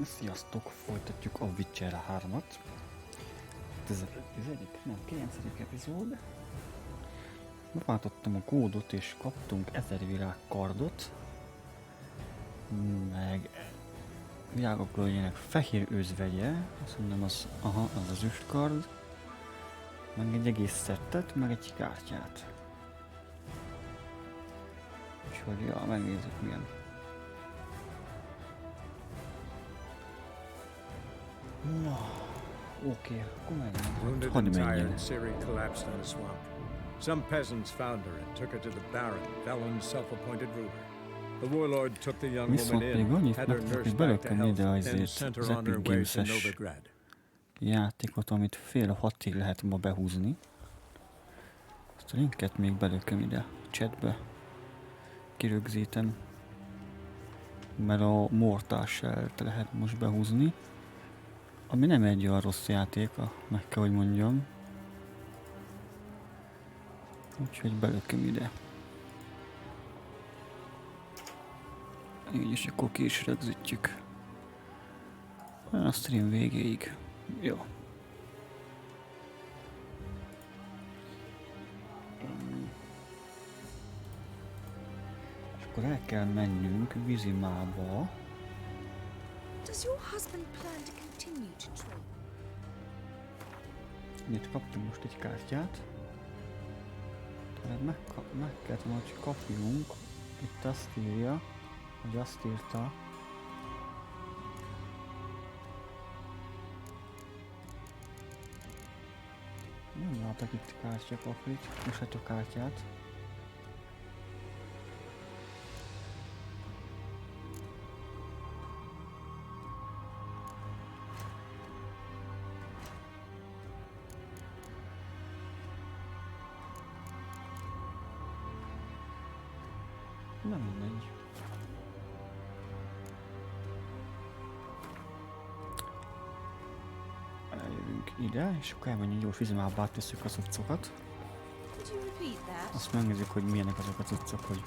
Sziasztok! Folytatjuk a Witcher 3-at. Ez a 10. nem, 9. epizód. Beváltottam a kódot és kaptunk 1000 virágkardot. Meg virágokról legyenek fehér özvegye. Azt mondom, az az üstkard. Meg egy egész szettet, meg egy kártyát. Úgyhogy ja, megnézzük milyen. Na, oké, akkor Wounded and tired, Ciri collapsed in a swamp. Some peasants found her and took her to the Baron, Valen's self-appointed ruler. The warlord took the young woman in, had her nursed back to health, then sent her on her way to Novigrad. Játékot, amit fél 6-ig lehet ma behúzni. Ezt a linket még belököm ide a chatbe. Kirögzítem. Mert a Mortal Shell-t lehet most behúzni. Ami nem egy olyan rossz játék, meg kell, hogy mondjam. Úgyhogy belököm ide. Így is akkor ki is rögzítjük. A stream végéig. Jó. És akkor el kell mennünk Vizimába. Does your husband plan to continue to trade? Itt kaptunk most egy kártyát. Tehát meg kellett, hogy kapjunk. Itt azt írja, hogy azt írta. Nem látok itt kártyapapírt, most hát a kártyát. Nem mindegy. Eljövünk ide, és akkor elmenjünk gyors Vizimába, áttesszük az utcokat. Azt megnézzük, hogy milyenek azok az utcok, hogy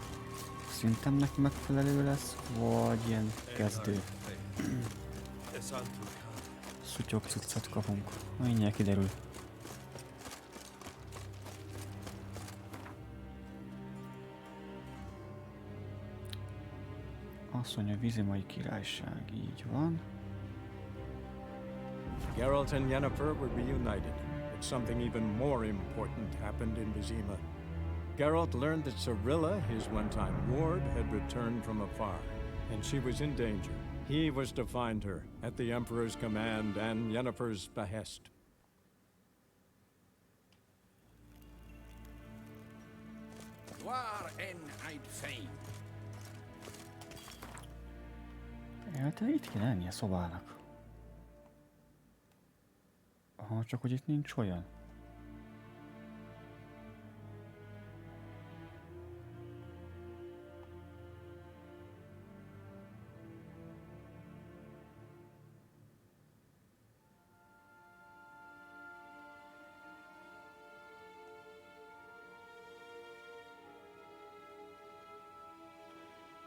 szintemnek megfelelő lesz, vagy ilyen kezdő. Szutyok cuccot kapunk. Mindjárt kiderül. Azt mondja, Vizimai királyság, így van. Geralt and Yennefer were reunited, but something even more important happened in Vizima. Geralt learned that Cirilla, his one-time ward, had returned from afar, and she was in danger. He was to find her, at the Emperor's command and Yennefer's behest. Hát itt kéne lennie a szobának. Aha, csak hogy itt nincs olyan.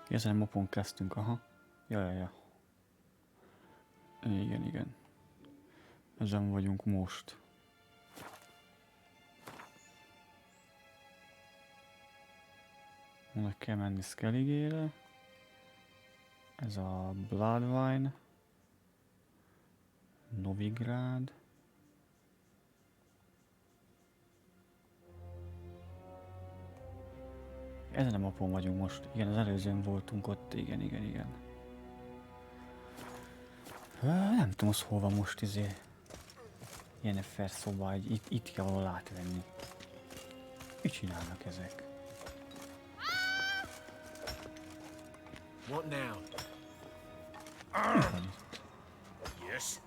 Ezen mapon kezdtünk, aha. Ja. Igen. Ezen vagyunk most. Meg kell menni Skelligére. Ez a Bloodwine. Novigrad. Ezen a mapon vagyunk most. Igen, az előzőn voltunk ott. Igen. Nem tudom, az hol van most Yennefer szoba, itt kell valahol átvenni. Mit csinálnak ezek? What now? Mi van itt? Yes.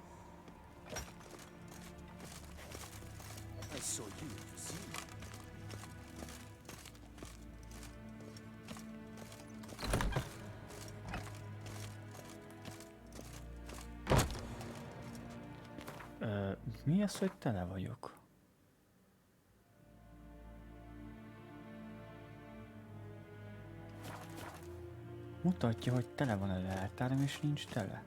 I saw you in Vizima. Mi az, hogy tele vagyok? Mutatja, hogy tele van a leltárom, és nincs tele.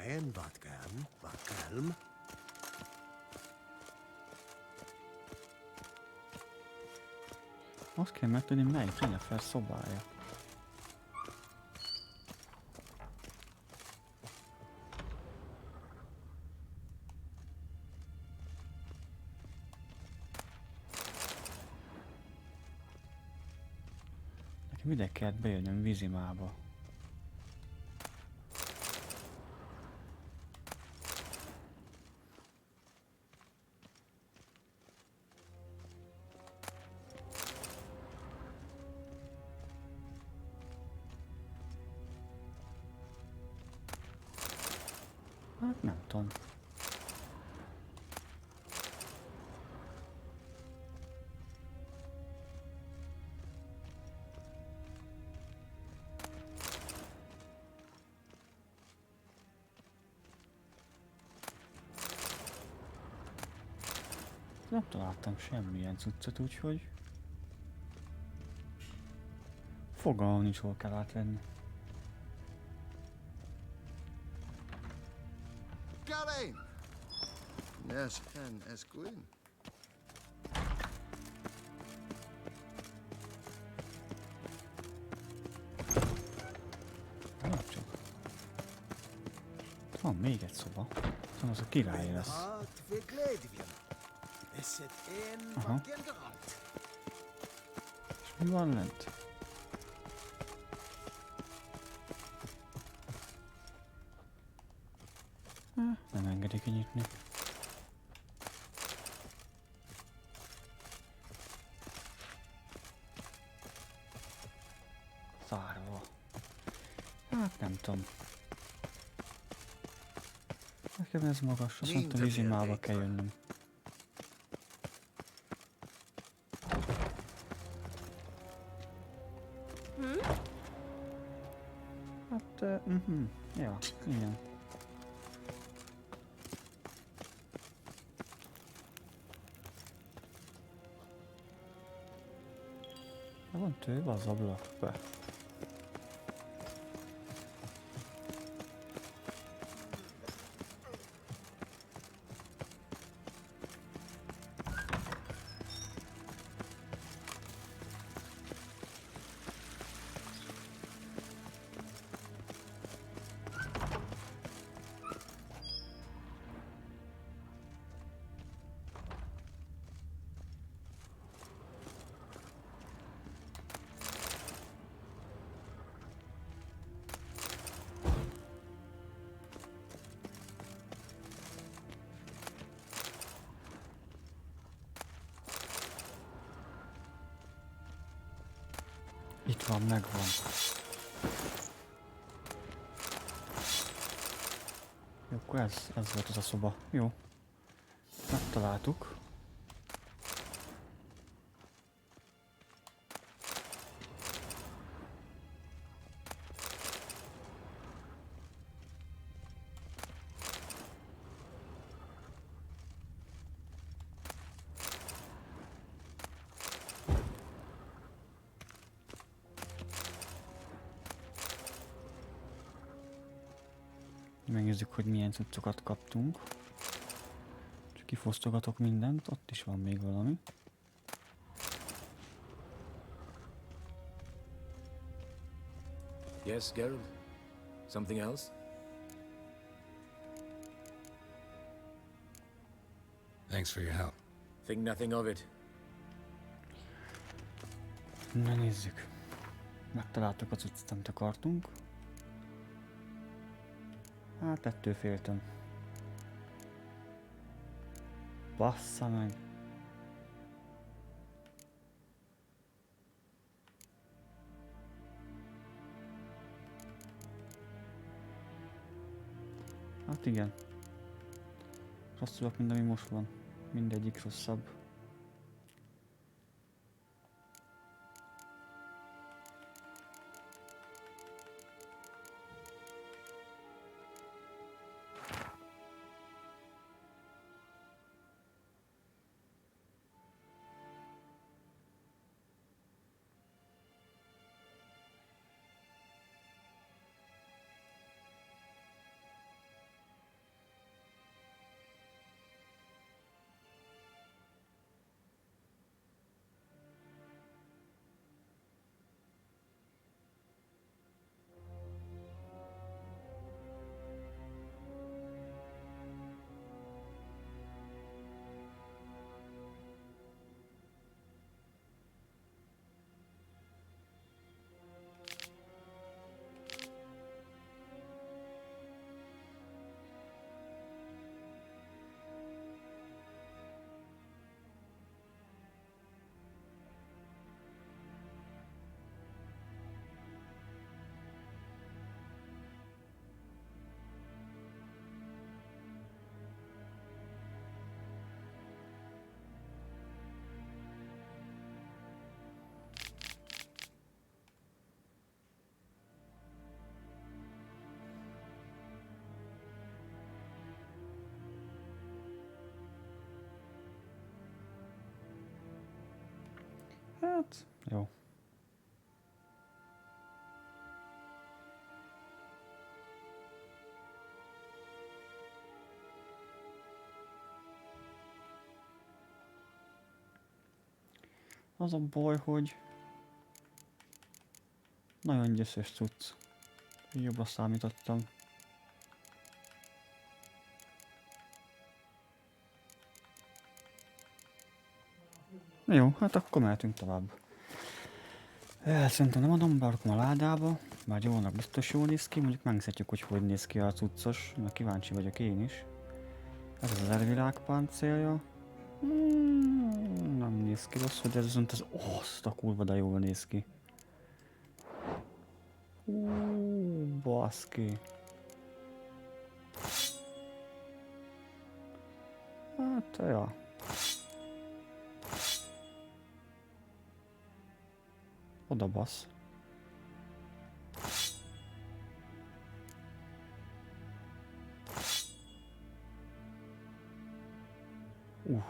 Fijn, wat kalm. Azt kell megtudni, melyik Jennifer szobája. Nekem ide kellett bejönnöm vízimába. Hát nem tudom. Nem találtam semmilyen cuccot, úgyhogy fogalmam nincs, hol kell átvenni. Karin! Yes, and as queen. Hát csak. Van még egy szoba. Szóval az a király lesz. Halt, we gledvien. Es het een Aha. van Geralt. És mi van lent? Nem engedik kinyitni. Zárva. Hát nem tudom. Nekem ez magas, azt mondtam, vízimába kell jönnöm. Hát, ja, igen. Van tőv az ablakba. Itt van, megvan. Jó, akkor ez volt az a szoba. Jó. Megtaláltuk. Megnézzük, hogy milyen cuccokat kaptunk. Csak kifosztogatok mindent, ott is van még valami. Yes, Geralt? Something else? Thanks for your help. Think nothing of it. Na nézzük. Megtaláltuk a cuccot, amit akartunk. Hát ettől féltem. Bassza meg. Hát igen. Rosszabbak, mint ami most van. Mindegyik rosszabb. Hát, jó. Az a baj, hogy nagyon gyöszös cucc. Jobbra számítottam. Jó, hát akkor mehetünk tovább. Szerintem nem adom be a ládába, már jónak biztos jól néz ki, mondjuk megnézhetjük, hogy néz ki a cuccos, mert kíváncsi vagyok én is. Ez az elvilág páncélja. Nem néz ki rosszul, de ez viszont az azt a kurva, de jól néz ki. Baszki. Hát, ja. Oda basz.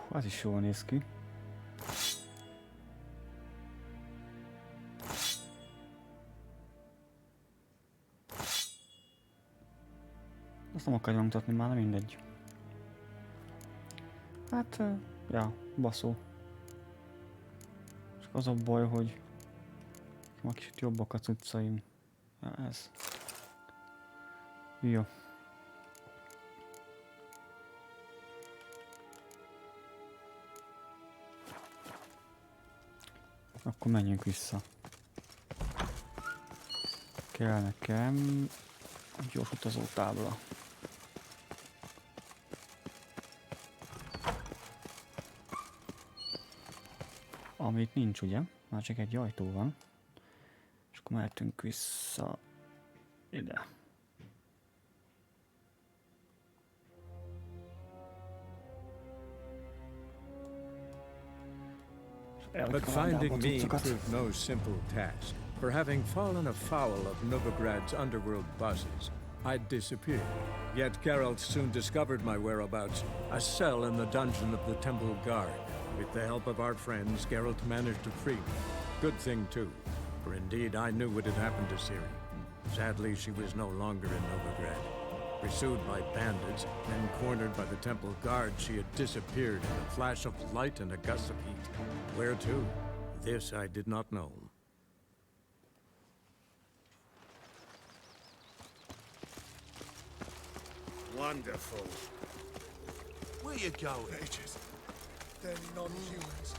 Az is jól néz ki. Azt nem akarja mutatni, már nem mindegy. Hát, ja, baszó. Csak az a baj, hogy ma kicsit jobbak a cuccaim. Ja, ez. Jó. Akkor menjünk vissza. Kell nekem gyors utazó tábla. Amit nincs, ugye? Már csak egy ajtó van. És akkor mehetünk vissza ide. But finding me proved no simple task. For having fallen afoul of Novigrad's underworld bosses, I'd disappeared. Yet Geralt soon discovered my whereabouts, a cell in the dungeon of the Temple Guard. With the help of our friends, Geralt managed to free me. Good thing, too, for indeed I knew what had happened to Ciri. Sadly, she was no longer in Novigrad. Pursued by bandits, then cornered by the Temple Guard, she had disappeared in a flash of light and a gust of heat. Where to? This I did not know. Wonderful. Where you going? Ages. They're non-humans.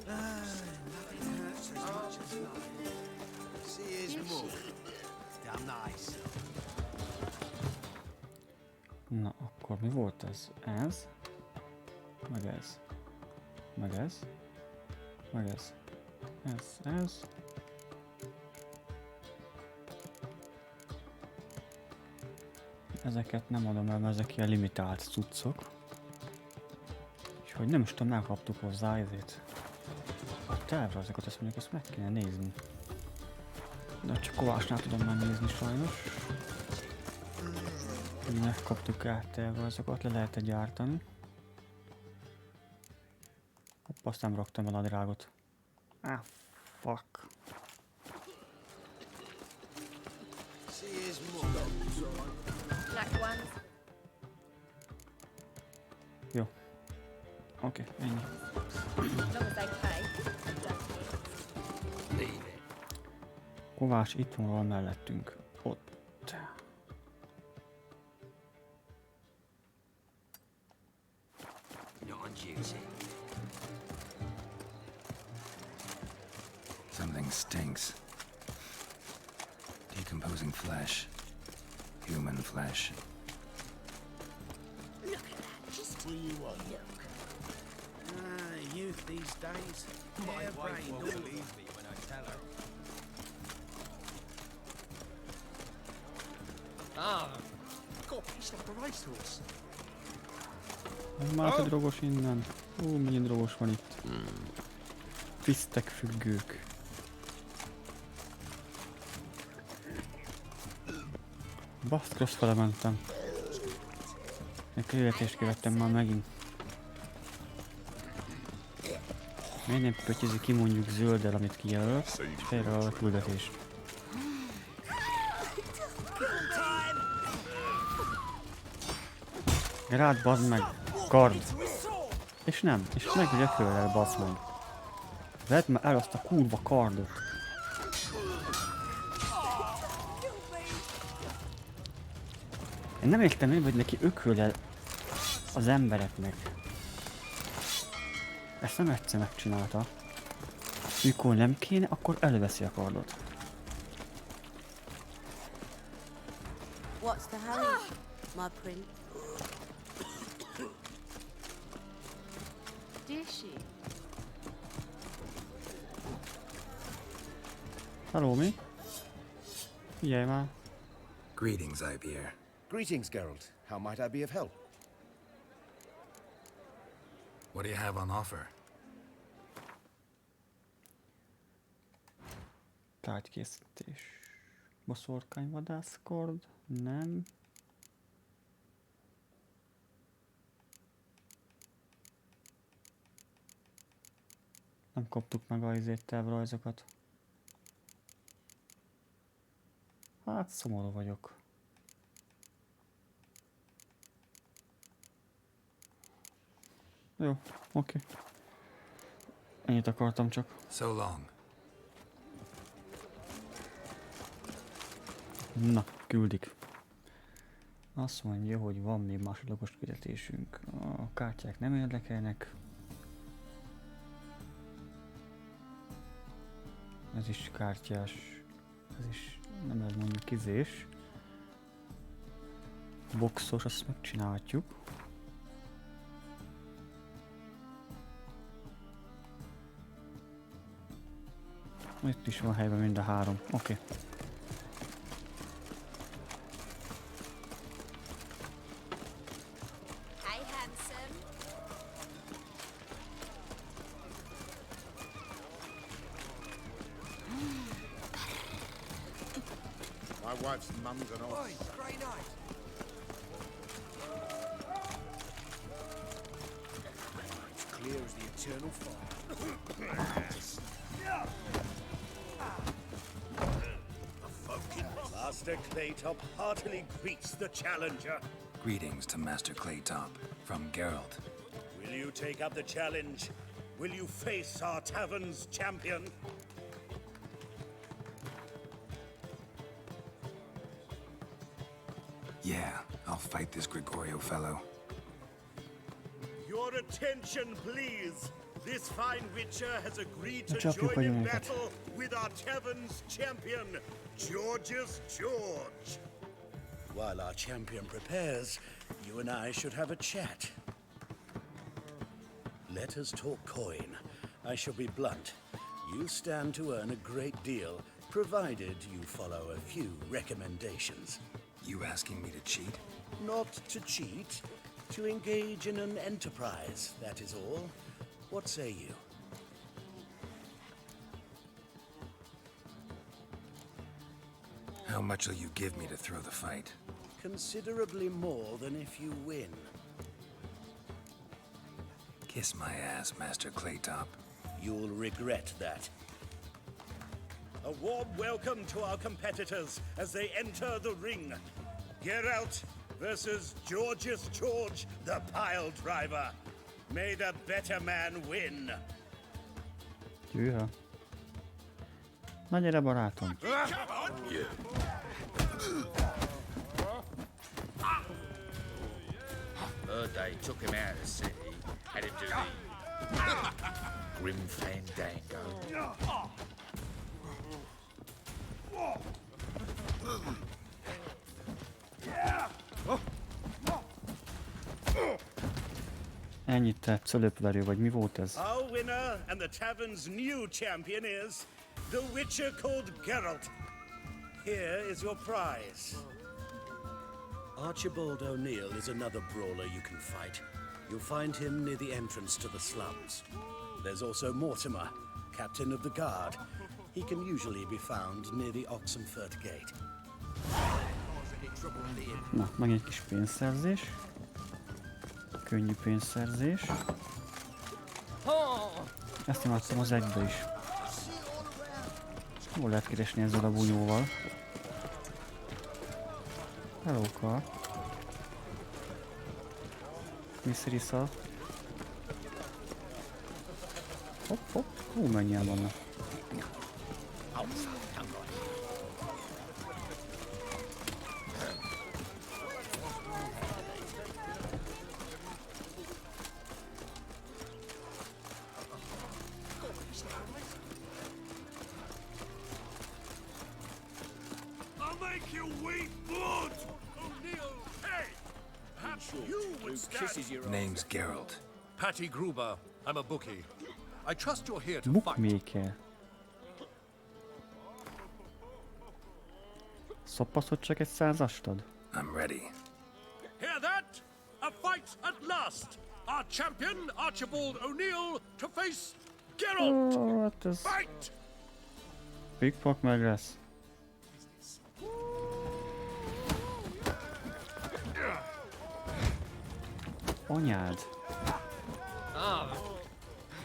Nothing hurts as much as nothing. See his move. Damn nice. Na, akkor mi volt ez? Ez? Meg ez. Meg ez. Meg ez. Ez. Ezeket nem adom el, mert ezek ilyen limitált cuccok. Úgyhogy nem is tudom, megkaptuk hozzá ezért. A tervrajzokat, azt mondjuk, ezt meg kéne nézni. De csak Kovácsnál tudom megnézni sajnos. Megkaptuk el tervrajzokat, le lehet gyártani. Hopp, azt nem raktam el a drágot. Fuck. Jó. Oké, ennyi. Kovács itt van valami mellettünk. Ott. Something stinks. Decomposing flesh. Human flesh. Look at that, just where you want to look. Youth these days. My wife won't believe me when I tell her. God, he's like a racehorse. Már te drogos innen. Mennyi drogos van itt. Tisztek függők. Baszt, rossz fele mentem. Egy követést követtem már megint. Miért nem pötyözi ki mondjuk zölddel, amit kijelöl, és félre a küldetés. Rád bazd meg! Kard! És nem, és meg vagy ökölrel, bazd meg. Vedd már el azt a kurva kardot. Én nem értem én, hogy neki ököl az embereknek. Ezt nem egyszer megcsinálta. Mikor nem kéne, akkor előveszi a kardot. What's the hurry, my prince? Did she? Hello, mi? Figyelj már. Greetings, Ibeer. Greetings, Geralt. How might I be of help? What do you have on offer? Tárgykészítés. Boszorkányvadászkard. Nem. Nem kaptuk meg a tervrajzokat. Hát szomorú vagyok. Jó, oké. Ennyit akartam csak. So long. Na, küldik. Azt mondja, hogy van még másodlagos küldetésünk. A kártyák nem érdekelnek. Ez is kártyás. Ez is nem ez mondjuk kizés. Boxos, azt megcsinálhatjuk. Itt is van helyben mind a három. Oké. Hey, handsome. My wife's mum's an old... Grey Knight. It's clear as the eternal fire. Master Claytop heartily greets the challenger. Greetings to Master Claytop from Geralt. Will you take up the challenge? Will you face our tavern's champion? Yeah, I'll fight this Gregorio fellow. Your attention, please. This fine witcher has agreed to Csapjuk join in vagyunk. battle with our tavern's champion, George's George. While our champion prepares, you and I should have a chat. Let us talk coin. I shall be blunt. You stand to earn a great deal, provided you follow a few recommendations. You asking me to cheat? Not to cheat, to engage in an enterprise, that is all. What say you? How much will you give me to throw the fight? Considerably more than if you win. Kiss my ass, Master Claytop. You'll regret that. A warm welcome to our competitors as they enter the ring. Geralt versus George's George, the pile driver. May the better man win. Hűha. Na gyere, barátom. Heard they took him out of the city, had him do the grim fandango. Ennyit tett, szölöpverő, vagy mi volt ez? Our winner and the tavern's new champion is the witcher called Geralt. Here is your prize. Archibald O'Neill is another brawler you can fight. You'll find him near the entrance to the slums. There's also Mortimer, captain of the guard. He can usually be found near the Oxenfurt Gate. Na, megint egy kis pénzszerzés. Könnyű pénzszerzés. Ezt imádtam az egybe is. Hol lehet keresni ezzel a bunyóval? Hello, car. Miss Risa. Hopp, hopp. Hú, mennyien vannak. Name's Geralt. Patty Gruber. I'm a bookie. I trust you're here to fight. Bookmaker. Szoppasz, hogy csak egy 100-ast ad? I'm ready. Hear that? A fight at last! Our champion, Archibald O'Neill, to face Geralt! Ó, hát ez... Fight! Pikpak meg lesz. Anyád.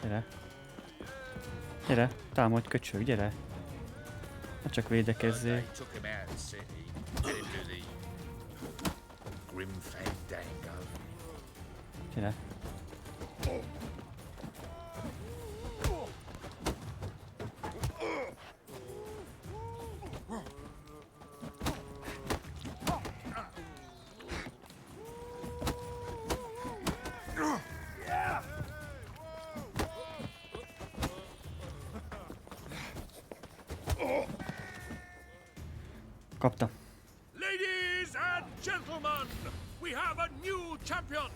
Gyere. Gyere, támadj köcsög, gyere. Ne csak védekezzél. They took him out of the city. Let him do the grim fandango. Gyere. Kapta. Ladies and gentlemen, we have a new champion!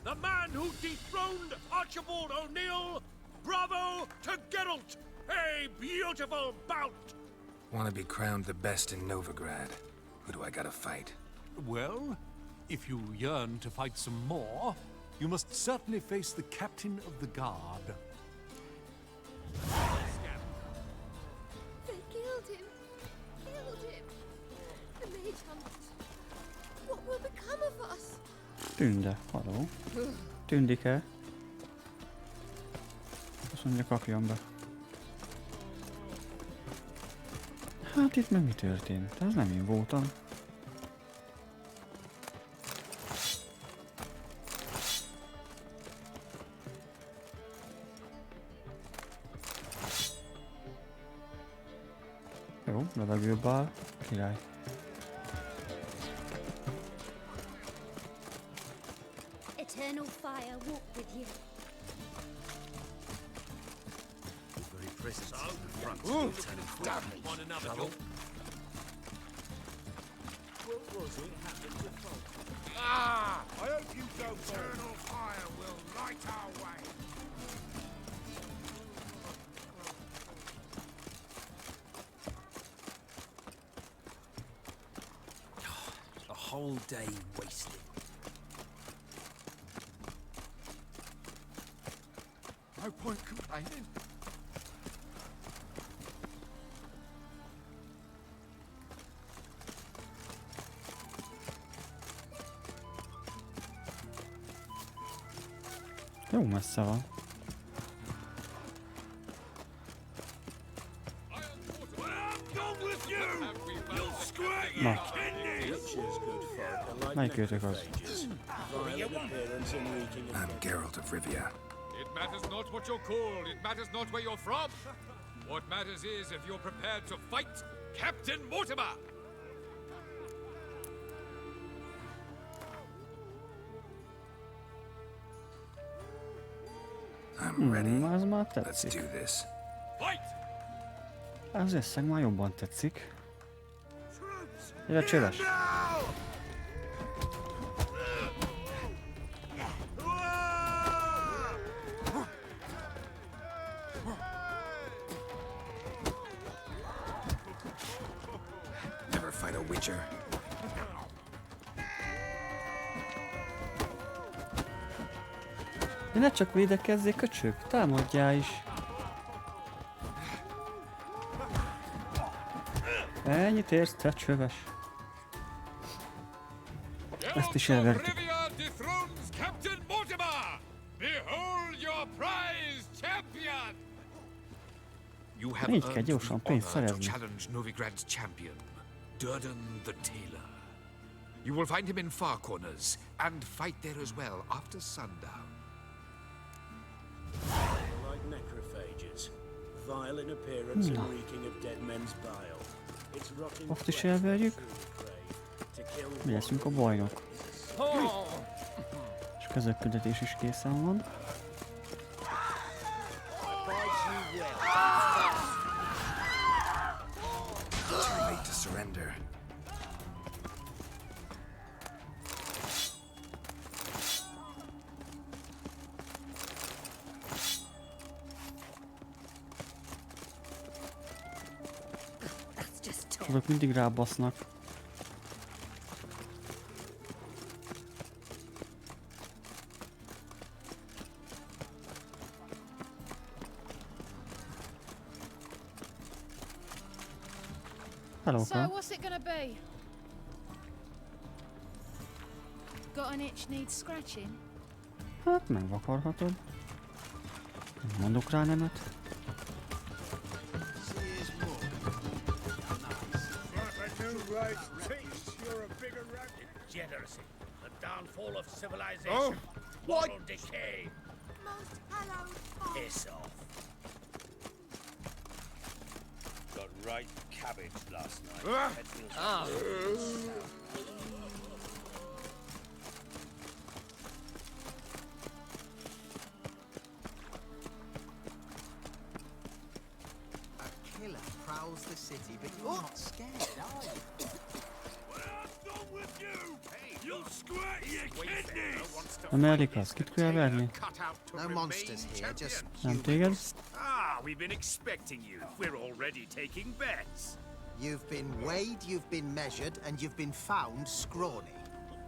The man who dethroned Archibald O'Neill! Bravo to Geralt! A beautiful bout! Want to be crowned the best in Novigrad. Who do I gotta fight? Well, if you yearn to fight some more, you must certainly face the captain of the guard. They killed him. Killed him. The mage hunters. What will become of us? Tünde, haló. Tündike. Azt mondja, kapjon be. Hát itt meg mi történt? Ez nem én voltam. Jó, levegőbe áll. Király. Eternal fire walk with you. On another job. I hope you don't. Eternal fire will light our way. A whole day wasted. No point complaining. Jó messze van. Na. Melyik őtök az? I'm Geralt of Rivia. It matters not what you're called, it matters not where you're from. What matters is if you're prepared to fight Captain Mortimer! I'm ready. Az már Let's tetszik. do this. Fight! Az összeg már jobban tetszik. Gyere, Csöves! Never fight a witcher. De ne csak védekezzél, köcsög! Támadjál is! Ennyit érsz, te Csöves! Ezt is elvertük. Rivia dethrones Captain Mortimer! Behold your prize champion! You have Így kell earned gyorsan the pénzt honor to szerezni. challenge Novigrad's champion, Durden the Tailor. You will find him in Far Corners, and fight there as well after sundown. Like necrophages, vile in appearance and reeking of dead men's bile. It's rotting Azt is flesh they elverjük. truly crave. To kill Mi leszünk a bajnok. És a közökküldetés is készen van. Too late to surrender. That's just talk. Azok mindig rábasznak. Hello, So, what's it gonna be? Got an itch needs scratching? Hát megvakarhatod. Nem mondok rá nemet. Degeneracy, the downfall of civilization, moral decay. Most hallowed Piss off. Got right cabbage last night. Head feels A killer prowls the city, but you're not scared, are you? Amerikasz, kit kell verni? No monsters here, just Nem téged? we've been expecting you. We're already taking bets. You've been weighed, you've been measured, and you've been found scrawny.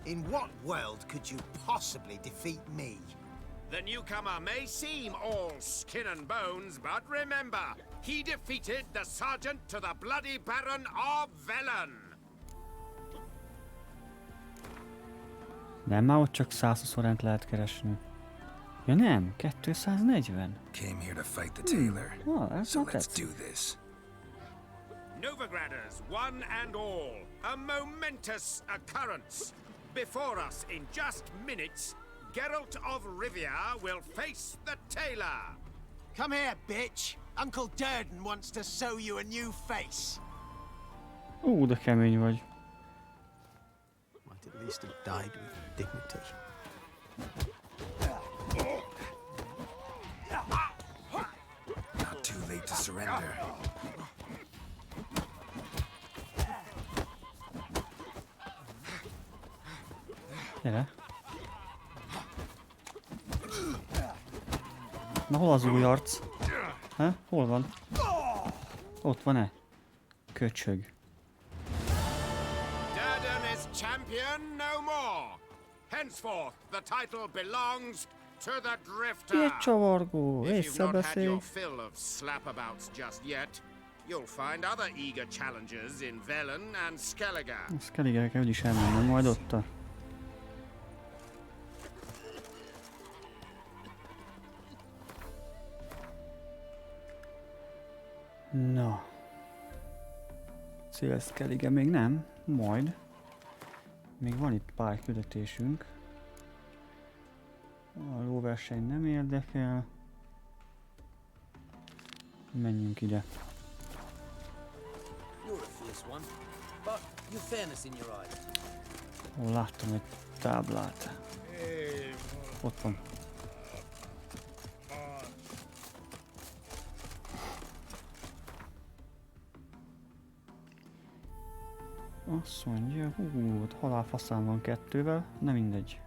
In what world could you possibly defeat me? The newcomer may seem all skin and bones, but remember, he defeated the sergeant to the bloody Baron of Velen. Nem, már ott csak 120 forint lehet keresni. Ja nem, 240. Came here to fight the tailor. Oh, that's So not let's that. do this. Novigraders, one and all, a momentous occurrence. Before us in just minutes, Geralt of Rivia will face the tailor. Come here, bitch! Uncle Durden wants to sew you a new face. De kemény vagy. Might at least have died with dignity. Not too late to surrender. Gyere. Na hol az új arc? Ha? Hol van? Ott van-e? Köcsög. Durden is champion no more. Henceforth, the title belongs to the Drifter. Egy csavargó, If you've not had észrebeszél. your fill of slapabouts just yet, you'll find other eager challengers in Velen and Skellige. Azt kell hogy is elmennem majd ott. Na. Szélszkelige még nem, majd. Még van itt pár küldetésünk. A lóverseny nem érdekel. Menjünk ide. You're a fierce one, but you've fairness in your eyes. Ó, láttam egy táblát. Ott van. Azt mondja, ott halálfaszán van 2-vel, nem mindegy.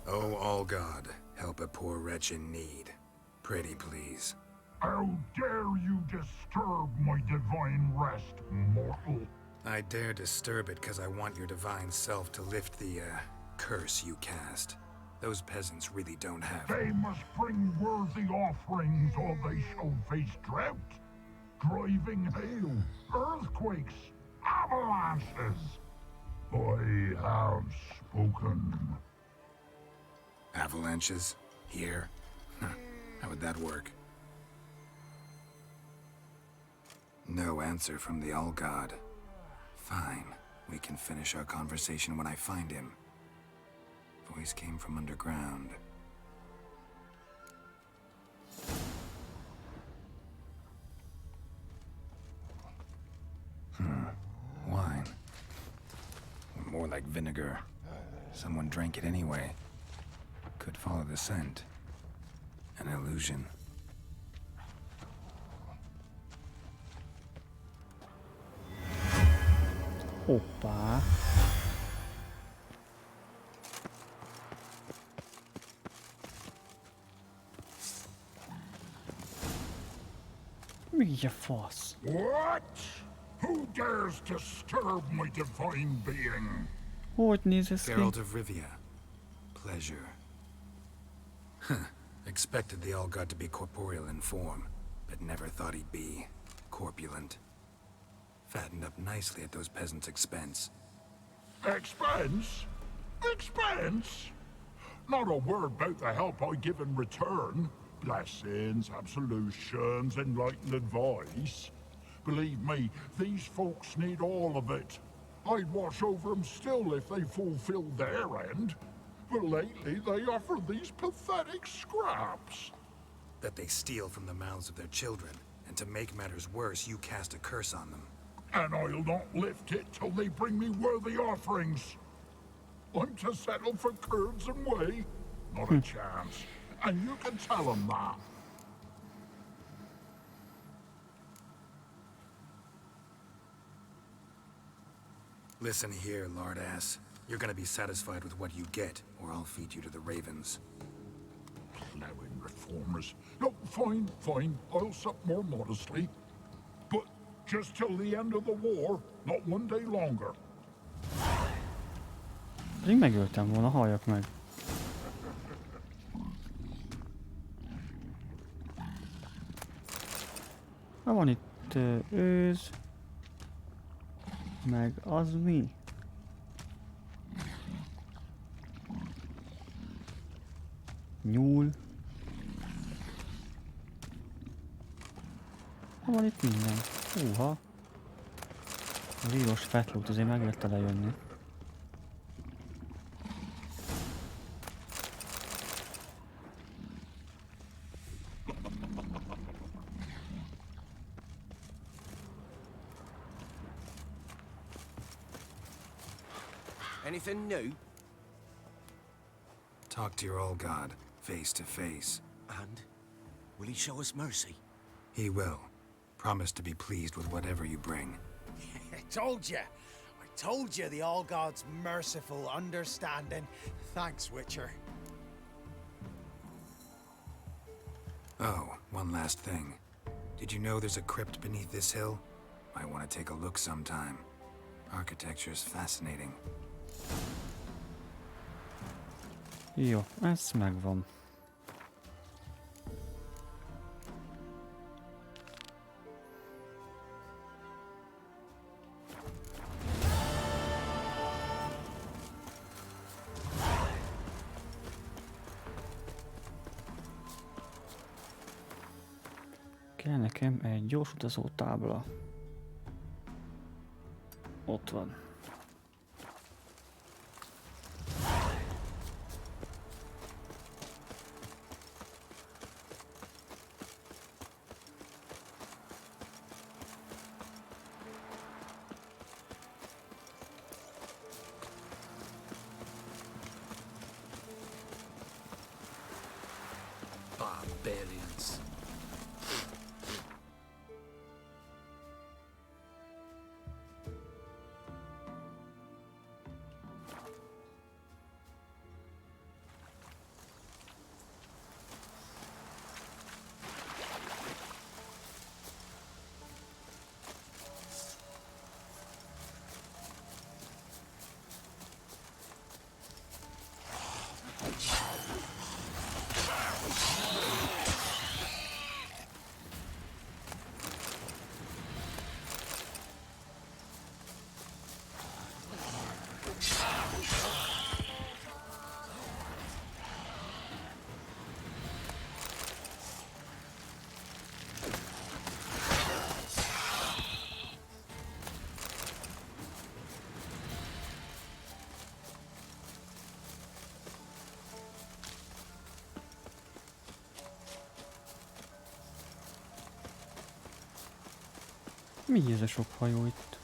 Oh, all God, help a poor wretch in need. Pretty please. How dare you disturb my divine rest, mortal? I dare disturb it because I want your divine self to lift the, curse you cast. Those peasants really don't have... They must bring worthy offerings or they shall face drought, driving hail, earthquakes, avalanches. I have spoken. Avalanches? Here? How would that work? No answer from the All-God. Fine. We can finish our conversation when I find him. Voice came from underground. Wine. Or more like vinegar. Someone drank it anyway. Could follow the scent. An illusion. Hoppá. Mi a fasz? What? Who dares disturb my divine being? Hogy néz ez ki? Geralt of Rivia. Pleasure. Expected the All-God to be corporeal in form, but never thought he'd be corpulent. Fattened up nicely at those peasants' expense. Expense? Expense? Not a word about the help I give in return. Blessings, absolutions, enlightened advice. Believe me, these folks need all of it. I'd watch over them still if they fulfilled their end. But lately they offer these pathetic scraps. That they steal from the mouths of their children, and to make matters worse, you cast a curse on them. And I'll not lift it till they bring me worthy offerings. I'm to settle for curds and whey? Not a chance. And you can tell them that. Listen here, lard-ass. You're gonna be satisfied with what you get, or I'll feed you to the ravens. Plowing reformers. No, fine, fine. I'll sup more modestly. But just till the end of the war, not one day longer. Pedig megöltem volna, halljak meg. Ha van itt őz, meg az mi? Nyúl. Ha van itt minden. Húha. A víros fetlút azért megérte lejönni. Anything new? Talk to your All-God, face to face. And? Will he show us mercy? He will. Promise to be pleased with whatever you bring. I told you! I told you the All-God's merciful, understanding. Thanks, Witcher. Oh, one last thing. Did you know there's a crypt beneath this hill? Might want to take a look sometime. Architecture's fascinating. Jó, ez megvan. Kell nekem egy gyors utazó tábla. Ott van. Barbarians. Mi ez a sok hajó itt?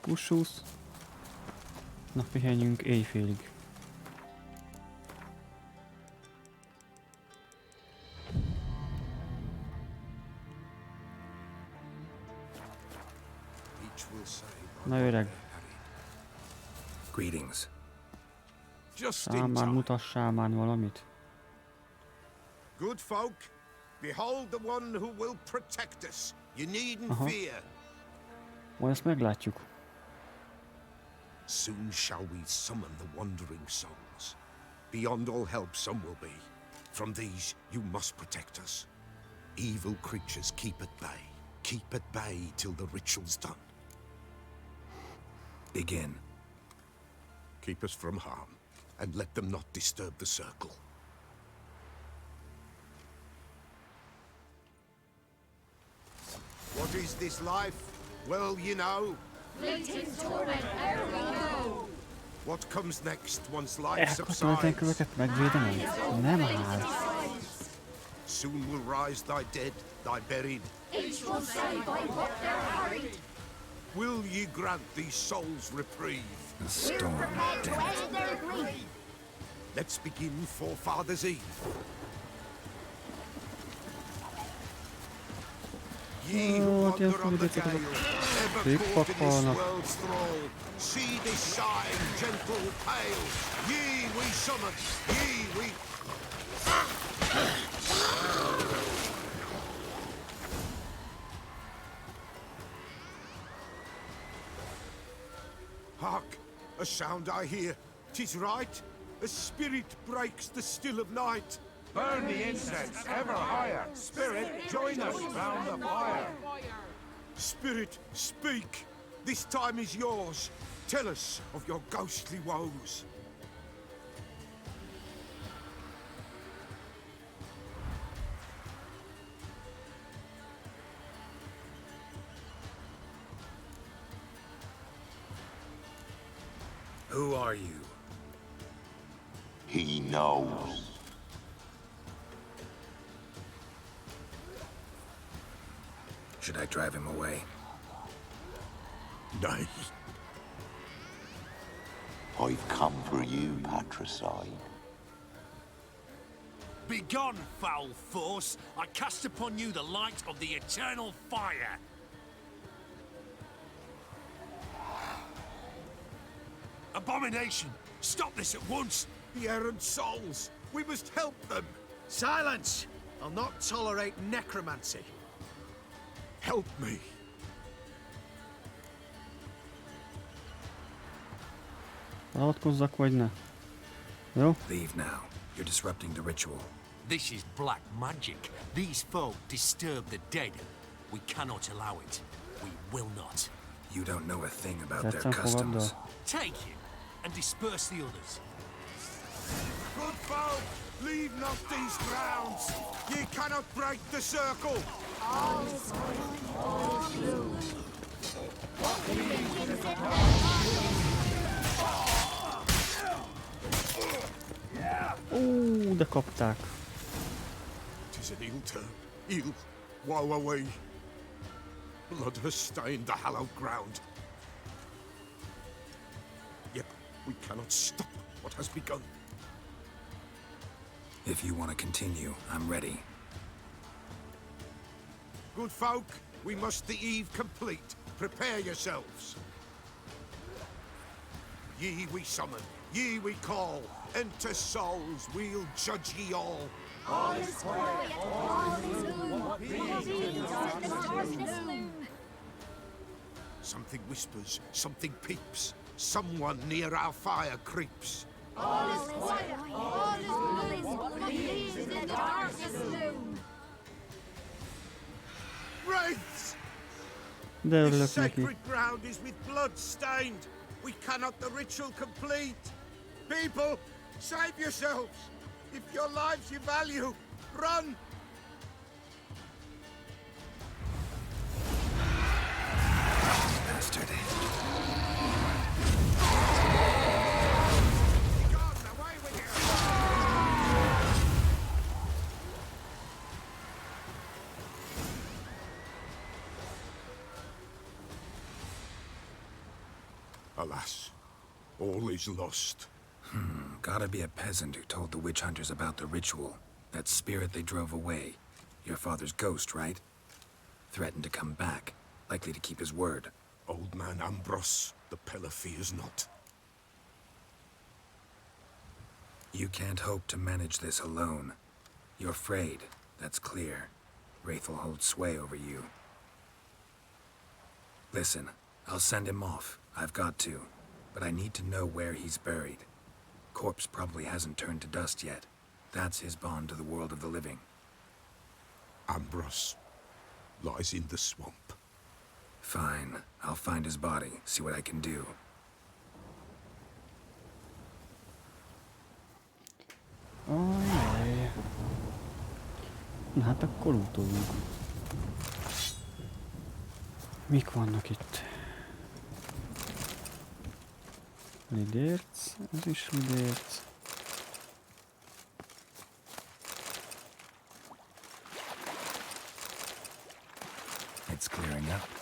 Ussusz. Na, pihenjünk éjfélig. Na öreg, Greetings. Just in sámán, time. mutassál már valamit. Good folk, behold the one who will protect us. You needn't Aha. fear. Majd ezt meglátjuk. Soon shall we summon the wandering souls. Beyond all help some will be. From these you must protect us. Evil creatures keep at bay. Keep at bay till the ritual's done. Begin. Keep us from harm, and let them not disturb the circle. What is this life? Well, you know. Fleeting torment, ere we go. What comes next once life Elkaptam a köveket, megvédenem? Nem áll. Soon will rise thy dead, thy buried. Each will say by what they're hurried. Will ye grant these souls reprieve? The storm, damn it. Their grief. Let's begin Forefathers' Eve. Ye who wander on the gale, ever caught in this world's thrall, see this sign, gentle, pale. Ye we summon, ye we... Hark! A sound I hear. 'Tis right. A spirit breaks the still of night. Burn the incense ever higher. Spirit, join us round the fire. Spirit, speak. This time is yours. Tell us of your ghostly woes. Who are you? He knows. Should I drive him away? Nay. I've come for you, patricide. Begone, foul force! I cast upon you the light of the eternal fire! Abomination! Stop this at once! The errant souls! We must help them! Silence! I'll not tolerate necromancy. Help me! Avatkozzak vagy ne? Jó? Leave now. You're disrupting the ritual. This is black magic. These folk disturb the dead. We cannot allow it. We will not. You don't know a thing about their Tetszem customs. fogadda. Take him and disperse the others. Good folk, leave not these grounds. Ye cannot break the circle. De kapták. 'Tis an ill turn. Ill. Woe away. Blood has stained the hallowed ground. Yet we cannot stop what has begun. If you want to continue, I'm ready. Good folk, we must the eve complete. Prepare yourselves. Ye we summon, ye we call. Enter souls, we'll judge ye all. All is quiet, all is gloom. Beings are the darkness loom. Something whispers, something peeps. Someone near our fire creeps. All is quiet, all is gloom. Beings in the darkness loom. Wraiths! De This örülök neki. sacred ground is with blood stained. We cannot the ritual complete. People, save yourselves. If your lives you value, run. Bastard. Alas, all is lost. Gotta be a peasant who told the witch hunters about the ritual. That spirit they drove away. Your father's ghost, right? Threatened to come back. Likely to keep his word. Old man Ambros, the Peller fears not. You can't hope to manage this alone. You're afraid, that's clear. Wraith will hold sway over you. Listen, I'll send him off. I've got to. But I need to know where he's buried. Corpse probably hasn't turned to dust yet. That's his bond to the world of the living. Ambros lies in the swamp. Fine. I'll find his body, see what I can do. Ajjaj. Na hát akkor utódunk. Mik vannak itt? Lidérc, ez is lidérc. It's clearing up.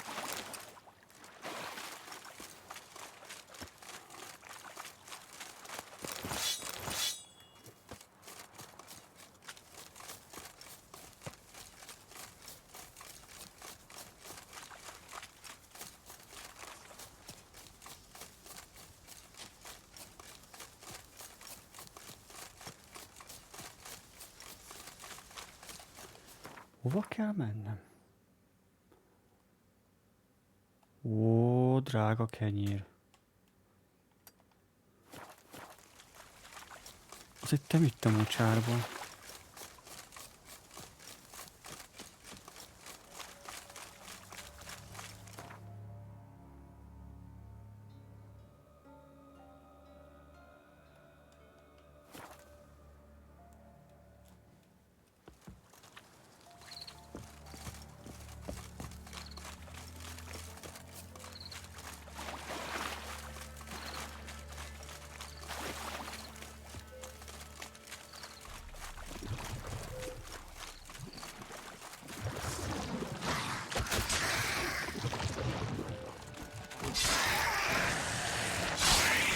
Hova kell mennem? Ó, drága kenyér. Az itt te mit a mocsárban?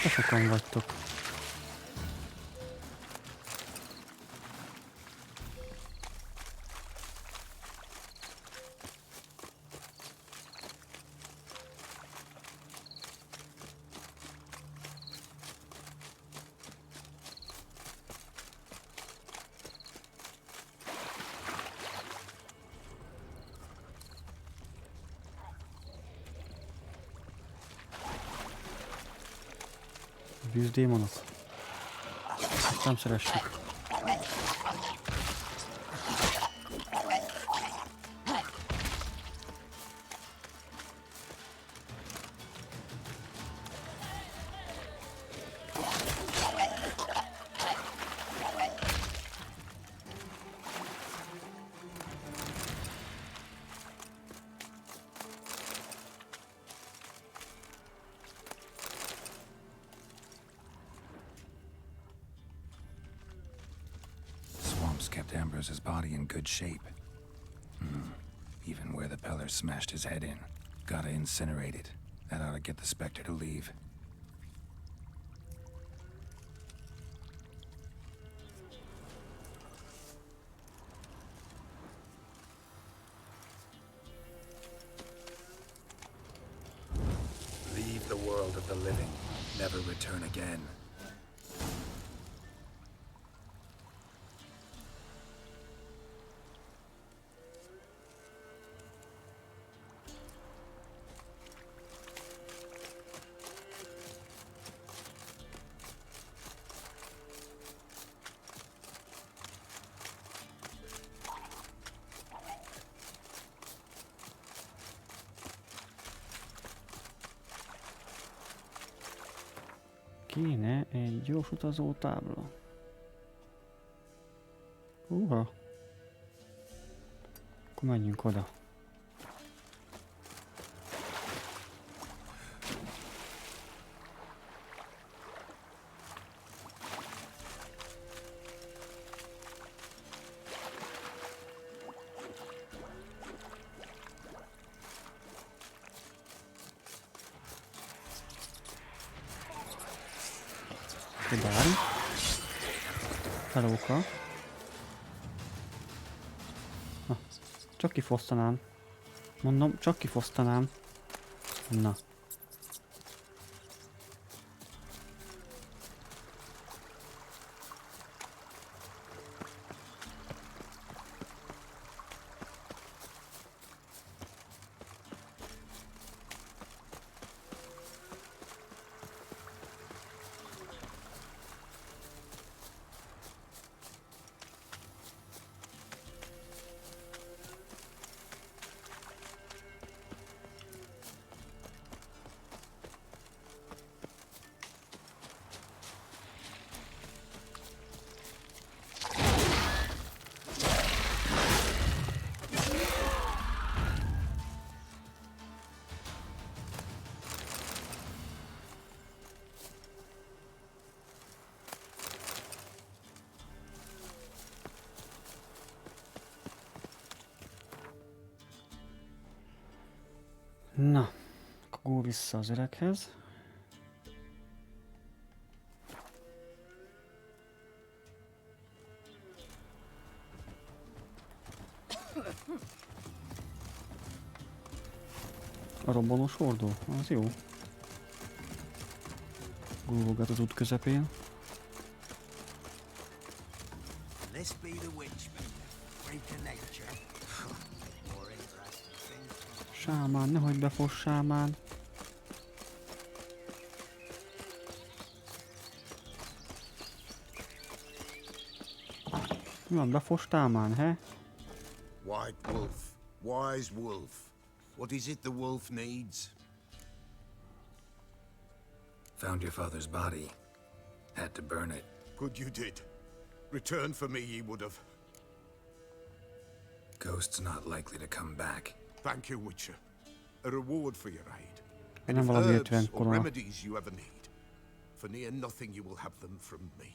Te sokan vagytok. Bűzdémonok. Nem szeressük. Kept Ambrose's body in good shape. Even where the Peller smashed his head in. Gotta incinerate it. That ought to get the Spectre to leave. Leave the world of the living. Never return again. Kéne egy gyors utazó tábla. Akkor menjünk oda. Bári. Helóka. Na, csak kifosztanám. Mondom, csak kifosztanám. Na. Na, akkor vissza az öreghez. A robbanós hordó? Az jó. Gúvogat az út közepén. Let's be the witchman. Freak of nature. More interesting things. Sámán, nehogy befoss sámán. Mi van, befostál már, he? White wolf, wise wolf. What is it the wolf needs? Found your father's body. Had to burn it. Good you did. Return for me ye would have. Ghost's not likely to come back. Thank you, Witcher. A reward for your aid. Nem And if valami herbs 50 or korona. remedies you ever need, for near nothing you will have them from me.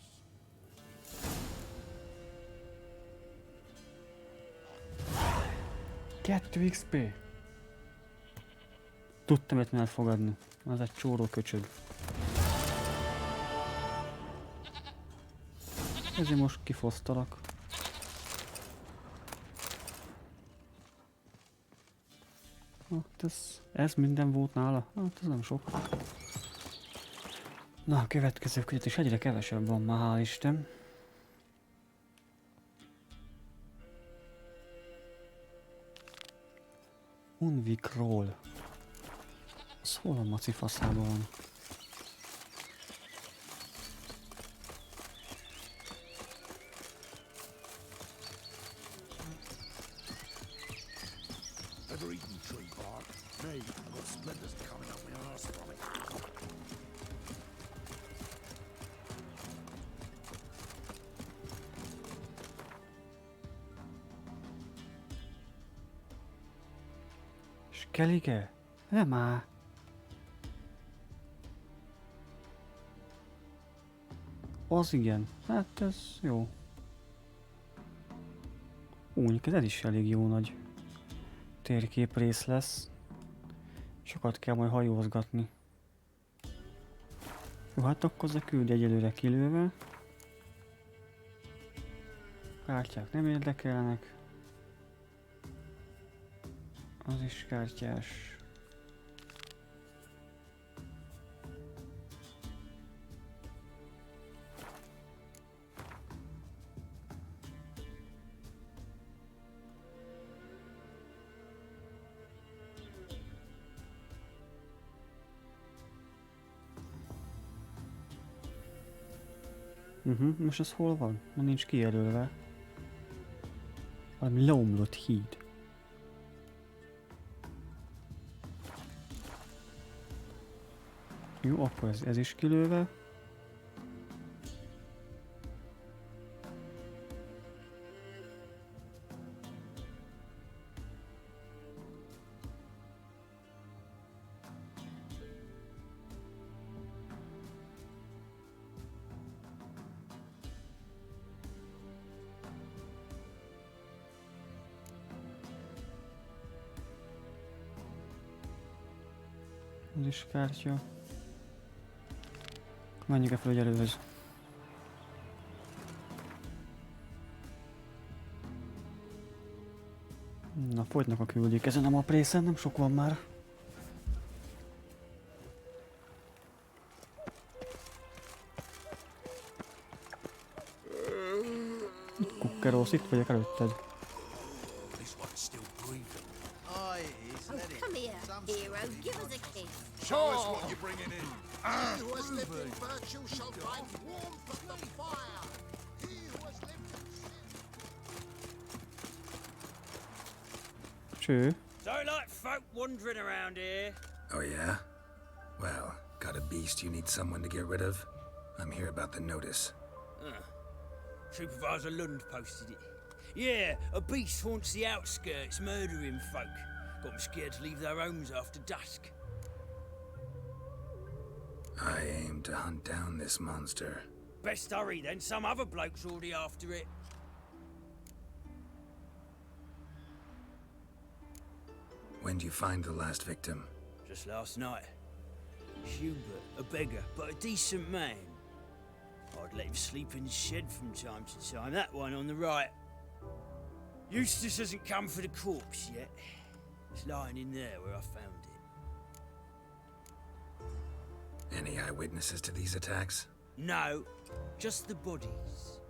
2 XP. Tudtam őt már fogadni. Az egy csóró köcsög. Ezért most kifosztalak. Hát ez minden volt nála? Hát ez nem sok. Na, a következő között is egyre kevesebb van már, hál' Isten. Unvikról. Az hol a maci faszában van? Ever eaten tree bark? Me, I've got splinters coming up my arse from it. Skellige? Nem áll. Az igen. Hát ez jó. Úgy, ez is elég jó nagy térképrész lesz. Sokat kell majd hajózgatni. Jó, hát akkor az a küld egyelőre kilőve. Kártyák nem érdekelnek. Az is kártyás. Most ez hol van? Ma nincs kijelölve. Valami leomlott híd. Jó, akkor ez is kilőve. Ez is kártya. Menjünk el fel a gyerőhöz. Na, folytnak a küldjék ezen a map részen, nem sok van már. Kukkerósz, itt vagyok előtted. Come here, hero. Give us a kiss. Show us what you're bringing in. He who has lived in virtue shall find warmth of the fire. He who has lived in sin. Cső. Don't like folk wandering around here. Oh, yeah? Well, got a beast you need someone to get rid of? I'm here about the notice. Supervisor Lund posted it. Yeah, a beast haunts the outskirts, murdering folk. Got them scared to leave their homes after dusk. I aim to hunt down this monster. Best hurry then, some other bloke's already after it. When did you find the last victim? Just last night. Hubert, a beggar, but a decent man. I'd let him sleep in his shed from time to time, that one on the right. Eustace hasn't come for the corpse yet. It's lying in there where I found it. Any eyewitnesses to these attacks? No, just the bodies.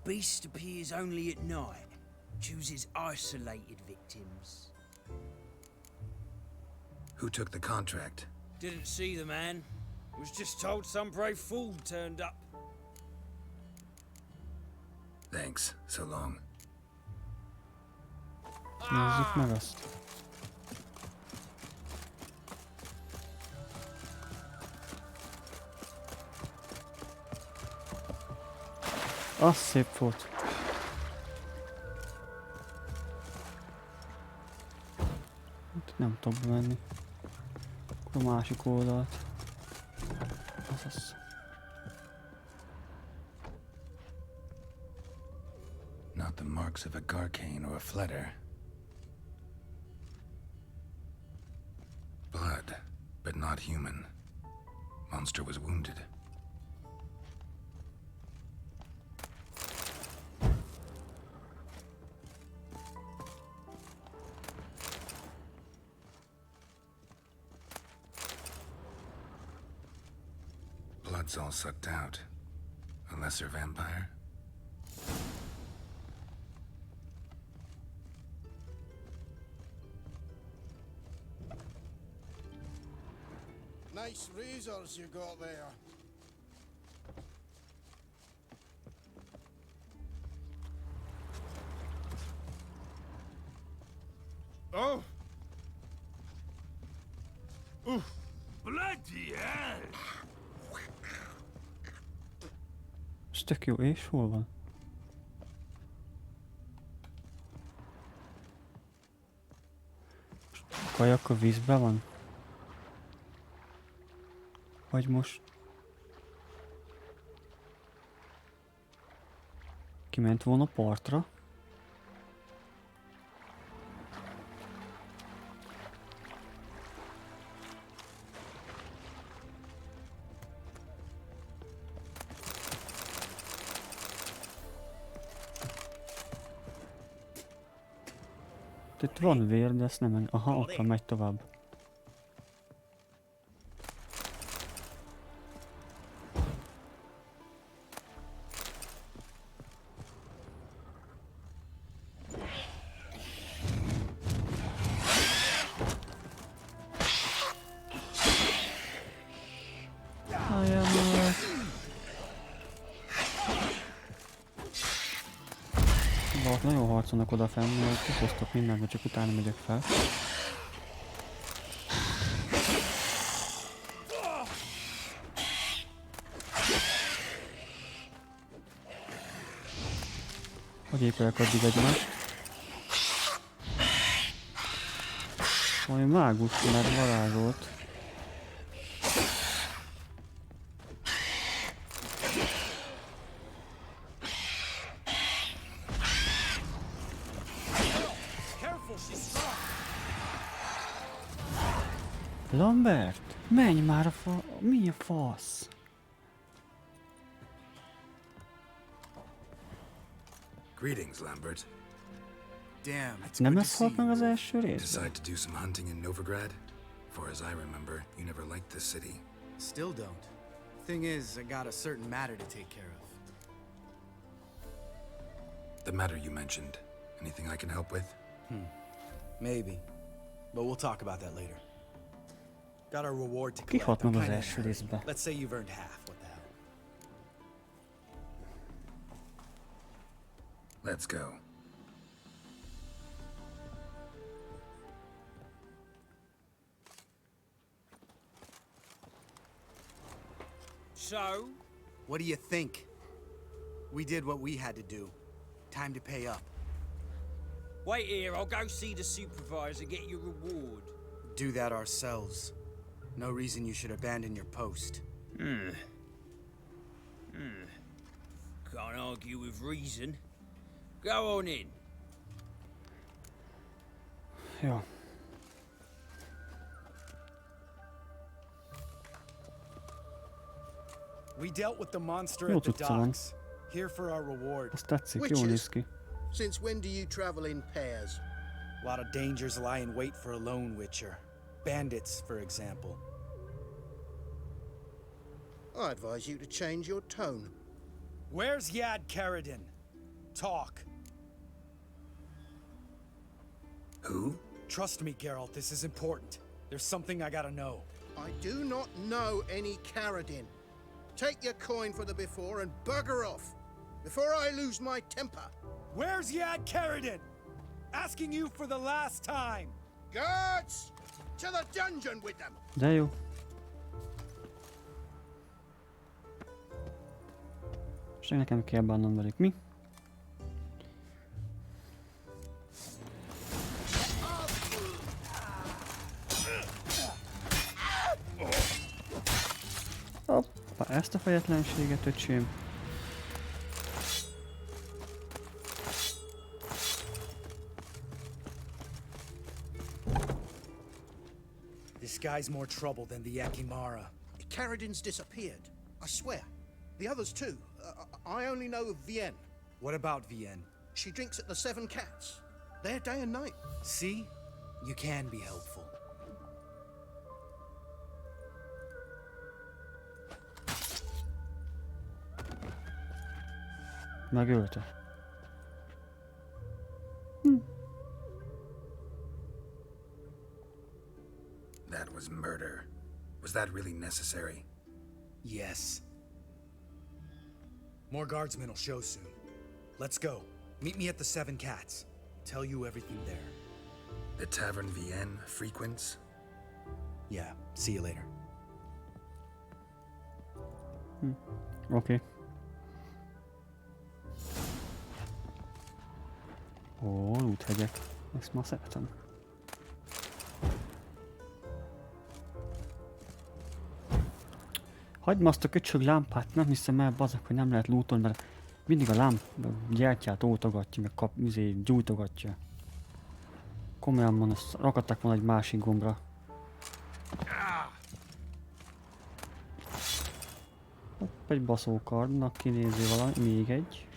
Beast appears only at night. Chooses isolated victims. Who took the contract? Didn't see the man. Was just told some brave fool turned up. Thanks. So long. Nézzük meg azt. Az szép volt. Itt nem tudok bemenni. Akkor a másik oldalt. Azaz. Not the marks of a Garcane or a Fletter. Blood, but not human. Monster was wounded. Blood's all sucked out. A lesser vampire? Nice razors you got there. Oh! Oof! Bloody hell! Ez tök jó, és hol van? A kajak a vízben van? Vagy most... Kiment volna partra? Itt van vér, de ezt nem... Aha, ott van, megy tovább. Nagyon harcolnak oda fenn, hogy kifosztok mindent, csak utána megyek fel. Hogy épelek addig egymást. Majd mágus, mert varázsolt. Lambert, menj már a fa... Mi a fasz? Greetings, Lambert. Damn, it's Nem good to ez see halt meg you. az első részben? Decide to do some hunting in Novigrad? For as I remember, you never liked this city. Still don't. Thing is, I got a certain matter to take care of. The matter you mentioned. Anything I can help with? Maybe. But we'll talk about that later. Got a reward to Ki collect. halt meg I'm az kinda in a első hurry. részben? Let's say you've earned half. What the hell? Let's go. So? What do you think? We did what we had to do. Time to pay up. Wait here, I'll go see the supervisor, get your reward. Do that ourselves. No reason you should abandon your post. Can't argue with reason. Go on in. Jó. We dealt with the monster Jó at the tudta van. docks. Here for our reward. Ez tetszik, jól néz ki. Since when do you travel in pairs? A lot of dangers lie in wait for a lone witcher. Bandits, for example. I advise you to change your tone. Where's Yad Karadin? Talk. Who? Trust me, Geralt, this is important. There's something I gotta know. I do not know any Karadin. Take your coin for the before and bugger off, before I lose my temper. Where's Yad Karadin? Asking you for the last time. Guards! To the dungeon with them! De jó. És nekem kell bánnom velük, mi? Hoppa, ezt a fejetlenséget, öcsém. This guy's more trouble than the Yakimara. Karadin's disappeared, I swear. The others too. I only know of Vienne. What about Vienne? She drinks at the Seven Cats. There day and night. See? You can be helpful. Megölte. That was murder. Was that really necessary? Yes. More guardsmen will show soon. Let's go. Meet me at the Seven Cats. Tell you everything there. The Tavern Vienne frequents? Yeah, see you later. Oké. Ó, lúthegyek. Ezt már szeretem. Hagyd ma azt a köcsög lámpát, nem hiszem el, bazeg, hogy nem lehet lootolni, mert mindig a gyertyát ótogatja, meg gyújtogatja. Komolyan van, azt rakadtak volna egy másik gombra. Hopp, egy baszókardnak kinézi valami, még egy.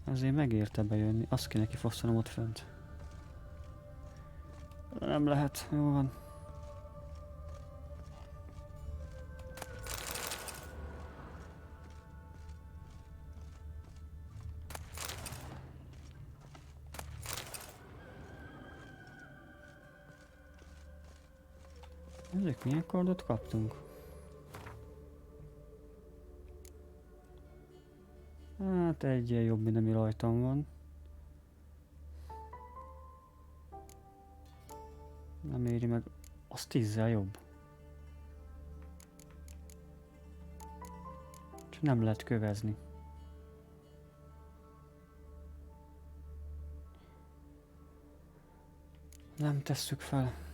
Ezért megérte bejönni, azt kéne kifosztanom ott fent. Nem lehet, jó van. Ezek milyen kardot kaptunk? Hát egyen jobb, mint ami rajtam van. Nem éri meg. Az 10-zel jobb. Csak nem lehet kövezni. Nem tesszük fel.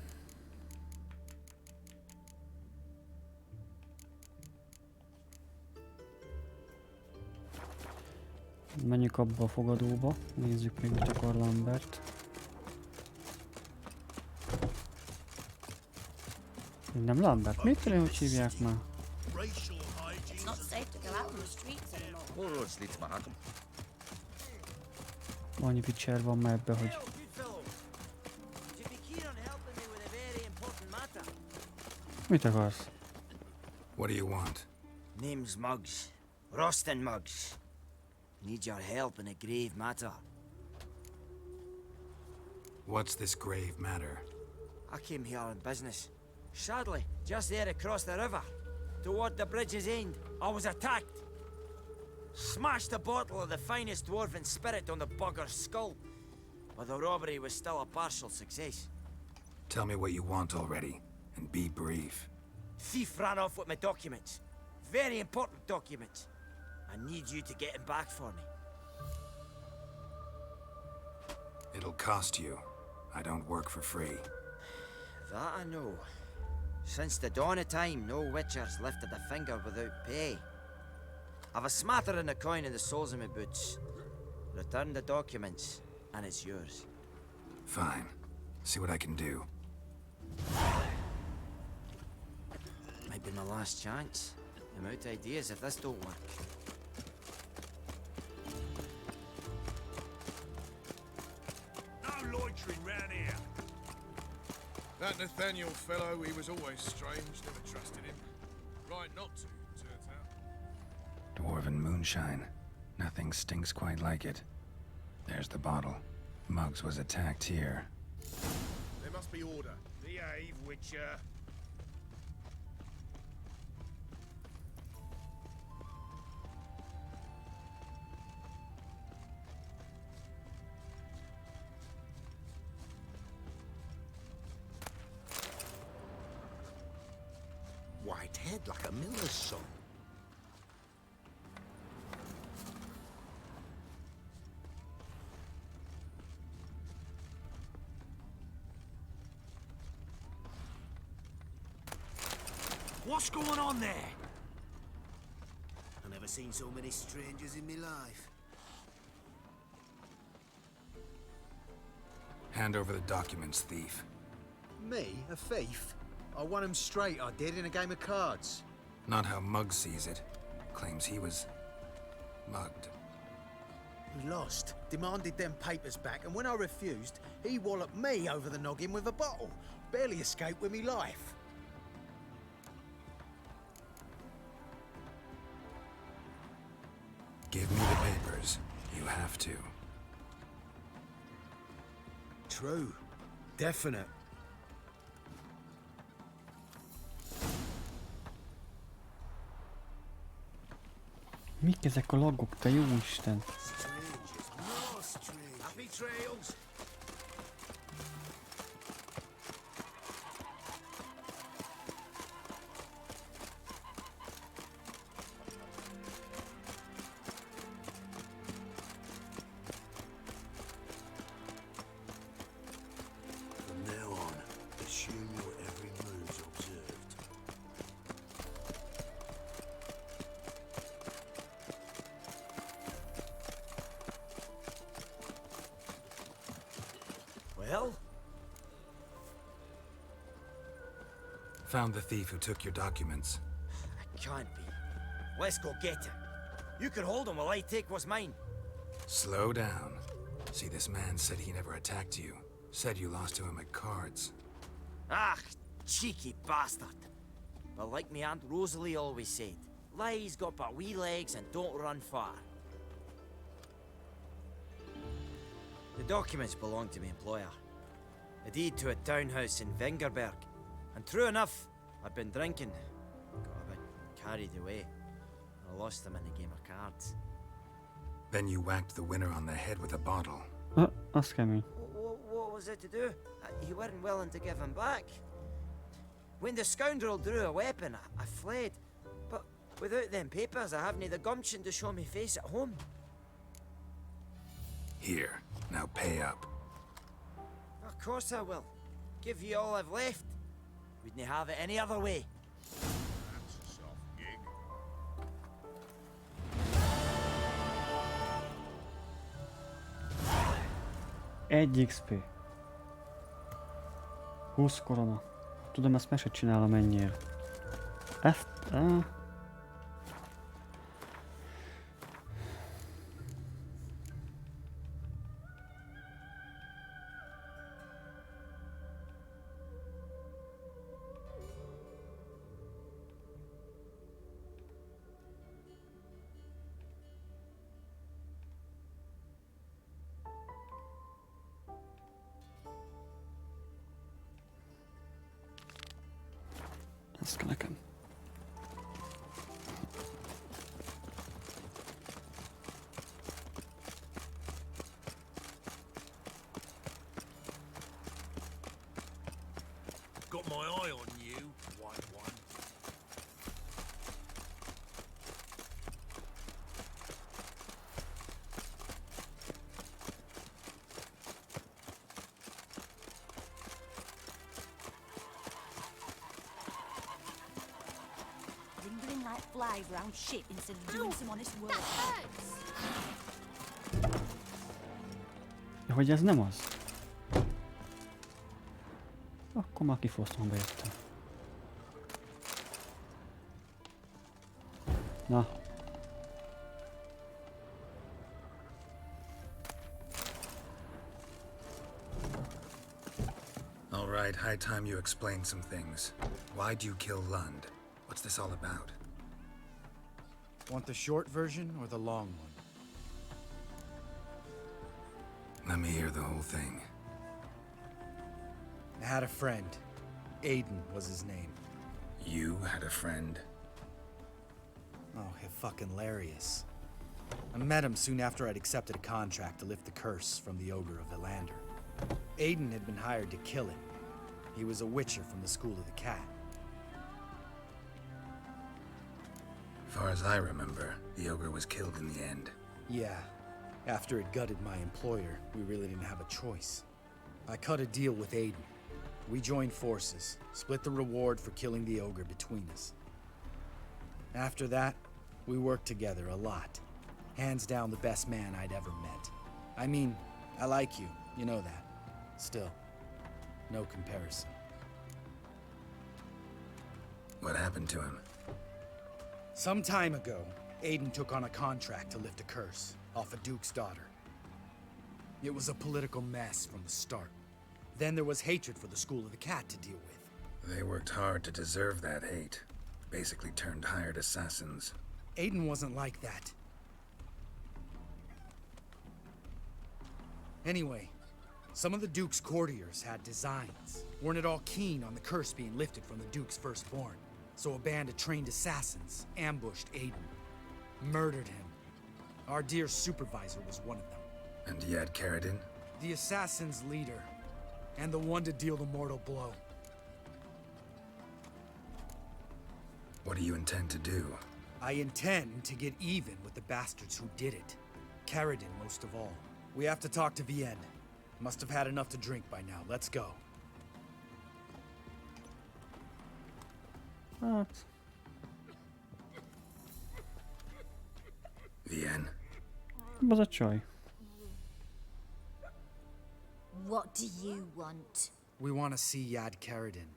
Menjünk abba a fogadóba, nézzük még, mit akar Lambert. Nem Lambert, mit tudom, hogy hívják már? It's not safe to go out on the streets anymore. Annyi Witcher van már ebbe, hogy... Mit akarsz? What do you want? Name's Muggs. Rostin Muggs. Need your help in a grave matter. What's this grave matter? I came here on business. Sadly, just there across the river, toward the bridge's end, I was attacked. Smashed a bottle of the finest dwarven spirit on the bugger's skull, but the robbery was still a partial success. Tell me what you want already, and be brief. Thief ran off with my documents. Very important documents. I need you to get him back for me. It'll cost you. I don't work for free. That I know. Since the dawn of time, no witcher's lifted a finger without pay. I've a smattering of coin in the soles of my boots. Return the documents, and it's yours. Fine. See what I can do. Might be my last chance. I'm out of ideas if this don't work. No loitering round here. That Nathaniel fellow, he was always strange. Never trusted him. Right not to, turns out. Dwarven moonshine. Nothing stinks quite like it. There's the bottle. Muggs was attacked here. There must be order. Behave, Witcher. White head like a miller's son. What's going on there? I've never seen so many strangers in my life. Hand over the documents, thief. Me? A thief? I won him straight, I did, in a game of cards. Not how Muggs sees it. Claims he was... mugged. He lost, demanded them papers back, and when I refused, he walloped me over the noggin with a bottle. Barely escaped with me life. Give me the papers. You have to. True. Definite. Mik ezek a lagok, te jó Isten? Happy trails. From now on, assume your every move's observed. Well? Found the thief who took your documents. It can't be. Let's go get him. You can hold him while I take what's mine. Slow down. See, this man said he never attacked you. Said you lost to him at cards. Ah, cheeky bastard. But like me Aunt Rosalie always said, lies got but wee legs and don't run far. The documents belong to my employer. A deed to a townhouse in Vingerberg. And true enough, I'd been drinking. Got a bit carried away. I lost them in a game of cards. Then you whacked the winner on the head with a bottle. Azt kemény. What was it to do? You weren't willing to give him back. When the scoundrel drew a weapon, I fled. But without them papers, I haven't the gumption to show me face at home. Here, now pay up. Of course I will. Give you all I've left. Wouldn't have it any other way. That's a soft gig. 1 XP. 20 korona. Tudom, ezt meg se csinálom ennyire. Ezt... Ez kell nekem. Got my eye on you, white one. Lingering like flies around shit instead of doing some honest work. Ja, hogy ez nem az? Akkor már kifosztom bejöttem. Na. All right, high time you explain some things. Why'd you kill Lund? What's this all about? Want the short version or the long one? Let me hear the whole thing. I had a friend. Aiden was his name. You had a friend? Oh, fucking hilarious. I met him soon after I'd accepted a contract to lift the curse from the Ogre of Elander. Aiden had been hired to kill him. He was a witcher from the School of the Cat. Far as I remember, the ogre was killed in the end. Yeah. After it gutted my employer, we really didn't have a choice. I cut a deal with Aiden. We joined forces, split the reward for killing the ogre between us. After that, we worked together a lot. Hands down the best man I'd ever met. I mean, I like you, you know that. Still, no comparison. What happened to him? Some time ago, Aiden took on a contract to lift a curse off a duke's daughter. It was a political mess from the start. Then there was hatred for the School of the Cat to deal with. They worked hard to deserve that hate. Basically turned hired assassins. Aiden wasn't like that. Anyway, some of the Duke's courtiers had designs. Weren't at all keen on the curse being lifted from the Duke's firstborn. So a band of trained assassins ambushed Aiden. Murdered him. Our dear supervisor was one of them. And Yad Karadin? The assassin's leader. And the one to deal the mortal blow. What do you intend to do? I intend to get even with the bastards who did it. Karadin most of all. We have to talk to Vienne. Must have had enough to drink by now. Let's go. Hát... Vienne? Az a csaj. What do you want? We want to see Yad Karadin.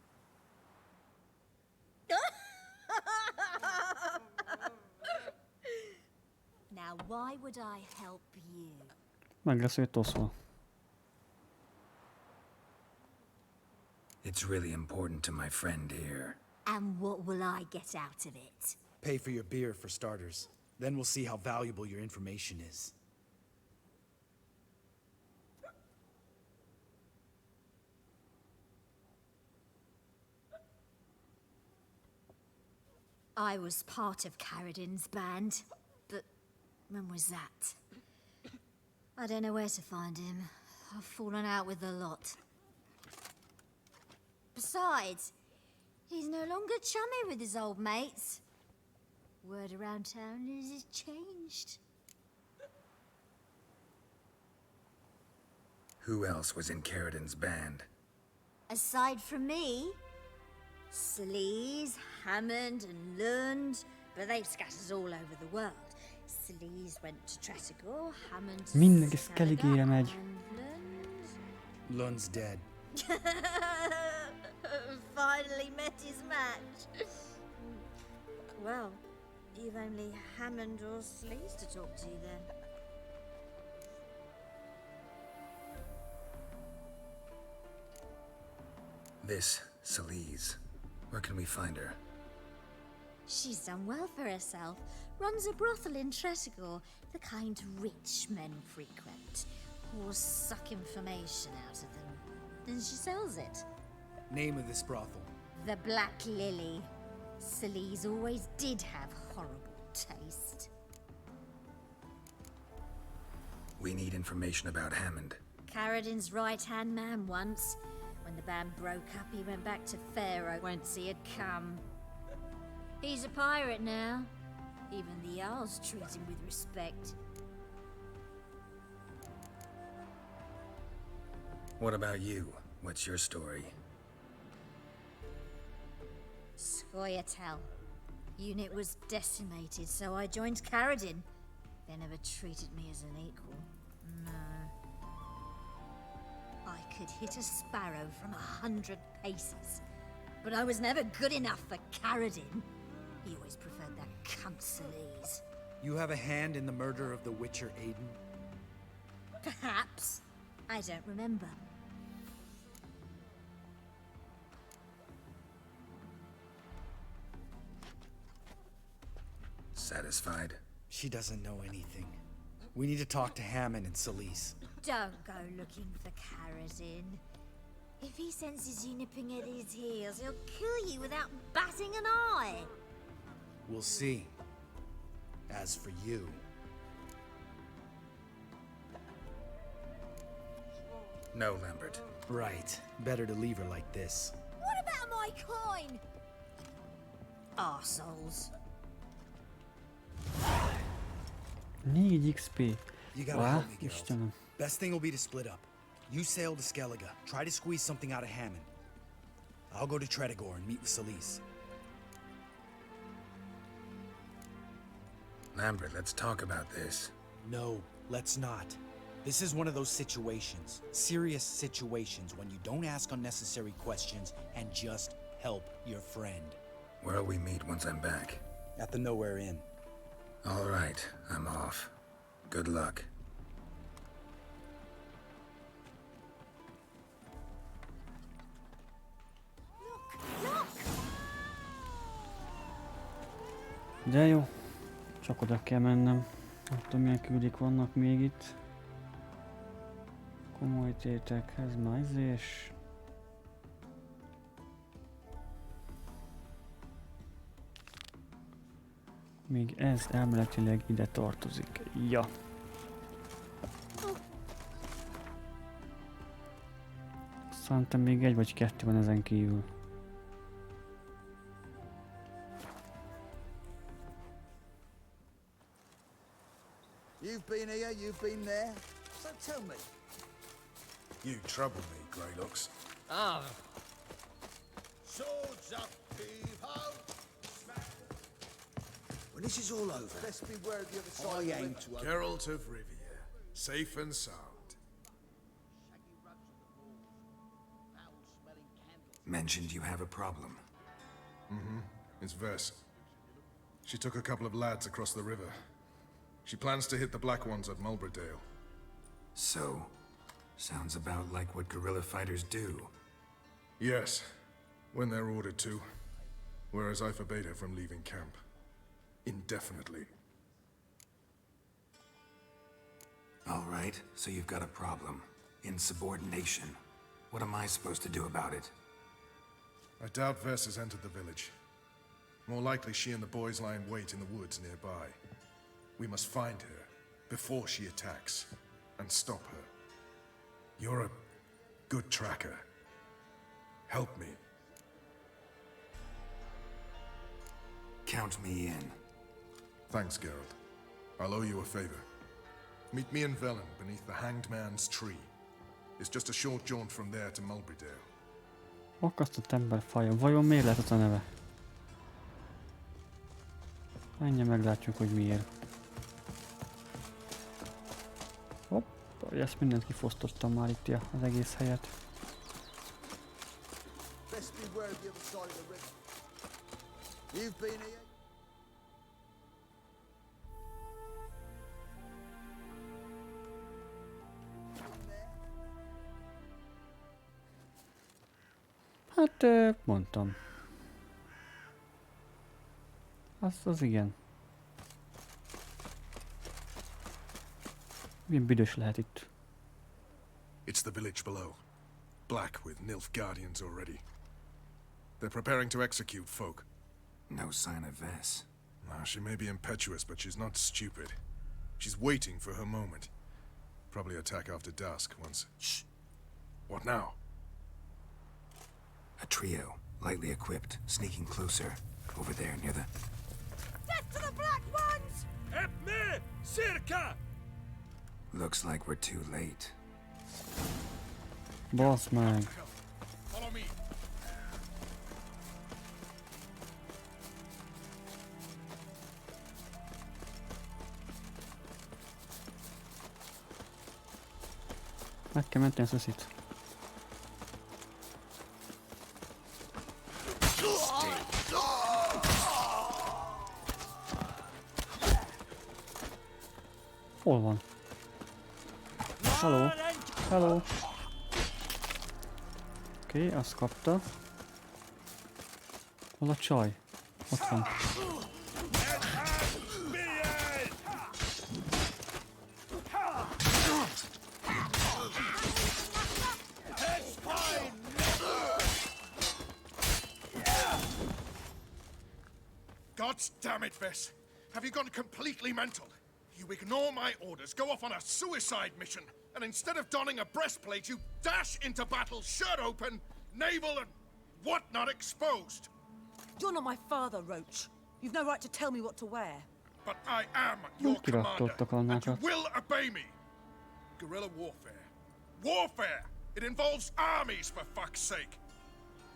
Now, why would I help you? Meg lesz őt oszva. It's really important to my friend here. And what will I get out of it? Pay for your beer, for starters. Then we'll see how valuable your information is. I was part of Karadin's band, but when was that? I don't know where to find him. I've fallen out with a lot. Besides, he's no longer chummy with his old mates. Word around town is he's changed. Who else was in Karadin's band? Aside from me, Sleaze, Hammond and Lund, but they've scattered all over the world. Sleaze went to Tretogor, Hammond to Mindenki Skelligére megy. Lund's dead. Finally met his match. Well, you've only Hammond or Sleaze to talk to then. This, Celise. Where can we find her? She's done well for herself. Runs a brothel in Tretogor, the kind rich men frequent. Or suck information out of them. Then she sells it. Name of this brothel. The Black Lily. Sleaze always did have horrible taste. We need information about Hammond. Carradin's right-hand man once. When the band broke up, he went back to Pharaoh whence he had come. He's a pirate now. Even the Jarls treat him with respect. What about you? What's your story? Scoia'tael. Unit was decimated, so I joined Carradin. They never treated me as an equal. No. I could hit a sparrow from 100 paces, but I was never good enough for Carradin. He always preferred that cunt Sleaze. You have a hand in the murder of the Witcher Aiden? Perhaps. I don't remember. Satisfied? She doesn't know anything. We need to talk to Hammond and Sleaze. Don't go looking for Carradin. If he senses you nipping at his heels, he'll kill you without batting an eye. We'll see. As for you... No, Lambert. Right. Better to leave her like this. What about my coin? Arseholes. 4 XP. You gotta Wow, help me, Geralt. Istenem. Best thing will be to split up. You sail to Skellige. Try to squeeze something out of Hammond. I'll go to Tredegor and meet with Sleaze. Lambert, let's talk about this. No, let's not. This is one of those situations, serious situations, when you don't ask unnecessary questions and just help your friend. Where'll we meet once I'm back? At the Nowhere Inn. All right, I'm off. Good luck. De jó. Csak oda kell mennem. Nem tudom, milyen küldik vannak még itt. Komoly tétekhez már és... Még ez elméletileg ide tartozik. Ja. Szerintem még 1 vagy 2 van ezen kívül. You've been here, you've been there. So tell me. You trouble me, Greylocks. Ah. Swords up, heave-ho! When this is all over, let's beware of the other side. I aim to... Geralt of Rivia, safe and sound. Mentioned you have a problem. Mm-hmm. It's Vess. She took a couple of lads across the river. She plans to hit the Black Ones at Mulberdale. So, sounds about like what guerrilla fighters do. Yes, when they're ordered to. Whereas I forbade her from leaving camp. Indefinitely. All right, so you've got a problem. Insubordination. What am I supposed to do about it? I doubt Vess has entered the village. More likely she and the boys lie in wait in the woods nearby. We must find her before she attacks and stop her. You're a good tracker. Help me. Count me in. Thanks, Geralt. I'll owe you a favor. Meet me in Velen beneath the Hanged Man's tree. It's just a short jaunt from there to Mulberdale. Akasztott emberfaja. Vajon miért lett az a neve? Menjen, meglátjuk, hogy miért. Hopp, ezt mindent kifosztottam már itt az egész helyet. Best beware of the other side of the river. You've been here. Hát, mondtam. Az igen. Milyen büdös lehet itt. It's the village below. Black with Nilf guardians already. They're preparing to execute folk. No sign of Vess. Now, she may be impetuous, but she's not stupid. She's waiting for her moment. Probably attack after dusk once... Shh! What now? A trio, lightly equipped, sneaking closer. Over there, near the... Death to the Black Ones! Help me! Circa! Looks like we're too late. Boss meg. Follow me. Meg kell menteni ezt a szit. Hol van? Hello. Hello. Oké, azt kapta. Hol a csaj? Ott van. God damn it, Vess! Have you gone completely mental? You ignore my orders, go off on a suicide mission, and instead of donning a breastplate, you dash into battle, shirt open, navel and whatnot exposed. You're not my father, Roach. You've no right to tell me what to wear. But I am your commander, and you will obey me. Guerrilla warfare. Warfare! It involves armies, for fuck's sake.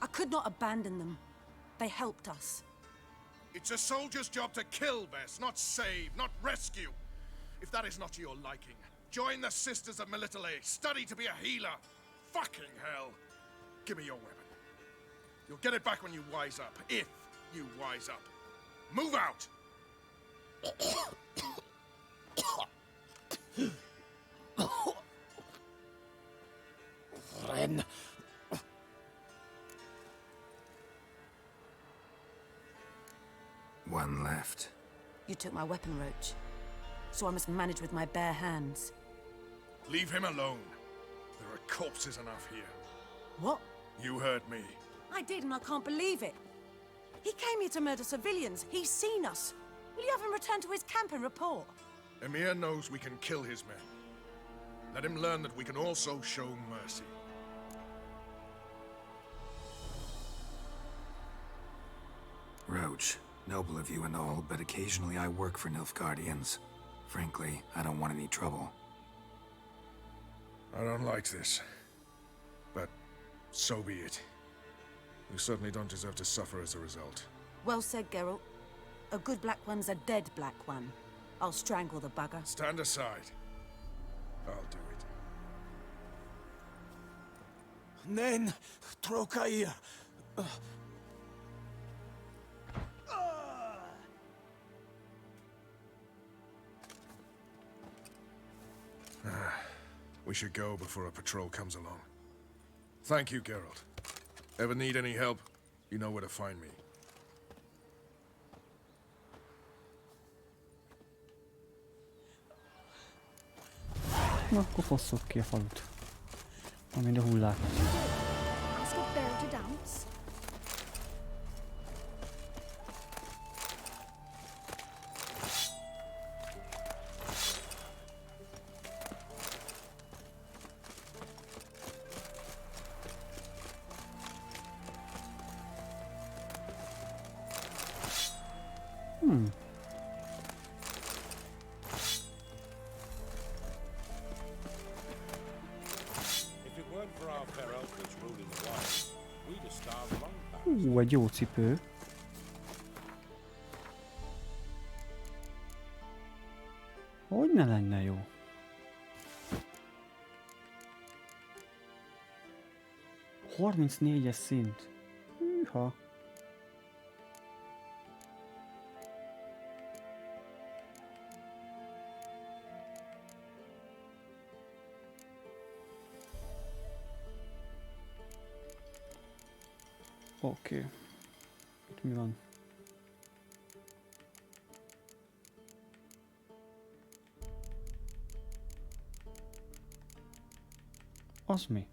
I could not abandon them. They helped us. It's a soldier's job to kill, Vess, not save, not rescue. If that is not to your liking, join the Sisters of Melitele, study to be a healer. Fucking hell. Give me your weapon. You'll get it back when you wise up, if you wise up. Move out! Ren. One left. You took my weapon, Roach. So I must manage with my bare hands. Leave him alone. There are corpses enough here. What? You heard me. I did, and I can't believe it. He came here to murder civilians. He's seen us. Will you have him return to his camp and report? Emir knows we can kill his men. Let him learn that we can also show mercy. Roach, noble of you and all, but occasionally I work for Nilfgaardians. Frankly, I don't want any trouble. I don't like this. But so be it. You certainly don't deserve to suffer as a result. Well said, Geralt. A good Black One's a dead Black One. I'll strangle the bugger. Stand aside. I'll do it. Nen, Trokair. We should go before a patrol comes along. Thank you, Geralt. Ever need any help, you know where to find me. Na, akkor fosszuk ki a falut. Amint a hullák. Ask a bear to dance. Egy jó cipő. Hogy ne lenne jó? ...34-es szint. Hűha. Oké. Itt mi van? Az mi?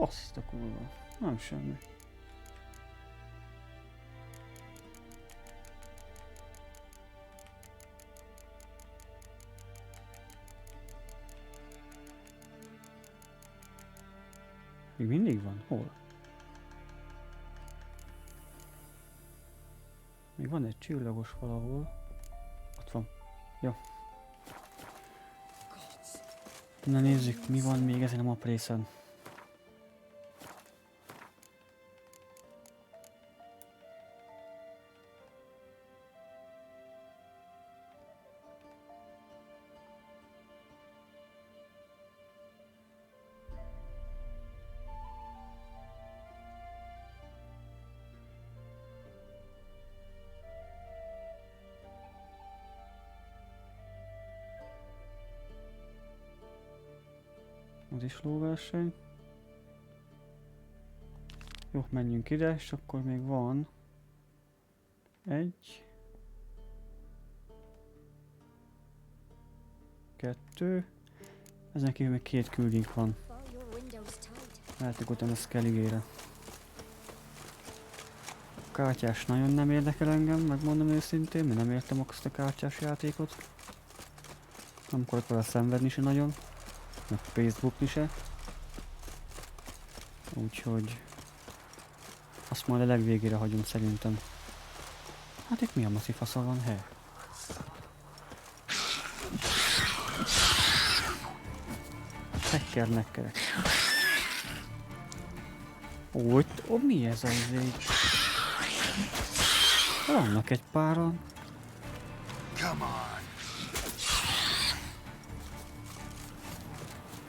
Azt a kurva. Nem semmi. Még mindig van? Hol? Még van egy csillagos valahol. Ott van. Jó. Na nézzük, mi van még ezen a map részen. Az is lóverseny. Jó, menjünk ide, és akkor még van egy, kettő. Ezen kívül még 2 küldünk van. Mehetünk utána Skelligére. A kártyás nagyon nem érdekel engem, megmondom őszintén, mert nem értem azt a kártyás játékot. Nem akarok vele szenvedni se nagyon. Meg Facebookni se. Úgyhogy azt majd a legvégére hagyom szerintem. Hát itt mi a maci fasza van, he? Nekkerek. Ó, itt, mi ez az ég? Vannak egy páran.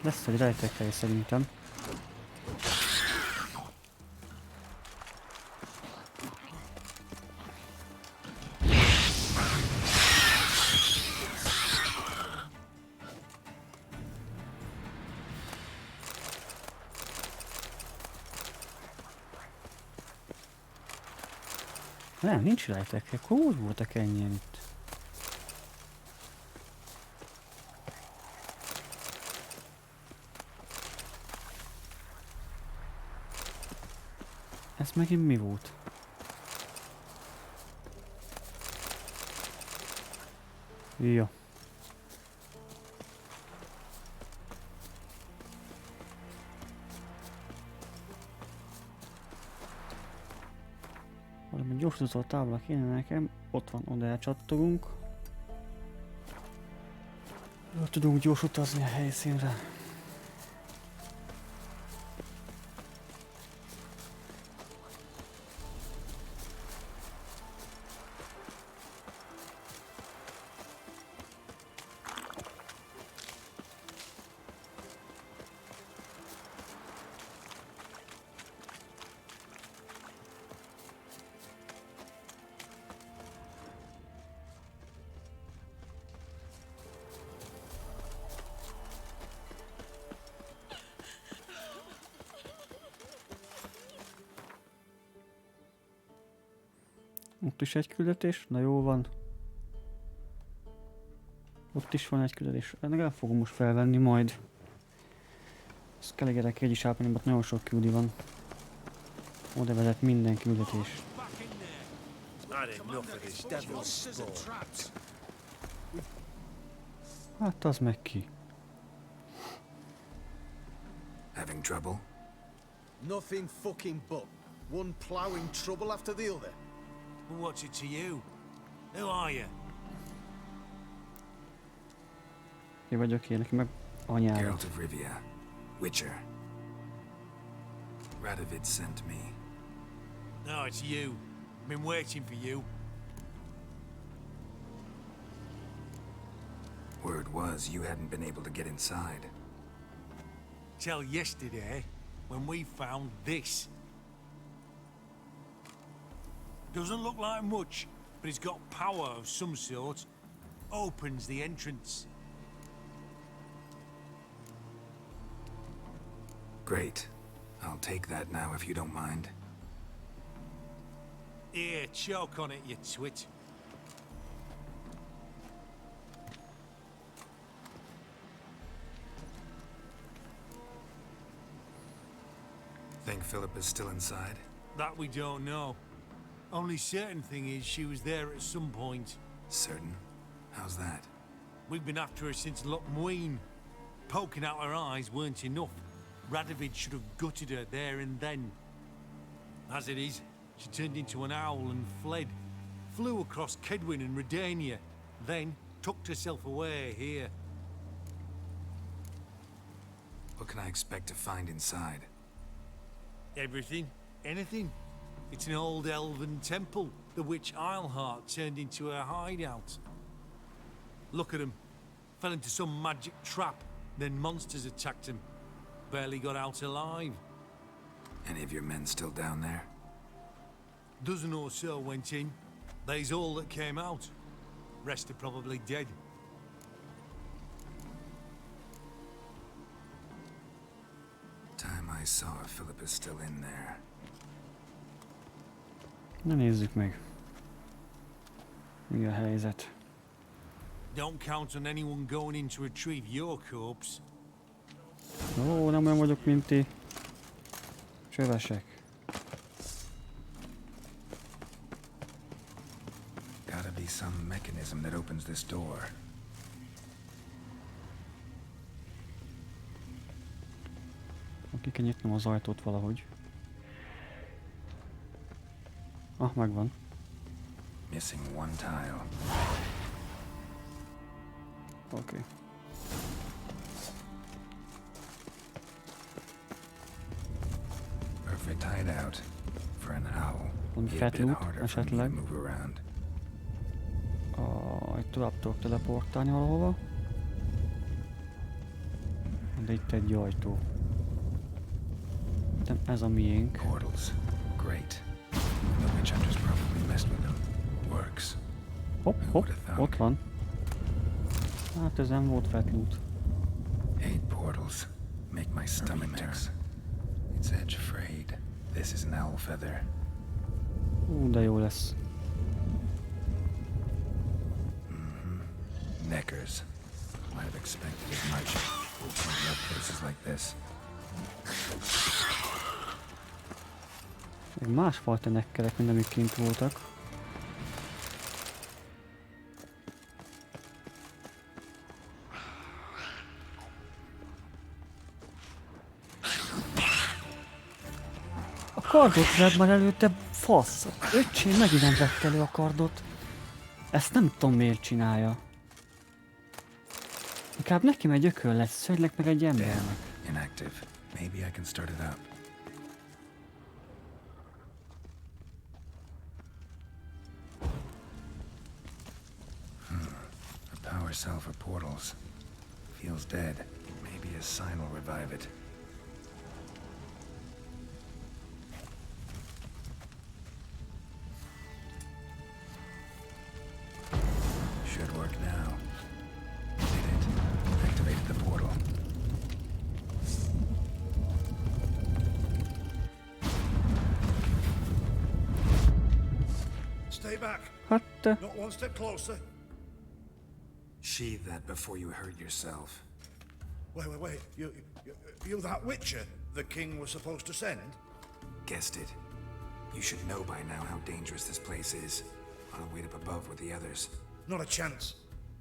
Lesz egy rejtekhely szerintem. Nem, nincs rejtekhely. Akkor úgy voltak ennyien itt. Ez megint mi volt? Jó. Valami gyorsító tábla kéne nekem. Ott van, oda elcsattogunk. Tudunk gyors utazni a helyszínre. Ott is egy küldetés, na jó van. Ott is van egy küldetés, ennek el fogom most felvenni majd. Ezt kell egy is átmenni, mert nagyon sok küldi van. Oda vezet minden küldetés. Hát az meg ki. Having trouble? Nothing fucking but. One ploughing trouble after the other. What's it to you? Who are you? Ki vagyok én, neki meg anyámat. Geralt of Rivia, Witcher. Radovid sent me. No, it's you. I've been waiting for you. Word was you hadn't been able to get inside. Till yesterday, when we found this. Doesn't look like much, but it's got power of some sort. Opens the entrance. Great. I'll take that now if you don't mind. Here, choke on it, you twit. Philippa's still inside? That we don't know. Only certain thing is she was there at some point. Certain? How's that? We've been after her since Lochmuin. Poking out her eyes weren't enough. Radovid should have gutted her there and then. As it is, she turned into an owl and fled. Flew across Kedwin and Redania, then tucked herself away here. What can I expect to find inside? Everything. Anything. It's an old elven temple, the witch Isleheart turned into a hideout. Look at him. Fell into some magic trap, then monsters attacked him. Barely got out alive. Any of your men still down there? Dozen or so went in. They's all that came out. Rest are probably dead. Time I saw if Philippa's still in there. Na nézzük meg. Mi a helyzet? Don't count on anyone going in to retrieve your corpse. Ó, nem olyan vagyok, mint ti. Csövesek. Gotta be some mechanism that opens this door. Ki kell nyitnom az ajtót valahogy. Ah, megvan. Missing one tile. Okay. Perfect hideout for an owl. Van Be a fat bit loot harder for me to esetleg. move around. Itt tovább tudok teleportálni valahova. De itt egy ajtó. De ez a miénk. Portals. Great. The witch hunters probably messed with them. Works. Hopp, hopp, ott van. Hát ez nem volt fat loot. 8 portals. Make my stomach turn. It's edge frayed. This is an owl feather. De jó lesz. Neckers. Might have expected as much. I love places like this. Még másfajta nekkerek, mint amik kint voltak. A kardot vedd már előtte, fasz! Öcsém megint nem vett elő a kardot. Ezt nem tudom miért csinálja. Inkább neki megy ököl lesz, szedlek meg egy embernek. Inactive. Maybe I can start it up. A power cell for portals. Feels dead. Maybe a sign will revive it. Should work now. Did it. Activated the portal. Stay back. Hát... Not one step closer. Sheathe that before you hurt yourself. Wait. You that Witcher the king was supposed to send? Guessed it. You should know by now how dangerous this place is. I'll wait up above with the others. Not a chance.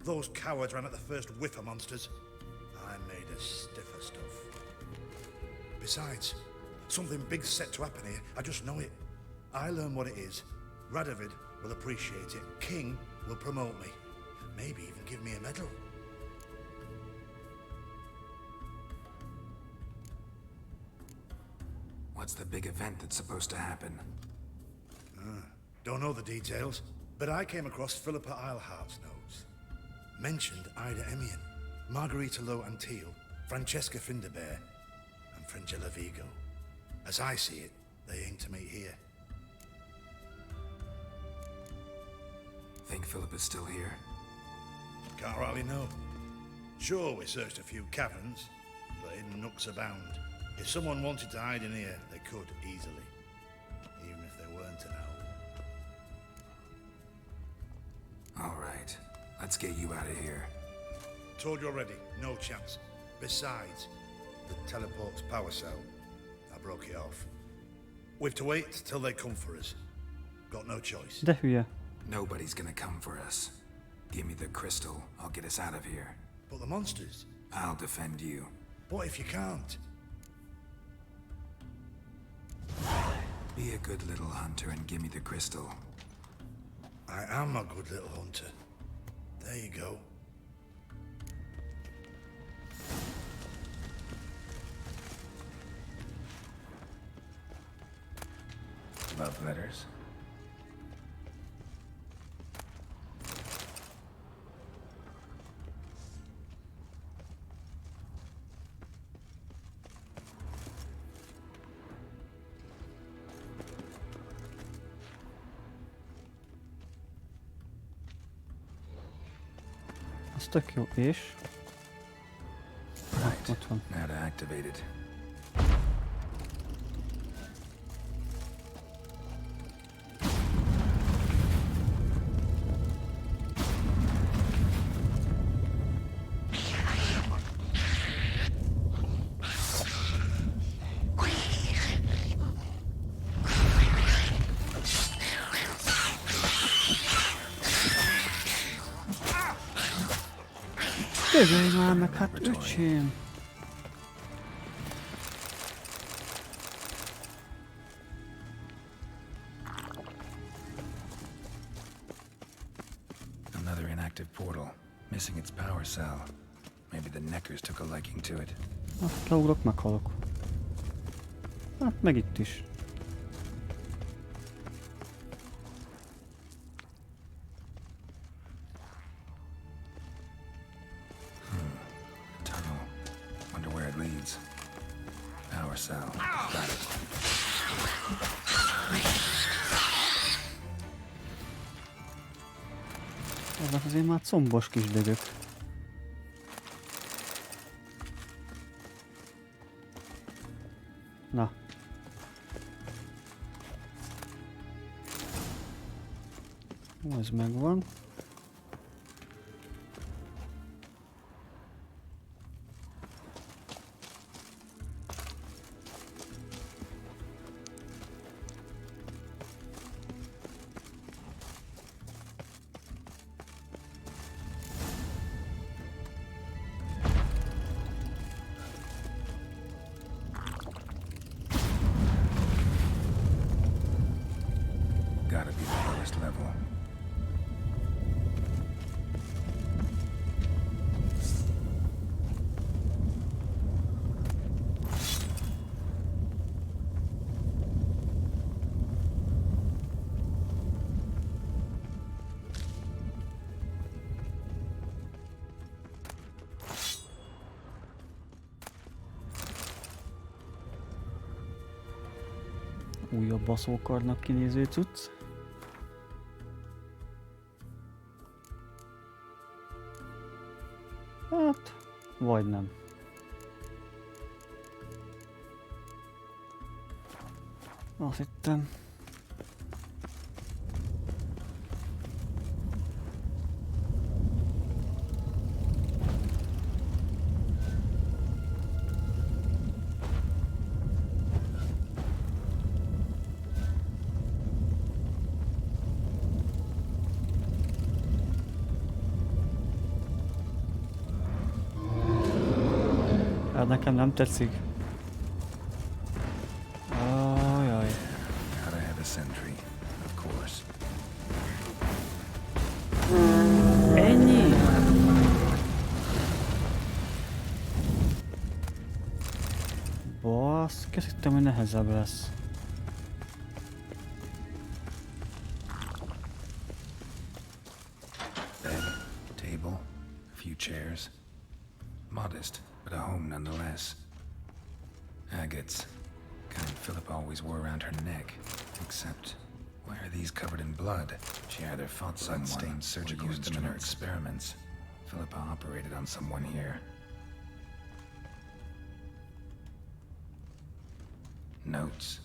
Those cowards ran at the first whiff of monsters. I made a stiffer stuff. Besides, something big's set to happen here. I just know it. I learn what it is. Radovid will appreciate it. King will promote me. Maybe even give me a medal. What's the big event that's supposed to happen? Don't know the details, but I came across Philippa Isleheart's notes. Mentioned Ida Emian, Margarita Lo Antille, Francesca Finderbear, and Fringilla Vigo. As I see it, they aim to meet here. Think Philippa's still here? Can't rightly know. Sure, we searched a few caverns, but hidden nooks abound. If someone wanted to hide in here, they could easily. Even if they weren't an owl. All right. Let's get you out of here. Told you already, no chance. Besides, the teleport's power cell, I broke it off. We've to wait till they come for us. Got no choice. De hülye. Nobody's gonna come for us. Give me the crystal, I'll get us out of here. But the monsters? I'll defend you. What if you can't? Be a good little hunter and give me the crystal. I am a good little hunter. There you go. Love letters? Az tök jó, és... Right. Ott van. Now to activate it. Tényleg már meg, hát öcsém. Another inactive portal, missing its power cell. Maybe the Neckers took a liking to it. Hát leugrok, meghalok. Hát meg itt is. Tunnel. Wonder where it leads. Power cell. Got it. Ezek azért már combos kis dögök. Na. Ó, ez megvan. Gotta be the lowest level. Újabb baszókarnak kinéző cucc. Hát, vagy nem. Azt hittem. Hát nekem nem tetszik. Ajaj. Gotta have a sentry, of course. Ennyi? Basz, azt hittem, hogy nehezebb lesz. Bed, table, a few chairs. Modest, but a home nonetheless. Agates. Kind Philip always wore around her neck. Except, why are these covered in blood? She either fought someone or surgical used them in her instruments. experiments. Philippa operated on someone here. Notes.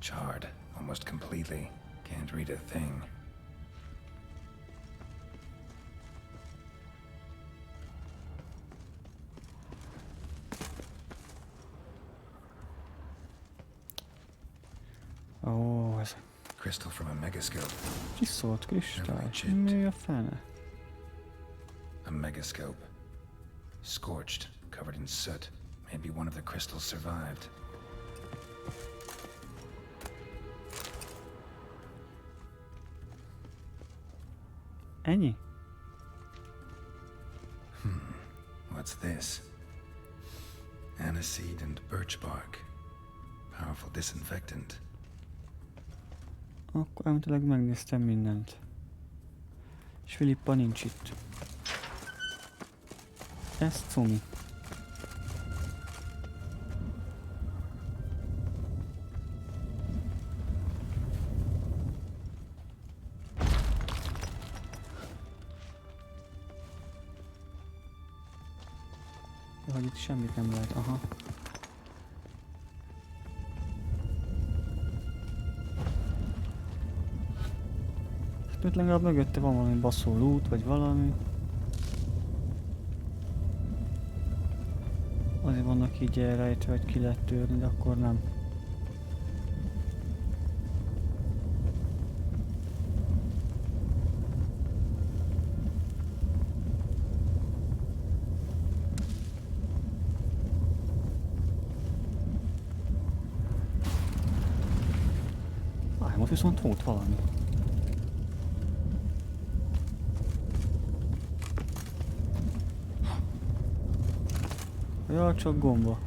Charred, almost completely. Can't read a thing. Crystal from a megascope. Csiszolt kristály. Mi a fene? A megascope. Scorched, covered in soot. Maybe one of the crystals survived. Ennyi? What's this? Aniseed and birch bark. Powerful disinfectant. Akkor elméletileg megnéztem mindent. És Filippa nincs itt. Ez cumi. Hogy itt semmit nem lehet, aha. Hát legalább mögötte van valami baszó loot, vagy valami. Azért vannak így elrejtve, hogy ki lehet törni, de akkor nem. Most viszont volt valami. Ja, csak gomba.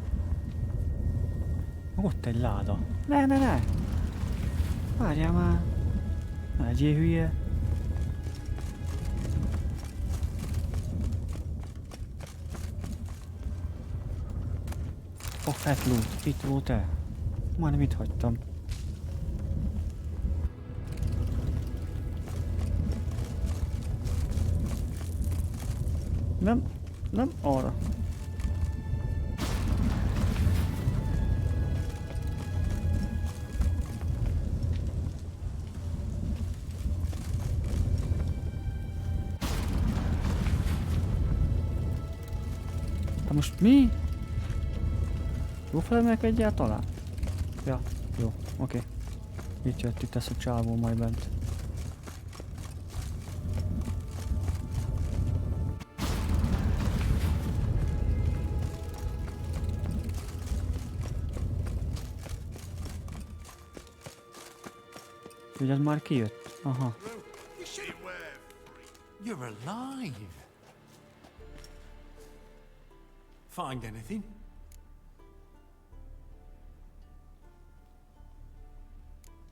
Ott egy láda. Ne! Várjál már. Ne legyél hülye. A fat loot. Itt volt-e? Majdnem itt hagytam. Nem arra. Hát most mi? Jó felemelek egyáltalán? Ja, jó, oké. Itt jött, itt lesz a csávó majd bent. Hogy ez már kijött? Aha. You're alive. Find anything?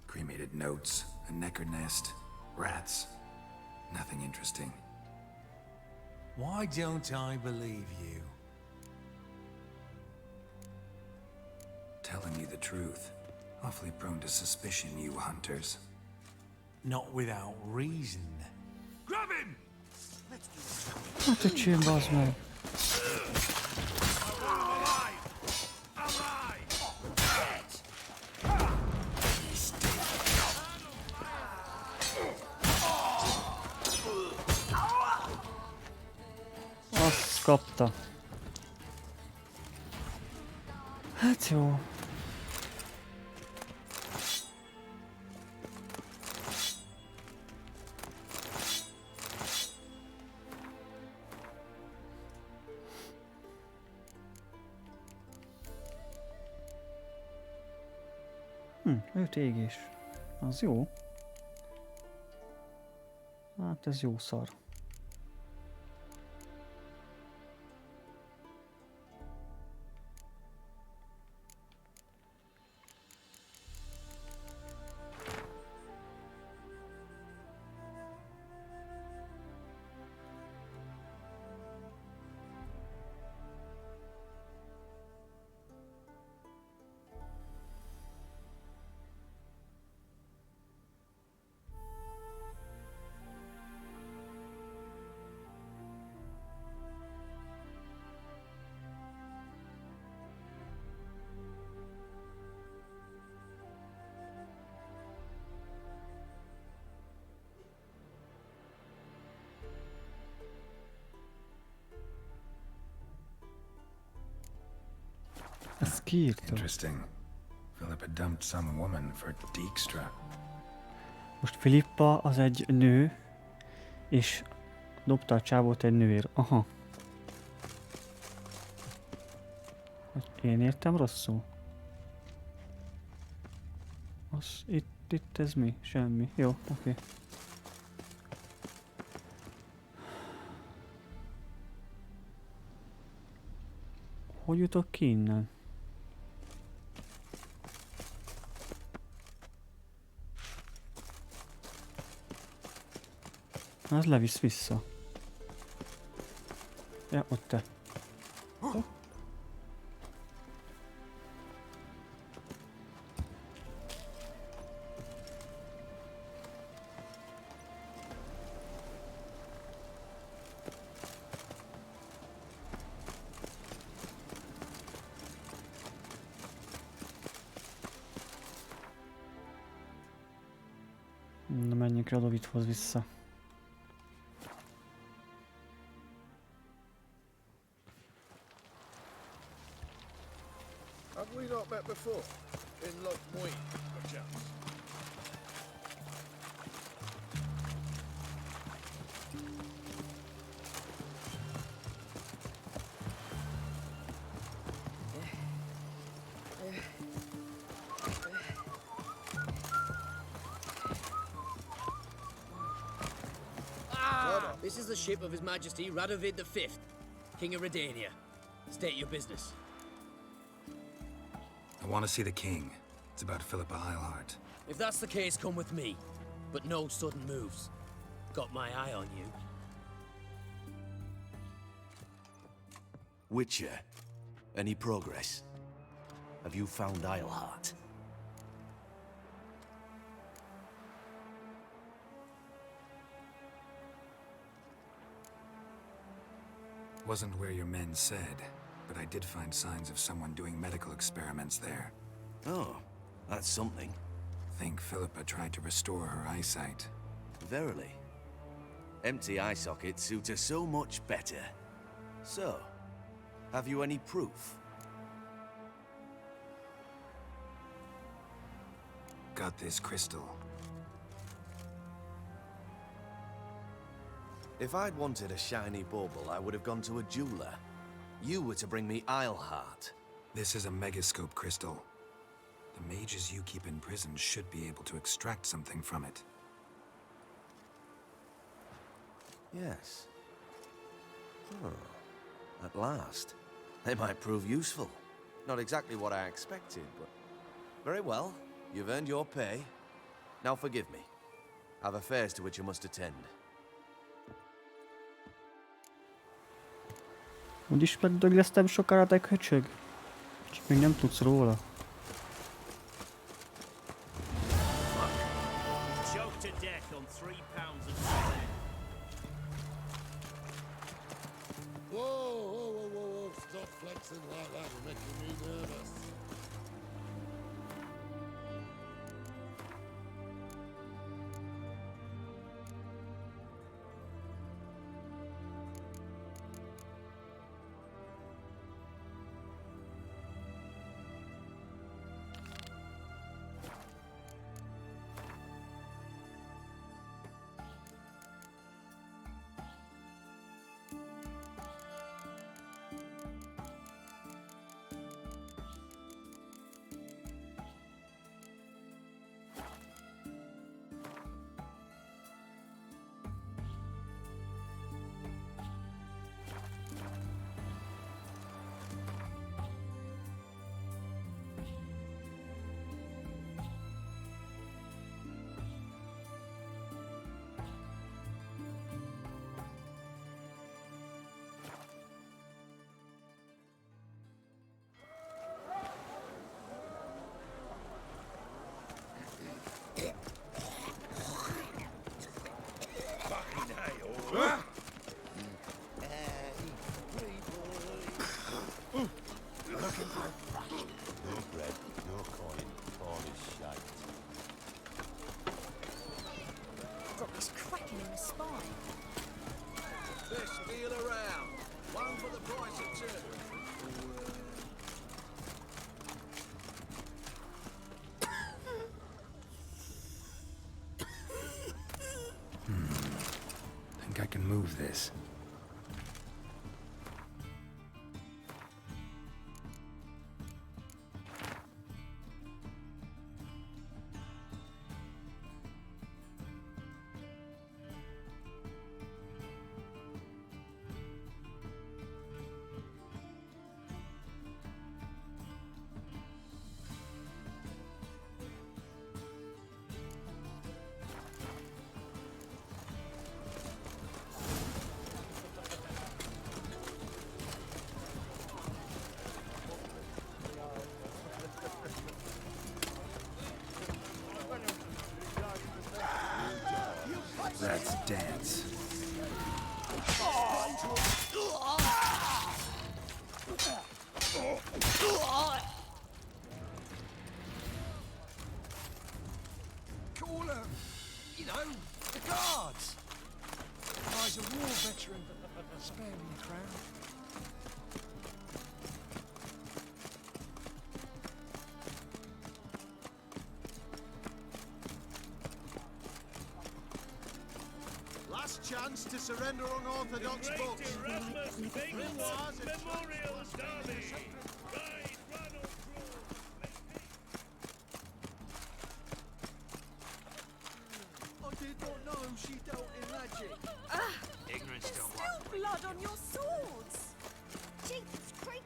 Cremated notes, a necker nest, rats. Nothing interesting. Why don't I believe you? Telling you the truth. Awfully prone to suspicion, you hunters. Not without reason. Grab him! Hát a csőn, bazd meg. Azt kapta. Hát jó. Öt égés. Az jó. Hát ez jó szar. Interesting. Philip had dumped some woman for Dijkstra. Most Filippa az egy nő, és dobta a csávót egy nőért. Aha. Én értem rosszul? Az itt ez mi? Semmi. Jó, oké. Hogy jutok ki innen? Az levisz vissza. Ja, ott te. Na, menjünk Radovithoz vissza. Have we not met before? In Loch Moy, perchance? This is the ship of His Majesty Radovid V, King of Redania. State your business. I want to see the king. It's about Philippa Eilhart. If that's the case, come with me. But no sudden moves. Got my eye on you. Witcher, any progress? Have you found Eilhart? Wasn't where your men said, but I did find signs of someone doing medical experiments there. Oh, that's something. Think Philippa tried to restore her eyesight. Verily. Empty eye sockets suit her so much better. So, have you any proof? Got this crystal. If I'd wanted a shiny bauble, I would have gone to a jeweler. You were to bring me Eilhart. This is a megascope crystal. The mages you keep in prison should be able to extract something from it. Yes. Oh, at last. They might prove useful. Not exactly what I expected, but... Very well. You've earned your pay. Now forgive me. I've affairs to which I must attend. Úgyis megdöglesztem sokára, te köcsög? Csak még nem tudsz róla. Choked to death on 3 pounds of cement. Whoa. Stop flexing like that. You're making me nervous. Got this cracking in the spine. Best deal around. One for the price of two. think I can move this. Let's dance. Call them, you know, the guards. Guy's a war veteran. Spare me a crown. Last chance to surrender unorthodox books. Memoirs and Memorial Derby. I did not know she dealt in magic. Ignorance There's don't still blood on your swords. Jesus Christ!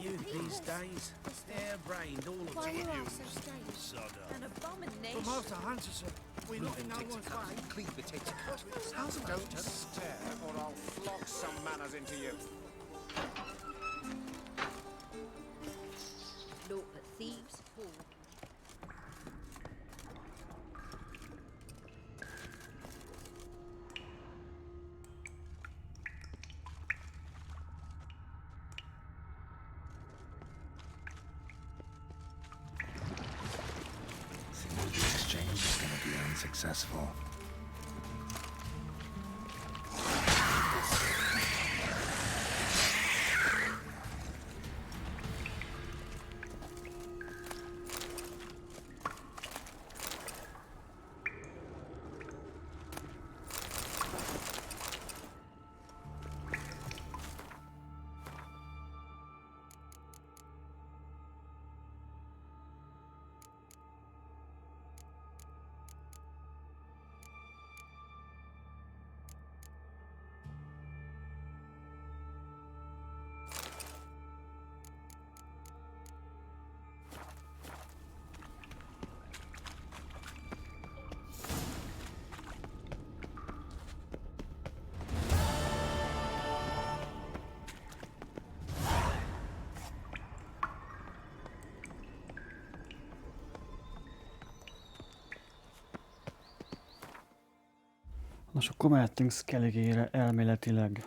Youth these days. Hair-brained, all of Why you. you are so strange? Sodder. An abomination. Promote a hunter, sir. We're not in no one's way. Clean potato. Don't stare, or I'll flog some manners into you. Naught but thieves, fool. Seems the exchange is gonna be unsuccessful. Nos, akkor mehetünk Skelligére elméletileg.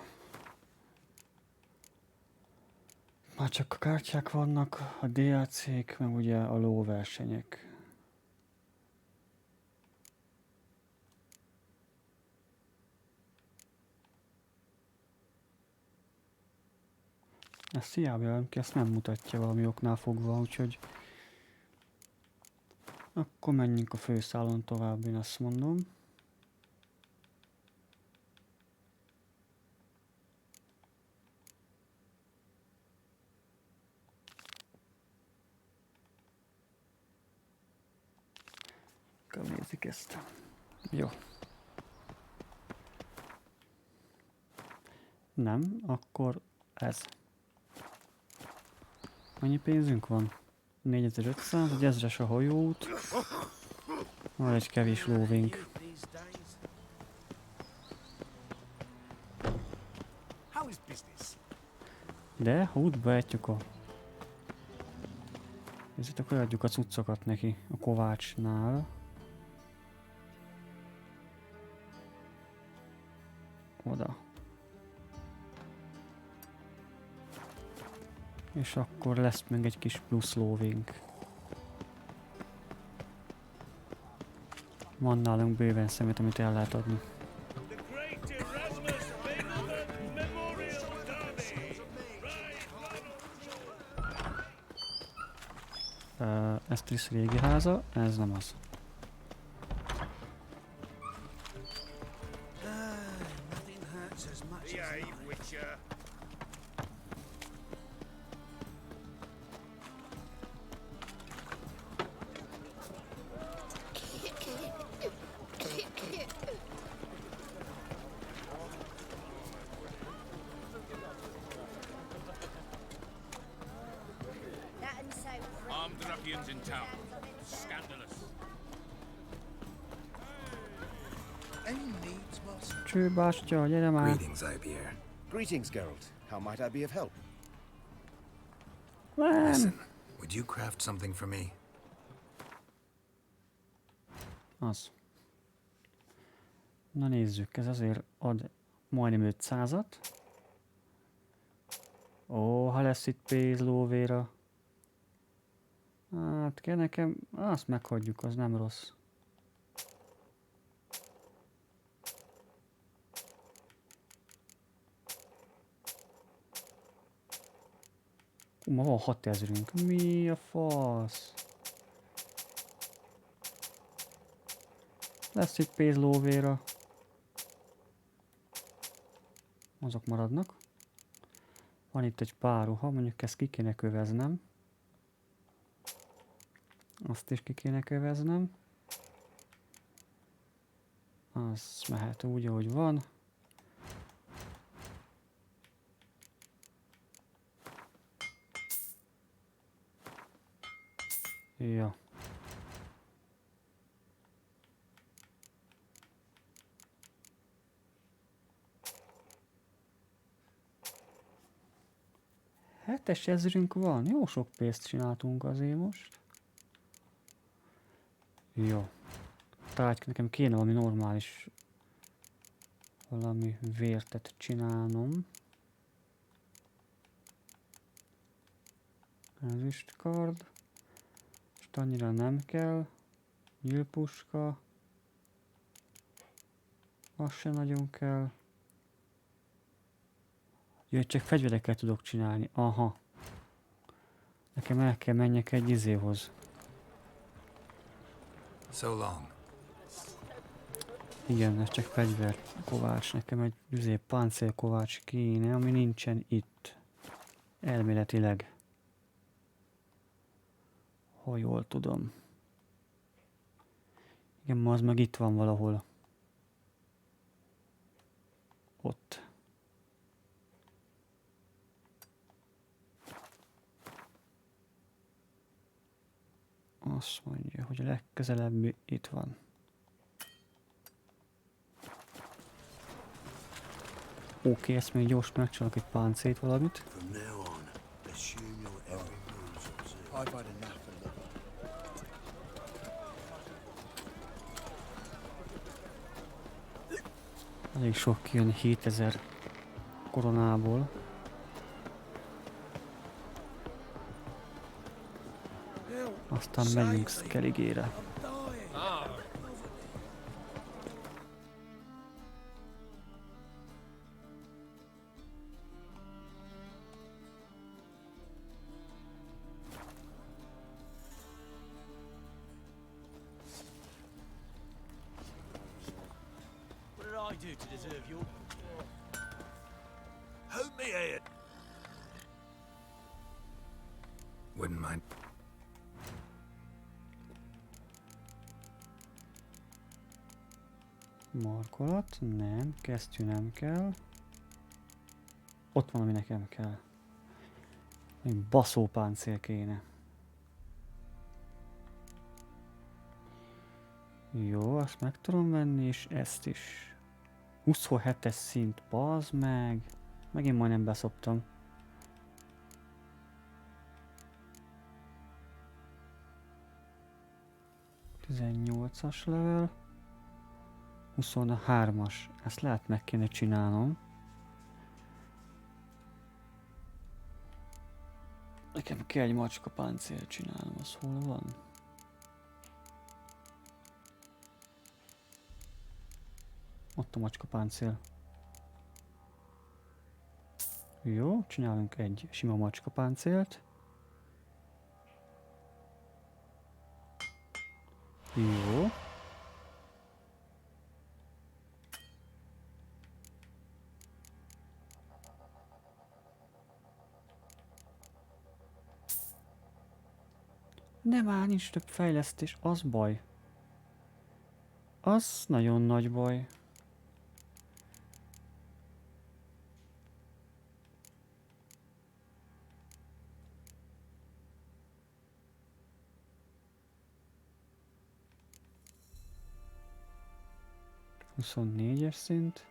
Már csak a kártyák vannak, a DLC-k, meg ugye a lóversenyek. Ezt hiába jön ki, ezt nem mutatja valami oknál fogva, úgyhogy akkor menjünk a főszálon tovább, én azt mondom. Nézzük ezt. Jó. Nem, akkor ez. Mennyi pénzünk van? 4500, egy 1000-es a hajóút. Van egy kevés lóvink. De, ha útba ejtjük a... Ezért akkor adjuk a cuccokat neki a kovácsnál. Oda. És akkor lesz még egy kis plusz lóvink. Van nálunk bőven szemét, amit el lehet adni. Ez Trisz régi háza, ez nem az. much as Behave, Witcher. Armed ruffians in town. Scandalous. Any needs, master? Csőbástya, gyere már! Greetings, Ibeer. Greetings, Geralt. How might I be of help? Listen, would you craft something for me? Az. Na nézzük, ez azért ad majdnem 500-at. Ó, ha lesz itt pénzlóvéra. Hát kell nekem, azt meghagyjuk, az nem rossz. Ma van 6000-ünk. Mi a fasz? Lesz itt pénzlóvéra. Azok maradnak. Van itt egy pár ruha, mondjuk ezt ki kéne köveznem. Azt is ki kéne köveznem. Az mehet úgy, ahogy van. Ja. Hetes ezrünk van. Jó sok pénzt csináltunk azért most. Jó. Talán nekem kéne valami normális valami vértet csinálnom. Ezüstkard. Most annyira nem kell. Nyílpuska. Az se nagyon kell. Jó, csak fegyvereket tudok csinálni. Aha. Nekem el kell menjek egy izéhoz. So long. Igen, ez csak fegyverkovács. Nekem egy páncélkovács kéne, ami nincsen itt. Elméletileg. Ha jól tudom. Igen, ma az meg itt van valahol. Ott. Azt mondja, hogy a legközelebbi itt van. Oké, ezt még gyors megcsinálok egy páncét valamit. Elég sok kijön 7000 koronából. Aztán megyünk Skelligére. What did I do to deserve your... Hold me here! Wouldn't mind. Markolat, nem, kesztyű nem kell. Ott van, ami nekem kell. Még baszópáncél kéne. Jó, azt meg tudom venni, és ezt is. 27-es szint, bazd meg. Megint majdnem beszoptam. As level. 23-as. Ezt lehet meg kéne csinálnom. Nekem kell egy macska páncélt csinálnom, az hol van? Ott a macska páncél. Jó, csinálunk egy sima macska páncélt. Jó. De már nincs több fejlesztés, az baj. Az nagyon nagy baj. Huszonnégyes szint.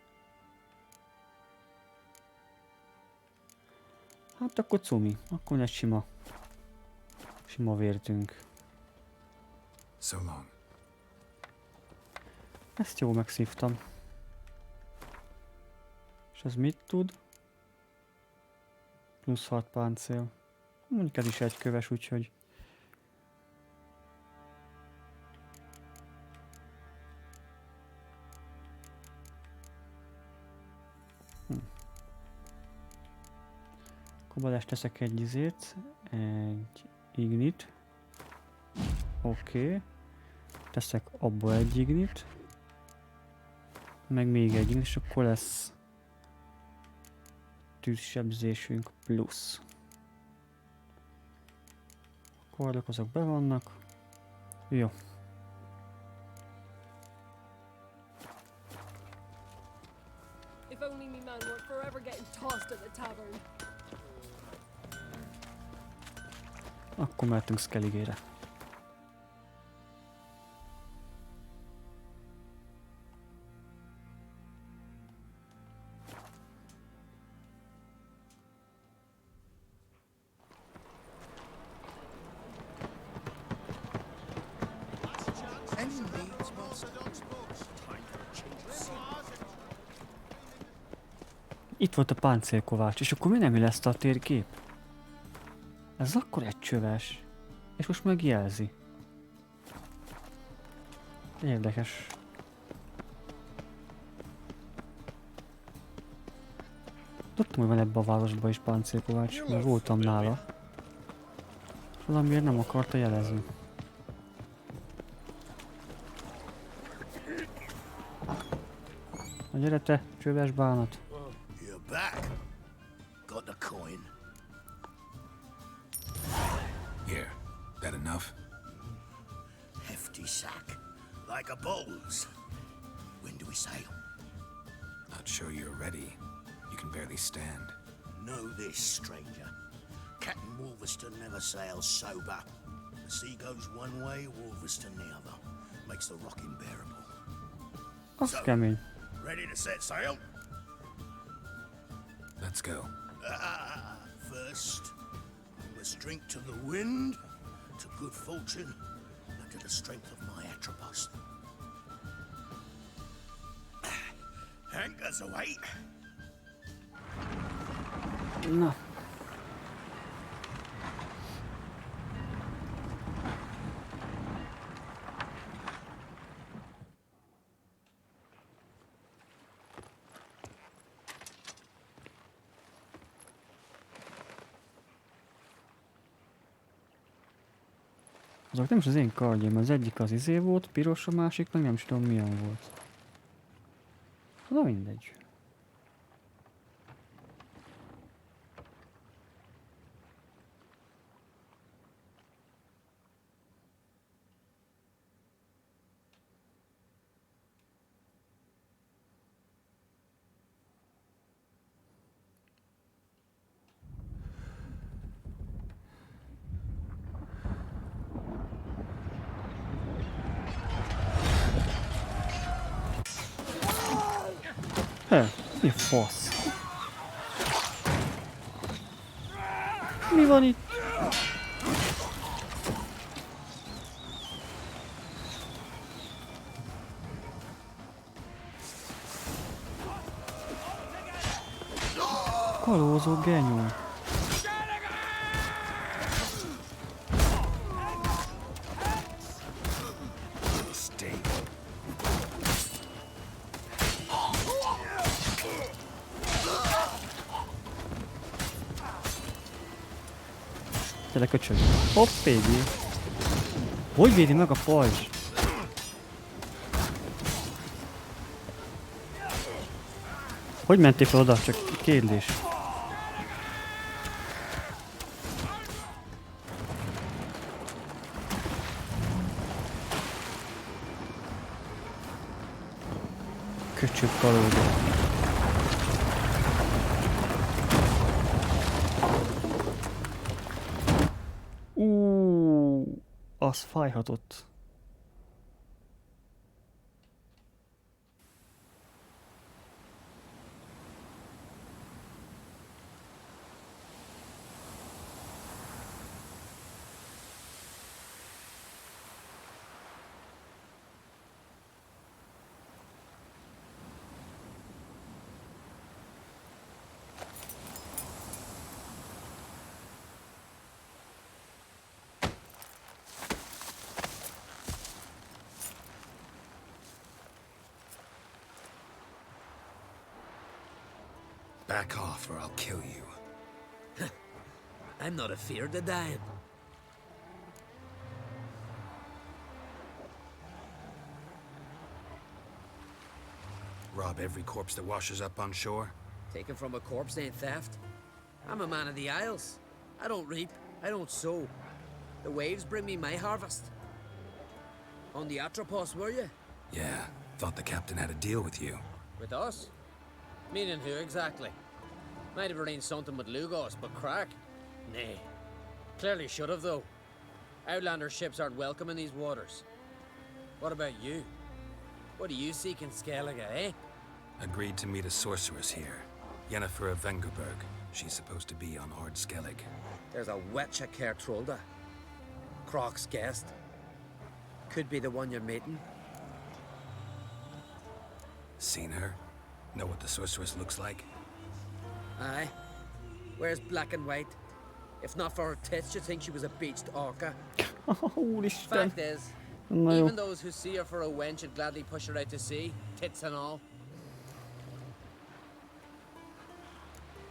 Hát akkor cumi, akkor egy sima vértünk. So long. Ezt jó megszívtam. És ez mit tud? Plusz 6 páncél. Mondjuk ez is egy köves, úgyhogy... Kobalás teszek egy izét, egy ignit. Oké. Teszek abba egy ignit. Meg még egy ignit, és akkor lesz tűzsebzésünk plusz. Kardok azok be vannak. Jó. If only me man weren't forever getting tossed at the tavern. Akkor mehetünk Skelligére. Itt volt a páncélkovács, és akkor mi nem lesz a térkép? Ez akkor egy csöves. És most megjelzi. Érdekes. Tudtam, hogy van ebben a városban is páncélkovács, mert voltam nála. És valamiért nem akarta jelezni. Na gyere te, csöves bánat. You're back. Got the coin. Here, that enough? Hefty sack. Like a bull's. When do we sail? Not sure you're ready. You can barely stand. Know this, stranger. Captain Wolverston never sails sober. The sea goes one way, Wolverston the other. Makes the rocking bearable. Az kemény. Ready to set sail? Let's go. First, we must drink to the wind, to good fortune, and to the strength of my Atropos. Anchors away. Na. Azok nem is az én kardjaim, az egyik az izé volt, piros, a másik meg nem is tudom milyen volt. Na mindegy. Mi fasz? Mi van itt? Kalózó genyó. Gyere köcsög. Hopp, baby. Hogy védi meg a pajzs? Hogy mentél fel oda? Csak kérdés. Az fájhatott. Back off or I'll kill you. I'm not afeard of dying. Rob every corpse that washes up on shore? Taken from a corpse ain't theft. I'm a man of the Isles. I don't reap, I don't sow. The waves bring me my harvest. On the Atropos, were you? Yeah, thought the captain had a deal with you. With us? Meaning who exactly? Might have arranged something with Lugos, but crack? Nay. Clearly should have, though. Outlander ships aren't welcome in these waters. What about you? What do you seek in Skellige, eh? Agreed to meet a sorceress here. Yennefer of Vengerberg. She's supposed to be on Ord Skellig. There's a wetcha Kertrolda. Croc's guest. Could be the one you're meeting. Seen her? Know what the sorceress looks like? Aye. Wears black and white. If not for her tits, you'd think she was a beached orca. Holy shit. Fact is, No. even those who see her for a wench would gladly push her out to sea, tits and all.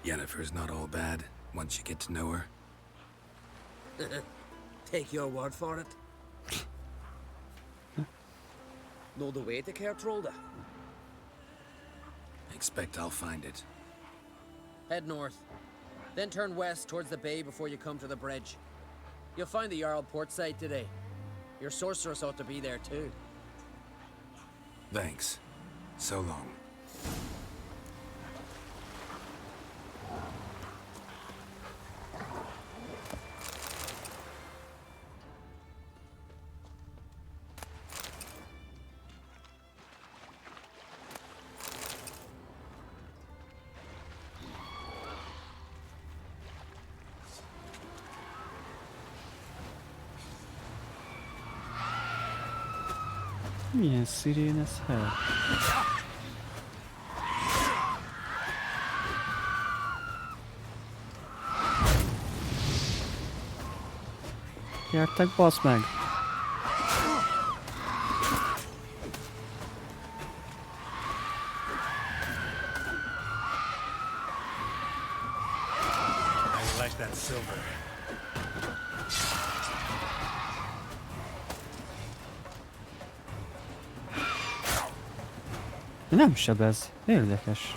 Yennefer's not all bad, once you get to know her. Take your word for it. Know the way to Kertrolda? Expect I'll find it. Head north. Then turn west towards the bay before you come to the bridge. You'll find the Jarl port site today. Your sorceress ought to be there too. Thanks. So long. Milyen szirén ez fel? Gyertek, basz meg! I like that silver. Nem sebez. Érdekes.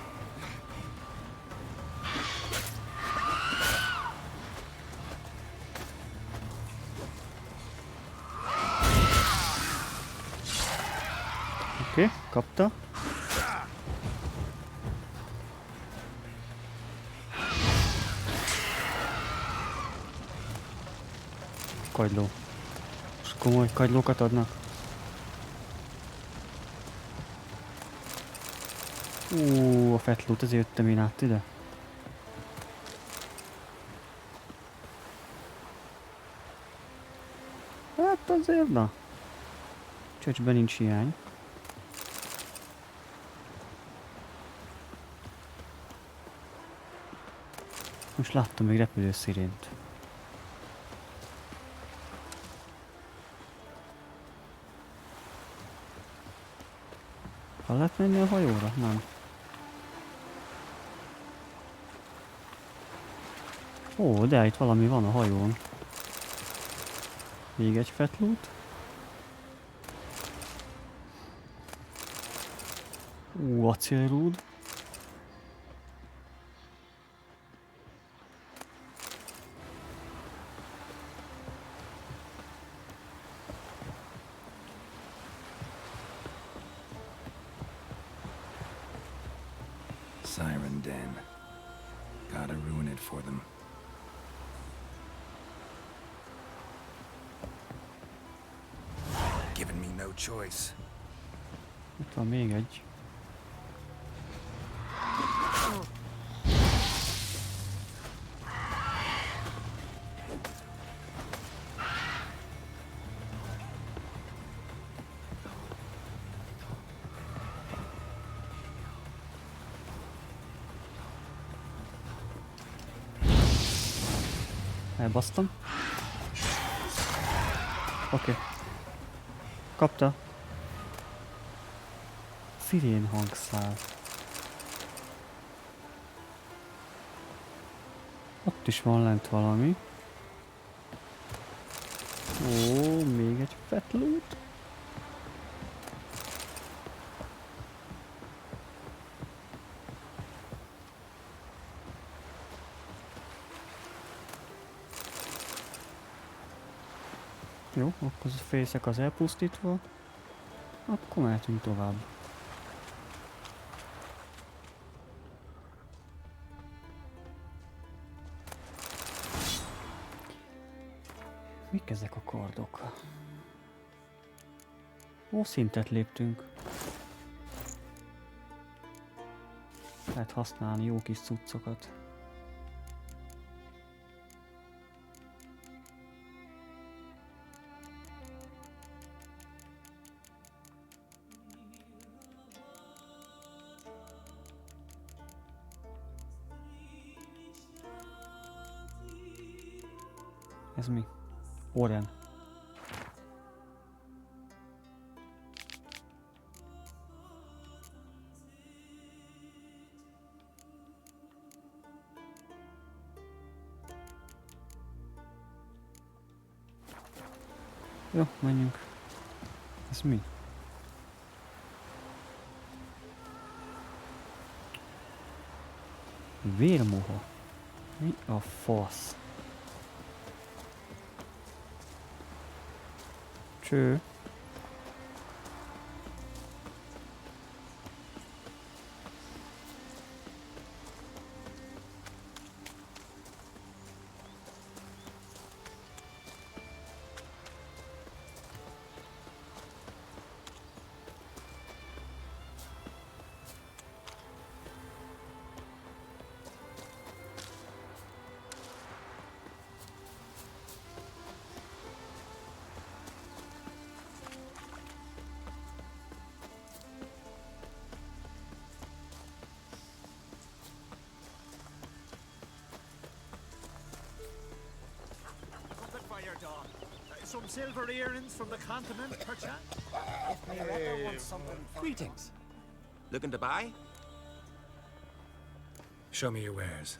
Oké, kapta. Kagyló. És komoly kagylókat adnak. A fetlút, ezért jöttem én át ide. Hát azért, na. Csöcsben nincs hiány. Most láttam még repülőszirént. Ha lehet menni a hajóra? Nem. Ó, de itt valami van a hajón. Még egy fetlút. Acélrúd. Siren Den. Gotta ruin it for them. Giving me no choice. Itt van még egy. Elbasztam. Oké. Kapta. Szirén hangszál. Ott is van lent valami. Ó, még egy fett loot. Jó, akkor a fészek az elpusztítva. Akkor mehetünk tovább. Mik ezek a kardok? Ó, szintet léptünk. Lehet használni jó kis cuccokat. Ez mi? Oren. Jó, menjünk. Ez mi? Vérmoha. Mi a fasz? Cső. Some silver earrings from the continent, perchance? If me ever wants something. Greetings. Looking to buy? Show me your wares.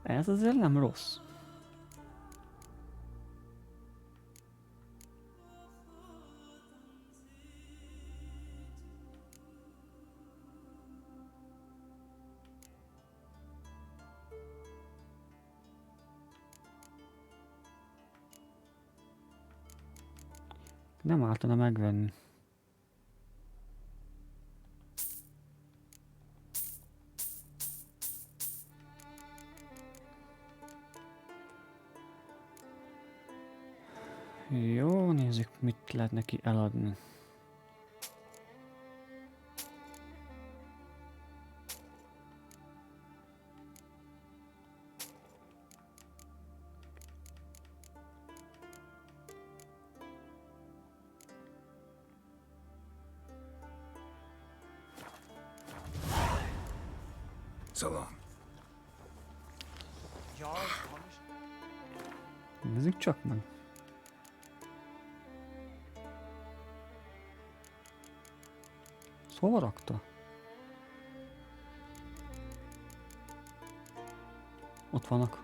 Ez azért nem rossz. Nem ártana megvenni. Jó, nézzük, mit lehet neki eladni. So long. Nézzük csak meg. Hova rakta? Ott vannak.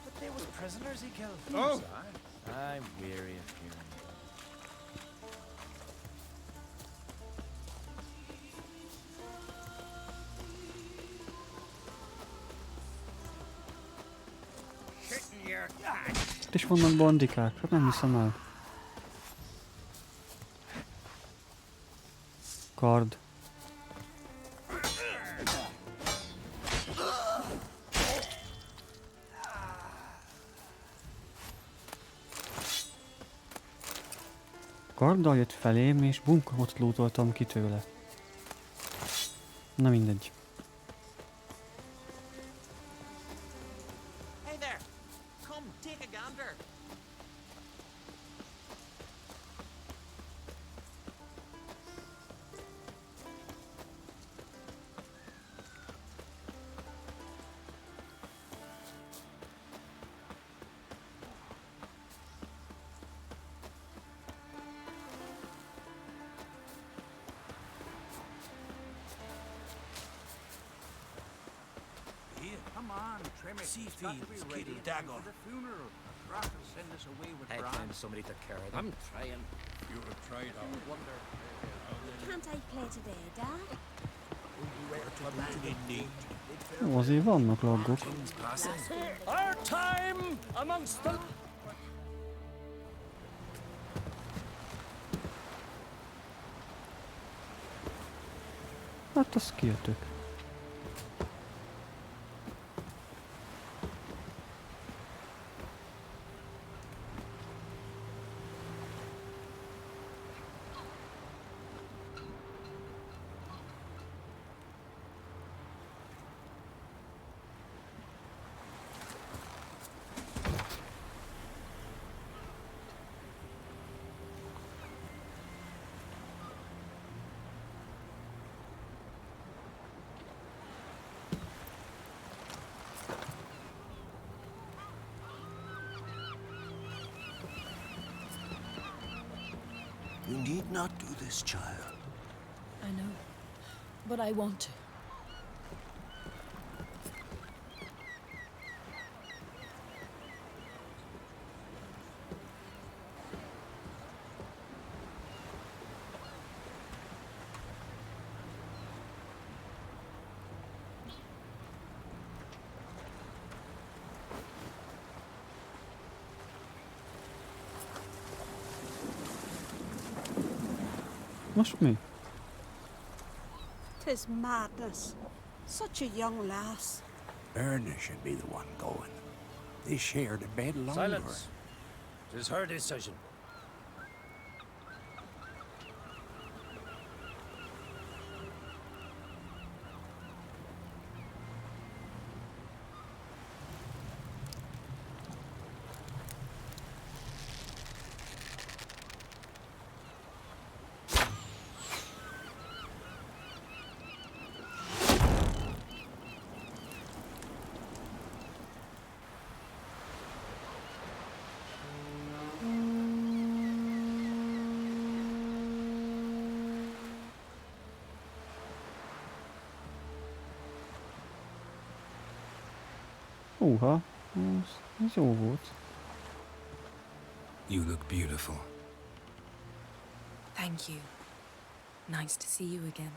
But they was prisoners he killed. Oh! I'm weary of hearing. Itt is vannak bandikák, hát nem hiszem el. Kard. Karddal jött felém, és bunkerot lootoltam ki tőle. Na mindegy. Hey there! Come, take a gander. Come on, trim it. See It's got to be thieves, ready kitty in time dagger. for the funeral. Rock will send us away with Hey, Bran. find somebody to carry them. I'm trying. You're a traitor. Wonder. Can't I play today, Dad? Ó, azért vannak laggok. Our time amongst the... Hát azt kijöttök. You need not do this, child. I know, but I want to. Most mi? 'Tis madness. Such a young lass. Erna should be the one going. They shared a bed longer. Silence. It is her decision. Húha, ez jó volt. You look beautiful. Thank you. Nice to see you again.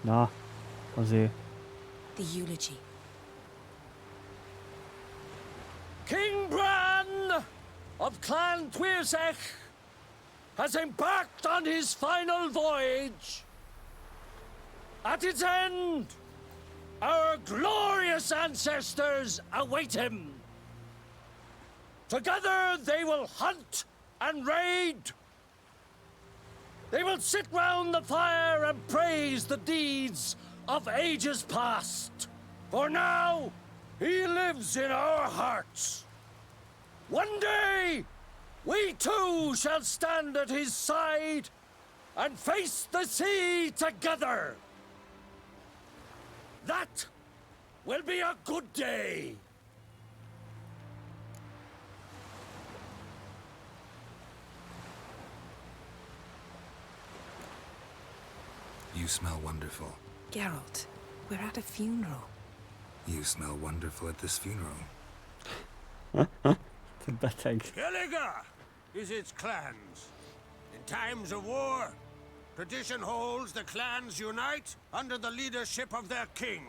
Na, azért. The eulogy. King Bran of Clan Twirsech has embarked on his final voyage. At its end, our glorious ancestors await him. Together they will hunt and raid. They will sit round the fire and praise the deeds of ages past. For now, he lives in our hearts. One day, we too shall stand at his side and face the sea together. That will be a good day. You smell wonderful. Geralt, we're at a funeral. You smell wonderful at this funeral. Beteg. Skellige is its clans. In times of war, tradition holds the clans unite under the leadership of their king.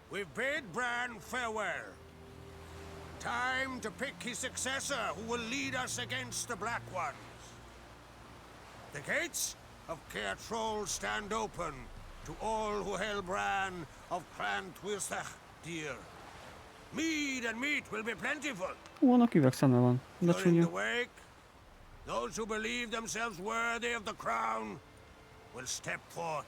We've bid Bran farewell, Time to pick his successor who will lead us against the Black Ones. The gates of Caer Troll stand open to all who hail Bran of Clan Twilsach dear. Mead and meat will be plentiful. Annak üvegszeme van. De During the csúnya. wake, those who believe themselves worthy of the crown will step forth.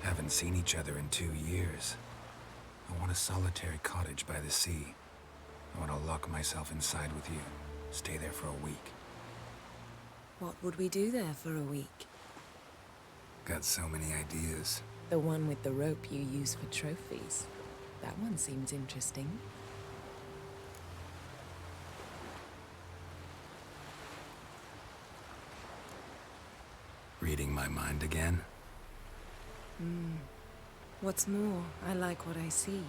Haven't seen each other in 2 years. I want a solitary cottage by the sea. I want to lock myself inside with you. Stay there for a week. What would we do there for a week? Got so many ideas. The one with the rope you use for trophies. That one seems interesting. Reading my mind again? What's more, I like what I see.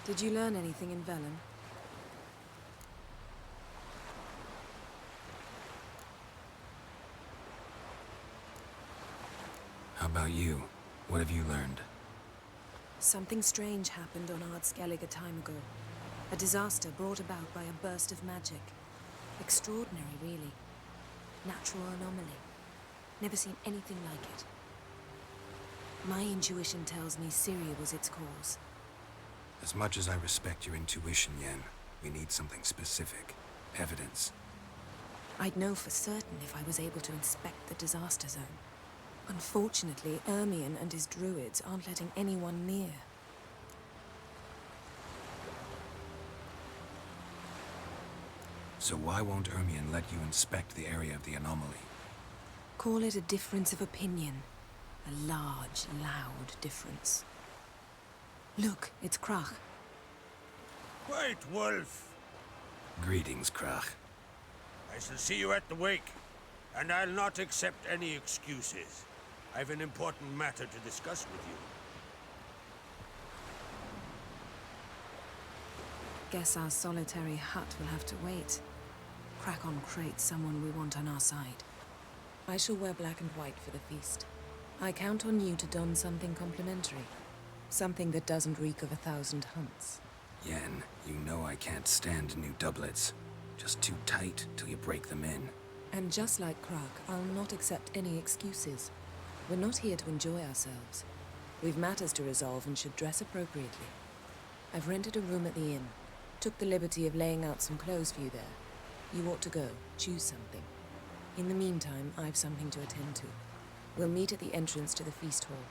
Did you learn anything in Velen? How about you? What have you learned? Something strange happened on Ardskellig a time ago. A disaster brought about by a burst of magic. Extraordinary, really. Natural anomaly. Never seen anything like it. My intuition tells me Syria was its cause. As much as I respect your intuition, Yen, we need something specific. Evidence. I'd know for certain if I was able to inspect the disaster zone. Unfortunately, Ermion and his druids aren't letting anyone near. So why won't Ermion let you inspect the area of the anomaly? Call it a difference of opinion. A large, loud difference. Look, it's Krach. White Wolf! Greetings, Krach. I shall see you at the wake, and I'll not accept any excuses. I've an important matter to discuss with you. Guess our solitary hut will have to wait. Crack on Crate's someone we want on our side. I shall wear black and white for the feast. I count on you to don something complimentary. Something that doesn't reek of 1,000 hunts. Yen, you know I can't stand new doublets. Just too tight till you break them in. And just like Krach, I'll not accept any excuses. We're not here to enjoy ourselves. We've matters to resolve and should dress appropriately. I've rented a room at the inn. Took the liberty of laying out some clothes for you there. You ought to go. Choose something. In the meantime, I've something to attend to. We'll meet at the entrance to the feast hall.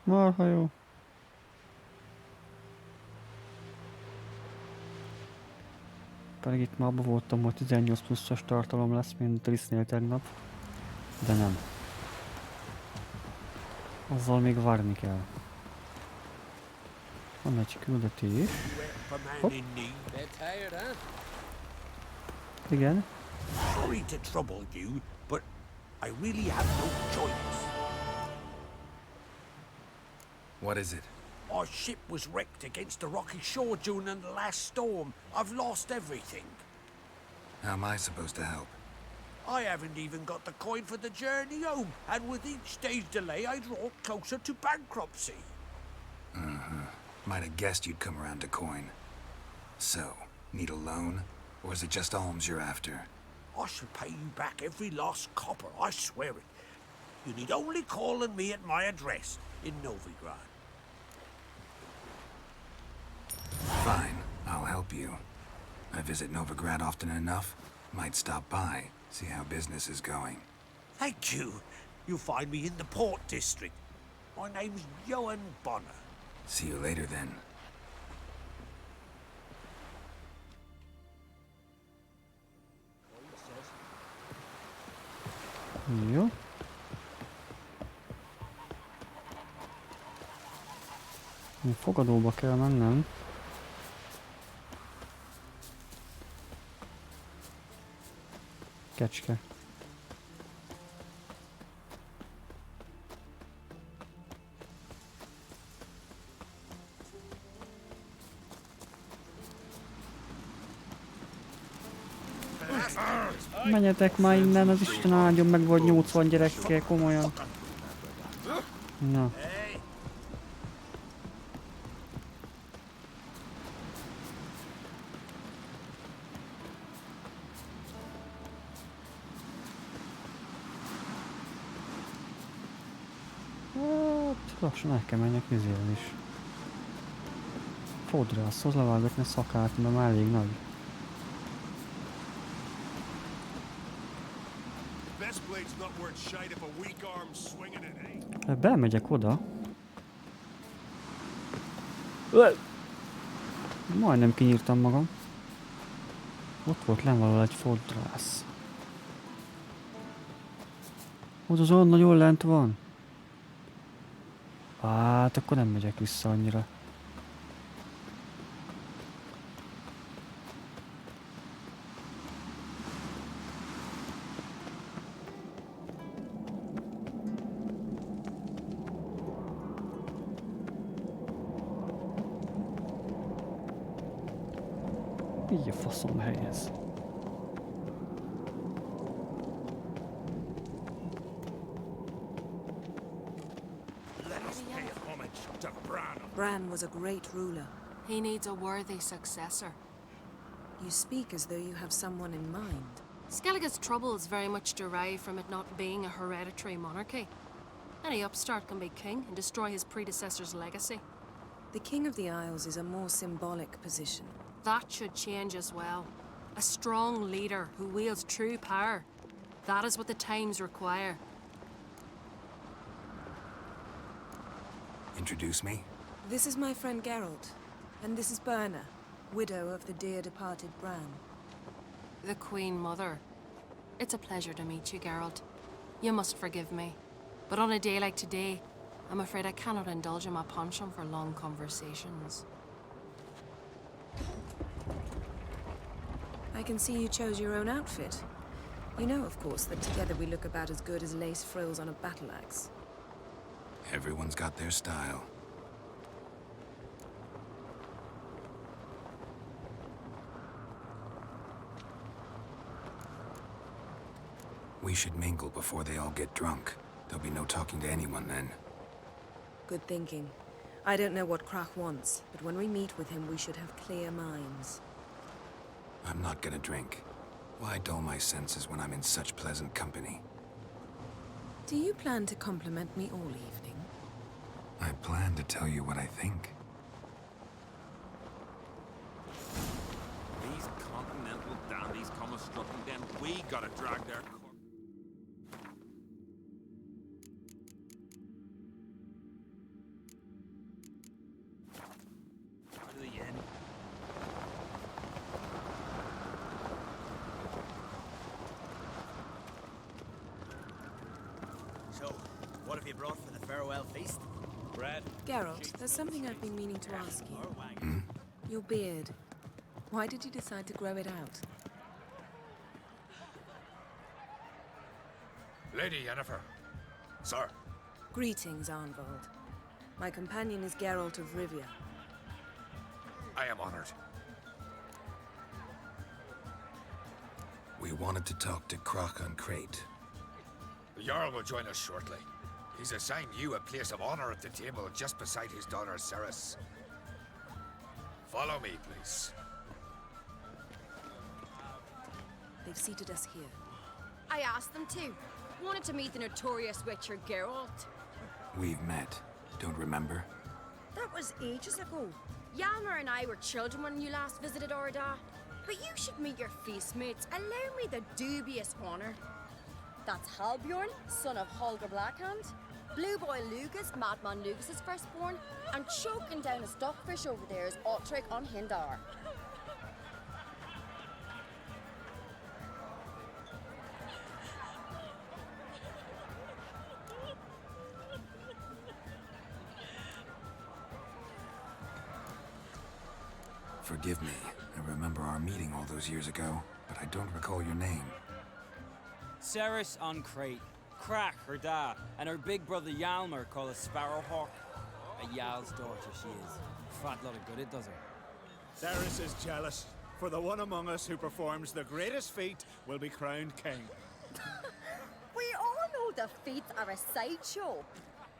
Marha jó. Pedig itt már abban voltam, hogy 18 pluszos tartalom lesz, mint Drisznél tegnap. De nem. Azzal még várni kell. Van egy küldetés. Hopp. Igen. Sorry to trouble you, but I really have no choice. What is it? Our ship was wrecked against the rocky shore during the last storm. I've lost everything. How am I supposed to help? I haven't even got the coin for the journey home, and with each day's delay, I draw closer to bankruptcy. Might have guessed you'd come around to coin. So, need a loan? Or is it just alms you're after? I shall pay you back every lost copper, I swear it. You need only call on me at my address in Novigrad. Fine, I'll help you. I visit Novigrad often enough. Might stop by, see how business is going. Thank you. You'll find me in the Port District. My name's Johan Bonner. See you later then. Jó. Fogadóba kell mennem. Kecske. Menjetek már innen, az Isten áldjon meg, vagy 80 gyerekkel, komolyan. Na. Hát, lassan el kell menjek vizél is. Fodrászhoz levágatni a szakát, mert már elég nagy. Bemegyek oda. Majdnem kinyírtam magam. Ott volt lenn valahol egy fodrász. Ott az olyan nagyon lent van. Hát akkor nem megyek vissza annyira. Így a faszom helyez. Bran was a great ruler. He needs a worthy successor. You speak as though you have someone in mind. Skellige's troubles very much derive from it not being a hereditary monarchy. Any upstart can be king and destroy his predecessor's legacy. The King of the Isles is a more symbolic position. That should change as well. A strong leader who wields true power. That is what the times require. Introduce me? This is my friend Geralt, and this is Berna, widow of the dear departed Bran. The Queen Mother. It's a pleasure to meet you, Geralt. You must forgive me. But on a day like today, I'm afraid I cannot indulge in my penchant for long conversations. I can see you chose your own outfit. You know, of course, that together we look about as good as lace frills on a battle axe. Everyone's got their style. We should mingle before they all get drunk. There'll be no talking to anyone then. Good thinking. I don't know what Krach wants, but when we meet with him, we should have clear minds. I'm not gonna drink. Why dull my senses when I'm in such pleasant company? Do you plan to compliment me all evening? I plan to tell you what I think. These continental dandies come a-strutting, then we gotta drag their... So, what have you brought for the farewell feast? Bread? Geralt, there's something I've been meaning to ask you. Your beard. Why did you decide to grow it out? Lady Yennefer. Sir. Greetings, Arnvold. My companion is Geralt of Rivia. I am honored. We wanted to talk to Krach on Crate. The Jarl will join us shortly. He's assigned you a place of honor at the table just beside his daughter Ceres. Follow me, please. They've seated us here. I asked them to. Wanted to meet the notorious witcher Geralt. We've met. Don't remember? That was ages ago. Yalmer and I were children when you last visited Orda. But you should meet your feast mates. Allow me the dubious honor. That's Halbjorn, son of Holger Blackhand. Blue Boy Lugas, Madman Lugas' firstborn. And choking down a stockfish over there is Otric on Hindar. Forgive me. I remember our meeting all those years ago, but I don't recall your name. Ceres on Crate, Krach her da, and her big brother Yalmer called a Sparrowhawk. A Jarl's daughter she is. Fat lot of good it does her. Ceres is jealous. for the one among us who performs the greatest feat will be crowned king. We all know the feats are a sideshow.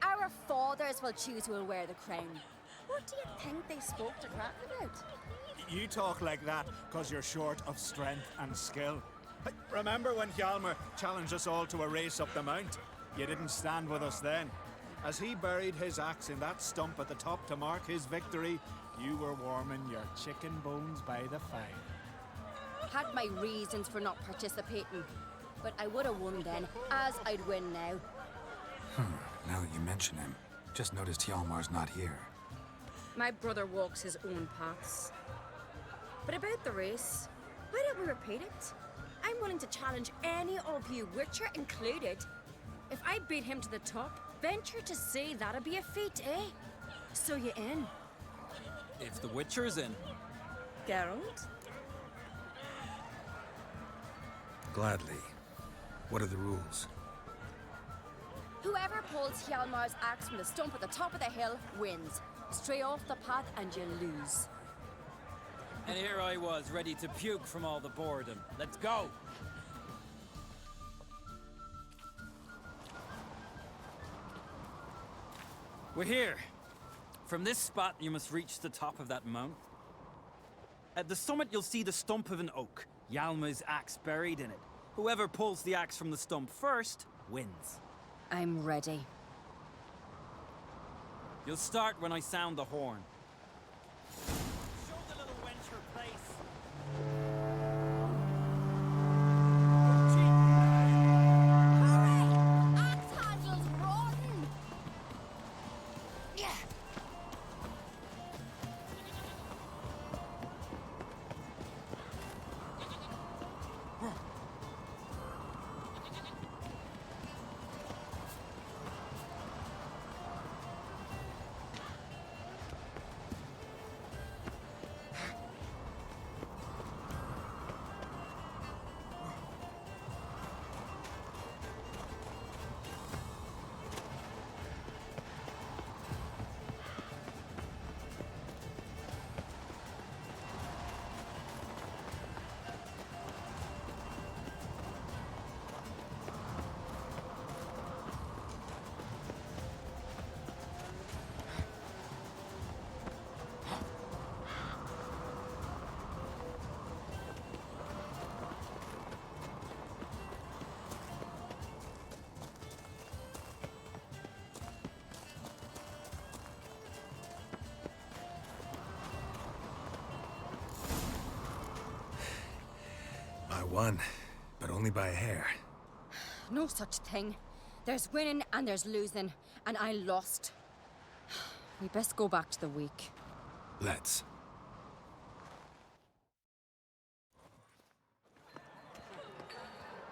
Our fathers will choose who will wear the crown. What do you think they spoke to Crack about? You talk like that because you're short of strength and skill. Hey, remember when Hjalmar challenged us all to a race up the mount? You didn't stand with us then. As he buried his axe in that stump at the top to mark his victory, you were warming your chicken bones by the fire. Had my reasons for not participating, but I would have won then, as I'd win now. Now that you mention him, just noticed Hjalmar's not here. My brother walks his own paths. But about the race, why don't we repeat it? I'm willing to challenge any of you, Witcher included. If I beat him to the top, venture to say that'd be a feat, eh? So you in? If the Witcher's in. Geralt? Gladly. What are the rules? Whoever pulls Hjalmar's axe from the stump at the top of the hill wins. Stray off the path and you lose. And here I was, ready to puke from all the boredom. Let's go! We're here. From this spot, you must reach the top of that mount. At the summit, you'll see the stump of an oak. Hjalmar's axe buried in it. Whoever pulls the axe from the stump first, wins. I'm ready. You'll start when I sound the horn. Show the little wench her place. I won, but only by a hair. No such thing. There's winning and there's losing, and I lost. We best go back to the week. Let's.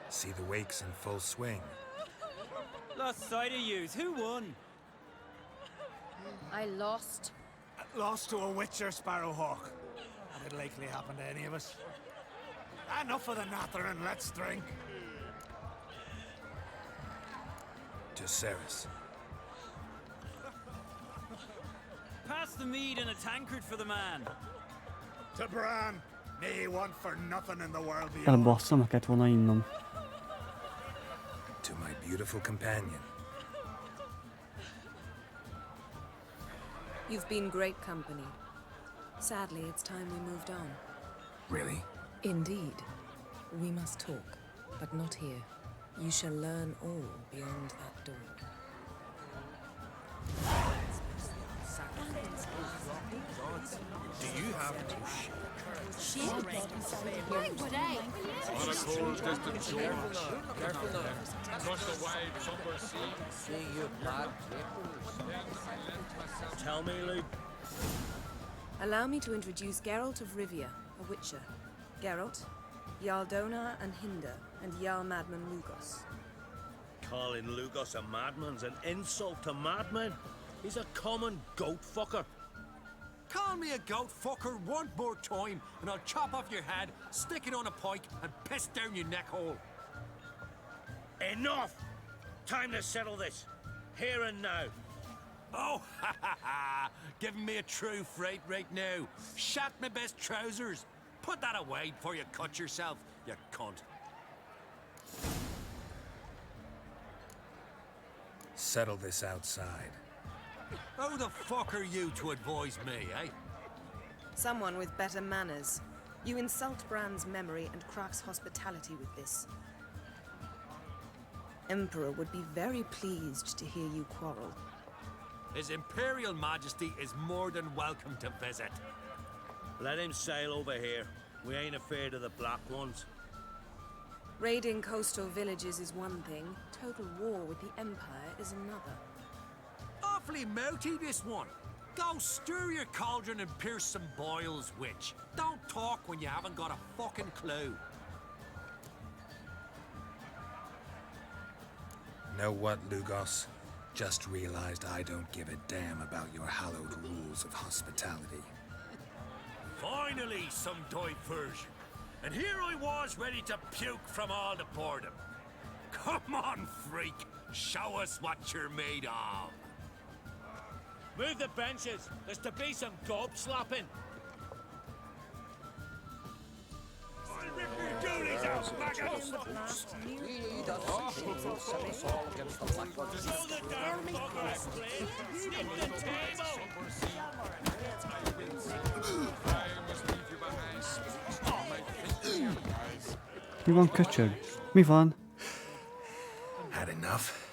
See the wakes in full swing. Lost sight of yous. Who won? I lost. Lost to a Witcher, Sparrowhawk. That'd likely happen to any of us. Enough of the nattering, let's drink. To Ceres. Pass the mead in a tankard for the man. To Bran. May he want for nothing in the world Kell beyond. bassza, meg kellett volna innom. To my beautiful companion. You've been great company. Sadly, it's time we moved on. Really? Indeed. We must talk, but not here. You shall learn all beyond that door. Do you have to Shit? Why would I? On a cold, distant shore. Careful now. Across the wide, somber sea. See you bad Tell me, Luke. Allow me to introduce Geralt of Rivia, a Witcher. Geralt, Jarl Donar and Hinder, and Jarl Madman Lugos. Calling Lugos a madman's an insult to madmen. He's a common goat fucker. Call me a goat fucker one more time, and I'll chop off your head, stick it on a pike, and piss down your neck hole. Enough! Time to settle this. Here and now. Oh, ha ha ha! Giving me a true fright right now. Shat my best trousers. Put that away before you cut yourself, you cunt. Settle this outside. Who the fuck are you to advise me, eh? Someone with better manners. You insult Bran's memory and Krak's hospitality with this. Emperor would be very pleased to hear you quarrel. His Imperial Majesty is more than welcome to visit. Let him sail over here. We ain't afraid of the Black Ones. Raiding coastal villages is one thing. Total war with the Empire is another. Awfully mouthy, this one. Go stir your cauldron and pierce some boils, witch. Don't talk when you haven't got a fucking clue. Know what, Lugos? Just realized I don't give a damn about your hallowed rules of hospitality. Finally, some diversion. And here I was ready to puke from all the boredom. Come on, freak. Show us what you're made of. Move the benches. There's to be some gob slapping. I'll rip your doolies out, maggots! Mi van, köcsög? Mi van? Had enough?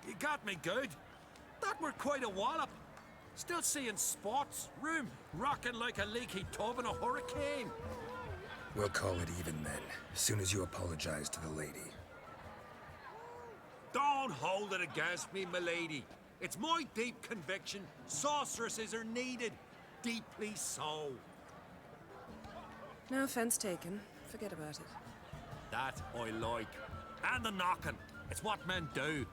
You got me good. That were quite a wallop. Still seeing spots, room rocking like a leaky tub in a hurricane. We'll call it even then, as soon as you apologize to the lady. Don't hold it against me, milady. It's my deep conviction sorceresses are needed. Deeply so. No offense taken. Forget about it. That I like. And the knocking. It's what men do.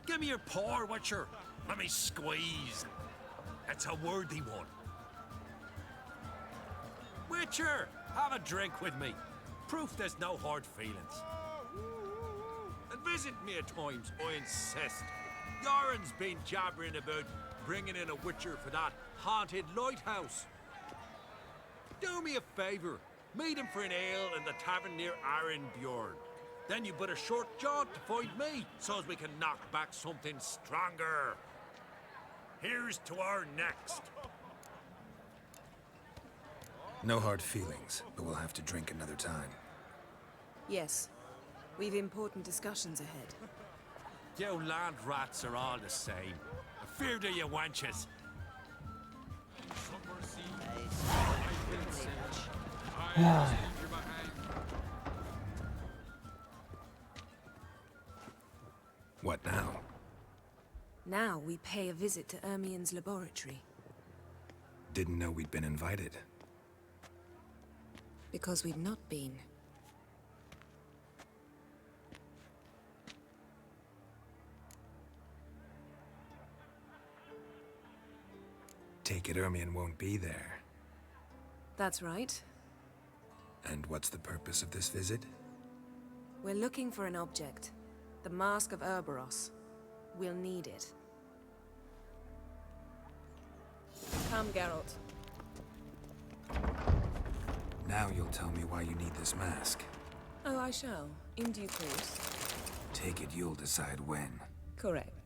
Give me your paw, Witcher. Let me squeeze. It's a worthy one. Witcher, have a drink with me. Proof there's no hard feelings. And visit me at times, I insist. Yoren's been jabbering about bringing in a Witcher for that haunted lighthouse. Do me a favour. Meet him for an ale in the tavern near Arenbjorn. Then you but a short jaunt to find me, so as we can knock back something stronger. Here's to our next. No hard feelings, but we'll have to drink another time. Yes. We've important discussions ahead. You land rats are all the same. Fear to you wenches. What now? Now we pay a visit to Ermien's laboratory. Didn't know we'd been invited. Because we've not been. Take it Ermien won't be there. That's right. And what's the purpose of this visit? We're looking for an object. The Mask of Urboros. We'll need it. Come, Geralt. Now you'll tell me why you need this mask. Oh, I shall. In due course. Take it you'll decide when. Correct.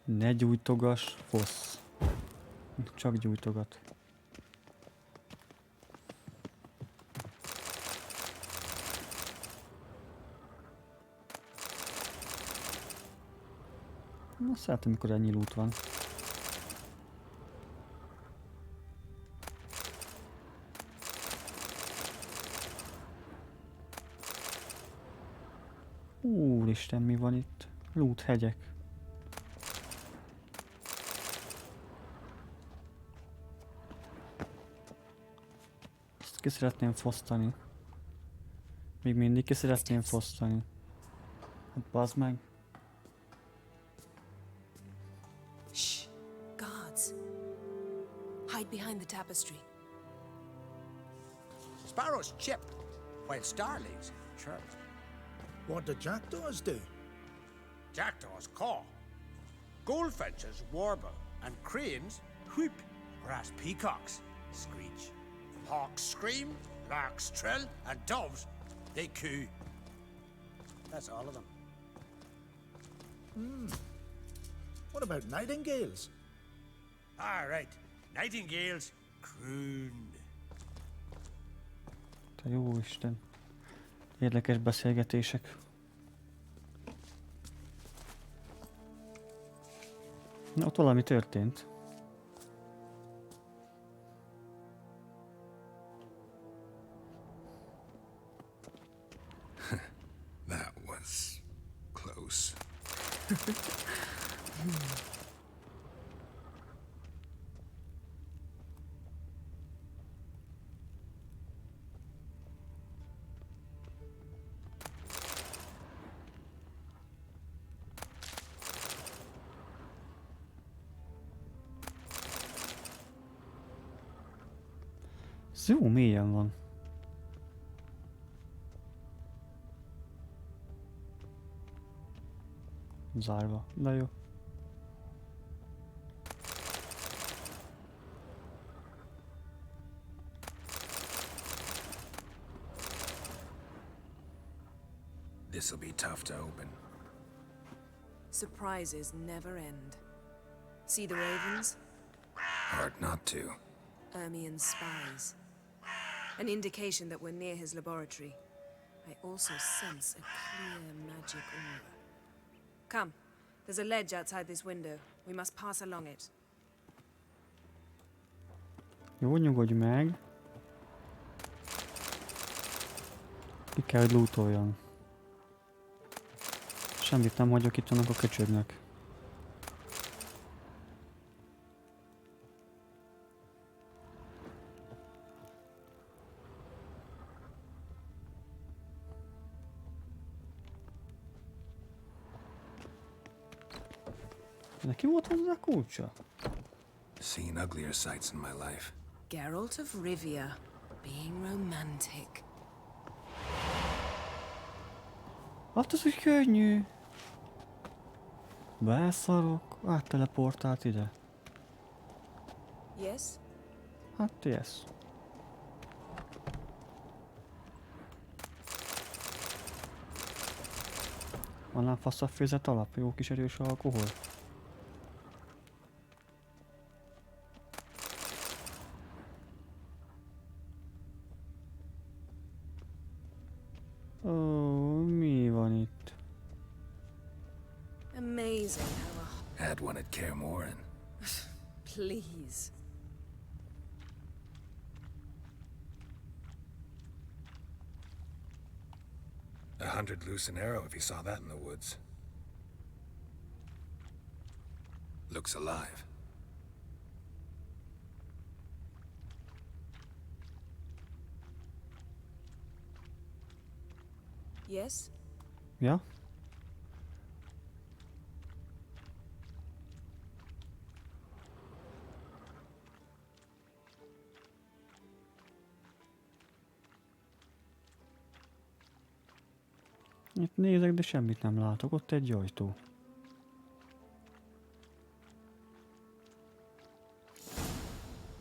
Ne gyújtogass, Fosz. Csak gyújtogat. Na, szeretem, amikor ennyi loot van. Úristen, mi van itt? Loot hegyek. Ki szeretném fosztani. Még mindig ki szeretném fosztani. Hát bazd meg. Shh. Guards. Behind the tapestry. Sparrows chip, while starlings chirp. What do jackdaws do? Jackdaws caw. Goldfinches warble, and cranes whoop, whereas peacocks screech. Hawks scream, larks trill, and doves, they coo. That's all of them. What about nightingales? All right, nightingales croon. Te jó Isten. Érdekes beszélgetések. Na, ott valami történt. That was close. Ez jó mélyen van. Zárva, de jó. This'll be tough to open. Surprises never end. See the ravens? Hard not to. Ermian's spies. An indication that we're near his laboratory. I also sense a clear magic aura. Come, there's a ledge outside this window. We must pass along it. Jó, nyugodj meg. Ki kell, hogy lootoljon. Semmit nem hagyok itt annak a köcsögnek. Neki volt hozzá kulcsa? Seen uglier sights in my life. Geralt of Rivia, being romantic. Hát ez úgy könnyű. Beszarok, átteleportált ide. Yes? Hát yes. Annál faszabb főzet alap, jó kis erős alkohol. Ó, mi van itt? Amazing how Had one at Kaer Morhen. Please. $100 loose an arrow if you saw that in the woods. Looks alive. Yes? Ja? Itt nézek, de semmit nem látok. Ott egy ajtó.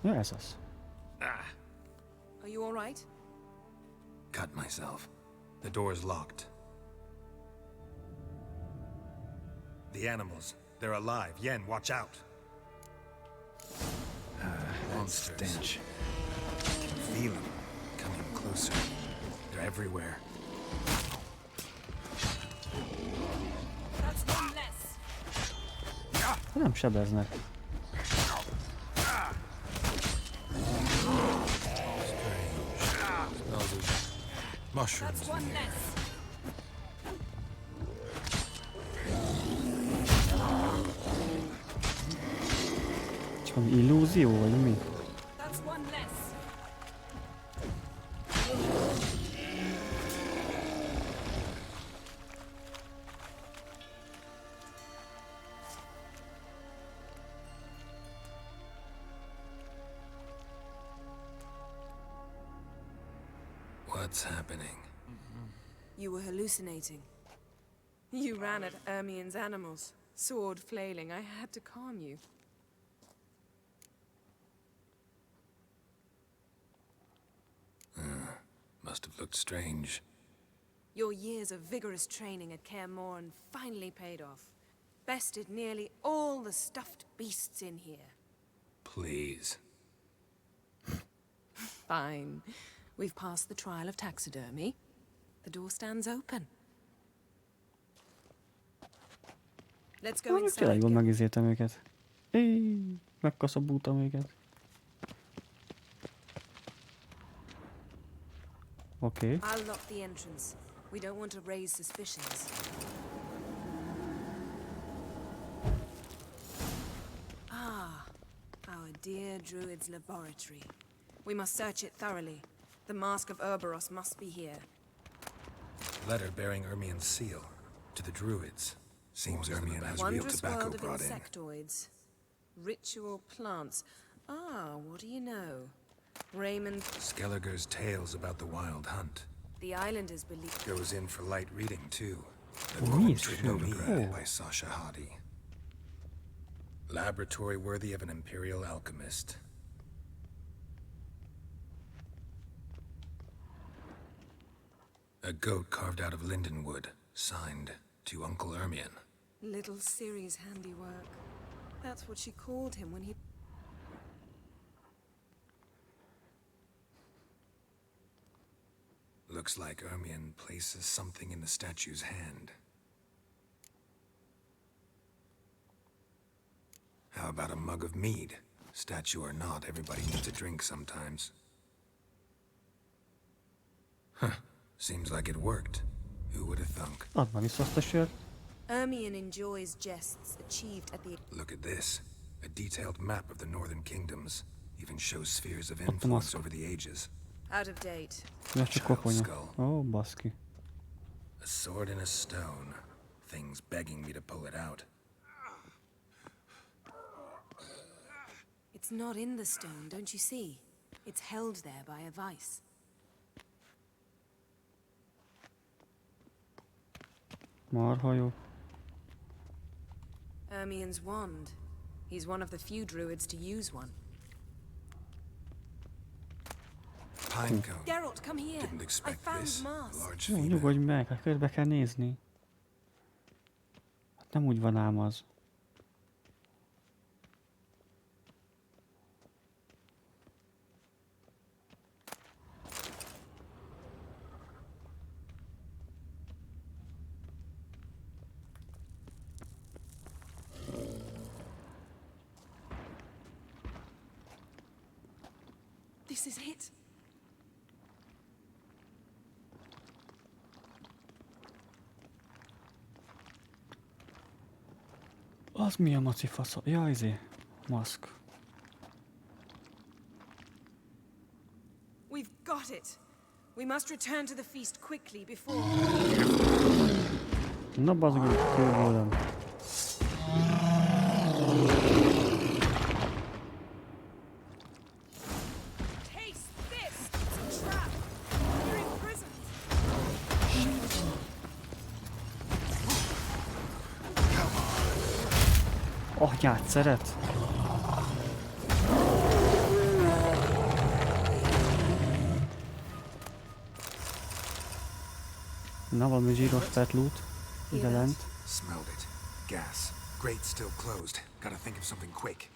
Ja, ez az. Are you all right? Cut myself. The door's locked. The animals, they're alive. Yen, watch out. Monsters. Stench. I can feel them coming closer. They're everywhere. That's one less. Nem sebeznek. Mushrooms. That's one less. Csak valami illúzió, vagy mi? That's one less. What's happening? You were hallucinating. You ran at Ermien's animals, sword flailing. I had to calm you. Must have looked strange. Your years of vigorous training at Kaer Morhen finally paid off. Bested nearly all the stuffed beasts in here. Please. Fine. We've passed the trial of taxidermy. The door stands open. Let's go inside. Tényleg jól megizéltem őket. Megkaszabultam őket. Okay. I'll lock the entrance. We don't want to raise suspicions. Ah, our dear druid's laboratory. We must search it thoroughly. The Mask of Urboros must be here. Letter bearing Ermien's seal to the druids. Seems Ermien has real Wondrous tobacco world of brought in. insectoids. Ritual plants. Ah, what do you know? Raymond... Skelliger's tales about the wild hunt. The islanders believe... Goes in for light reading, too. The Oh, poem yes, Trigonograd oh. by Sasha Hadi. Laboratory worthy of an imperial alchemist. A goat carved out of linden wood, signed to Uncle Ermien. Little Ciri's handiwork. That's what she called him when he... Looks like Ermien places something in the statue's hand. How about a mug of mead? Statue or not, everybody needs a drink sometimes. Huh. Seems like it worked. Who would have thunk? Add már vissza azt a sört. Ermien enjoys jests achieved at the... Look at this. A detailed map of the northern kingdoms. Even shows spheres of influence over the ages. Out of date. Ja, csak koponya. Ó, baszki. A sword and a stone. Things begging me to pull it out. It's not in the stone, don't you see? It's held there by a vice. Marha jó. Ermien's wand. He's one of the few druids to use one. Pinecone. Geralt, come here. Didn't expect I found this. Mask. Large Jó, female. nyugodj meg, hát körbe kell nézni. Hát nem úgy van ám az. This is it. Az mi a maci fasza? Ja, Maszk. We've got it. We must return to the feast quickly before... Na bazd meg, kővélem. Taste this! It's a trap! You're imprisoned! Anyát szeret? Na, valami zsíros pet loot. Ide lent. Smelled it. Gas. Grate still closed. Gotta think of something quick.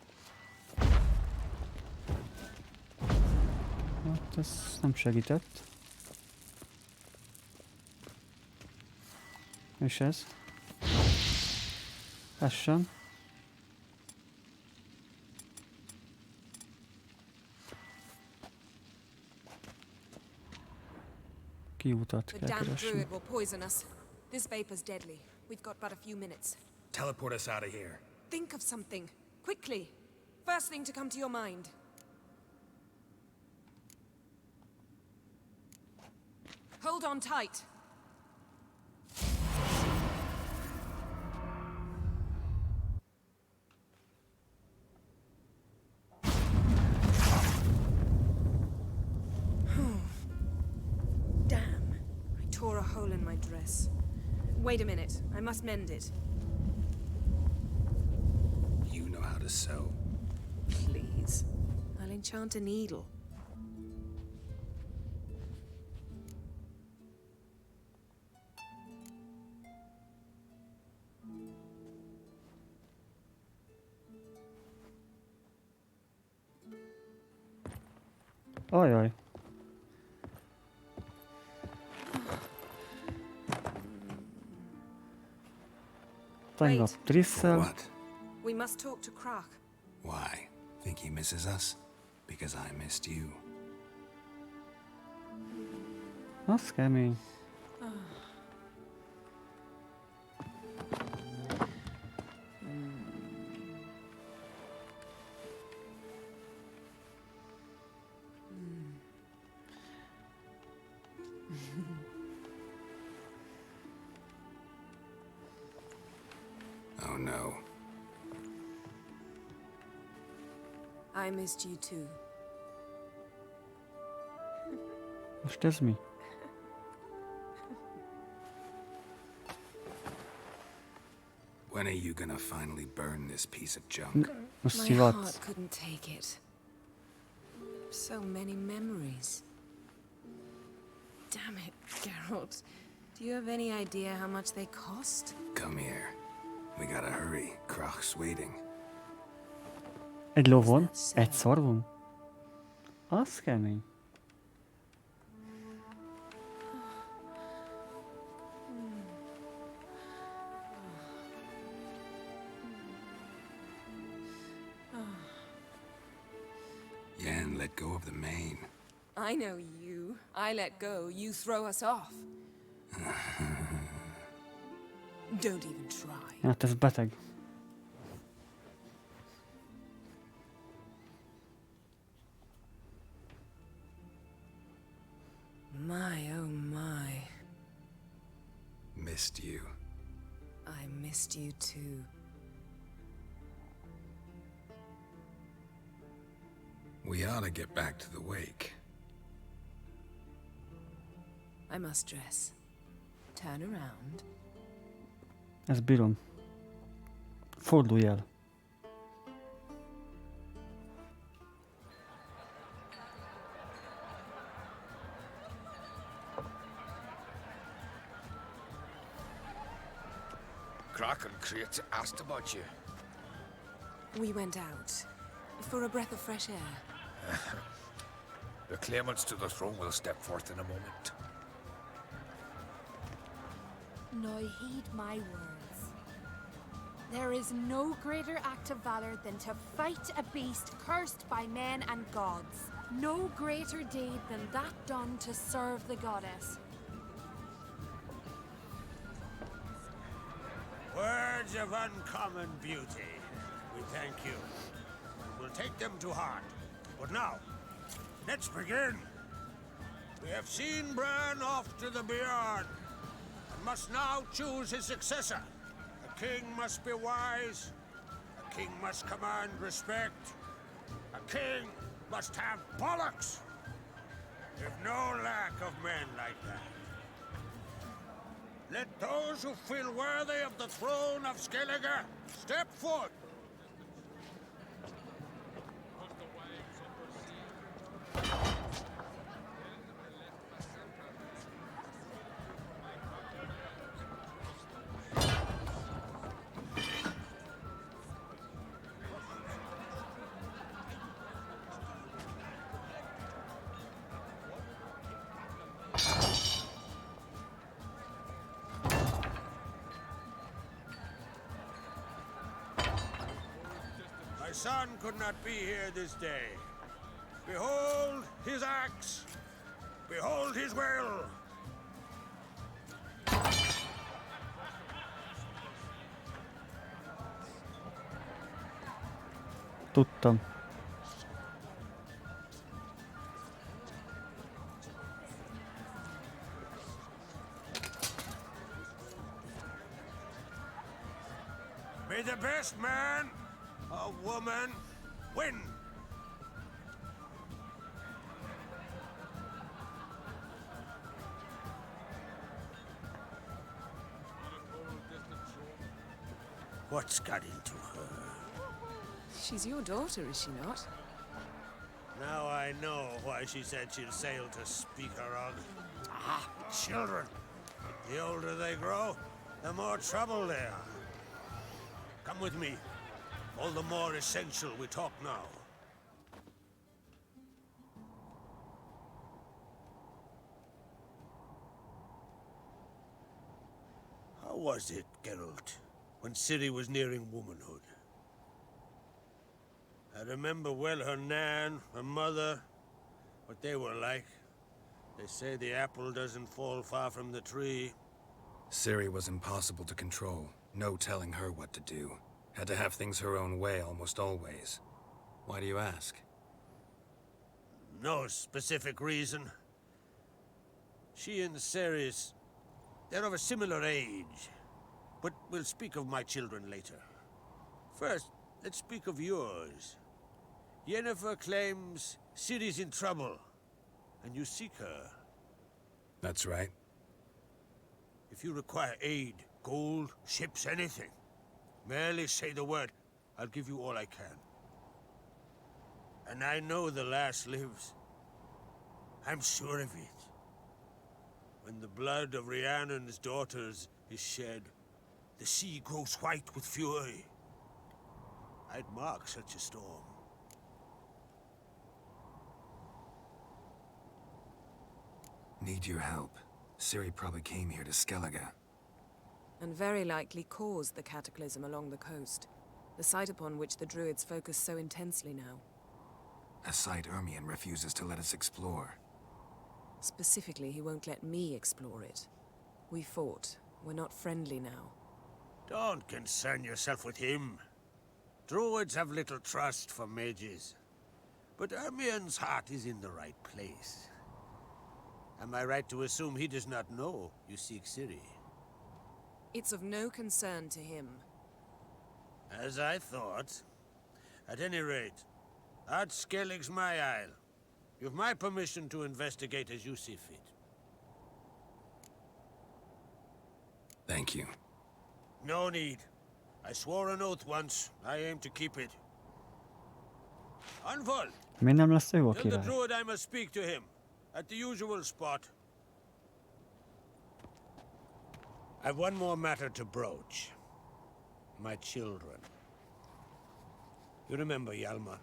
Hát ez nem segített. És ez? Ez sem. Kiutat The kell damn keresni. druid will poison us. This vapor's deadly. We've got but a few minutes. Teleport us out of here. Think of something. Quickly. First thing to come to your mind. Hold on tight. tore a hole in my dress. Wait a minute. I must mend it. You know how to sew. Please. I'll enchant a needle. Ajaj. Tegnap Trisszel. What? We must talk to Croc. Why? Think he misses us? Because I missed you. Az kemény. Oh no. I missed you too. Most ez mi? When are you gonna finally burn this piece of junk? Most My szivatsz. heart couldn't take it. So many memories. Damn it, Geralt. Do you have any idea how much they cost? Come here. We gotta hurry. Croc's waiting. Egy lovon? Egy szarvon? Az kemény. Yen, let go of the mane. I know you. I let go, you throw us off. Don't even try. Hát ez beteg. My, oh my. Missed you. I missed you too. We ought to get back to the wake. I must dress. Turn around. Ezt bírom. Fordulj el. Croc and Crate asked about you. We went out. For a breath of fresh air. The claimants to the throne will step forth in a moment. Now heed my words. There is no greater act of valor than to fight a beast cursed by men and gods. No greater deed than that done to serve the goddess. Words of uncommon beauty. We thank you. We'll take them to heart. But now, let's begin. We have seen Bran off to the beyond, and must now choose his successor. A king must be wise. A king must command respect. A king must have bollocks. We've no lack of men like that. Let those who feel worthy of the throne of Skellige step forth. My son could not be here this day. Behold his axe. Behold his will. Tudtam. May the best man or woman win. What's got into her? She's your daughter, is she not? Now I know why she said she'll sail to speak her on. Ah, children. The older they grow, the more trouble they are. Come with me. All the more essential we talk now. How was it, Geralt, when Ciri was nearing womanhood? I remember well her nan, her mother, what they were like. They say the apple doesn't fall far from the tree. Ciri was impossible to control. No telling her what to do. Had to have things her own way almost always. Why do you ask? No specific reason. She and Ceres, they're of a similar age. But we'll speak of my children later. First, let's speak of yours. Yennefer claims Ciri's in trouble, and you seek her. That's right. If you require aid, gold, ships, anything, merely say the word. I'll give you all I can. And I know the lass lives. I'm sure of it. When the blood of Rhiannon's daughters is shed, the sea grows white with fury. I'd mark such a storm. Need your help. Ciri probably came here to Skellige. And very likely caused the cataclysm along the coast. The site upon which the Druids focus so intensely now. A site Ermion refuses to let us explore. Specifically, he won't let me explore it. We fought. We're not friendly now. Don't concern yourself with him. Druids have little trust for mages. But Ermion's heart is in the right place. Am I right to assume he does not know you seek Ciri? It's of no concern to him. As I thought. At any rate, Ard Skellig's my isle. You've my permission to investigate as you see fit. Thank you. No need. I swore an oath once. I aim to keep it. Anvol! Miért nem lesz ő a Tell the király? druid I must speak to him. At the usual spot. I've one more matter to broach. My children. You remember Hjalmar?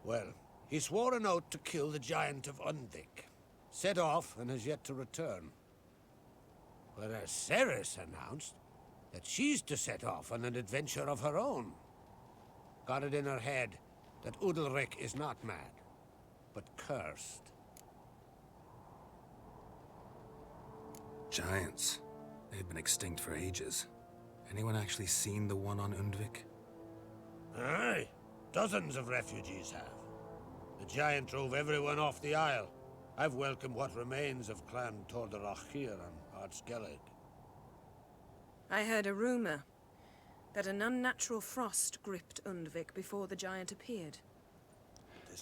Well, he swore an oath to kill the giant of Undvik. Set off and has yet to return. Whereas Ceres announced that she's to set off on an adventure of her own. Got it in her head that Udalric is not mad, but cursed. Giants. They've been extinct for ages. Anyone actually seen the one on Undvik? Aye. Dozens of refugees have. The giant drove everyone off the isle. I've welcomed what remains of Clan Tordarach here on Ard Skellig. I heard a rumor that an unnatural frost gripped Undvik before the giant appeared.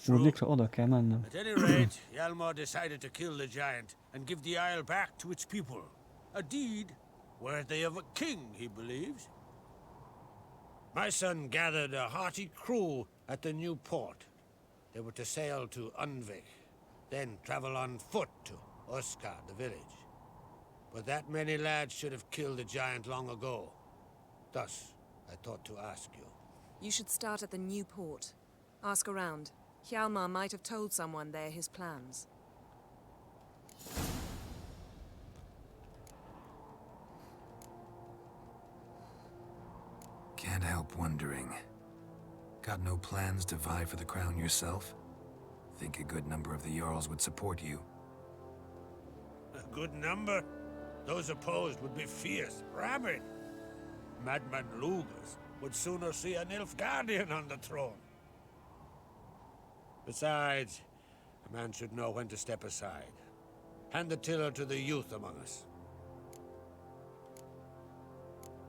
Udvikra oda kell mennem. At any rate, Hjalmar decided to kill the giant and give the isle back to its people. A deed worthy of a king, he believes. My son gathered a hearty crew at the new port. They were to sail to Undvik, then travel on foot to Oskar, the village. But that many lads should have killed the giant long ago. Thus, I thought to ask you. You should start at the new port. Ask around. Hjalmar might have told someone there his plans. Can't help wondering. Got no plans to vie for the crown yourself? Think a good number of the Jarls would support you. A good number? Those opposed would be fierce, rabid. Madman Lugas would sooner see an Nilfgaardian on the throne. Besides, a man should know when to step aside. Hand the tiller to the youth among us.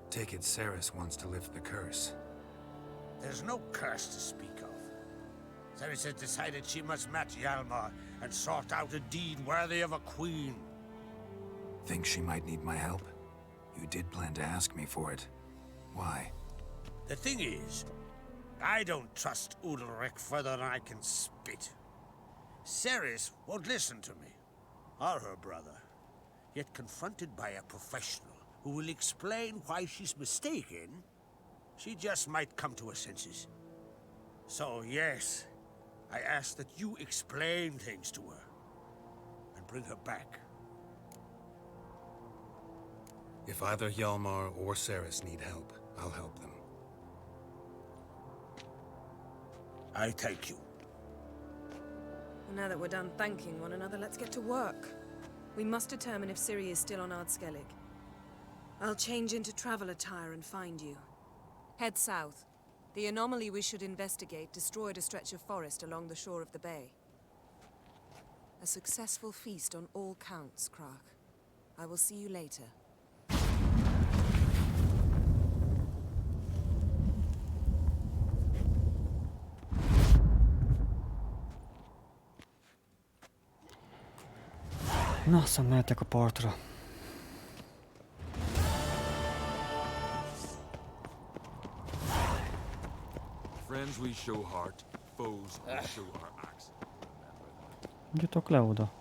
Take it Ceres wants to lift the curse. There's no curse to speak of. Ceres has decided she must match Hjalmar and sort out a deed worthy of a queen. Think she might need my help? You did plan to ask me for it. Why? The thing is, I don't trust Udalric further than I can spit. Ceres won't listen to me, or her brother. Yet confronted by a professional who will explain why she's mistaken, she just might come to her senses. So yes, I ask that you explain things to her and bring her back. If either Hjalmar or Ceres need help, I'll help them. I thank you. Now that we're done thanking one another, let's get to work. We must determine if Ciri is still on Ardskellig. I'll change into travel attire and find you. Head south. The anomaly we should investigate destroyed a stretch of forest along the shore of the bay. A successful feast on all counts, Krak. I will see you later. Na, aztán mehetek a partra. Friends we show heart, foes we show our axe. Gyutok le oda.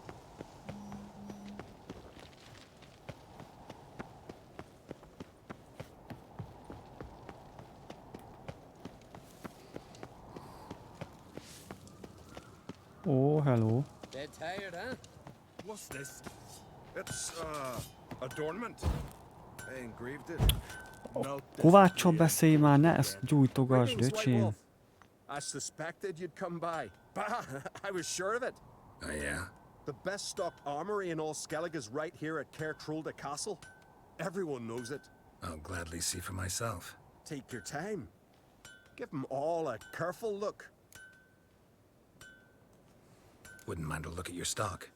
Oh, hello. Dead tired, huh? What's this? It's, adornment. I engraved it. Kováccsal beszélj már, ne ezt gyújtogasd, öcsém. I suspected you'd come by. Bah, I was sure of it. Oh, yeah? The best stocked armory in all Skellig is right here at Caer Trolde Castle. Everyone knows it. I'll gladly see for myself. Take your time. Give them all a careful look. Wouldn't mind a look at your stock.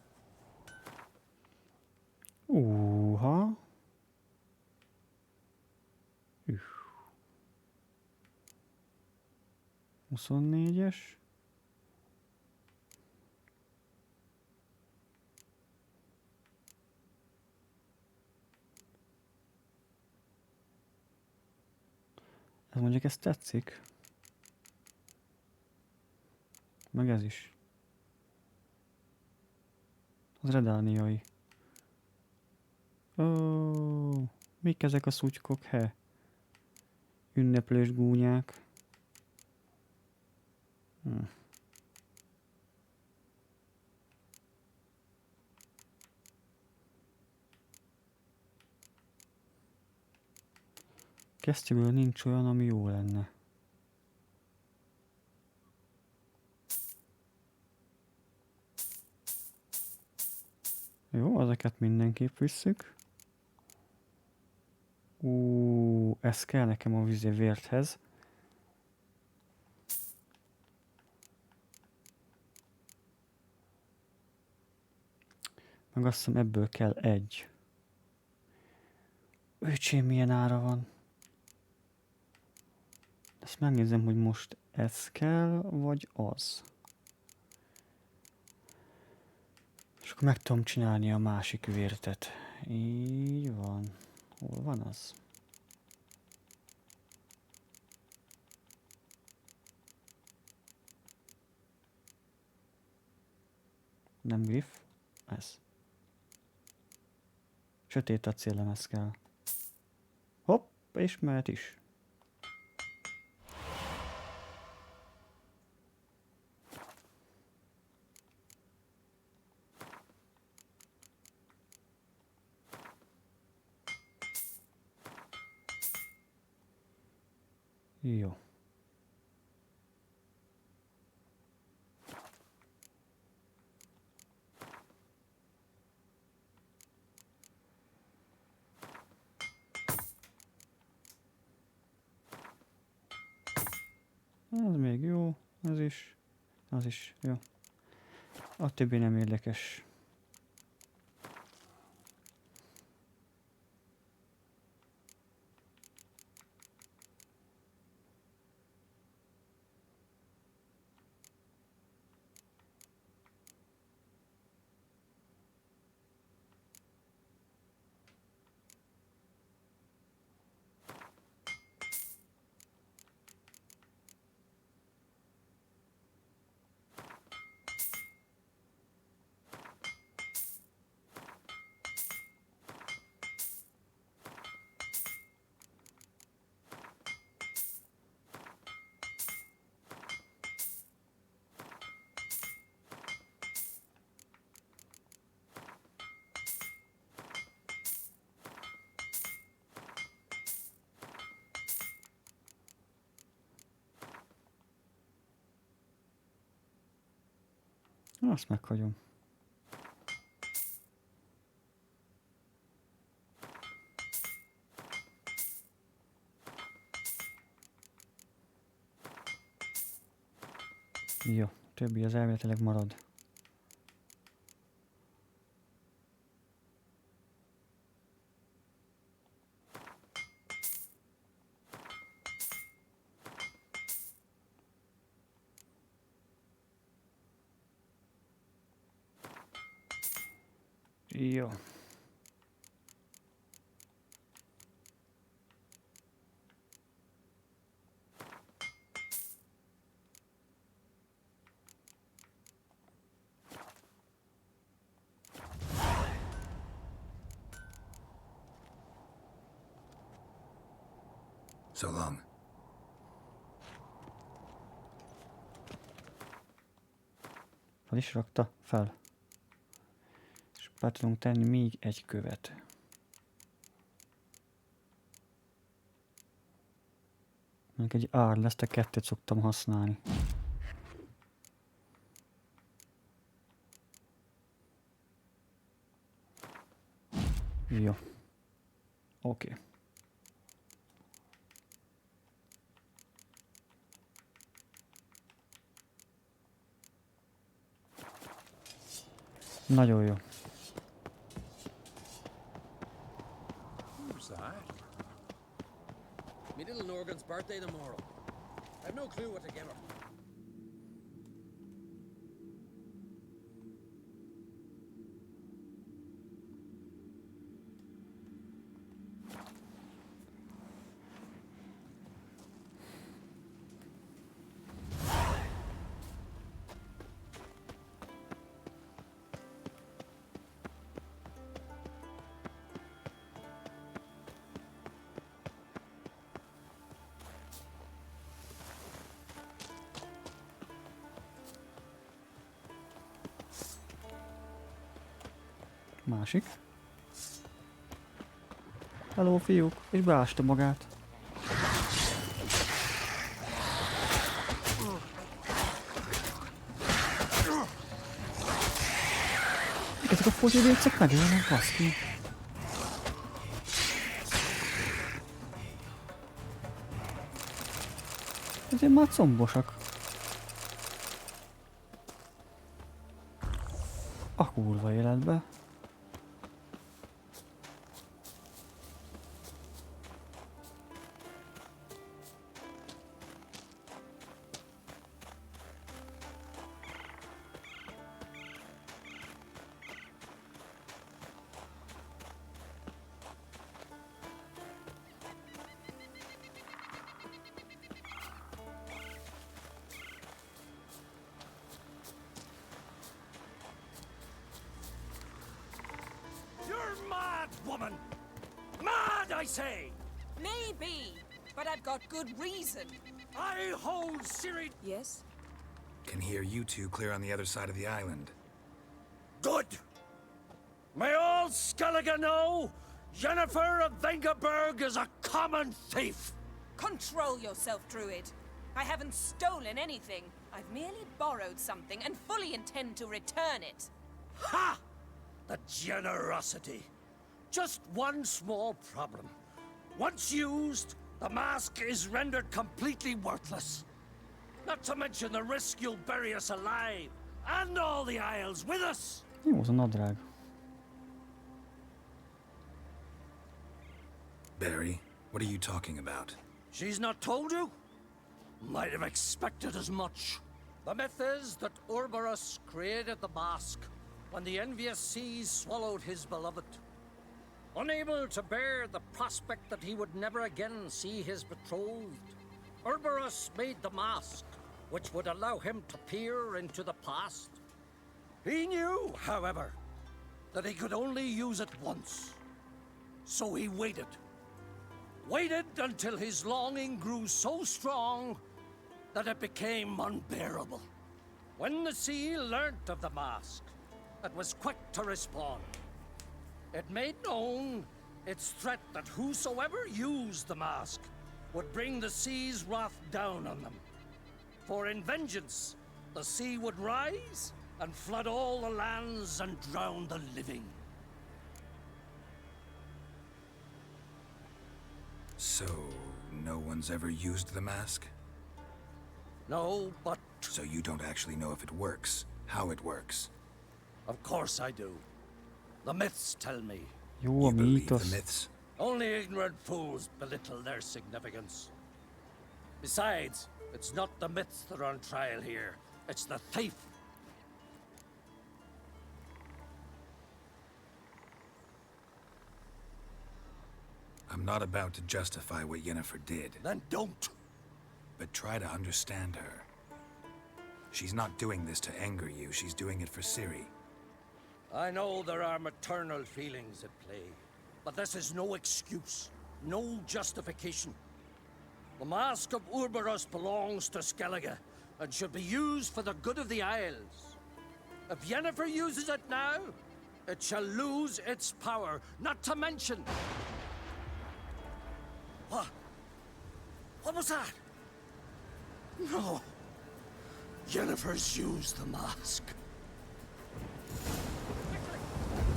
Ha? 24-es. Ez mondjuk ezt tetszik. Meg ez is. Az redániai. Ó, mik ezek a szutykok, he? Ünneplős gúnyák. Kesztyűből nincs olyan, ami jó lenne. Jó, ezeket mindenképp visszük. Ez kell nekem a vérthez. Meg azt hiszem ebből kell egy. Öcsém, milyen ára van. Ezt megnézem, hogy most ez kell, vagy az. És akkor meg tudom csinálni a másik vértet. Így van. Hol van az? Nem griff. Ez. Sötét acéllemez kell. Hopp, és mehet is. Jó. Ez még jó, ez is, az is jó. A többi nem érdekes. Azt meghagyom. Jó, többi az elméletileg marad. Jó. So long. Fel is rakta? Fel. És be tudunk tenni még egy követ. Mondjuk egy ár, ezt a kettőt szoktam használni. Jó. Oké. Nagyon jó. Who's that? Me little Norgan's birthday tomorrow. I've no clue what to give her. Másik. Hello, fiúk! És beásta magát. Ezek a fotidécek megölnek, baszki. Ezért már combosak. A kurva életbe. Woman! Mad, I say! Maybe, but I've got good reason. I hold Siri... Yes? Can hear you two clear on the other side of the island. Good! May all Skellige know Jennifer of Vengerberg is a common thief! Control yourself, Druid. I haven't stolen anything. I've merely borrowed something and fully intend to return it. Ha! The generosity. Just one small problem. Once used, the mask is rendered completely worthless. Not to mention the risk you'll bury us alive, and all the Isles with us. Jó, az a nadrág. Barry, what are you talking about? She's not told you? Might have expected as much. The myth is that Urberus created the mask when the envious seas swallowed his beloved. Unable to bear the prospect that he would never again see his betrothed, Urberus made the mask, which would allow him to peer into the past. He knew, however, that he could only use it once. So he waited. Waited until his longing grew so strong that it became unbearable. When the sea learnt of the mask, it was quick to respond. It made known its threat that whosoever used the mask would bring the sea's wrath down on them. For in vengeance, the sea would rise and flood all the lands and drown the living. So, no one's ever used the mask? No, but... So you don't actually know if it works, how it works? Of course I do. The myths tell me. Jó, a mítosz. Myths? Only ignorant fools belittle their significance. Besides, it's not the myths that are on trial here. It's the thief. I'm not about to justify what Yennefer did. Then don't. But try to understand her. She's not doing this to anger you, she's doing it for Ciri. I know there are maternal feelings at play, but this is no excuse, no justification. The Mask of Urberus belongs to Skellige, and should be used for the good of the Isles. If Yennefer uses it now, it shall lose its power, not to mention... What? What was that? No. Yennefer's used the mask.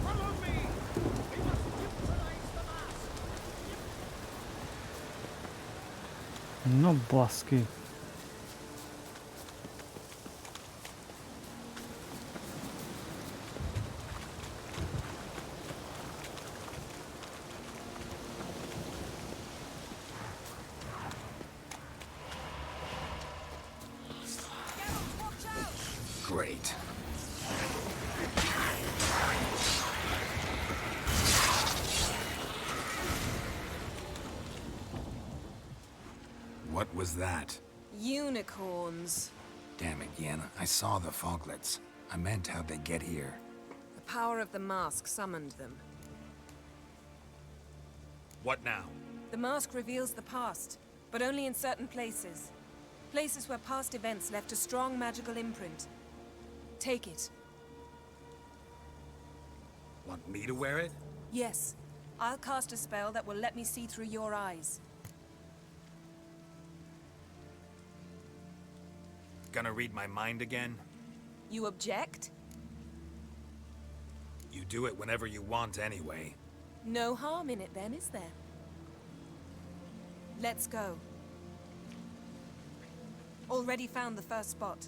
Follow me! We must utilize the mask! Na baszki. Great. What was that? Unicorns. Damn it, Yenna. I saw the foglets. I meant how'd they get here. The power of the mask summoned them. What now? The mask reveals the past, but only in certain places. Places where past events left a strong magical imprint. Take it. Want me to wear it? Yes. I'll cast a spell that will let me see through your eyes. Gonna read my mind again? You object? You do it whenever you want anyway. No harm in it then, is there? Let's go. Already found the first spot.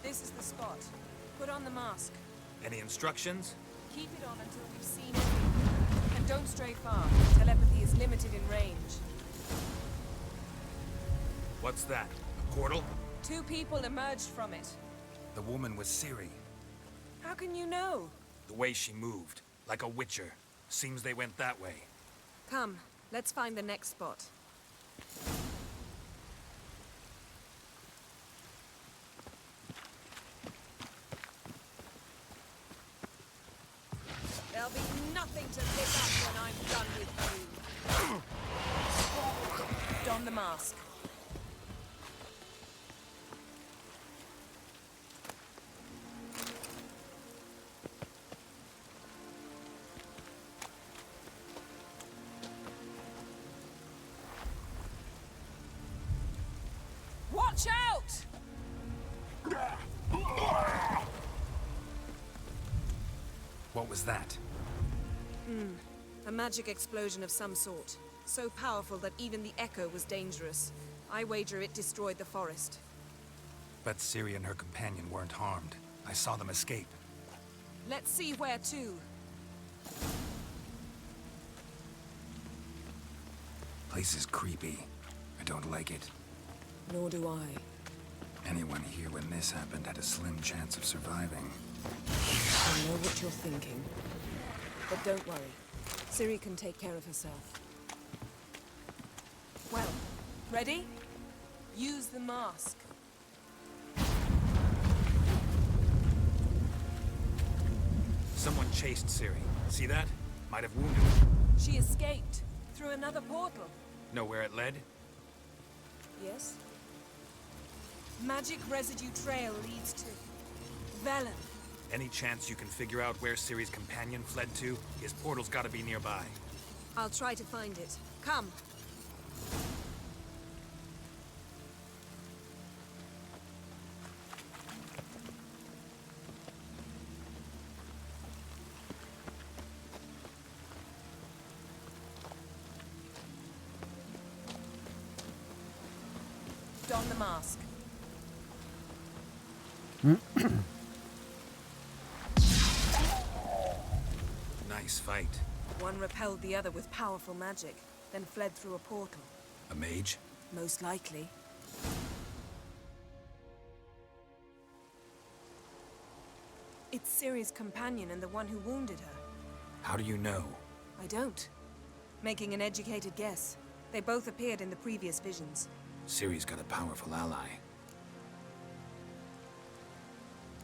This is the spot. Put on the mask. Any instructions? Keep it on until we've seen it. And don't stray far. Telepathy is limited in range. What's that? A portal? 2 people emerged from it. The woman was Ciri. How can you know? The way she moved. Like a witcher. Seems they went that way. Come, let's find the next spot. There'll be nothing to pick up when I'm done with you. Don the mask. Watch out! What was that? A magic explosion of some sort. So powerful that even the echo was dangerous. I wager it destroyed the forest. Bet Ciri and her companion weren't harmed. I saw them escape. Let's see where to. Place is creepy. I don't like it. Nor do I. Anyone here when this happened had a slim chance of surviving. I know what you're thinking. But don't worry. Ciri can take care of herself. Well, ready? Use the mask. Someone chased Ciri. See that? Might have wounded her. She escaped through another portal. Know where it led? Yes? Magic residue trail leads to Velen. Any chance you can figure out where Ciri's companion fled to? His portal's gotta be nearby. I'll try to find it. Come. Don the mask. Nice fight. One repelled the other with powerful magic, then fled through a portal. A mage? Most likely. It's Ciri's companion and the one who wounded her. How do you know? I don't. Making an educated guess. They both appeared in the previous visions. Ciri's got a powerful ally.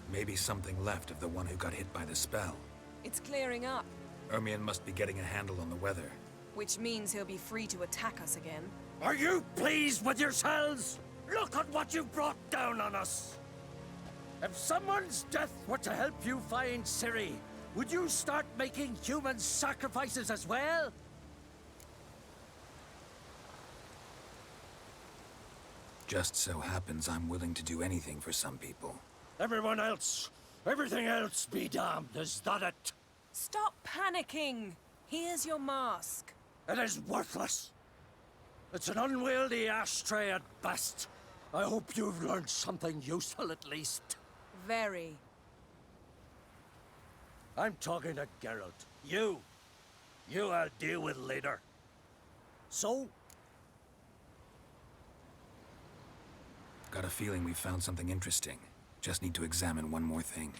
Maybe something left of the one who got hit by the spell. It's clearing up, Ermion must be getting a handle on the weather. which means he'll be free to attack us again. Are you pleased with yourselves? Look at what you've brought down on us! If someone's death were to help you find Ciri, would you start making human sacrifices as well? Just so happens I'm willing to do anything for some people. Everyone else, everything else be damned, is that it? Stop panicking! Here's your mask. It is worthless. It's an unwieldy ashtray at best. I hope you've learned something useful at least. Very. I'm talking to Geralt. You I'll deal with later. So? Got a feeling we found something interesting. Just need to examine one more thing.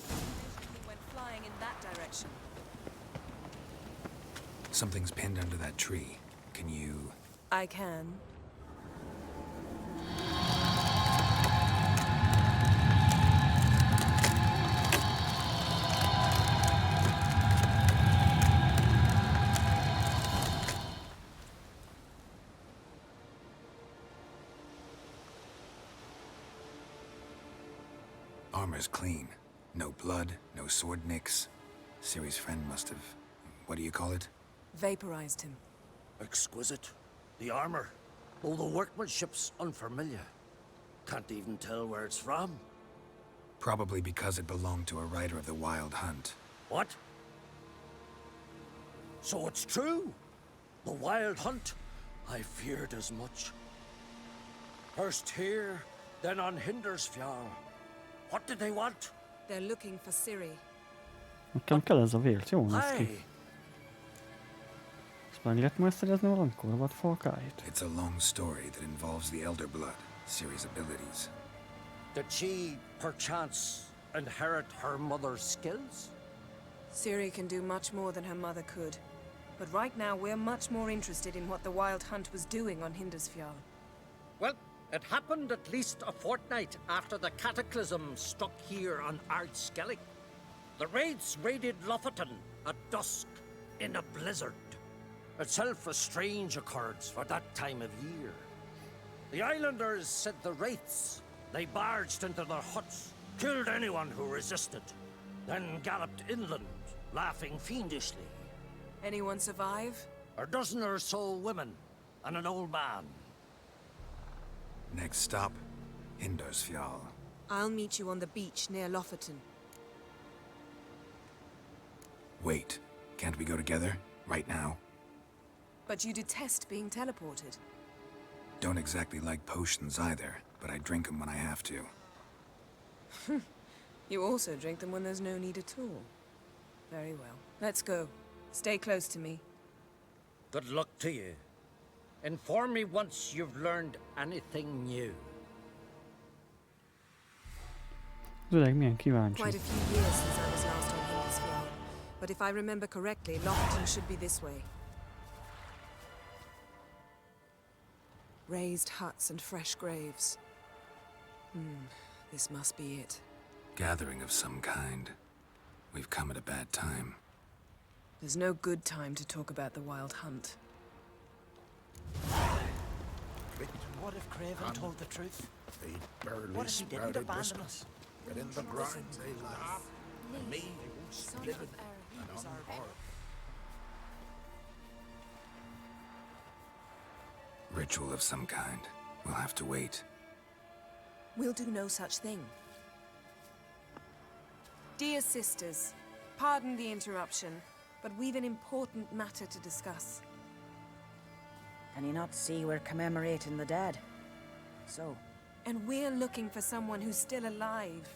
He went flying in that direction. Something's pinned under that tree. Can you... I can. Armor's clean. No blood, no sword nicks. Ciri's friend must have... what do you call it? Vaporized him. Exquisite. The armor, though the workmanship's unfamiliar. Can't even tell where it's from. Probably because it belonged to a rider of the Wild Hunt. What? So it's true? The Wild Hunt? I feared as much. First here, then on Hindersfjall. What did they want? They're looking for Ciri. Nekem kell ez a vélt, jó néz Aye. ki. Ezt meg lehet majd szerezni valamikor, vad falkáit? It's a long story that involves the Elder Blood, Ciri's abilities. Did she, perchance, inherit her mother's skills? Ciri can do much more than her mother could. But right now, we're much more interested in what the Wild Hunt was doing on Hindersfjall. Well, it happened at least a fortnight after the cataclysm struck here on Ardskellig. The raids raided Lofoten at dusk in a blizzard. Itself a strange occurrence for that time of year. The islanders said the wraiths. They barged into their huts, killed anyone who resisted, then galloped inland, laughing fiendishly. Anyone survive? A dozen or so women and an old man. Next stop, Hindersfjall. I'll meet you on the beach near Lofoten. Wait, can't we go together? Right now? But you detest being teleported. Don't exactly like potions either, but I drink them when I have to. You also drink them when there's no need at all. Very well. Let's go. Stay close to me. Good luck to you. Inform me once you've learned anything new. Az öreg milyen kíváncsi. Quite a few years since I was last on Hindersfjall. But if I remember correctly, Lofoten should be this way. Raised huts and fresh graves. This must be it. Gathering of some kind. We've come at a bad time. There's no good time to talk about the Wild Hunt. What if Craven told the truth? They barely What if he didn't sprouted abandon whiskers, us? but in the grind they laugh. And me, living and on board. Ritual of some kind. We'll have to wait. We'll do no such thing. Dear sisters, pardon the interruption, but we've an important matter to discuss. Can you not see we're commemorating the dead? So? And we're looking for someone who's still alive.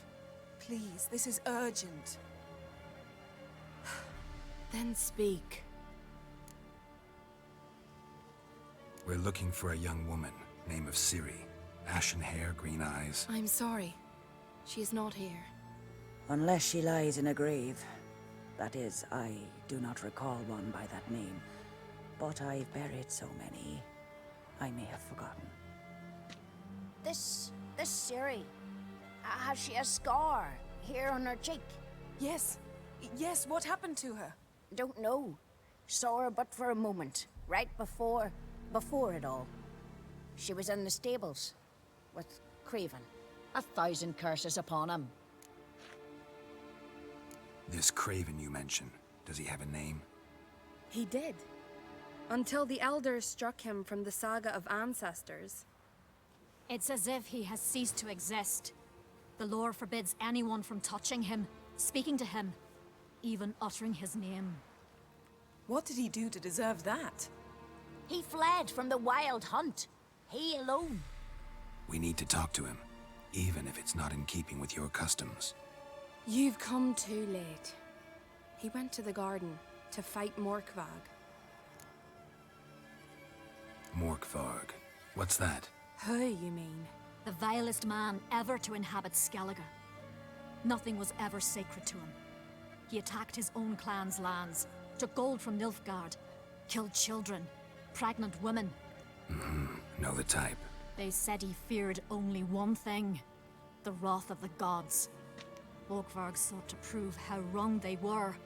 Please, this is urgent. Then speak. We're looking for a young woman, name of Ciri. Ashen hair, green eyes. I'm sorry. She is not here. Unless she lies in a grave. That is, I do not recall one by that name. But I've buried so many, I may have forgotten. This Ciri, has she a scar here on her cheek? Yes. Yes, what happened to her? Don't know. Saw her but for a moment, right before it all. She was in the stables with Craven. 1,000 curses upon him. This Craven you mention, does he have a name? He did. Until the elders struck him from the saga of ancestors. It's as if he has ceased to exist. The lore forbids anyone from touching him, speaking to him, even uttering his name. What did he do to deserve that? He fled from the Wild Hunt. He alone. We need to talk to him, even if it's not in keeping with your customs. You've come too late. He went to the garden to fight Morkvag. Morkvarg. What's that? Who, you mean? The vilest man ever to inhabit Skellige. Nothing was ever sacred to him. He attacked his own clan's lands, took gold from Nilfgaard, killed children, pregnant women. Know the type. They said he feared only one thing, the wrath of the gods. Morkvarg sought to prove how wrong they were,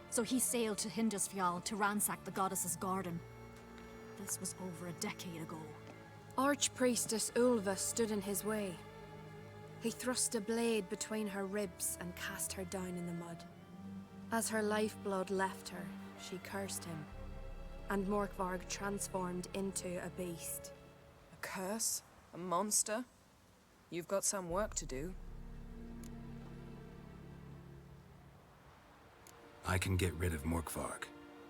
so he sailed to Hindisfjall to ransack the goddess's garden. This was over a decade ago. Archpriestess Ulva stood in his way. He thrust a blade between her ribs and cast her down in the mud. As her lifeblood left her, she cursed him, and Morkvarg transformed into a beast. A curse? A monster? You've got some work to do. I can get rid of Morkvarg.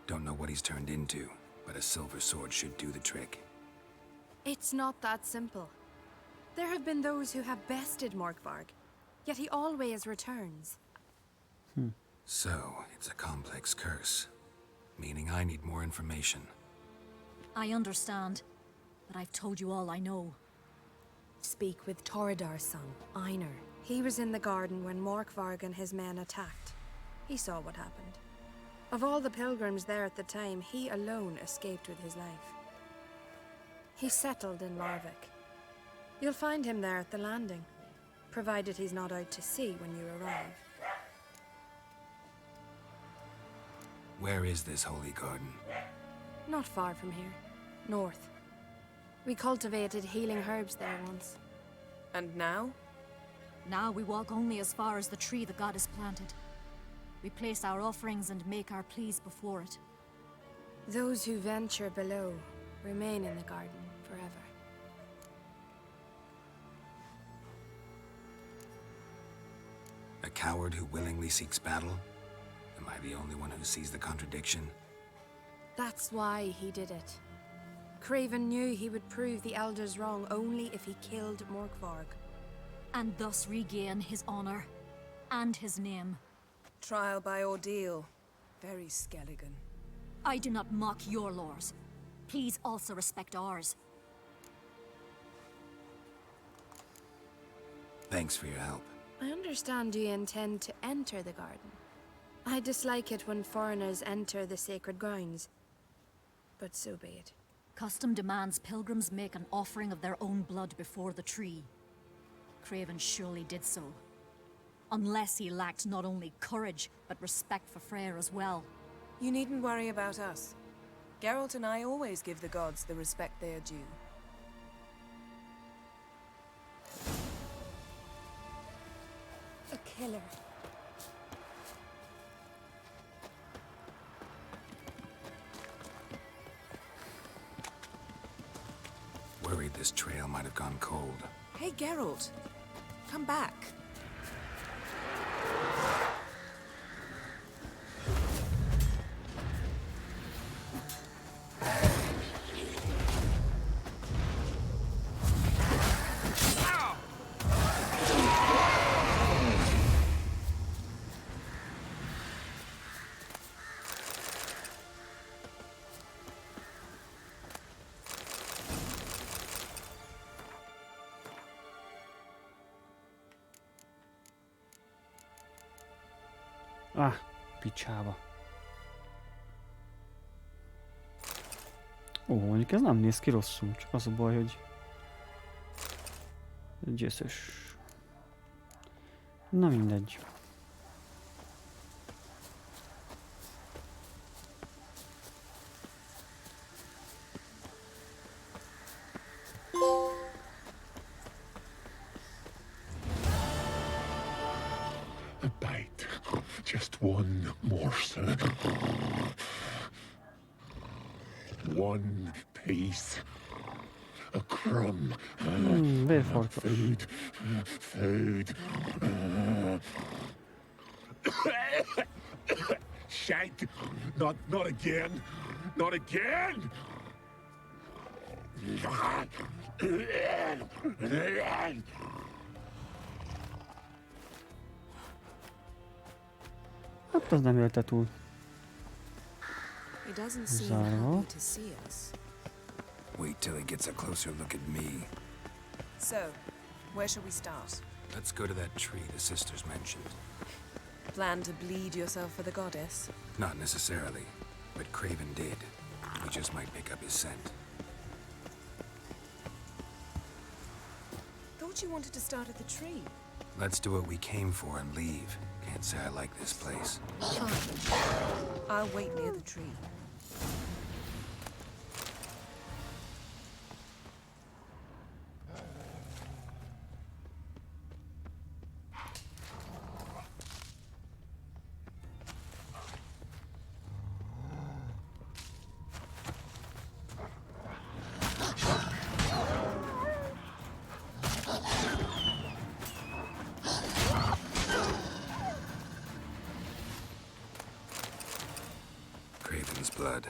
Don't know what he's turned into, but a silver sword should do the trick. It's not that simple. There have been those who have bested Morkvarg, yet he always returns. So, it's a complex curse, meaning I need more information. I understand, but I've told you all I know. Speak with Torridar's son, Einar. He was in the garden when Morkvarg and his men attacked. He saw what happened. Of all the pilgrims there at the time, he alone escaped with his life. He settled in Larvik. You'll find him there at the landing, provided he's not out to sea when you arrive. Where is this holy garden? Not far from here. North. We cultivated healing herbs there once. And now? Now we walk only as far as the tree the goddess planted. We place our offerings and make our pleas before it. Those who venture below remain in the garden forever. A coward who willingly seeks battle? Am I the only one who sees the contradiction? That's why he did it. Craven knew he would prove the elders wrong only if he killed Morkvarg. And thus regain his honor and his name. Trial by ordeal. Very Skelligan. I do not mock your laws. Please also respect ours. Thanks for your help. I understand you intend to enter the garden. I dislike it when foreigners enter the sacred grounds, but so be it. Custom demands pilgrims make an offering of their own blood before the tree. Craven surely did so. Unless he lacked not only courage, but respect for Freyr as well. You needn't worry about us. Geralt and I always give the gods the respect they are due. A killer. Worried this trail might have gone cold. Hey, Geralt. Come back. Ah, picsába. Ó, mondjuk ez nem néz ki rosszul, csak az a baj, hogy győzös. Na mindegy. A bite. Just one morsel. One piece. A crumb. Food. Food. Shank. Not again. Not again. Hát az nem élte túl. He doesn't seem happy to see us. Wait till he gets a closer look at me. So, where shall we start? Let's go to that tree the sisters mentioned. Plan to bleed yourself for the goddess? Not necessarily, but Craven did. We just might pick up his scent. Thought you wanted to start at the tree. Let's do what we came for and leave. Can't say I like this place. Fine. I'll wait near the tree. Craven's blood.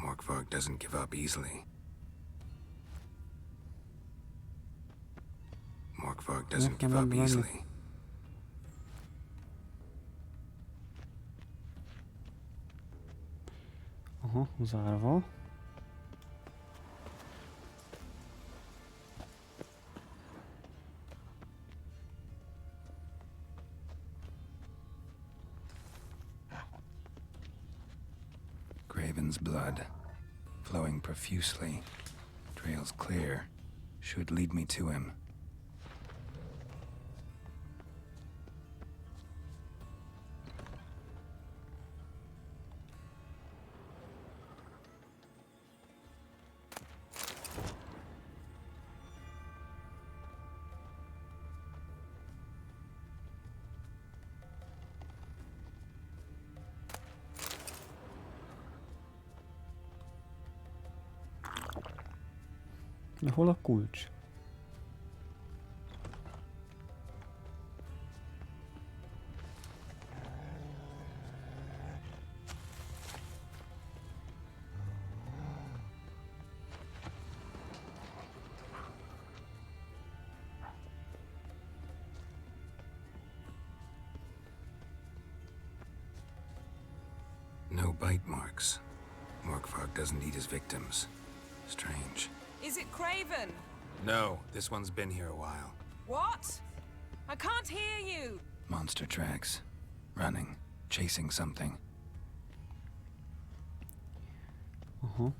Morkvarg doesn't give up easily. Morkvarg doesn't give up easily. Aha, zárva. Craven's blood, flowing profusely, trails clear, should lead me to him. De hol a kulcs? No bite marks. Morkvarg doesn't eat his victims. Strange. Is it Craven? No, this one's been here a while. What? I can't hear you. Monster tracks. Running. Chasing something. Aha.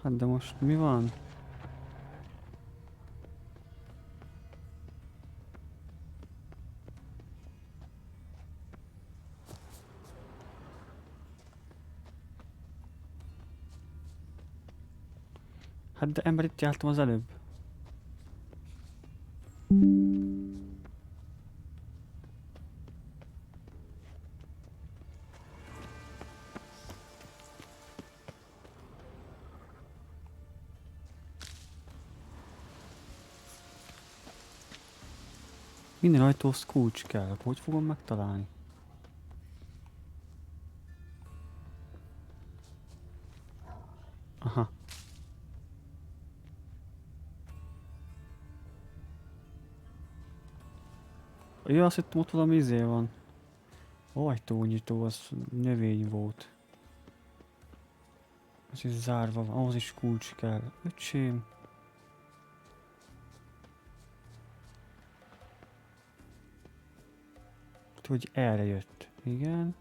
Hát de most mi van? Hát de ember, itt jártam az előbb. Minden ajtóhoz kulcs kell, hogy fogom megtalálni? Aha. Ja, azt hittem, ott valami izé van. Ajtónyitó, az növény volt. Az is zárva van, ahhoz is kulcs kell. Öcsém. Hogy erre jött. Igen.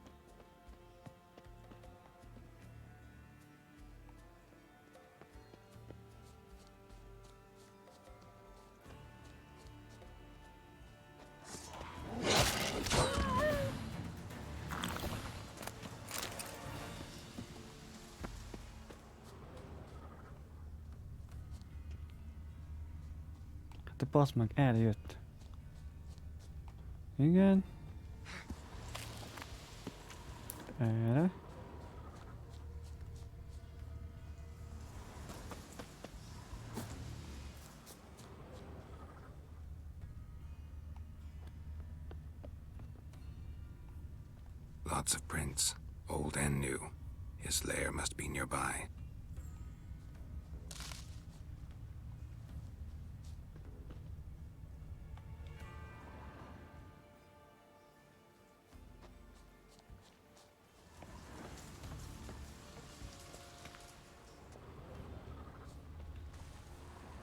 De bassz meg, erre jött. Igen. Erre. Lots of prints, old and new. His lair must be nearby.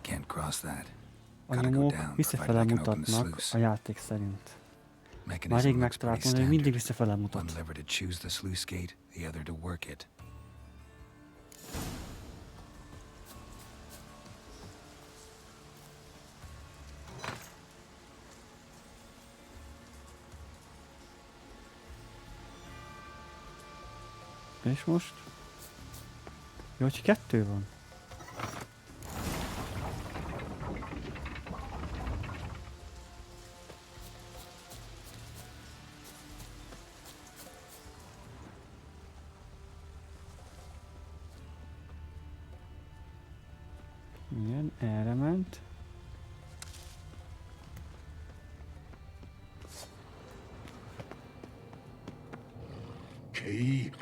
Can't cross that. A nyomók visszafele mutatnak a játék szerint. Már rég megtaláltam, hogy mindig visszafele mutat. One lever to choose the sluice gate, the other to work it. És most? Jó, hogy kettő van. Igen, erre ment. Key,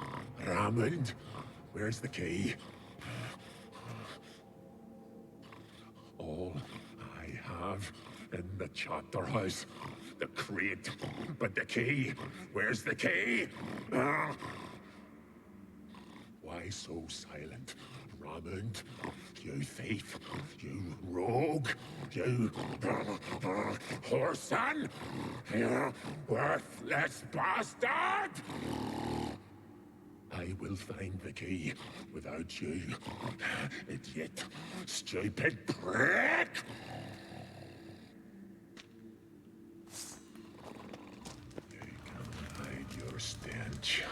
Raymond. Where's the key? All I have in the chapter house, the crate, but the key. Where's the key? Why so silent, Raymond? You thief, you rogue, you whoreson, you worthless bastard! I will find the key without you, idiot, stupid prick! You can't hide your stench.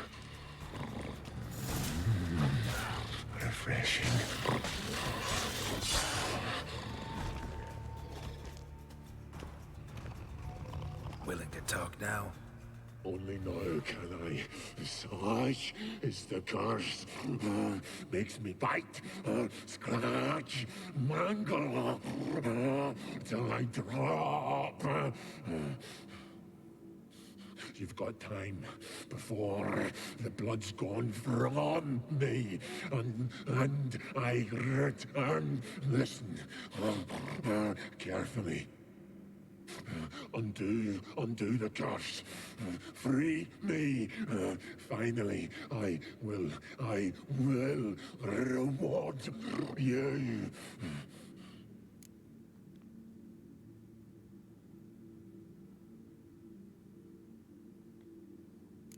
Refreshing. Willing to talk now? Only now can I. Such is the curse. Makes me bite, scratch, mangle, till I drop. You've got time before the blood's gone from me, and I return. Listen carefully. Undo the curse. Free me. Finally, I will reward you.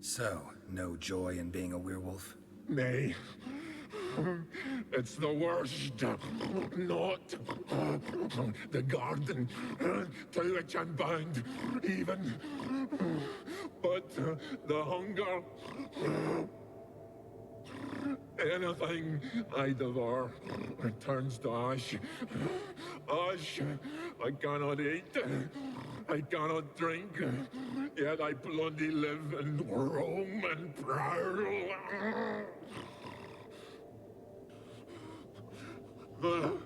So, no joy in being a werewolf? Nay. It's the worst. Not the garden to which I'm bound, even. But the hunger. Anything I devour turns to ash. Ash I cannot eat. I cannot drink. Yet I bloody live and roam and prowl. The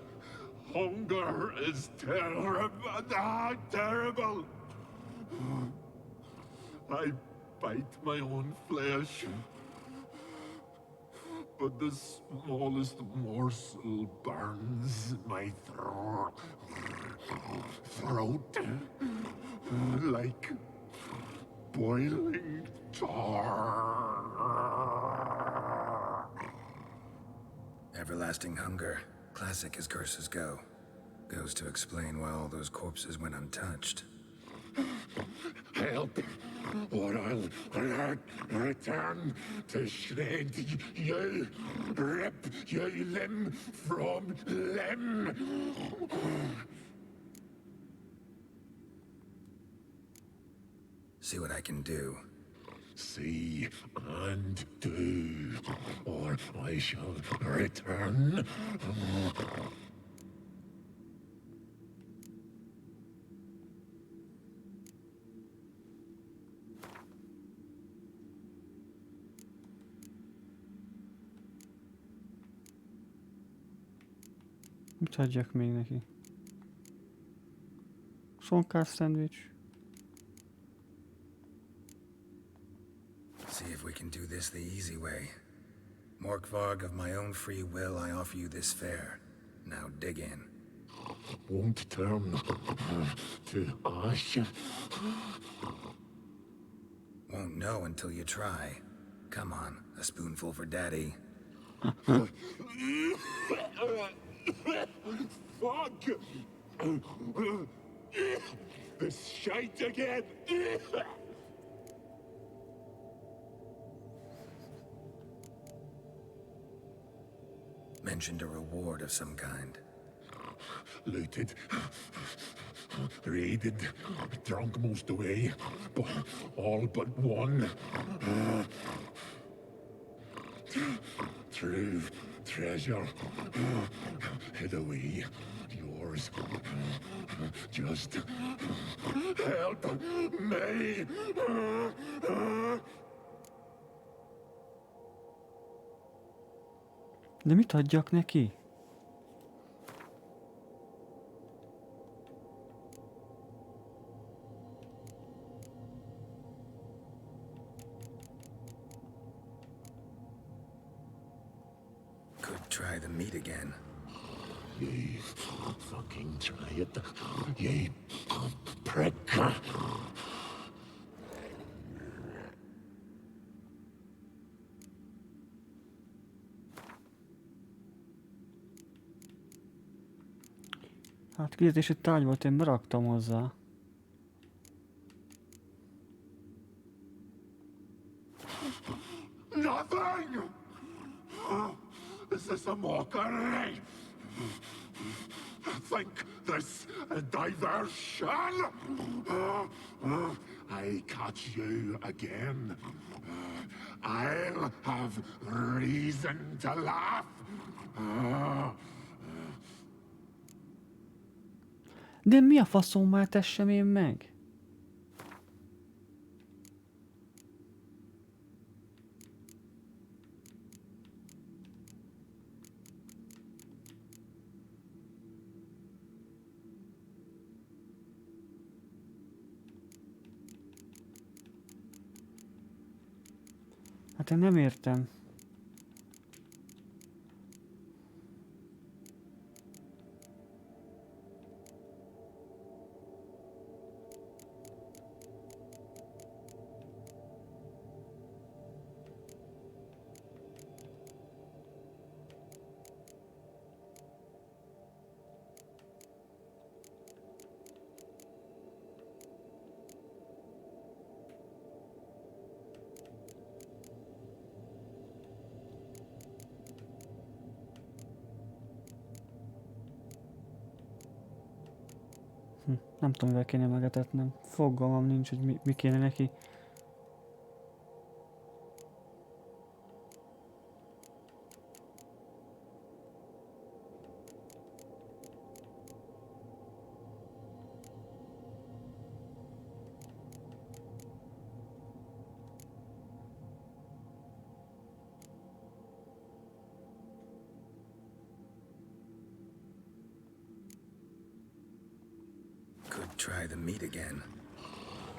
hunger is terrible. Terrible. I bite my own flesh. But the smallest morsel burns my throat like boiling tar. Everlasting hunger. Classic as curses go. Goes to explain why all those corpses went untouched. Help, or I'll return to shred you, rip you limb from limb. See what I can do. See and do, or I shall return. Mit adjak még neki? Szonkás szendvics. See if we can do this the easy way. Morkvarg, of my own free will, I offer you this fare. Now dig in. Won't turn to ash. Won't know until you try. Come on, a spoonful for Daddy. Fuck! This shite again! Mentioned a reward of some kind. Looted, raided, drunk most away, but all but one. True treasure, hid away, yours. Just help me. De mit adjak neki? Could try the meat again. You fucking try it, you prick. Hát kérdés, egy tárgy volt, én beraktam hozzá. Nothing! Is this a mockery? Think this a diversion? I catch you again. I'll have reason to laugh. De mi a faszommal tessem én meg? Hát én nem értem. Nem tudom, mivel kéne megetetnem. Fogalmam nincs, hogy mi kéne neki. Try the meat again.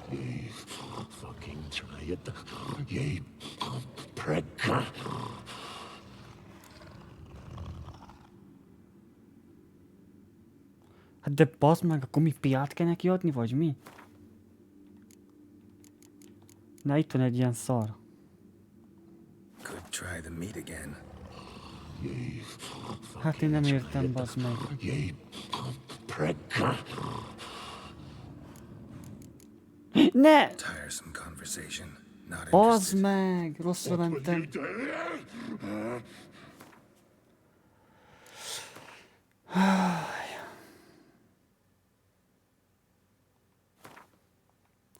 Ye fucking try it, ye prick. Hát de bazd meg, akkor mi piát kell neki adni, vagy mi? Na, itt van egy ilyen szar. Could try the meat again. Hát én nem értem, bazd meg. Ye prick. Ne! Tiresome conversation. Not Az meg! Rosszra mentem.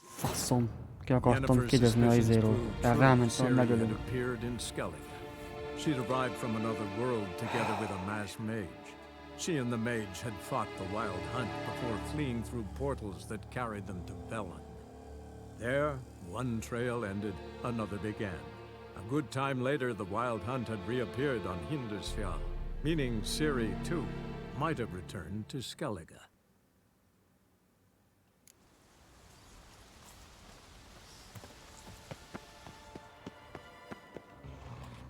Faszom. Ki akartam kérdezni a izéről. Rámentem, megölöm. She'd arrived from another world together with a masked mage. She and the mage had fought the wild hunt before fleeing through portals that carried them to Bellan. There, one trail ended, another began. A good time later, the wild hunt had reappeared on Hindersfjall, meaning Ciri, too, might have returned to Skellige.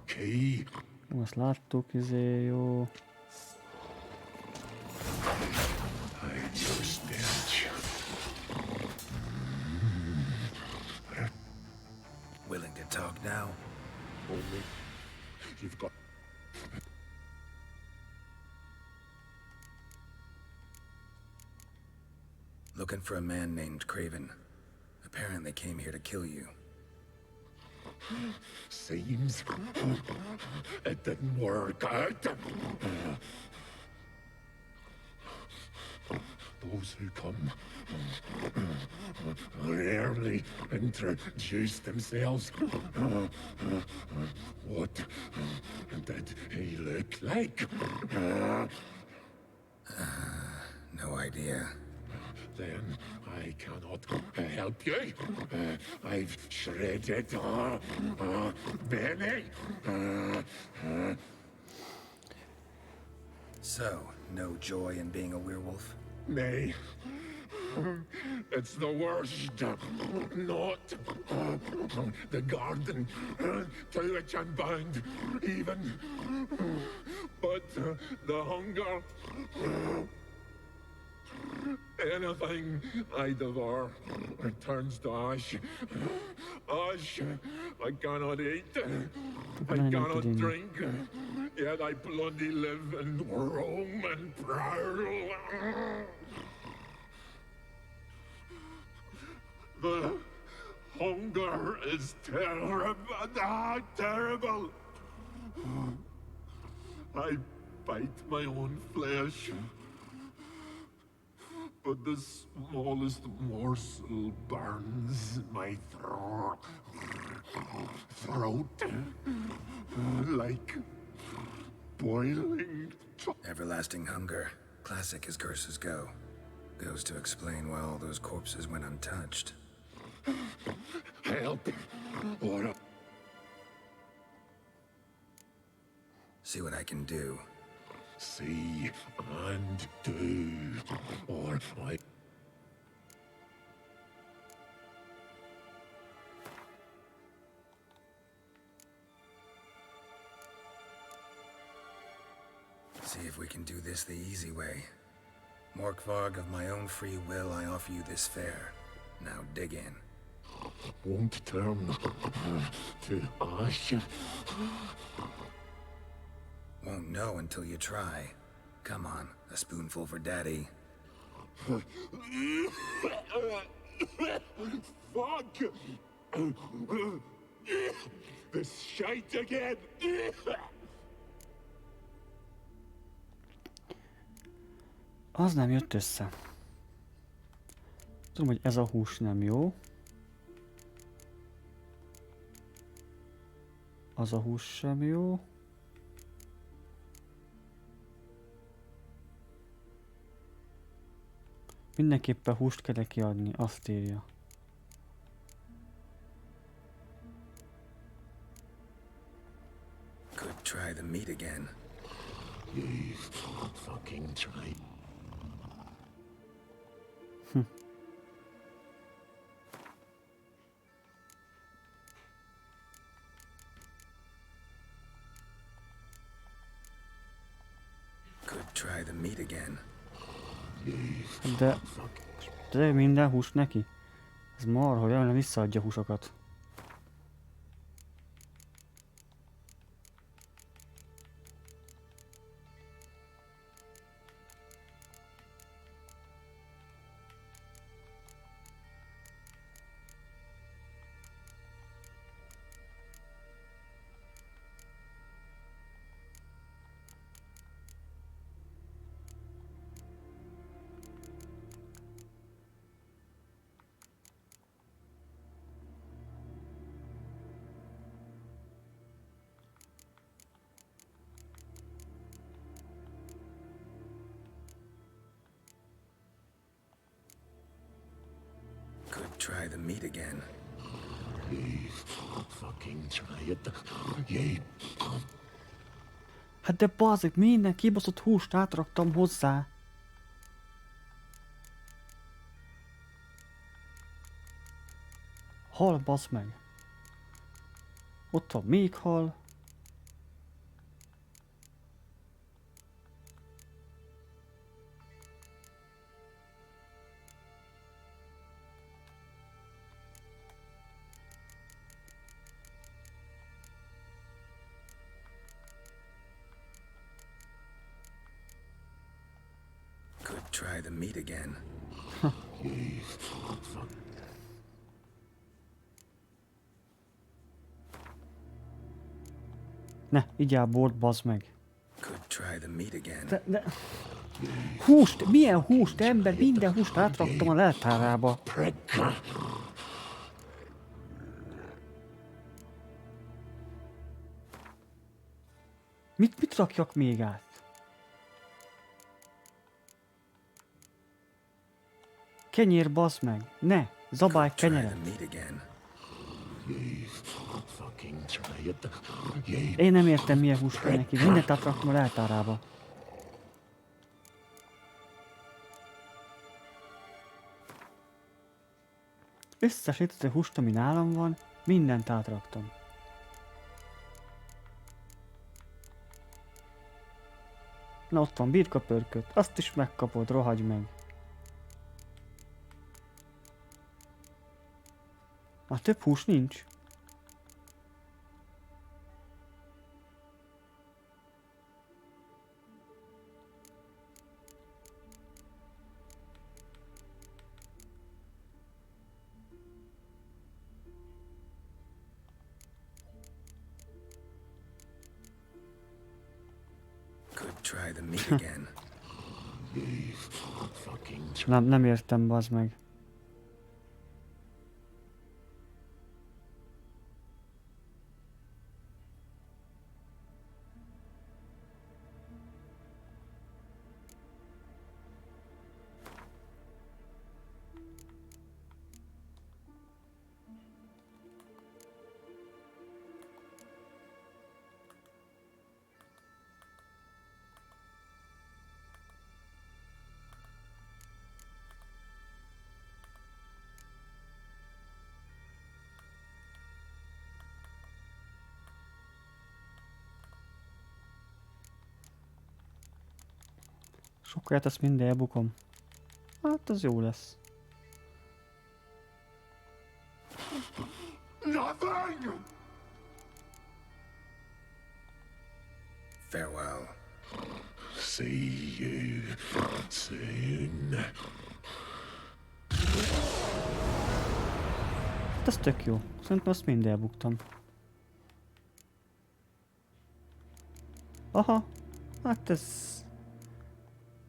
Key. Most láttuk, jó. Willing to talk now? Only you've got. Looking for a man named Craven. Apparently came here to kill you. Seems it didn't work out. Those who come rarely introduce themselves. What did he look like? No idea. Then I cannot help you. I've shredded Benny. So, no joy in being a werewolf? Nay. It's the worst. Not the garden to which I'm bound, even. But the hunger. Anything I devour turns to ash. Ash I cannot eat. I cannot drink. Yet I bloody live and roam and prowl. The hunger is terrible. Terrible. I bite my own flesh. But the smallest morsel burns my throat like boiling. Everlasting hunger. Classic as curses go. Goes to explain why all those corpses went untouched. Help! Or see what I can do. See and do, or I... See if we can do this the easy way. Morkvarg, of my own free will, I offer you this fare. Now dig in. Won't turn to ash. Won't know until you try. Come on, a spoonful for Daddy. Fuck! This shite again! Az nem jött össze. Tudom, hogy ez a hús nem jó. Az a hús sem jó. Mindenképpen húst kell kiadni, azt írja. Could try the meat again. You fucking try. Could try the meat again. De minden hús neki? Ez marha, hogy olyan visszaadja húsokat. Could try the meat again. You fucking try it. You. Hát de bazzik, minden kibaszott húst átraktam hozzá. Hal, bazd meg. Ott van még hal. Could try the meat again. You. Ne, igyál bort, bazd meg. Could try the meat again. De... Húst! Milyen húst, ember? Minden húst átraktam a leltárába. Mit rakjak még át? Kenyér, bazd meg! Ne! Zabálj kenyeret! Én nem értem, milyen hús kell neki. Mindent átraktam a leltárába. Összes létező húst, ami nálam van, mindent átraktam. Na ott van birkapörköt, azt is megkapod, rohagy meg. Már több hús nincs. Try the meat again. Nem értem, bazd meg. Sokkal ezt minden elbukom. Hát az jó lesz. Nothing! Farewell. See you soon. Hát ez tök jó. Szerintem azt mind elbuktam. Aha. Hát ez...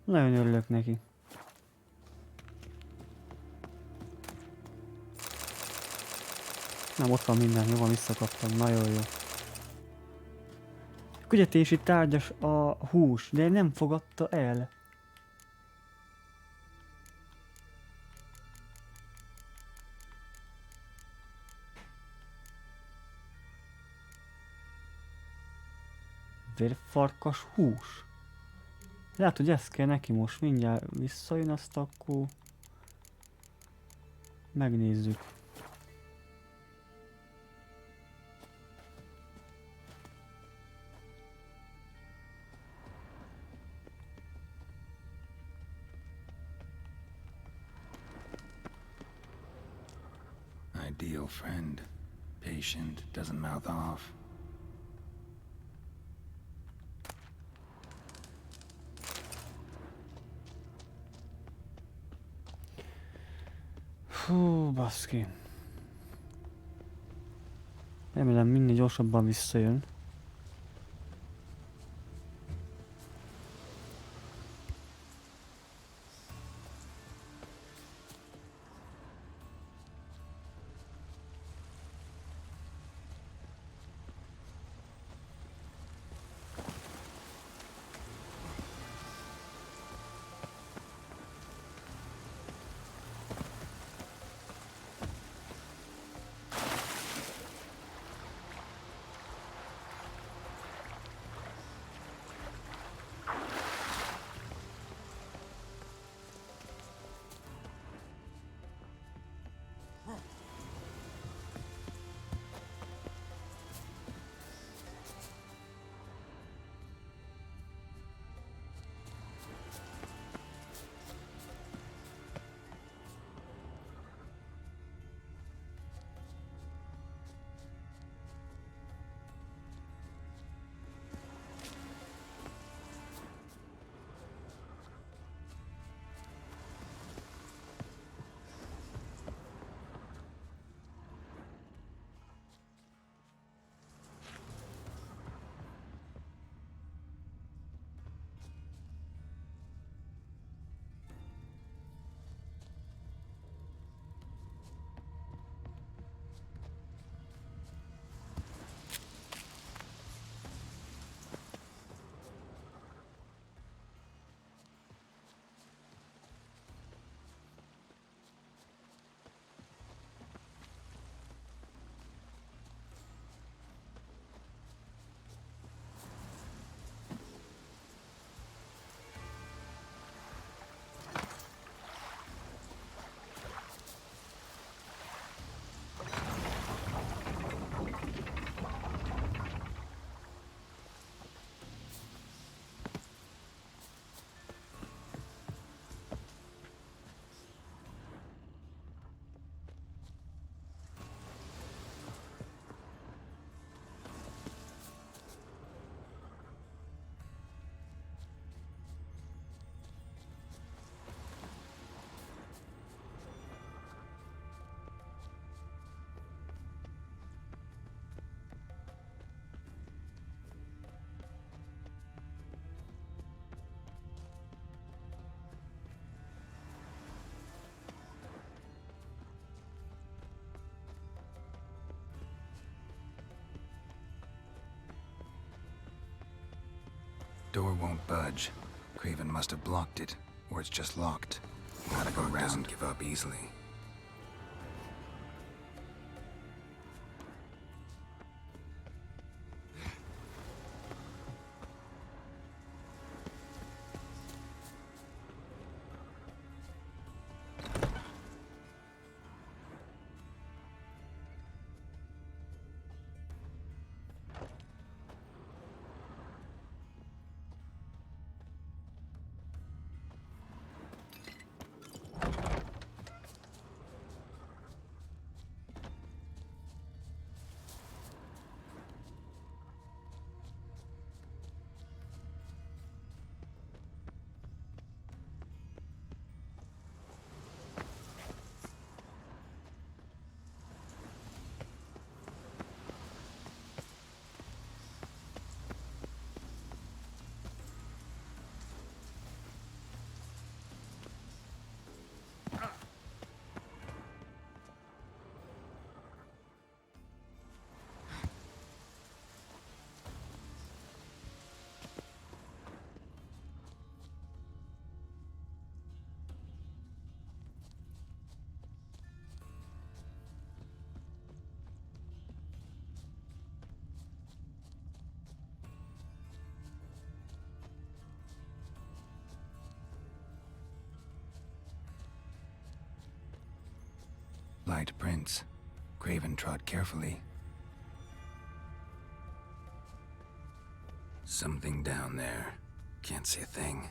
Nagyon örülök neki. Nem, ott van minden, jó van, visszakaptam, nagyon jó. Küldetési tárgyas a hús, de nem fogadta el. Vérfarkas hús. Lehet, hogy ezt kell neki most, mindjárt visszajön, azt akkor megnézzük. Ideal friend. Patient, doesn't mouth off. Hú, baszki. Remélem minél gyorsabban visszajön. Door won't budge. Craven must have blocked it, or it's just locked. Gotta go round. Doesn't give up easily. white prints. Craven trod carefully. Something down there. Can't see a thing.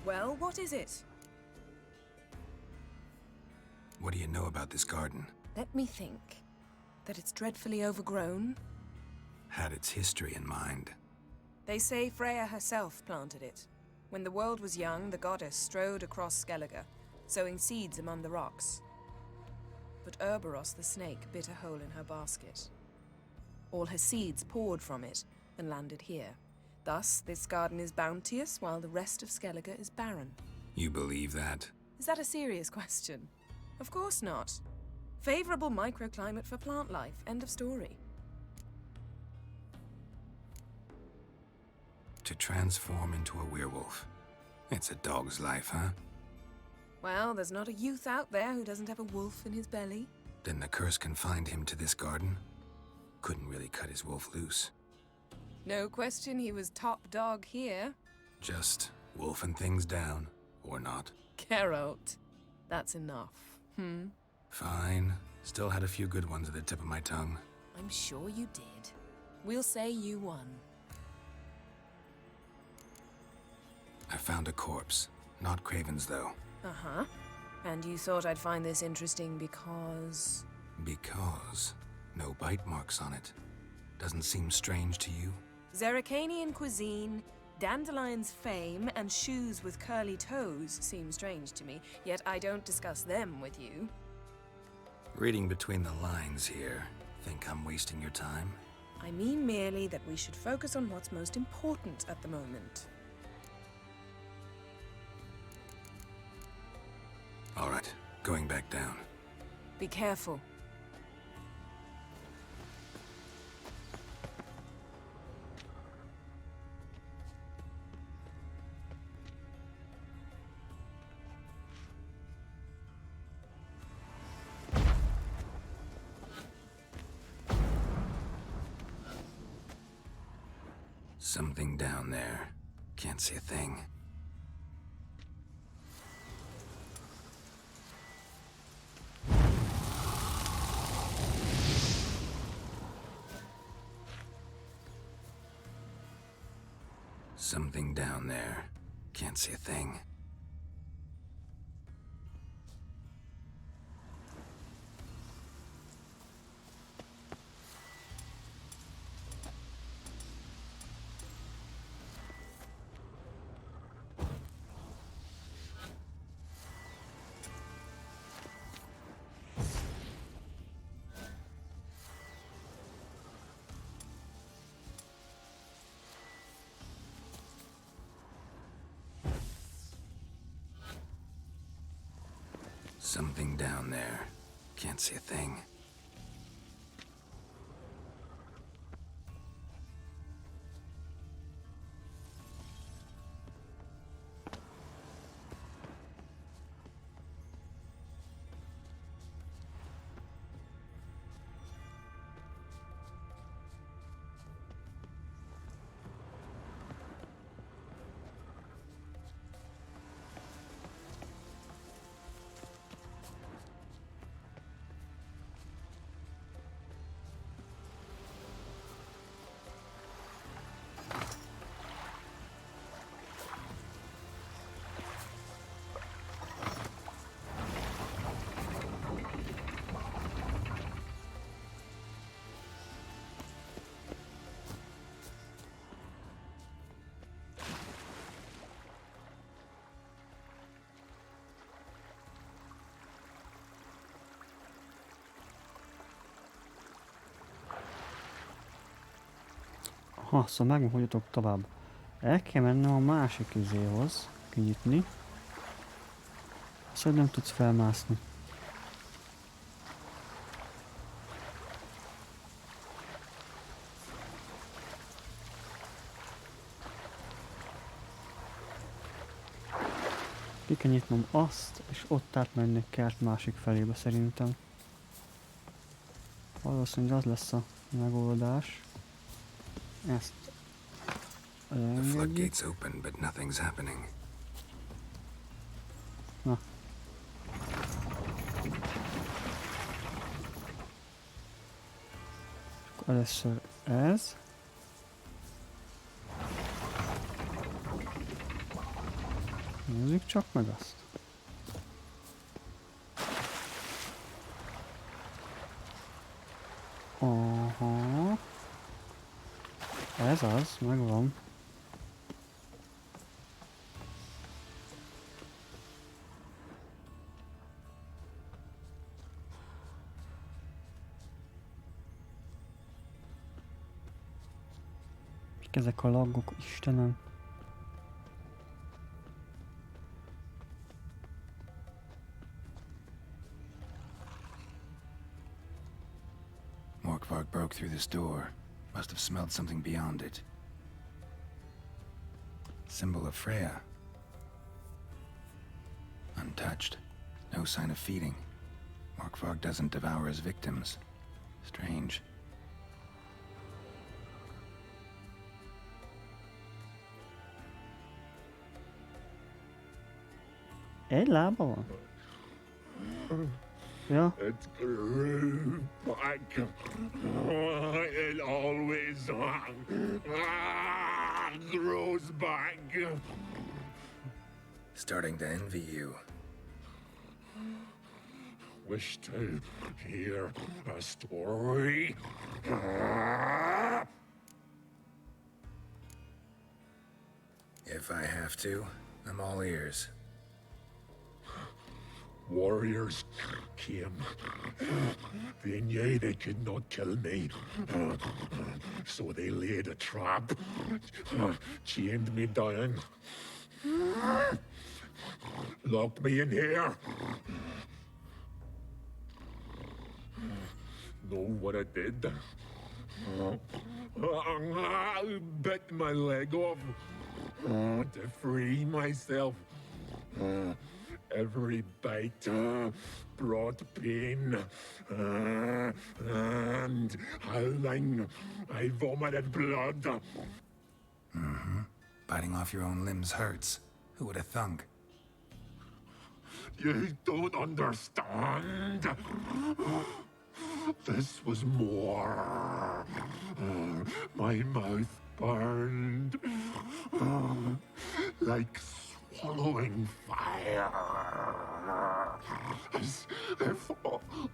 Well, what is it? What do you know about this garden? Let me think. That it's dreadfully overgrown? Had its history in mind. They say Freya herself planted it. When the world was young, the goddess strode across Skellige, sowing seeds among the rocks. But Urboros the snake bit a hole in her basket. All her seeds poured from it and landed here. Thus, this garden is bounteous, while the rest of Skellige is barren. You believe that? Is that a serious question? Of course not. Favorable microclimate for plant life. End of story. To transform into a werewolf. It's a dog's life, huh? Well, there's not a youth out there who doesn't have a wolf in his belly. Then the curse confined him to this garden? Couldn't really cut his wolf loose. No question he was top dog here. Just wolfing things down, or not. Geralt, that's enough. Fine. Still had a few good ones at the tip of my tongue. I'm sure you did. We'll say you won. I found a corpse. Not Craven's, though. Uh-huh. And you thought I'd find this interesting because... Because no bite marks on it. Doesn't seem strange to you? Zerrikanian cuisine, Dandelion's fame, and shoes with curly toes seem strange to me, yet I don't discuss them with you. Reading between the lines here, think I'm wasting your time? I mean merely that we should focus on what's most important at the moment. All right, going back down. Be careful. Something down there. Can't see a thing. Something down there. Can't see a thing. Something down there. Can't see a thing. Ha, szóval megmondhatok tovább. El kell mennem a másik izéhoz, kinyitni. Szóval nem tudsz felmászni. Ki kell nyitnom azt, és ott átmenni kert másik felébe szerintem. Valószínűleg az lesz a megoldás. Ezt The floodgates open, but nothing's happening. Na. Akkor először ez. Nézzük csak meg azt. Aha. Ez az, megvan. Mik ezek a laggok, Istenem? Morkvarg broke through this door. Must have smelled something beyond it. Symbol of Freya. Untouched. No sign of feeding. Morkvarg doesn't devour his victims. Strange. Egy lába van? Ja. It grew back. It always grows back. Starting to envy you. Wish to hear a story? If I have to, I'm all ears. Warriors came. They knew they could not kill me. So they laid a trap. Chained me down. Locked me in here. Know what I did? I bit my leg off to free myself. Every bite brought pain, and howling, I vomited blood. Mm-hmm. Biting off your own limbs hurts. Who would have thunk? You don't understand. This was more. My mouth burned like swallowing fire, as if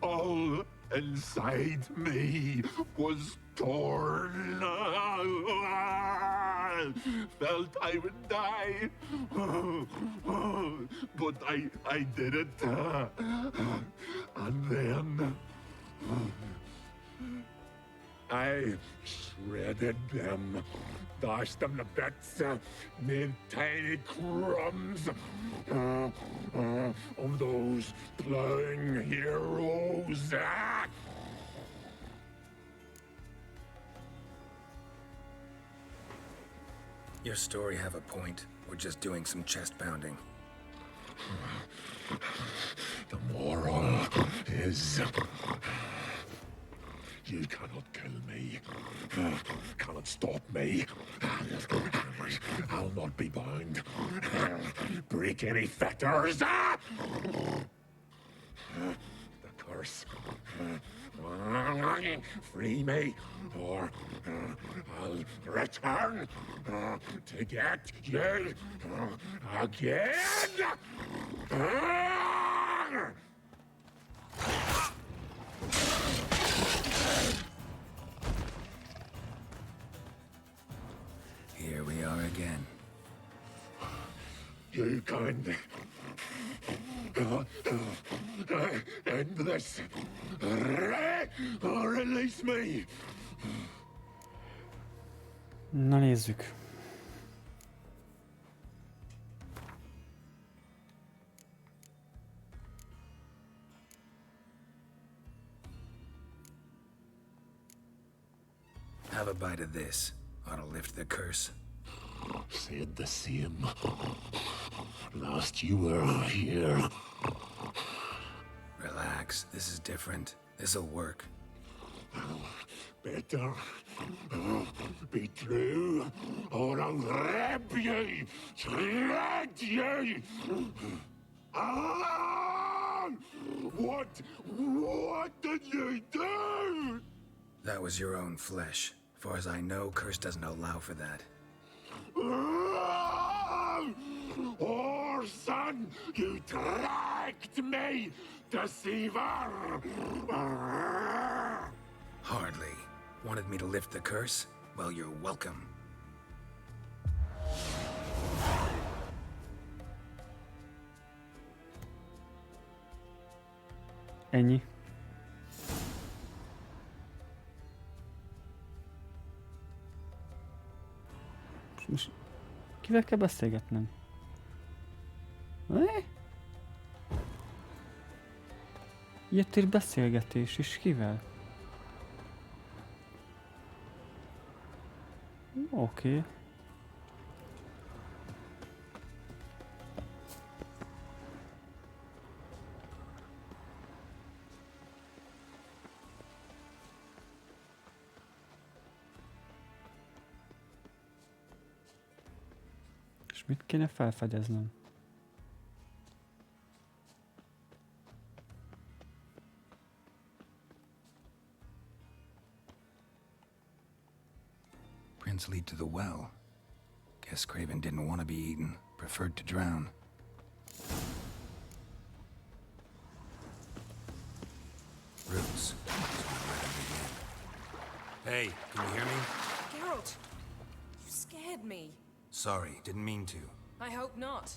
all inside me was torn. Felt I would die, but I did it, and then I shredded them, dashed them to bits, made tiny crumbs of those plowing heroes. Your story have a point. We're just doing some chest pounding. The moral is you cannot kill me, cannot stop me. I'll not be bound. Break any fetters. The curse. Free me, or I'll return to get you again. Here we are again. You can end this. Release me. Na nézzük. Have a bite of this. Ought to lift the curse. Said the same. Last you were here. Relax. This is different. This'll work. Better be true, or I'll grab you, shred you. Ah! What did you do? That was your own flesh. Far as I know, curse doesn't allow for that. Orson, you tracked me, deceiver! Hardly. Wanted me to lift the curse? Well, you're welcome. Ennyi. Most kivel kell beszélgetnem? Jött egy beszélgetés, és kivel? Oké. És mit kéne felfedeznem? Prints lead to the well. Guess Craven didn't want to be eaten. Preferred to drown. Roots. Hey, can you hear me? Geralt, you scared me. Sorry, didn't mean to. I hope not.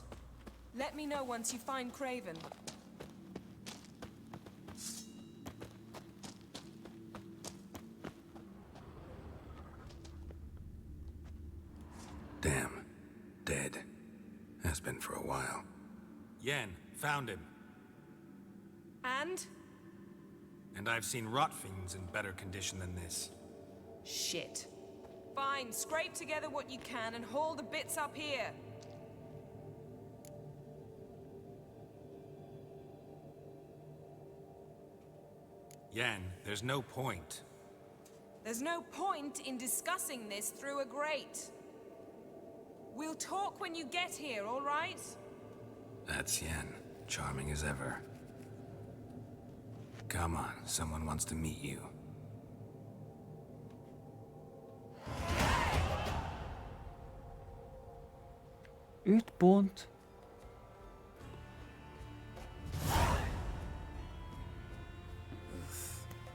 Let me know once you find Craven. Damn. Dead. Has been for a while. Yen, found him. And? And I've seen rot fiends in better condition than this. Shit. Fine, scrape together what you can and haul the bits up here. Yen, there's no point. There's no point in discussing this through a grate. We'll talk when you get here, all right? That's Yen. Charming as ever. Come on, someone wants to meet you. Öt pont.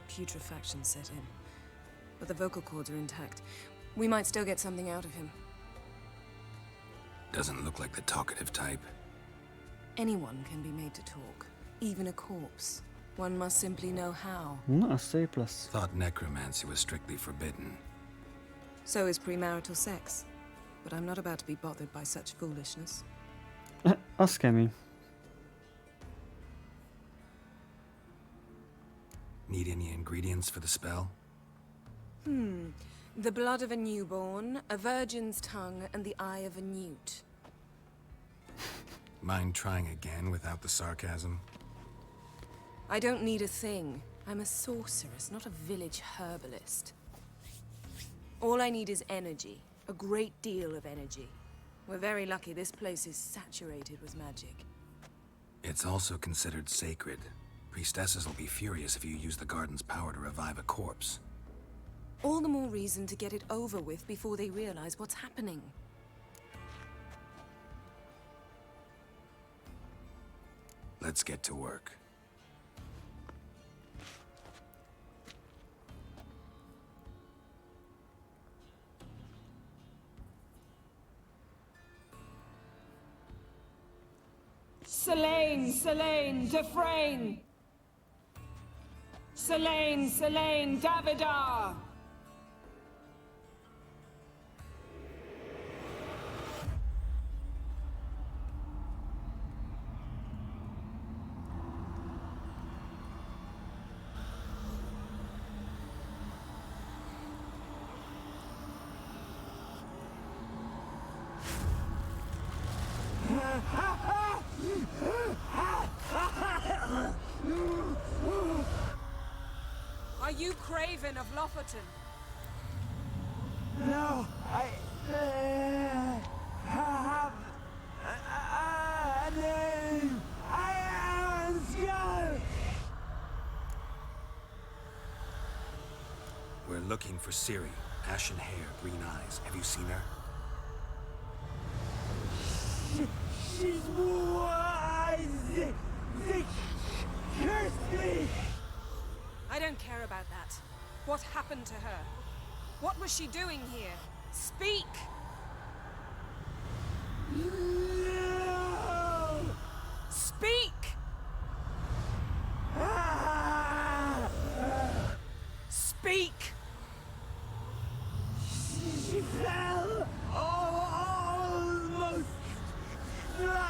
Putrefaction set in. But the vocal cords are intact. We might still get something out of him. Doesn't look like the talkative type. Anyone can be made to talk. Even a corpse. One must simply know how. Na, szép lesz. Thought necromancy was strictly forbidden. So is premarital sex. But I'm not about to be bothered by such foolishness. Az kemény. Need any ingredients for the spell? The blood of a newborn, a virgin's tongue, and the eye of a newt. Mind trying again without the sarcasm? I don't need a thing. I'm a sorceress, not a village herbalist. All I need is energy. A great deal of energy. We're very lucky this place is saturated with magic. It's also considered sacred. Priestesses will be furious if you use the garden's power to revive a corpse. All the more reason to get it over with before they realize what's happening. Let's get to work. Selene, Selene, Defrain! Selene, Selene, Davidar! Are you Craven of Lofoten? No, I have a name. I am Skull. We're looking for Ciri. Ashen hair, green eyes. Have you seen her? She's wise. They cursed me. I don't care about that. What happened to her? What was she doing here? Speak! No! Speak! Speak! She fell almost drowned.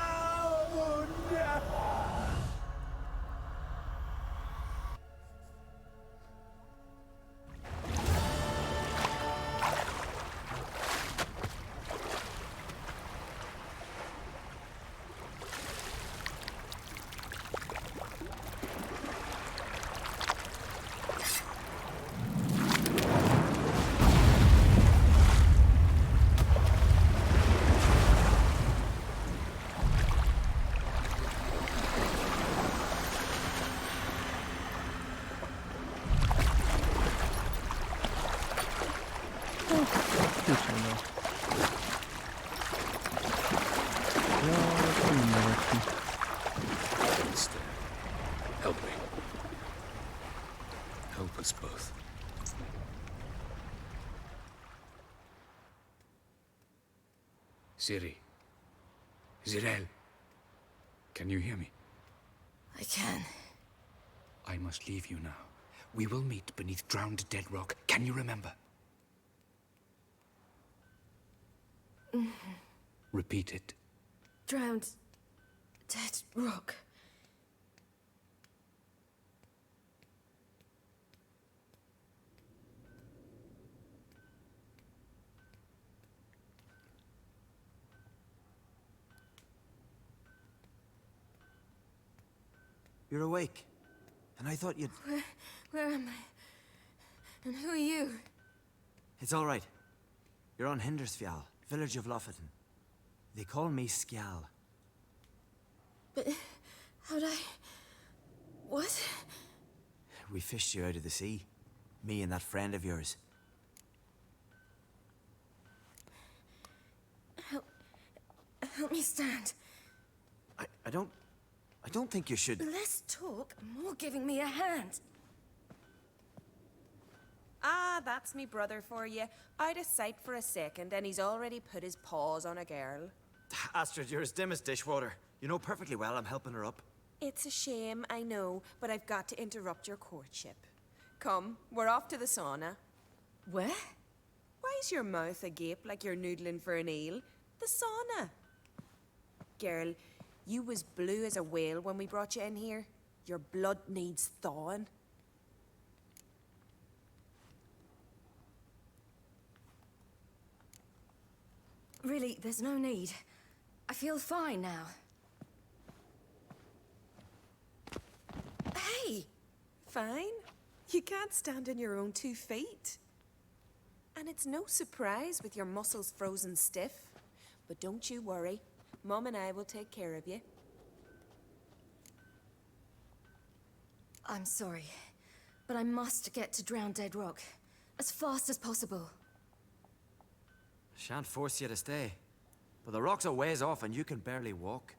Help me. Help us both. Ciri. Zirel. Can you hear me? I can. I must leave you now. We will meet beneath drowned dead rock. Can you remember? Repeat it. Drowned. Dead rock. You're awake. And I thought you'd... Where am I? And who are you? It's all right. You're on Hindersfjall, village of Lofoten. They call me Skjal. But how'd I... What? We fished you out of the sea. Me and that friend of yours. Help me stand. I don't think you should... Less talk, more giving me a hand. Ah, that's me brother for you. Out of sight for a second, and he's already put his paws on a girl. Astrid, you're as dim as dishwater. You know perfectly well I'm helping her up. It's a shame, I know, but I've got to interrupt your courtship. Come, we're off to the sauna. Where? Why's your mouth agape like you're noodling for an eel? The sauna. Girl, you was blue as a whale when we brought you in here. Your blood needs thawing. Really, there's no need. I feel fine now. Hey! Fine. You can't stand on your own 2 feet. And it's no surprise with your muscles frozen stiff. But don't you worry. Mom and I will take care of you. I'm sorry, but I must get to Drowned Dead Rock as fast as possible. Shan't force you to stay. But the rock's a ways off and you can barely walk.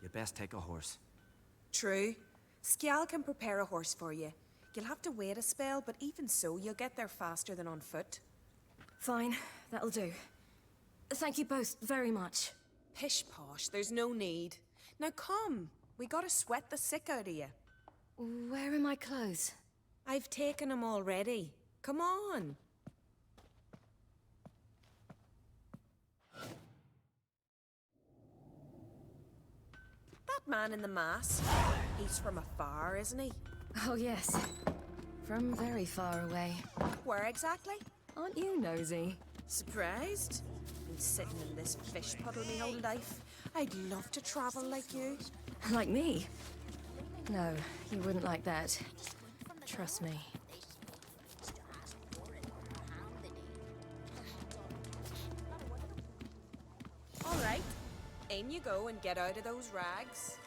You'd best take a horse. True. Skjal can prepare a horse for you. You'll have to wait a spell, but even so, you'll get there faster than on foot. Fine, that'll do. Thank you both very much. Pish-posh, there's no need. Now come, we gotta sweat the sick out of you. Where are my clothes? I've taken them already. Come on. That man in the mask, he's from afar, isn't he? Oh yes, from very far away. Where exactly? Aren't you nosy? Surprised? Been sitting in this fish puddle my whole life. I'd love to travel like you. Like me? No, you wouldn't like that. Trust me. In you go and get out of those rags.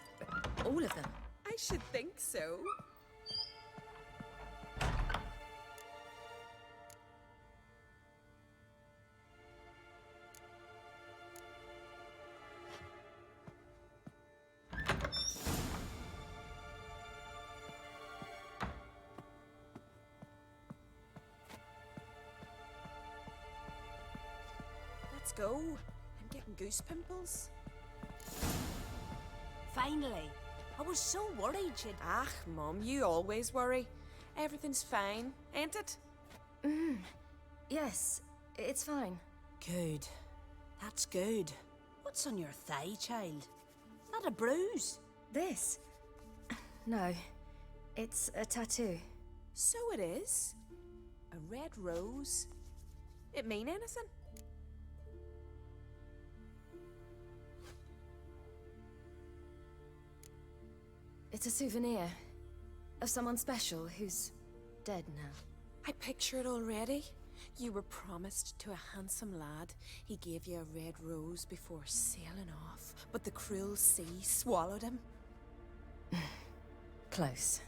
All of them? I should think so. Let's go. I'm getting goose pimples. Finally. I was so worried she'd... Ah, Mum, you always worry. Everything's fine, ain't it? Yes, it's fine. Good. That's good. What's on your thigh, child? Not a bruise? This? No. It's a tattoo. So it is. A red rose. It mean anything? It's a souvenir of someone special who's dead now. I picture it already. You were promised to a handsome lad. He gave you a red rose before sailing off, but the cruel sea swallowed him. Close.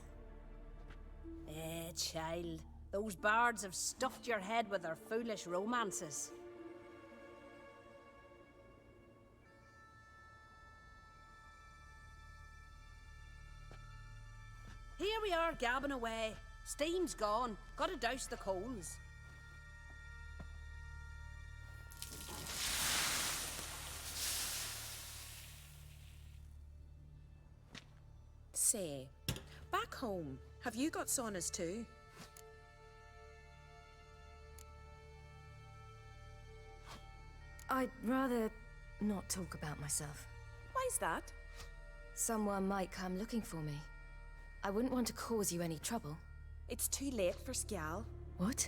Child. Those bards have stuffed your head with their foolish romances. Here we are, gabbing away. Steam's gone. Gotta douse the coals. Say, back home, have you got saunas too? I'd rather not talk about myself. Why's that? Someone might come looking for me. I wouldn't want to cause you any trouble. It's too late for Skjal. What?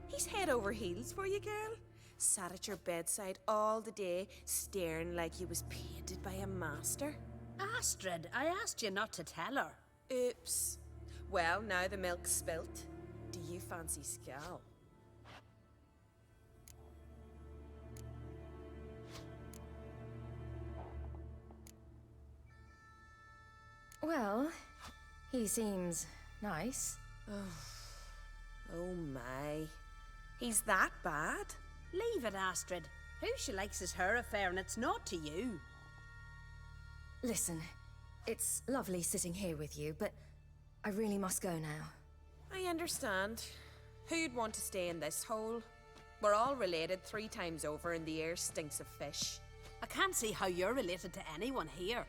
He's head over heels for you, girl. Sat at your bedside all the day, staring like you was painted by a master. Astrid, I asked you not to tell her. Oops. Well, now the milk's spilt. Do you fancy Skjal? Well, he seems nice. Oh my. He's that bad? Leave it, Astrid. Who she likes is her affair, and it's not to you. Listen, it's lovely sitting here with you, but I really must go now. I understand. Who'd want to stay in this hole? We're all related 3 times over, and the air stinks of fish. I can't see how you're related to anyone here.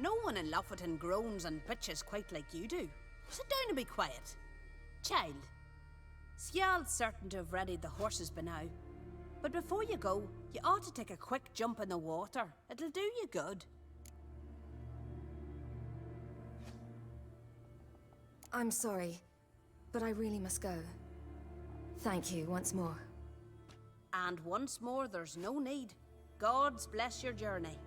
No one in Lofoten groans and bitches quite like you do. Sit down and be quiet. Child, Skjal's certain to have readied the horses by now. But before you go, you ought to take a quick jump in the water. It'll do you good. I'm sorry, but I really must go. Thank you once more. And once more, there's no need. Gods bless your journey.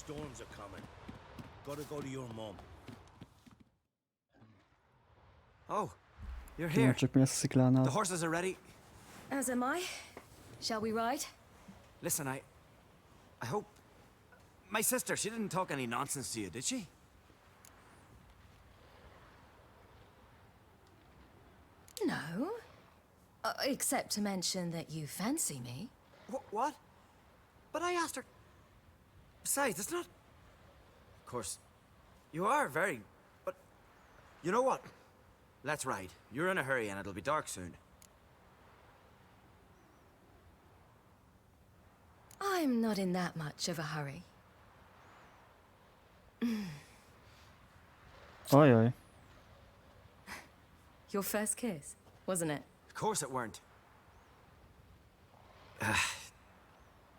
storms are coming. Gotta go to your mom. Oh, you're Tudom, here. csak mi lesz a sziklánál. The horses are ready. As am I. Shall we ride? Listen, I hope... My sister, she didn't talk any nonsense to you, did she? No. Except to mention that you fancy me. What? But I asked her... Besides, it's not... Of course, you are very... But... You know what? Let's ride. You're in a hurry and it'll be dark soon. I'm not in that much of a hurry. Ajaj. Your first kiss, wasn't it? Of course it weren't.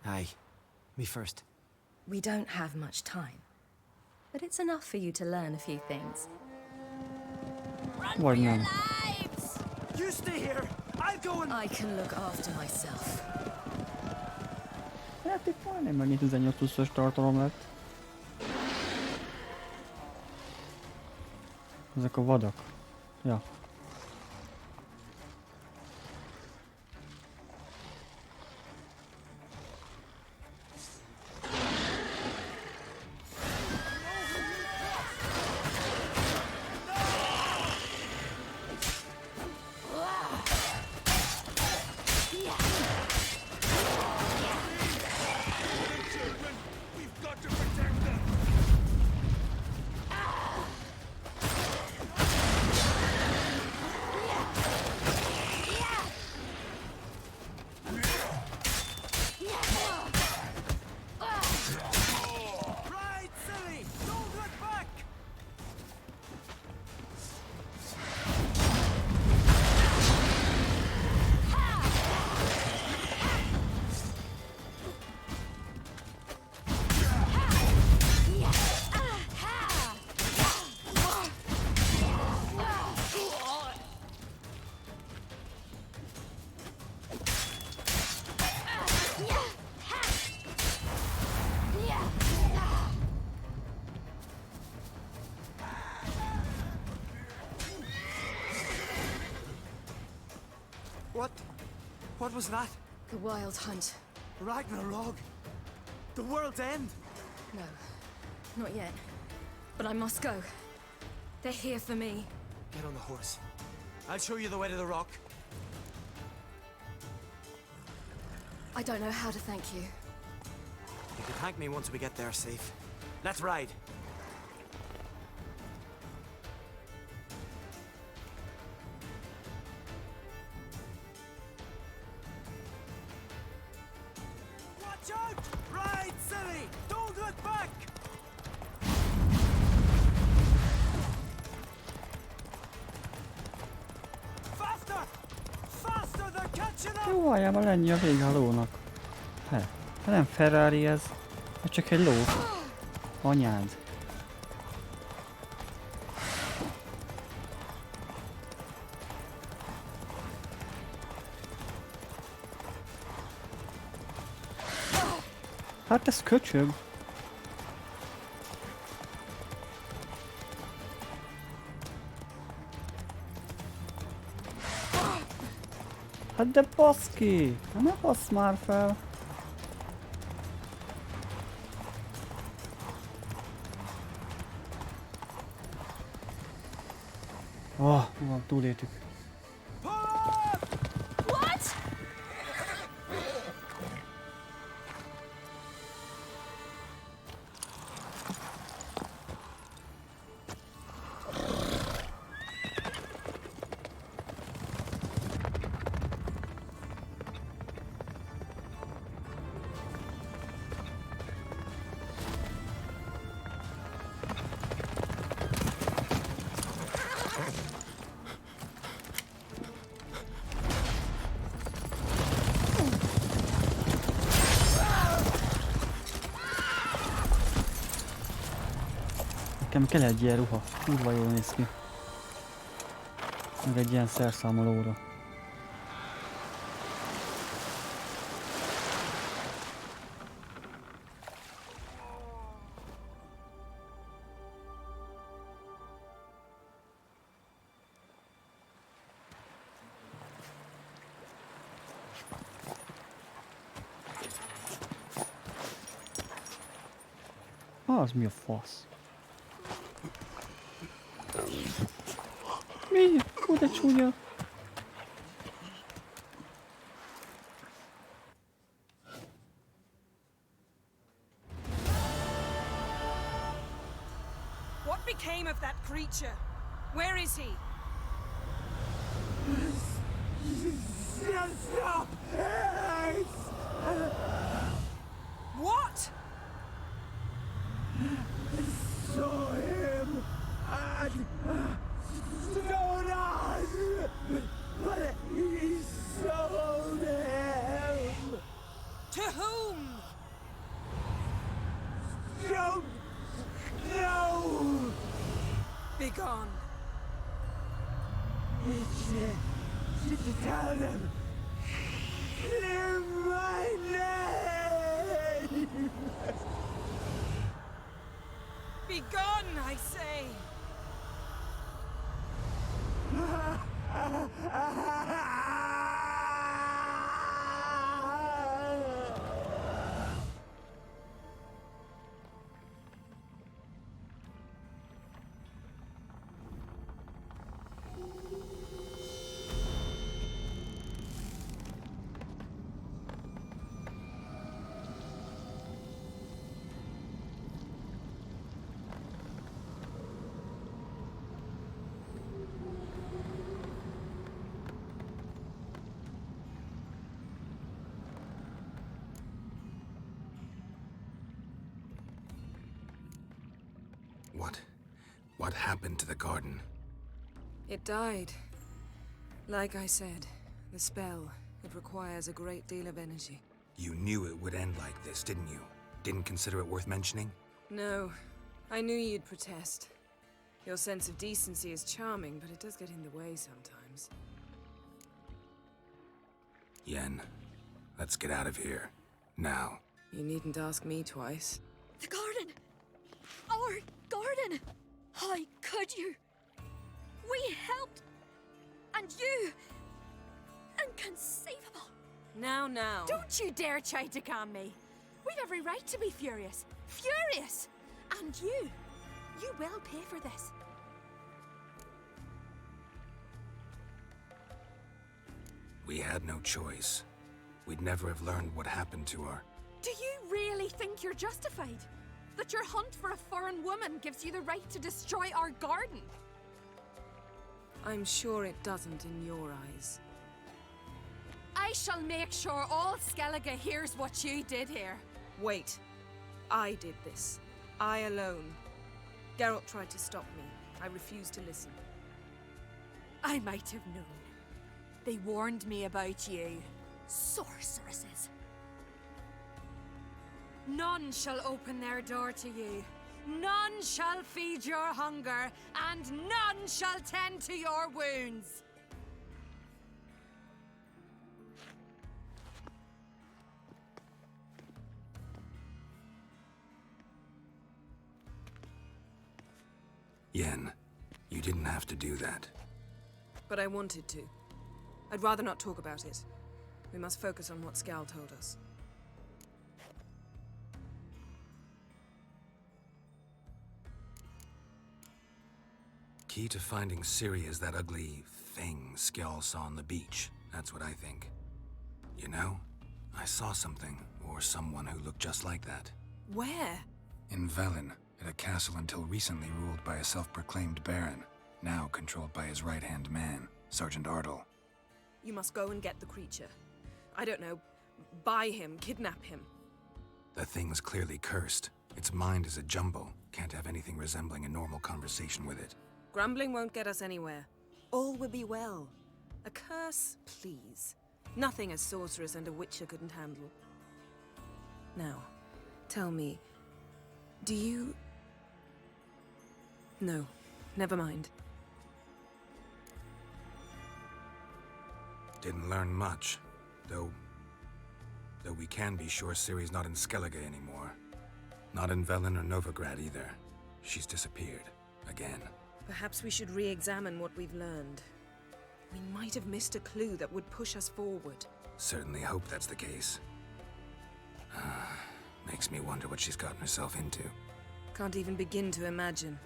Aye. Me first. We don't have much time. But it's enough for you to learn a few things. Vagy nem. You stay here! I'll go and... I can look after myself. Hát itt majdnem megint 18 pluszos tartalom lett. Ezek a vadak. Ja. What was that? The Wild Hunt. Ragnarok? The world's end? No, not yet. But I must go. They're here for me. Get on the horse. I'll show you the way to the rock. I don't know how to thank you. You can thank me once we get there safe. Let's ride. Watch out! Ride, silly! Don't look back! Faster! Faster! They're catching up! Jó, valójában ennyi a vége a lónak. Hát nem Ferrari ez. Ez csak egy ló. Anyád. Hát ez köcsög. Hát de baszki! Ne bassz már fel! Oh, van, túléltük. What? Nekem kell egy ilyen ruha. Kurva jól néz ki. Meg egy ilyen szerszámolóra. Az mi a fasz? Mi? Hú, de csúnya. What became of that creature? Where is he? Stop! What? Saw him and Jonas, but he sold him. To whom? Don't know. Begone. Tell them. Clear my name. Begone, I say. What happened to the garden? It died. Like I said, the spell, it requires a great deal of energy. You knew it would end like this, didn't you? Didn't consider it worth mentioning? No, I knew you'd protest. Your sense of decency is charming, but it does get in the way sometimes. Yen, let's get out of here. Now. You needn't ask me twice. The garden! Our garden! How could you? We helped! And you! Inconceivable! Now. Don't you dare try to calm me! We've every right to be furious! Furious! And you will pay for this. We had no choice. We'd never have learned what happened to her. Do you really think you're justified? That your hunt for a foreign woman gives you the right to destroy our garden? I'm sure it doesn't in your eyes. I shall make sure all Skellige hears what you did here. Wait. I did this. I alone. Geralt tried to stop me. I refused to listen. I might have known. They warned me about you. Sorceresses. None shall open their door to you. None shall feed your hunger, and none shall tend to your wounds. Yen, you didn't have to do that. But I wanted to. I'd rather not talk about it. We must focus on what Skal told us. Key to finding Ciri is that ugly thing Skjall saw on the beach. That's what I think. You know, I saw something, or someone who looked just like that. Where? In Velen, at a castle until recently ruled by a self-proclaimed baron, now controlled by his right-hand man, Sergeant Ardle. You must go and get the creature. I don't know, buy him, kidnap him. The thing's clearly cursed. Its mind is a jumble. Can't have anything resembling a normal conversation with it. Grumbling won't get us anywhere. All will be well. A curse, please. Nothing a sorceress and a witcher couldn't handle. Now, tell me, do you... No, never mind. Didn't learn much, though we can be sure Ciri's not in Skellige anymore. Not in Velen or Novigrad either. She's disappeared. Again. Perhaps we should re-examine what we've learned. We might have missed a clue that would push us forward. Certainly hope that's the case. Makes me wonder what she's gotten herself into. Can't even begin to imagine.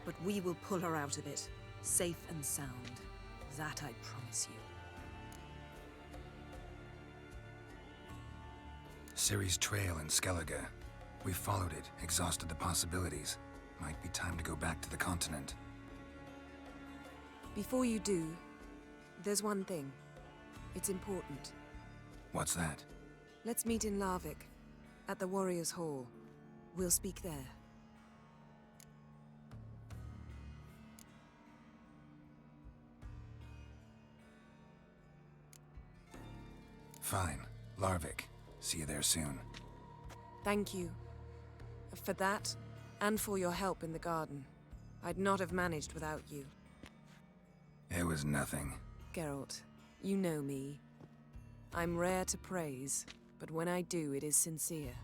But we will pull her out of it, safe and sound. That I promise you. Ciri's trail in Skellige. We followed it, exhausted the possibilities. Might be time to go back to the continent. Before you do, there's one thing. It's important. What's that? Let's meet in Larvik, at the Warriors' Hall. We'll speak there. Fine. Larvik. See you there soon. Thank you. For that, and for your help in the garden. I'd not have managed without you. It was nothing. Geralt, you know me. I'm rare to praise, but when I do, it is sincere.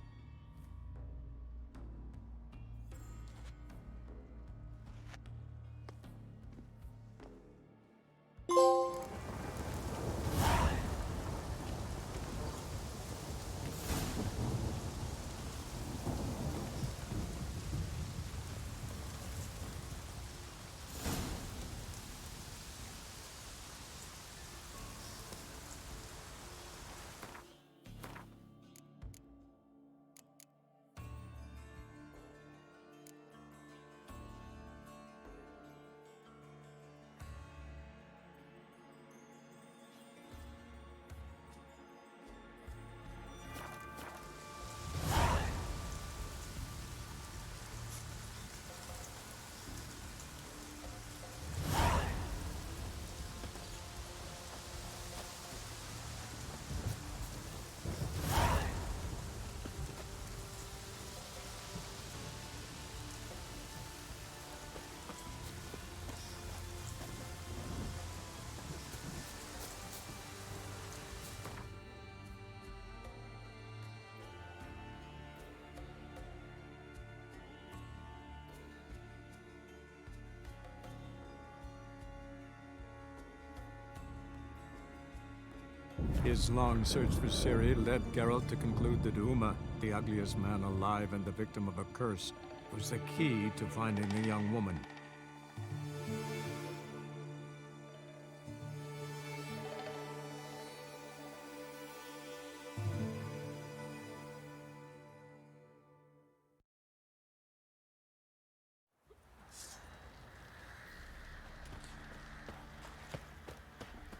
His long search for Ciri led Geralt to conclude that Uma, the ugliest man alive and the victim of a curse, was the key to finding the young woman.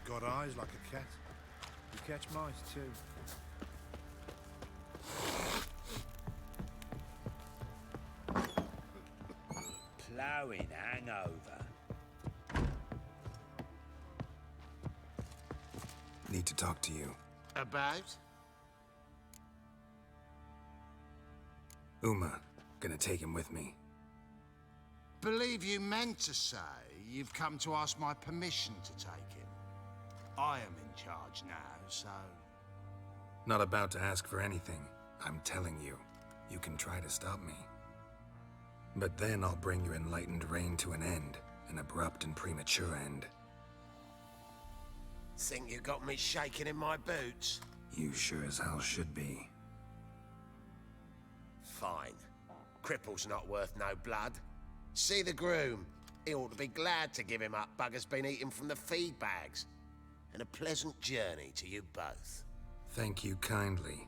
Got eyes like a cat. You catch mice too. Ploughing hangover. Need to talk to you. About? Uma. Gonna take him with me. Believe you meant to say you've come to ask my permission to take him. I am in charge now, so... Not about to ask for anything. I'm telling you. You can try to stop me. But then I'll bring your enlightened reign to an end. An abrupt and premature end. Think you got me shaking in my boots? You sure as hell should be. Fine. Cripple's not worth no blood. See the groom. He ought to be glad to give him up. Bugger's been eating from the feed bags. And a pleasant journey to you both. Thank you kindly.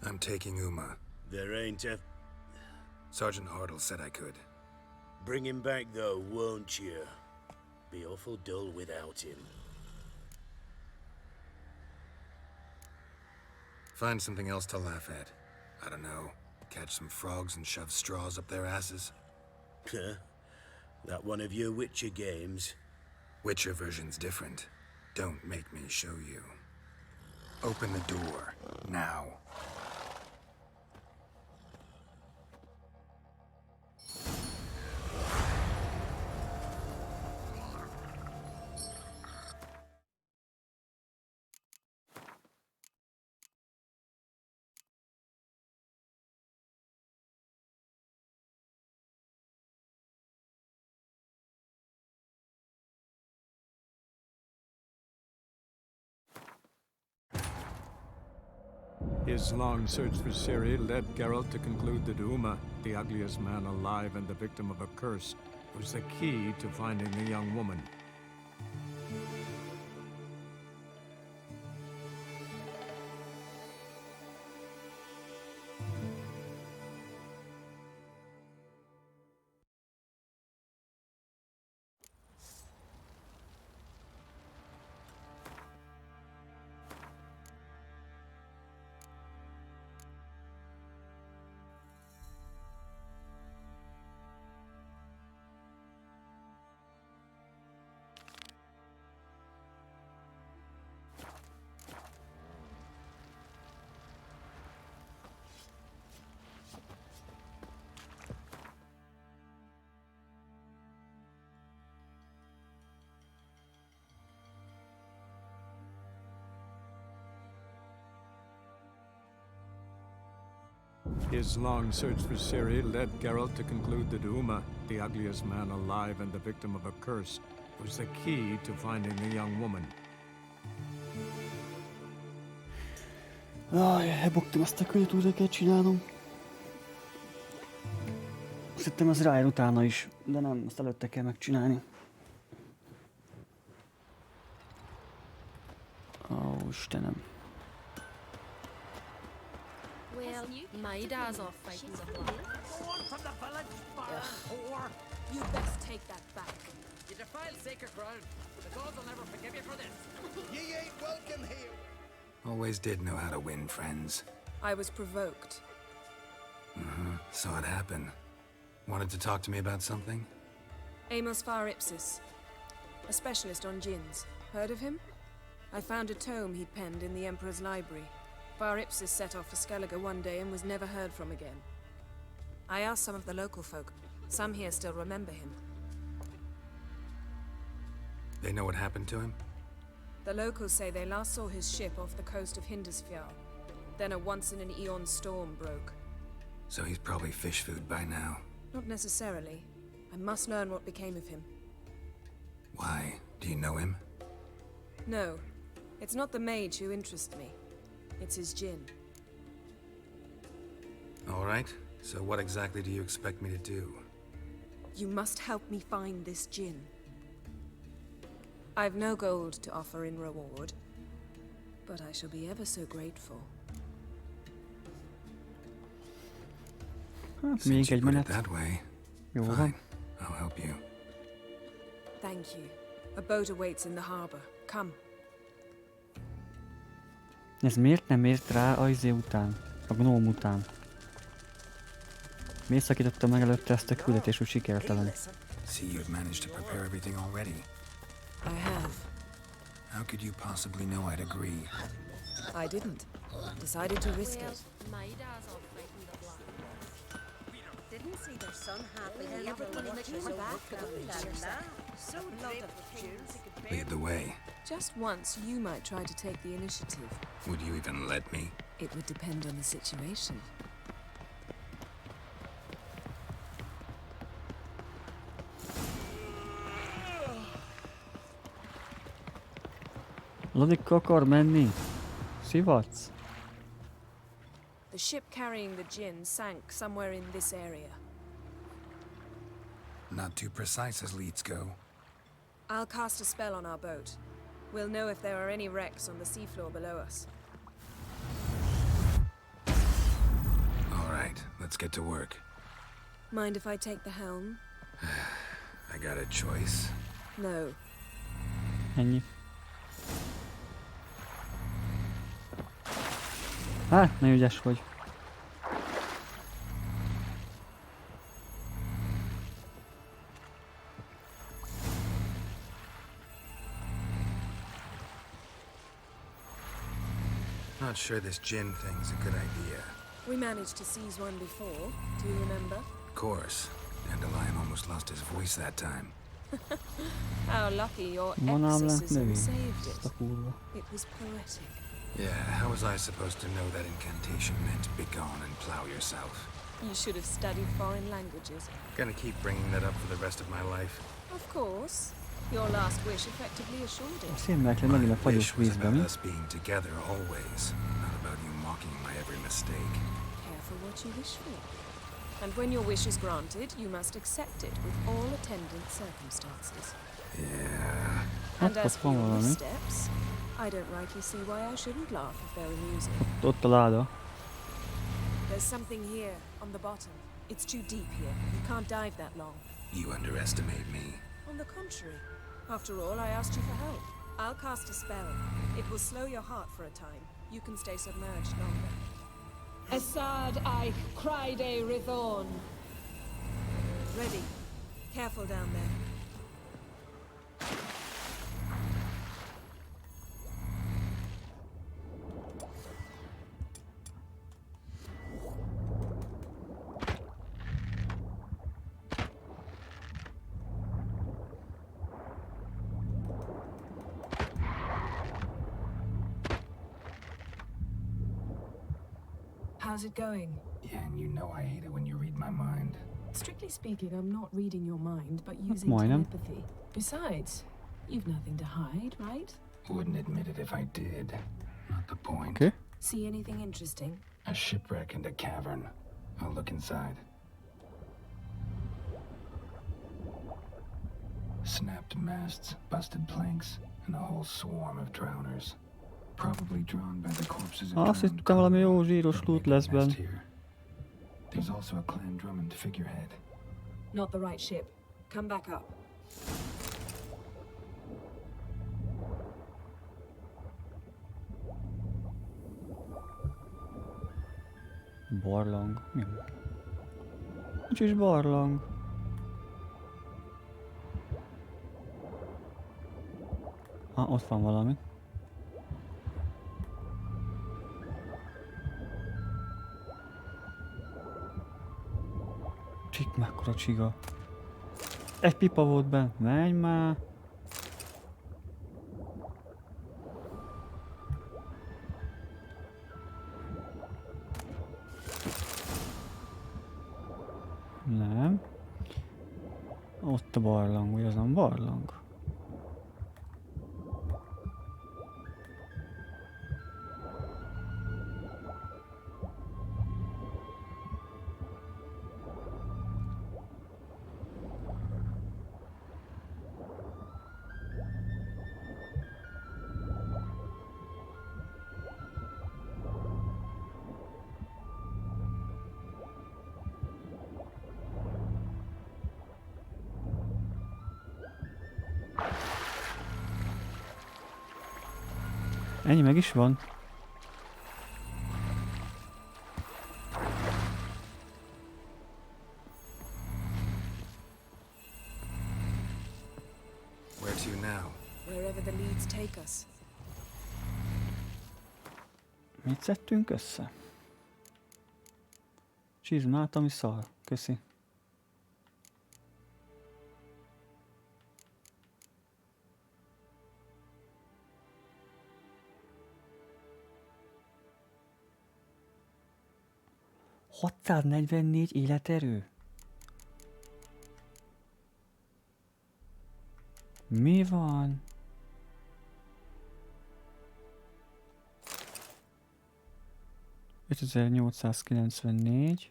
I'm taking Uma. There ain't a... Sergeant Hartle said I could. Bring him back though, won't you? Be awful dull without him. Find something else to laugh at. I don't know. Catch some frogs and shove straws up their asses. Huh? That one of your Witcher games? Witcher version's different. Don't make me show you. Open the door. Now. His long search for Ciri led Geralt to conclude that Uma, the ugliest man alive and the victim of a curse, was the key to finding the young woman. His long search for Ciri led Geralt to conclude that Uma, the ugliest man alive and the victim of a curse, was the key to finding the young woman. Elbuktam ezt a könyvet, újra kell csinálnom. Szerintem az rájön utána is, de nem, azt előtte kell megcsinálni. Ó, Istenem. Well, my dad's off fighting the black. You best take that back. You defile sacred ground. The gods will never forgive you for this. Ye ain't welcome here. Always did know how to win, friends. I was provoked. Saw it happen. Wanted to talk to me about something? Amos Far Ipsis, a specialist on djinns. Heard of him? I found a tome he'd penned in the Emperor's library. Far Ipsis set off for Skellige one day and was never heard from again. I asked some of the local folk. Some here still remember him. They know what happened to him? The locals say they last saw his ship off the coast of Hindisfjall. Then a once-in-an-eon storm broke. So he's probably fish food by now. Not necessarily. I must learn what became of him. Why? Do you know him? No. It's not the mage who interests me. It's his djinn. All right. So what exactly do you expect me to do? You must help me find this djinn. I've no gold to offer in reward, but I shall be ever so grateful. Since you put it that way, fine. I'll help you. Thank you. A boat awaits in the harbor. Come. Ez miért nem ért rá a izé után? A gnóm után? Miért szakította meg előtte ezt a küldetést, hogy sikertelen? See, you've managed to prepare everything already. I have. How could you possibly know I'd agree? I didn't. Decided to risk it. My dad's off fighting the black. Didn't see their son happy. Everybody was back. So lot of tunes. Lead the way. Just once, you might try to take the initiative. Would you even let me? It would depend on the situation. Lodik akar menni? Szivatsz? The ship carrying the djinn sank somewhere in this area. Not too precise as leads go. I'll cast a spell on our boat. We'll know if there are any wrecks on the seafloor below us. All right, let's get to work. Mind if I take the helm? I got a choice. No. Ennyi. Hát, nagyon ügyes vagy. Not sure this djinn thing's a good idea. We managed to seize one before. Do you remember? Of course. Dandelion almost lost his voice that time. How lucky your Monám exorcism növényi. saved Ezt a it. kurva. It was poetic. Yeah, how was I supposed to know that incantation meant begone and plow yourself? You should have studied foreign languages. Gonna keep bringing that up for the rest of my life. Of course. Your last wish effectively assured it. Színmeklen megint a fagyos Wish was vízbe, about mi? us being together always, not about you mocking my every mistake. Careful what you wish for. And when your wish is granted, you must accept it with all attendant circumstances. Yeah. And Hát as ott for van your valami. missteps, I don't rightly see why I shouldn't laugh if they're amusing. Ott a láda. There's something here, on the bottom. It's too deep here. You can't dive that long. You underestimate me. On the contrary. After all, I asked you for help. I'll cast a spell. It will slow your heart for a time. You can stay submerged longer. Assad I Criede Rithorn. Ready. Careful down there. How's it going? Yeah, and you know I hate it when you read my mind. Strictly speaking, I'm not reading your mind, but using Majdnem. telepathy. Besides, you've nothing to hide, right? Wouldn't admit it if I did. Not the point. Okay. See anything interesting? A shipwreck and a cavern. I'll look inside. Snapped masts, busted planks, and a whole swarm of drowners. Probably drawn by the corpses of Azt drowned hittem valami jó colonials zsíros that loot make a lesz nest benn. here. There's also a Clan Drummond figurehead. Not the right ship. Come back up. Barlang. Mi? Nincs is barlang. Ott van valami. Csik, mekkora csiga. Egy pipa volt benne. Menj már. Nem. Ott a barlang, vagy az nem barlang? Ennyi meg is van. Where to now? Wherever the leads take us. Mit szedtünk össze? Csizmát, ami szar. Köszi. ...644 életerő? Mi van? ...5894...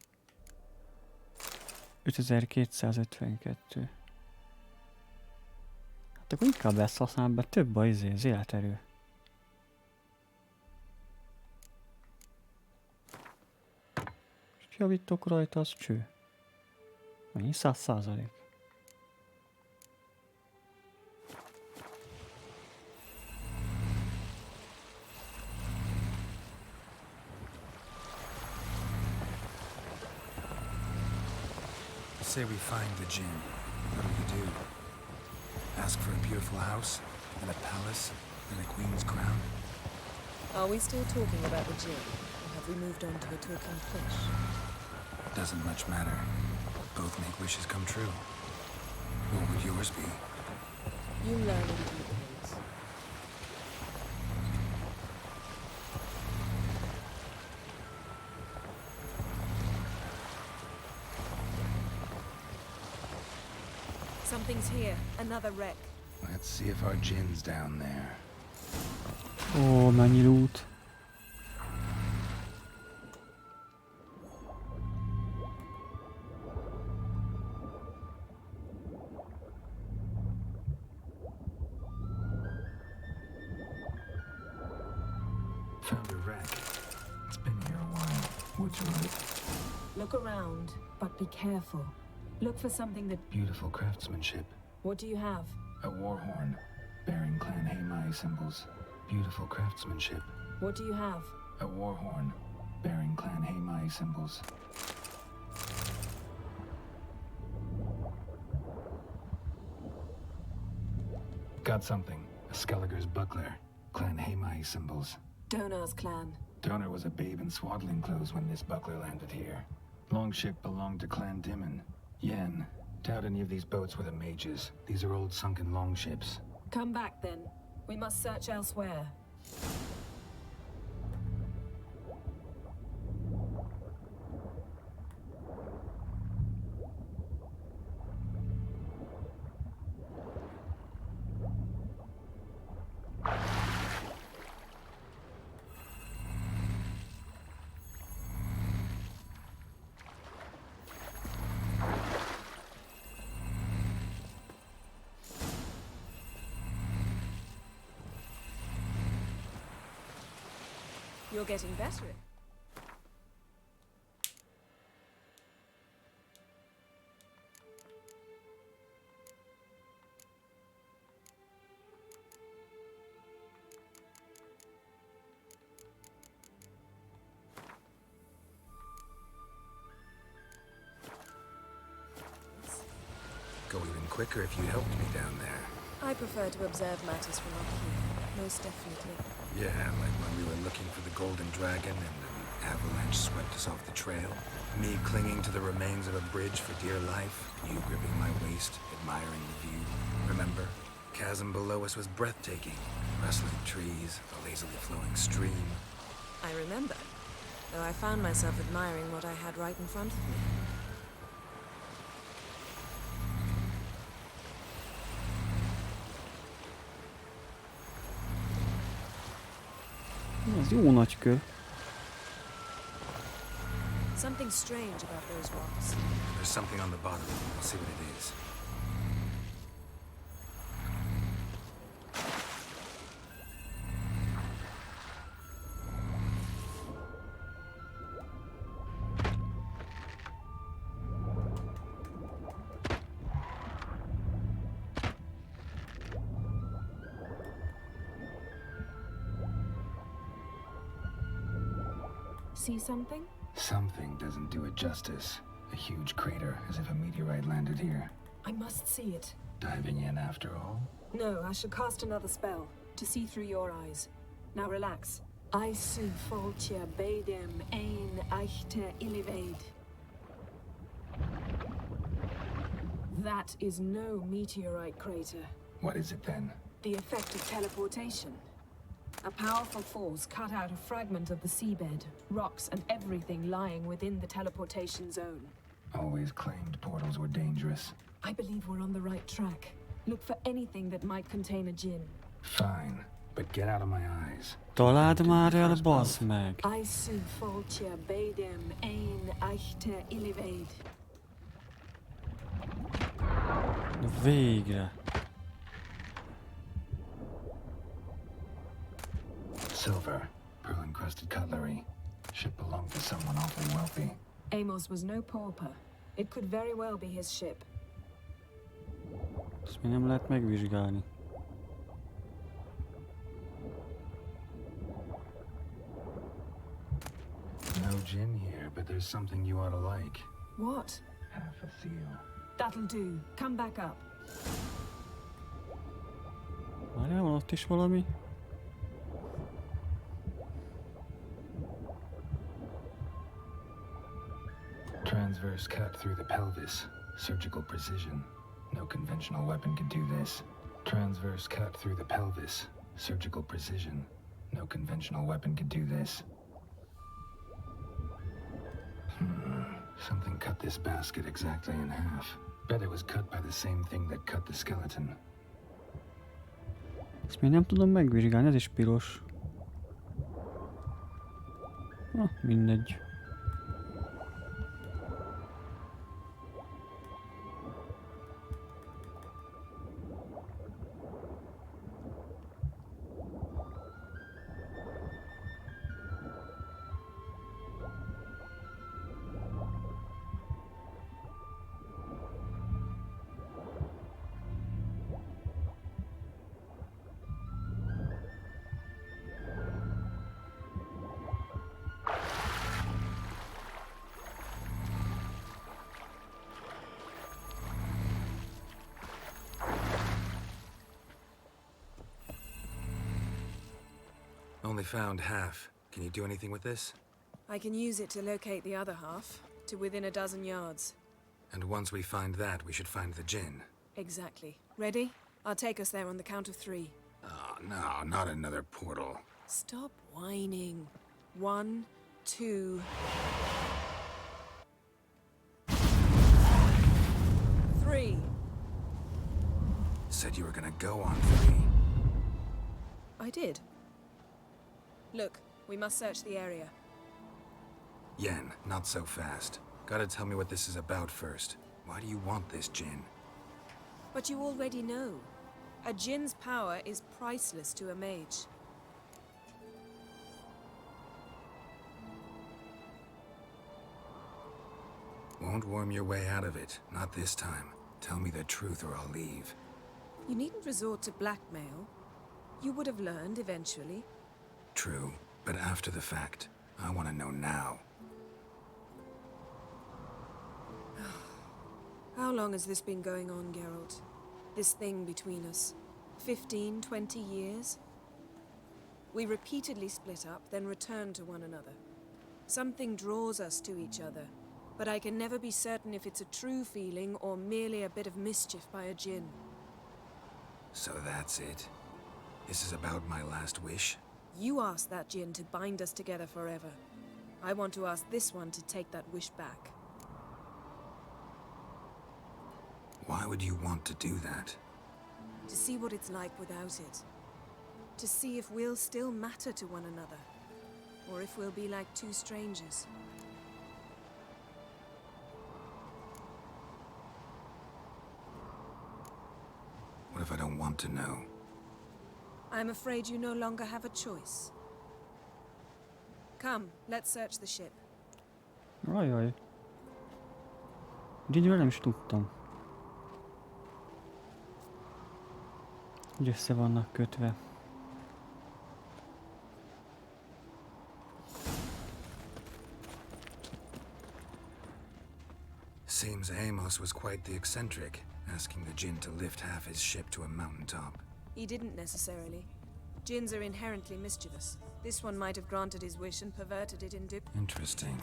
...5252... Hát akkor inkább ezt használom be, több az életerő. Javítok rajta, az cső. Mennyi? 100%. Say we find the gin. What do we do? Ask for a beautiful house, and a palace, and a queen's crown? Are we still talking about the gin? Or have we moved on to a talking fish? Doesn't much matter. Both make wishes come true. What would yours be? You learn in due course. Something's here. Another wreck. I Let's see if our gin's down there. Ó, mennyi loot. Found a wreck. It's been here a while. What's right? Look around, but be careful. Look for something that... Beautiful craftsmanship. What do you have? A war horn, bearing Clan Haimai symbols. Beautiful craftsmanship. What do you have? A war horn, bearing Clan Haimai symbols. Got something. A Skelliger's buckler. Clan Haimai symbols. Donar's clan. Donar was a babe in swaddling clothes when this buckler landed here. Longship belonged to Clan Dimon. Yen. Doubt any of these boats were the mages. These are old sunken longships. Come back then. We must search elsewhere. You're getting better. Go even quicker if you helped me down there. I prefer to observe matters from up here, most definitely. Yeah, like when we were looking for the Golden Dragon and an avalanche swept us off the trail. Me clinging to the remains of a bridge for dear life. You gripping my waist, admiring the view. Remember? Chasm below us was breathtaking. Rustling trees, a lazily flowing stream. I remember, though I found myself admiring what I had right in front of me. Ez jó nagy kő. Something strange about those rocks. There's something on the bottom. I'll see what it is. See something? Something doesn't do it justice. A huge crater, as if a meteorite landed here. I must see it. Diving in after all? No, I shall cast another spell, to see through your eyes. Now relax. I su foltja bedem ein eichte illivaid. That is no meteorite crater. What is it then? The effect of teleportation. A powerful force cut out a fragment of the seabed, rocks and everything lying within the teleportation zone. Always claimed portals were dangerous. I believe we're on the right track. Look for anything that might contain a djinn. Fine, but get out of my eyes. Találd már el, bazd meg! I su foltja bedem ein eichte illivaid. Végre! Silver, pearl-encrusted cutlery. Ship belonged to someone awfully wealthy. Amos was no pauper. It could very well be his ship. Ezt még nem lehet megvizsgálni. No gin here, but there's something you ought to like. What? Half a seal. That'll do. Come back up. Várjál, van ott is valami? Transverse cut through the pelvis. Surgical precision. No conventional weapon could do this. Transverse cut through the pelvis. Surgical precision. No conventional weapon could do this. Something cut this basket exactly in half. Bet it was cut by the same thing that cut the skeleton. Ezt még nem tudom megvizsgálni, ez is piros. Mindegy. Only found half. Can you do anything with this? I can use it to locate the other half, to within a dozen yards. And once we find that, we should find the gin. Exactly. Ready? I'll take us there on the count of 3. Oh, no, not another portal. Stop whining. 1, 2... 3. Said you were gonna go on 3. I did. Look, we must search the area. Yen, not so fast. Gotta tell me what this is about first. Why do you want this gin? But you already know. A djinn's power is priceless to a mage. Won't worm your way out of it. Not this time. Tell me the truth or I'll leave. You needn't resort to blackmail. You would have learned eventually. True, but after the fact. I want to know now. How long has this been going on, Geralt? This thing between us? 15, 20 years? We repeatedly split up, then return to one another. Something draws us to each other, but I can never be certain if it's a true feeling or merely a bit of mischief by a djinn. So that's it. This is about my last wish? You asked that djinn to bind us together forever. I want to ask this one to take that wish back. Why would you want to do that? To see what it's like without it. To see if we'll still matter to one another. Or if we'll be like two strangers. What if I don't want to know? I'm afraid you no longer have a choice. Come, let's search the ship. Ajaj. Gyönyörűen nem is tudtam. Hogy össze vannak kötve. Seems Amos was quite the eccentric, asking the djinn to lift half his ship to a mountaintop. He didn't necessarily. Djinns are inherently mischievous. This one might have granted his wish and perverted it in dip. Interesting.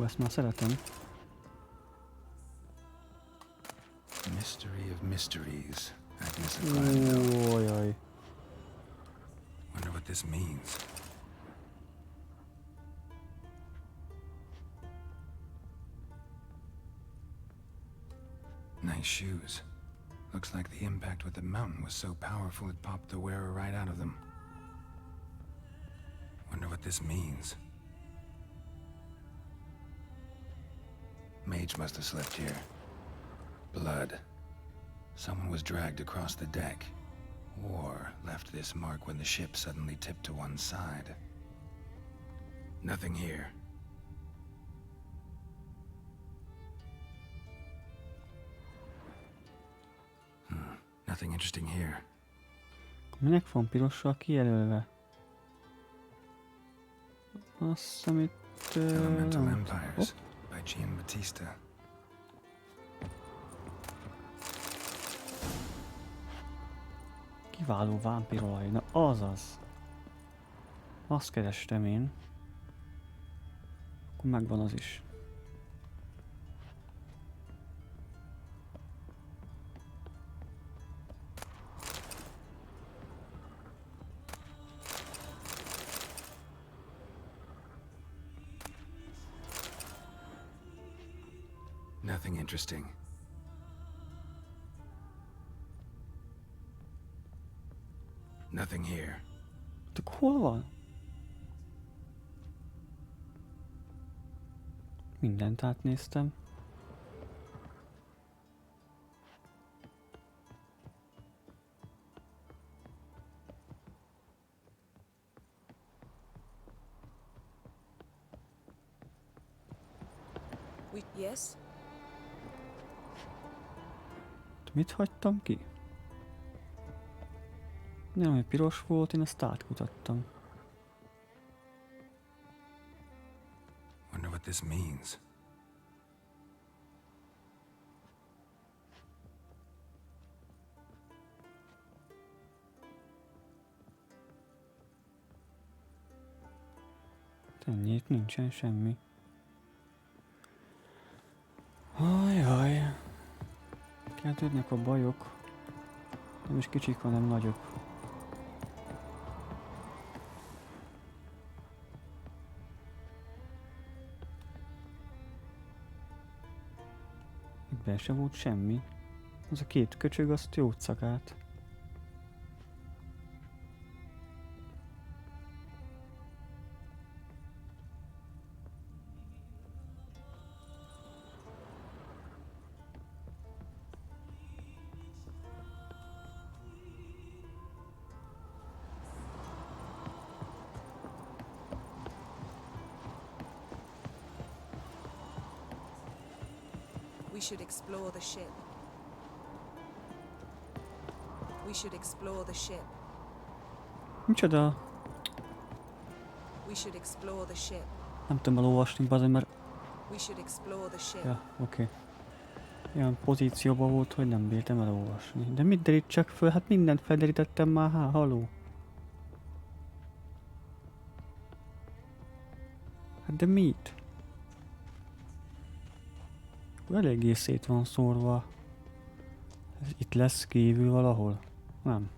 Ezt már szeretem. Mystery of mysteries. Agnes of Ojaj. Wonder what this means. Nice shoes. Looks like the impact with the mountain was so powerful it popped the wearer right out of them. Wonder what this means. Mage must have slept here. Blood. Someone was dragged across the deck. Or left this mark when the ship suddenly tipped to one side. Nothing here. Nothing interesting here. Minek van pirossal kijelölve? Azt, amit... Elemental Empires by Giambattista. Kiváló vámpirolaj, na azaz. Azt kerestem én. Akkor megvan az is. Nothing interesting. Nothing here. Hol van? Mindent átnéztem. Yes? Mit hagytam ki? Nem, ami piros volt, én azt átkutattam. Wonder what this means. Ennyi, itt nincsen semmi. Ajaj. Kezdődnek a bajok. Nem is kicsik, hanem nagyok. Itt be se volt semmi. Az a két köcsög azt jót szakált. We should explore the ship. We should explore the ship. Micsoda? We should explore the ship. Nem tudom elolvasni, bazd, mert... We should explore the ship. Ja, oké. Olyan pozícióban volt, hogy nem bírtam elolvasni. De mit derítsek föl? Hát mindent felderítettem már, haló. Hát de mit? Eléggé szét van szórva. Ez itt lesz kívül valahol? Nem.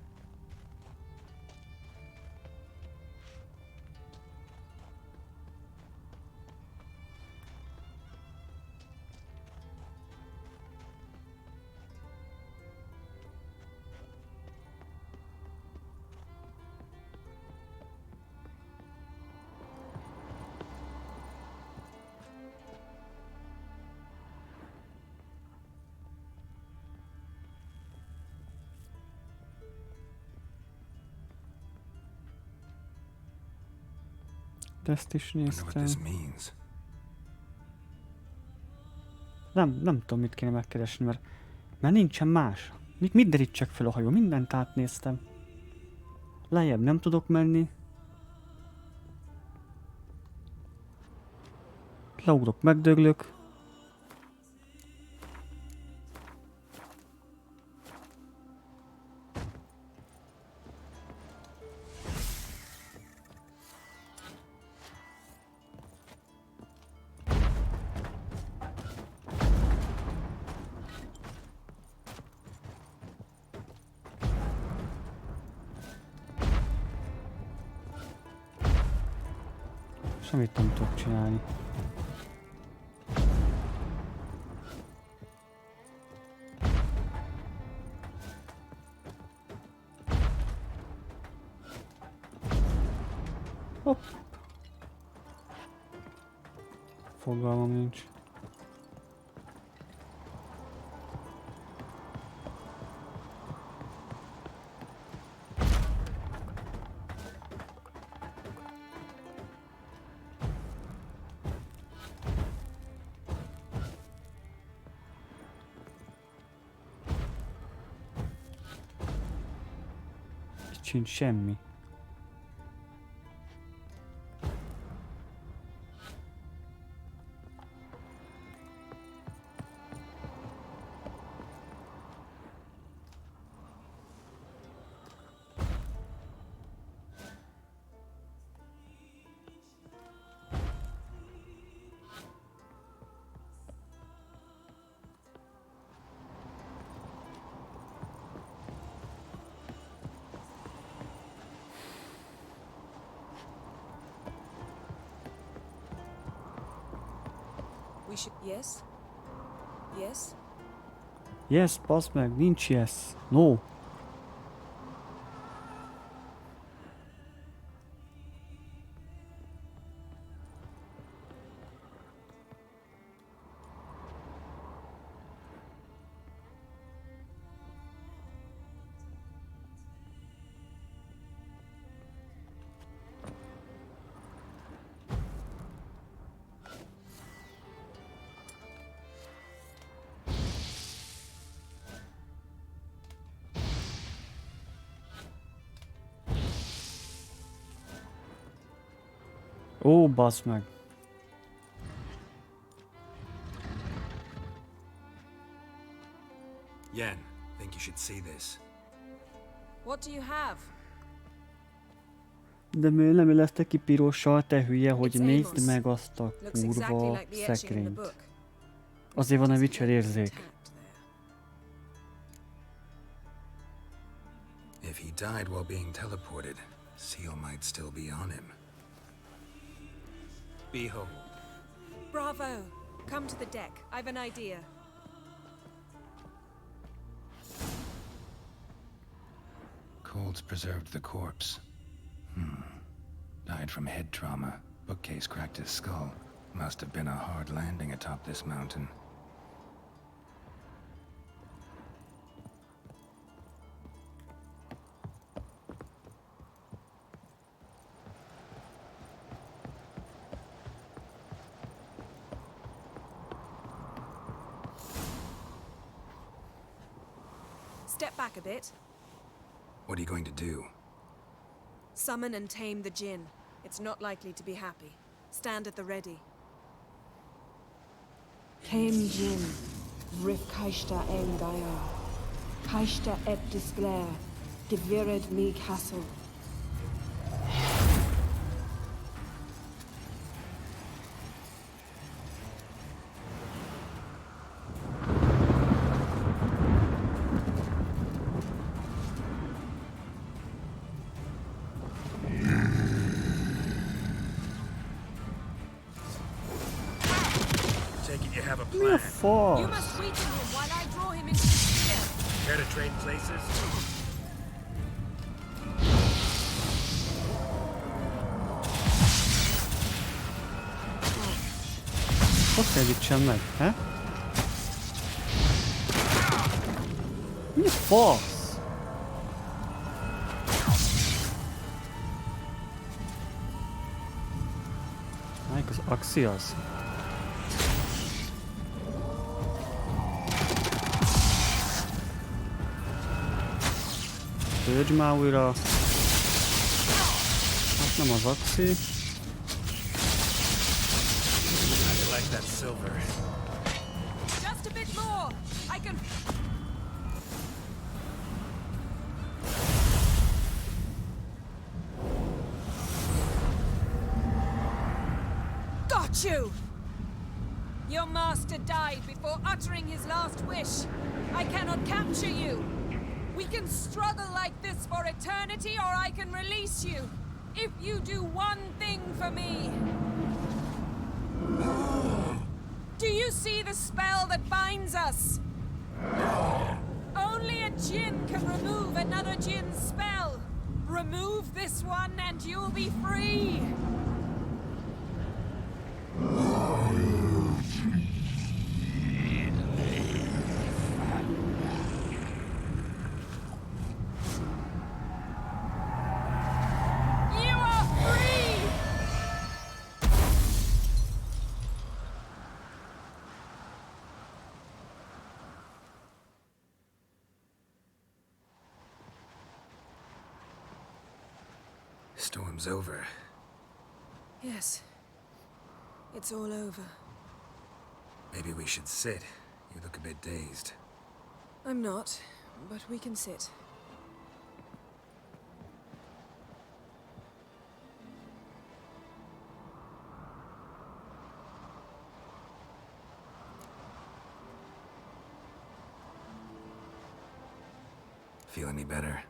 De ezt is néztem. Nem tudom, mit kéne megkeresni, mert nincsen más. Mit derítsek fel a hajó? Mindent átnéztem. Lejjebb nem tudok menni. Leugrok, megdöglök. Semmit nem tudok csinálni. Hopp. Fogalmam nincs. Sincs semmi. We should... Yes? Yes? Yes, bassz meg, nincs yes. No. Ó, basz meg. Yen, think you should see this. What do you have? De miért nem illesztek ki pirossal, te hülye, hogy nézd meg azt a kurva szekrényt. Azért van a Witcher érzék. If he died while being teleported, seal might still be on him. Behold. Bravo! Come to the deck. I've an idea. Colds preserved the corpse. Died from head trauma. Bookcase cracked his skull. Must have been a hard landing atop this mountain. Step back a bit. What are you going to do? Summon and tame the djinn. It's not likely to be happy. Stand at the ready. Tame djinn. Rif kaishta engaya. Kaishta et disglair. Devired me castle. You must weaken him while I draw him into the sphere. Care to trade places? Hogy segítsen meg, he? Mi a fasz? Melyik az Axios? Töltsd már újra. Hát nem az Axi. I like that silver. Just a bit more. I can. Got you. Your master died before uttering his last wish. I cannot capture you. We can struggle like this for eternity, or I can release you. If you do one thing for me. Do you see the spell that binds us? Only a djinn can remove another djinn's spell. Remove this one and you'll be free. Storm's over. Yes. It's all over. Maybe we should sit. You look a bit dazed. I'm not, but we can sit. Feel any better?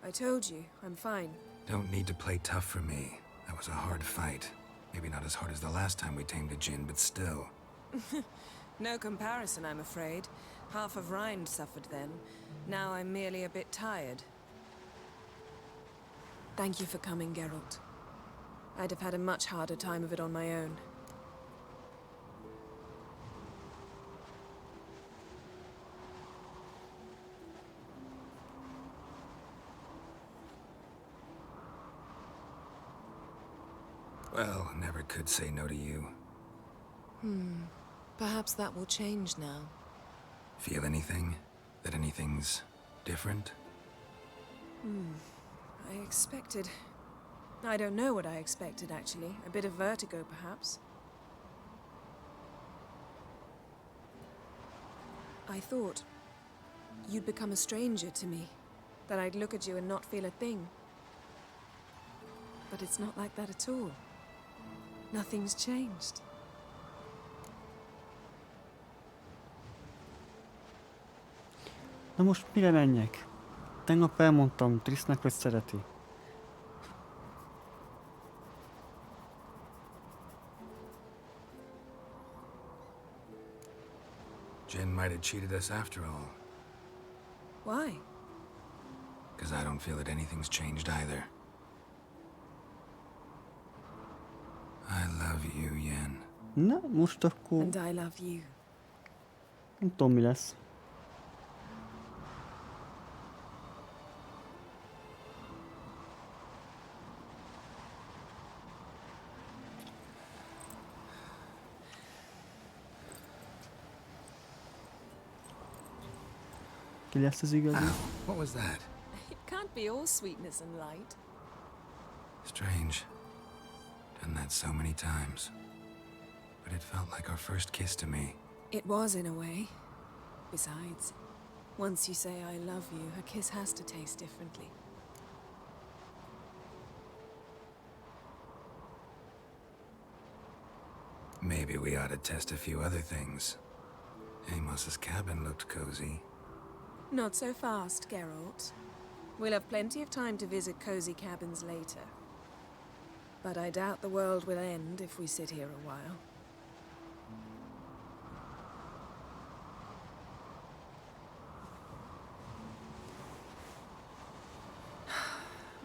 I told you, I'm fine. Don't need to play tough for me. That was a hard fight. Maybe not as hard as the last time we tamed a djinn, but still. No comparison, I'm afraid. Half of Rhind suffered then. Now I'm merely a bit tired. Thank you for coming, Geralt. I'd have had a much harder time of it on my own. Well, never could say no to you. Perhaps that will change now. Feel anything? That anything's different? I expected I don't know what I expected, actually. A bit of vertigo, perhaps. I thought you'd become a stranger to me, that I'd look at you and not feel a thing. But it's not like that at all. Nothing's changed. Na most mire menjek? Tegnap elmondtam Trisznek, hogy szereti. Jin might have cheated us after all. Why? Because I don't feel that anything's changed either. I love you, Yen. Na, most akkor... And I love you. Nem tudom, mi lesz. Ki lesz az igazi? What was that? It can't be all sweetness and light. Strange. Done that so many times. But it felt like our first kiss to me. It was, in a way. Besides, once you say I love you, a kiss has to taste differently. Maybe we ought to test a few other things. Amos's cabin looked cozy. Not so fast, Geralt. We'll have plenty of time to visit cozy cabins later. But I doubt the world will end if we sit here a while.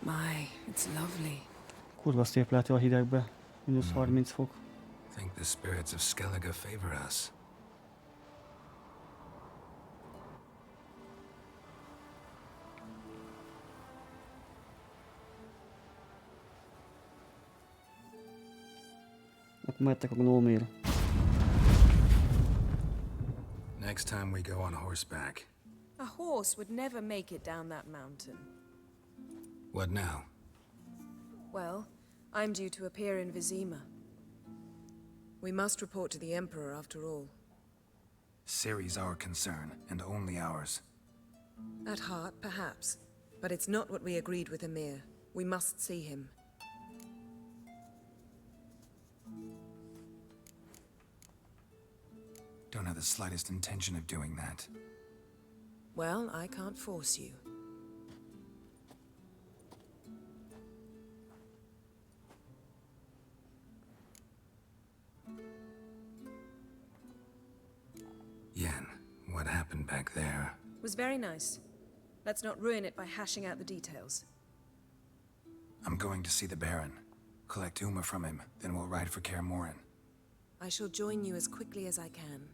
My, it's lovely. Kurva szép lehet a hidegbe. Mínusz 30 fok. I think the spirits of Skellige favor us. Akkor mehettek a gnómért. Next time we go on horseback. A horse would never make it down that mountain. What now? Well, I'm due to appear in Vizima. We must report to the Emperor after all. Ciri's our concern, and only ours. At heart, perhaps. But it's not what we agreed with Emir. We must see him. Don't have the slightest intention of doing that. Well, I can't force you. Yen, what happened back there? Was very nice. Let's not ruin it by hashing out the details. I'm going to see the Baron. Collect Uma from him, then we'll ride for Kaer Morhen. I shall join you as quickly as I can.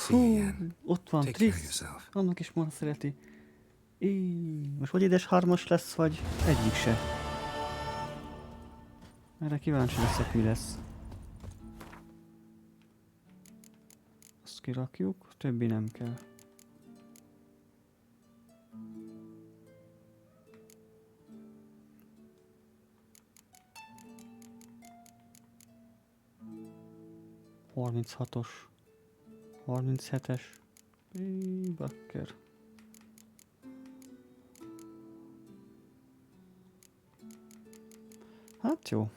Hú, ott van Trisz. Annak is már szereti. Most vagy édes hármas lesz, vagy egyik se. Erre kíváncsi leszek, mi lesz. Azt kirakjuk, többi nem kell. Harminchatos. 37-es. Bakker. Hát jó.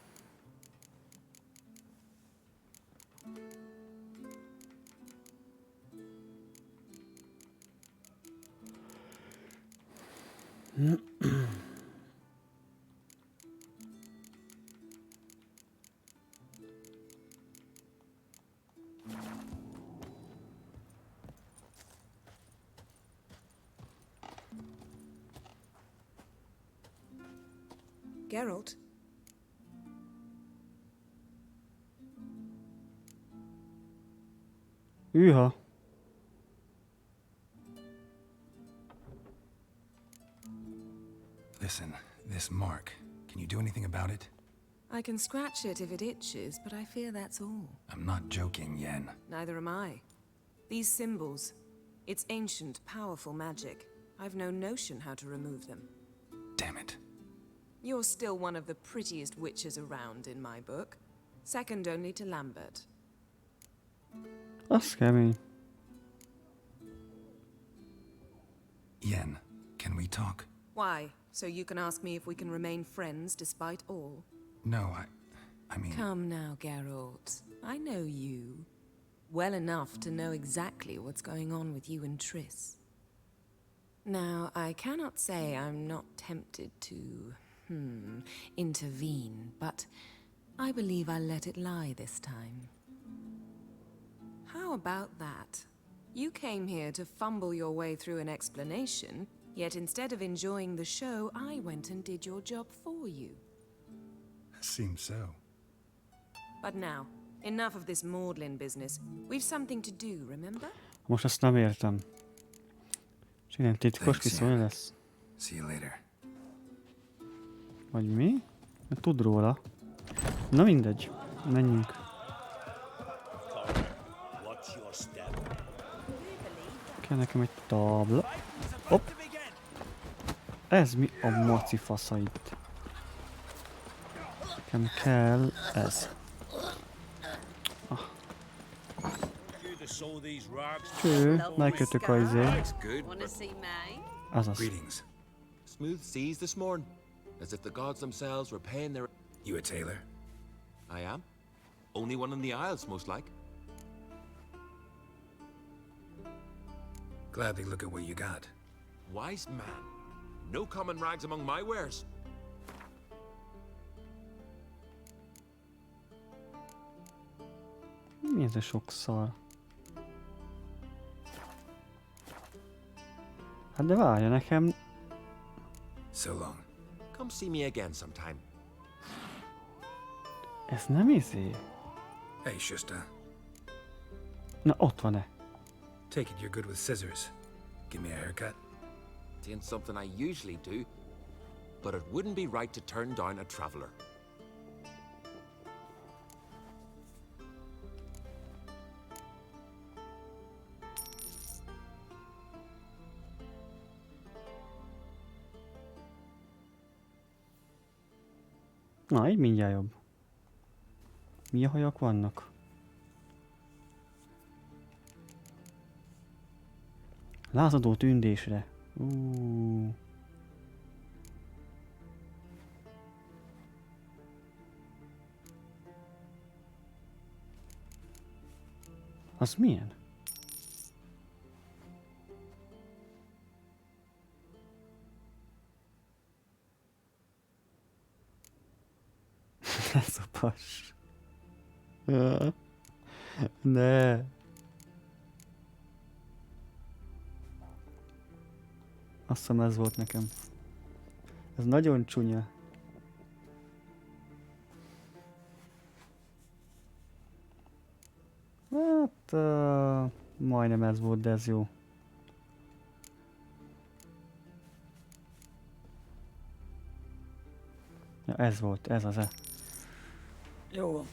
Geralt? Hűha. Listen, this mark. Can you do anything about it? I can scratch it if it itches, but I fear that's all. I'm not joking, Yen. Neither am I. These symbols, it's ancient, powerful magic. I've no notion how to remove them. Damn it. You're still one of the prettiest witches around in my book. Second only to Lambert. Az kemény. Yen, can we talk? Why? So you can ask me if we can remain friends despite all? No, I mean... Come now, Geralt. I know you. Well enough to know exactly what's going on with you and Triss. Now, I cannot say I'm not tempted to, intervene, but I believe I'll let it lie this time. How about that? You came here to fumble your way through an explanation, yet instead of enjoying the show, I went and did your job for you. Seems so. But now, enough of this maudlin business. We've something to do, remember? Most ezt nem értem. És ilyen titkos kiszólni lesz. See you later. Vagy mi? Mert tud róla. Na mindegy. Menjünk. Kell nekem egy tábla. Hopp. Ez mi a maci fasza itt? Nekem kell ez. Cső, megkötök a izé. Azaz. Greetings. Smooth seas this morning, as if the gods themselves were paying their... You a tailor? I am. Only one in the Isles, most like. Gladly look at what you got. Wise man. No common rags among my wares. Mi ez a sok szar? Hát de várja nekem. So long. Come see me again sometime. Ez nem izé. Hey, Shusta. Na, ott van-e? Take it you're good with scissors. Give me a haircut. It ain't something I usually do, but it wouldn't be right to turn down a traveler. Na, így mindjárt jobb. Milyen hajak vannak? Lázadó tündésre. Az milyen? Ez a pas. Ne. Azt hiszem ez volt nekem. Ez nagyon csúnya. Hát majdnem ez volt, de ez jó. Ja, ez volt, ez az-e. Jó van.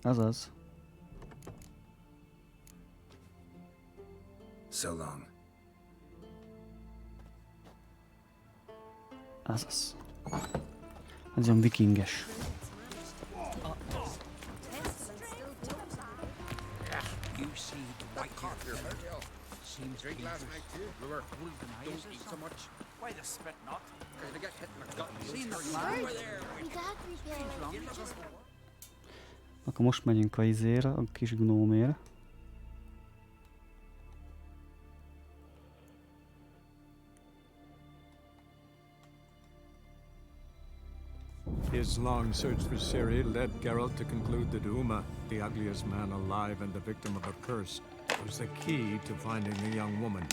Azaz. So long. Azaz. Ez olyan vikinges. You see the white carpet seems drink last night too. We were don't eat so much. Why the spit not? Because I get hit in the gut. Seen the over there. Akkor most megyünk a izére, a kis gnómére. His long search for Ciri led Geralt to conclude that Uma, the ugliest man alive and the victim of a curse, was the key to finding the young woman.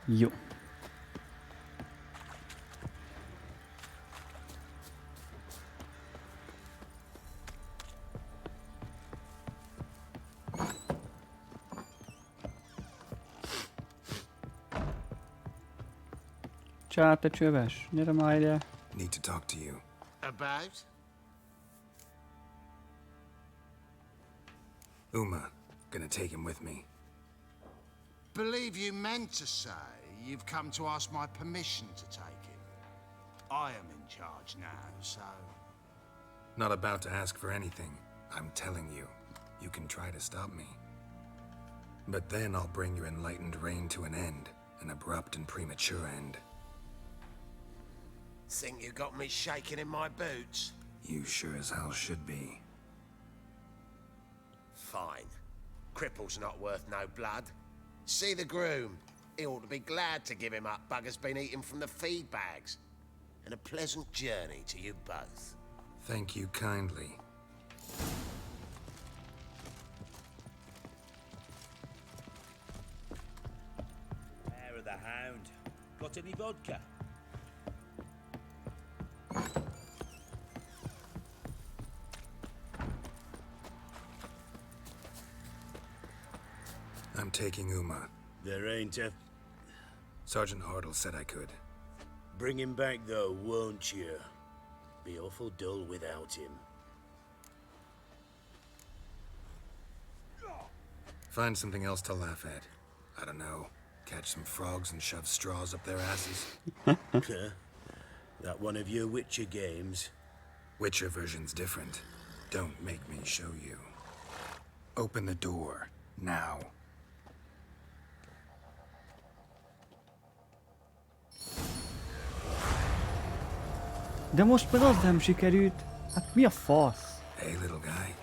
Jó. Csá, te csöves, gyere már ide. Need to talk to you. About? Uma, gonna take him with me. Believe you meant to say you've come to ask my permission to take him. I am in charge now, so... Not about to ask for anything. I'm telling you, you can try to stop me. But then I'll bring your enlightened reign to an end. An abrupt and premature end. Think you got me shaking in my boots? You sure as hell should be. Fine. Cripple's not worth no blood. See the groom. He ought to be glad to give him up. Bugger's been eating from the feed bags. And a pleasant journey to you both. Thank you kindly. Hair of the hound. Got any vodka? I'm taking Uma. There ain't a... Sergeant Hartle said I could. Bring him back though, won't you? Be awful dull without him. Find something else to laugh at. I don't know. Catch some frogs and shove straws up their asses. That one of your Witcher games? Witcher version's different. Don't make me show you. Open the door. Now. De most meg az nem sikerült. Hát mi a fasz? Hey, little guy.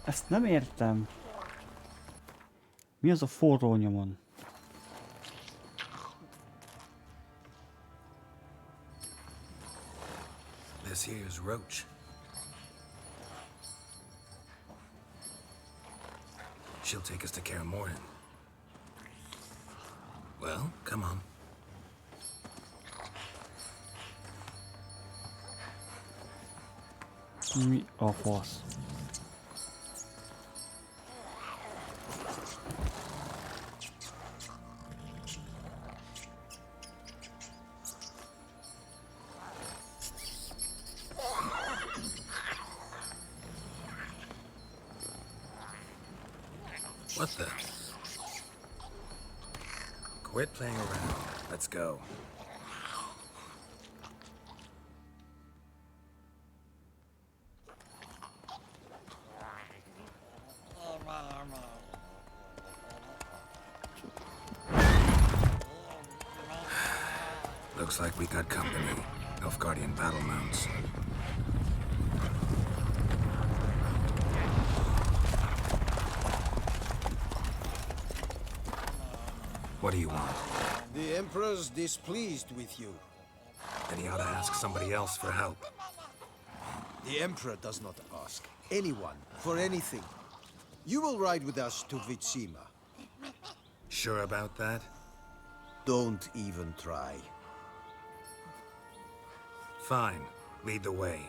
Ezt nem értem. Mi az a forró nyomon? This here's Roach. She'll take us to Kaer Morhen. Well, come on. Mi a fasz? What the? Quit playing around. Let's go. Looks like we got company. Nilfgaardian battle mounts. What do you want? The Emperor's displeased with you. Then he ought to ask somebody else for help. The Emperor does not ask anyone for anything. You will ride with us to Vitsima. Sure about that? Don't even try. Fine. Lead the way.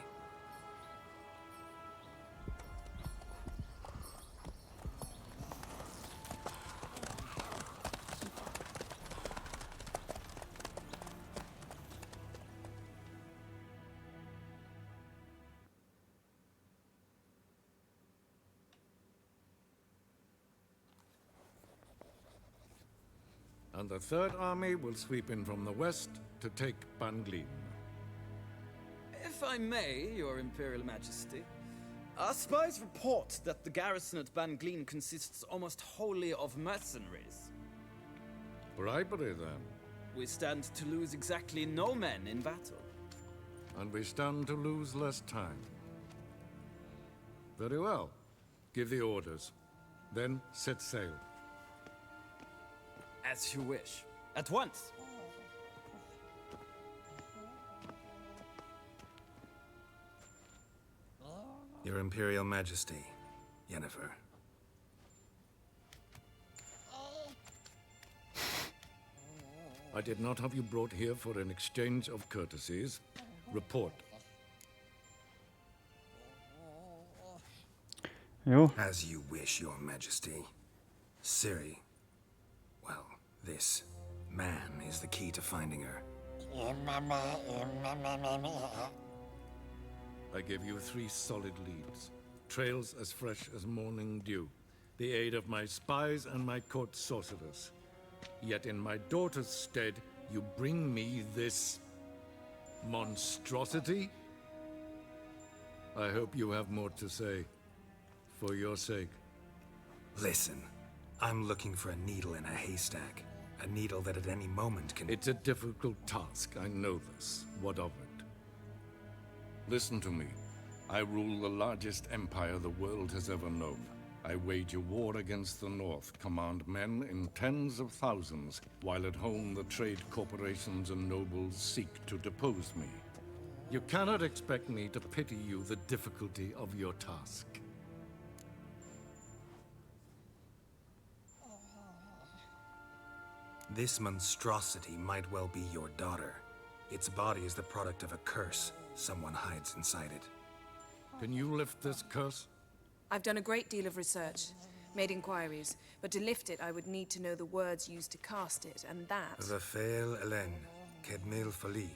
And the Third Army will sweep in from the west to take Banglin. If I may, Your Imperial Majesty, our spies report that the garrison at Banglin consists almost wholly of mercenaries. Bribery, then. We stand to lose exactly no men in battle. And we stand to lose less time. Very well. Give the orders. Then set sail. As you wish. At once. Your Imperial Majesty, Yennefer. I did not have you brought here for an exchange of courtesies. Report. Jo. As you wish, Your Majesty. Ciri. Well, This man is the key to finding her. I give you 3 solid leads. Trails as fresh as morning dew. The aid of my spies and my court sorcerers. Yet in my daughter's stead, you bring me this monstrosity? I hope you have more to say. For your sake. Listen, I'm looking for a needle in a haystack. A needle that at any moment can... It's a difficult task, I know this. What of it? Listen to me. I rule the largest empire the world has ever known. I wage a war against the North, command men in tens of thousands, while at home the trade corporations and nobles seek to depose me. You cannot expect me to pity you the difficulty of your task. This monstrosity might well be your daughter. Its body is the product of a curse. Someone hides inside it. Can you lift this curse? I've done a great deal of research, made inquiries, but to lift it I would need to know the words used to cast it, and that... Rafael Elen, Kedmil Fali.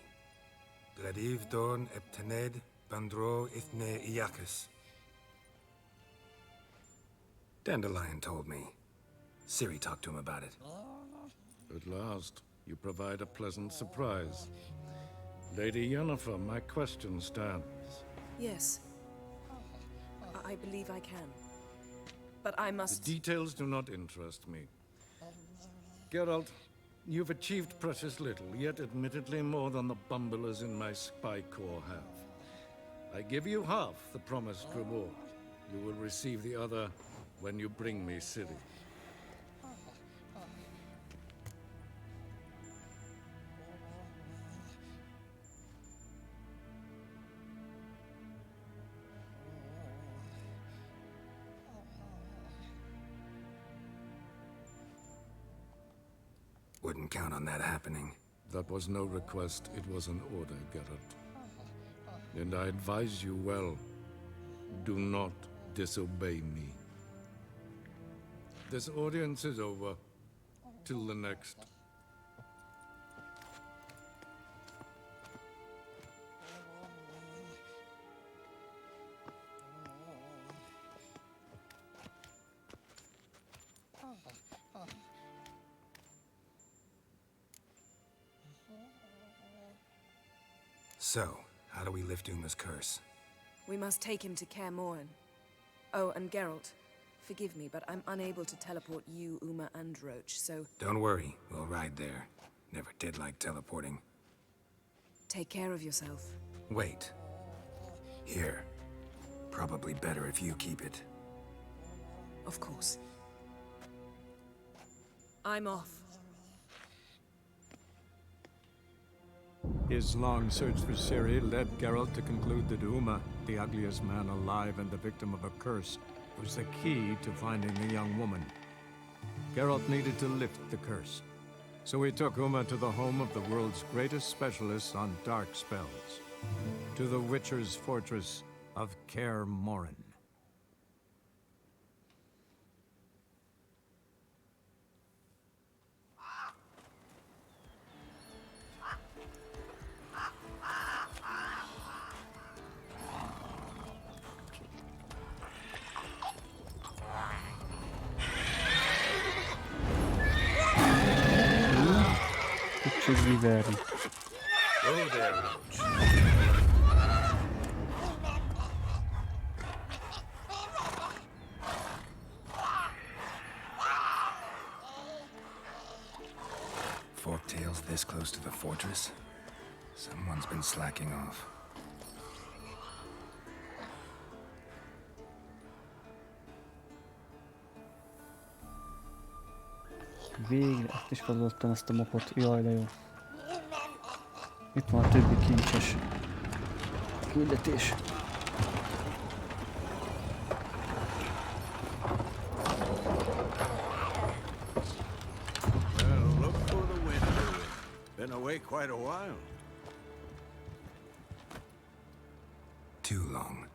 Gladiv Dorn Eptened Bandro Ithne Iakis. Dandelion told me. Ciri talked to him about it. At last, you provide a pleasant surprise. Lady Yennefer, my question stands. Yes. I believe I can. But I must... The details do not interest me. Geralt, you've achieved precious little, yet admittedly more than the bumblers in my spy corps have. I give you half the promised reward. You will receive the other when you bring me Ciri. Wouldn't count on that happening. That was no request, it was an order, Geralt. And I advise you well, do not disobey me. This audience is over. Till the next. So, how do we lift Uma's curse? We must take him to Kaer Morhen. Oh, and Geralt, forgive me, but I'm unable to teleport you, Uma, and Roach, so... Don't worry, we'll ride there. Never did like teleporting. Take care of yourself. Wait. Here. Probably better if you keep it. Of course. I'm off. His long search for Ciri led Geralt to conclude that Uma, the ugliest man alive and the victim of a curse, was the key to finding the young woman. Geralt needed to lift the curse, so he took Uma to the home of the world's greatest specialists on dark spells, to the Witcher's fortress of Kaer Morhen. Viveri. Go there, Roach. Forktails this close to the fortress? Someone's been slacking off. Végre, ezt is feladottam ezt a mapot. Jaj, de jó. Itt van a többi kincses küldetés. Well, look for the wind, Louis. Been away quite a while. Too long.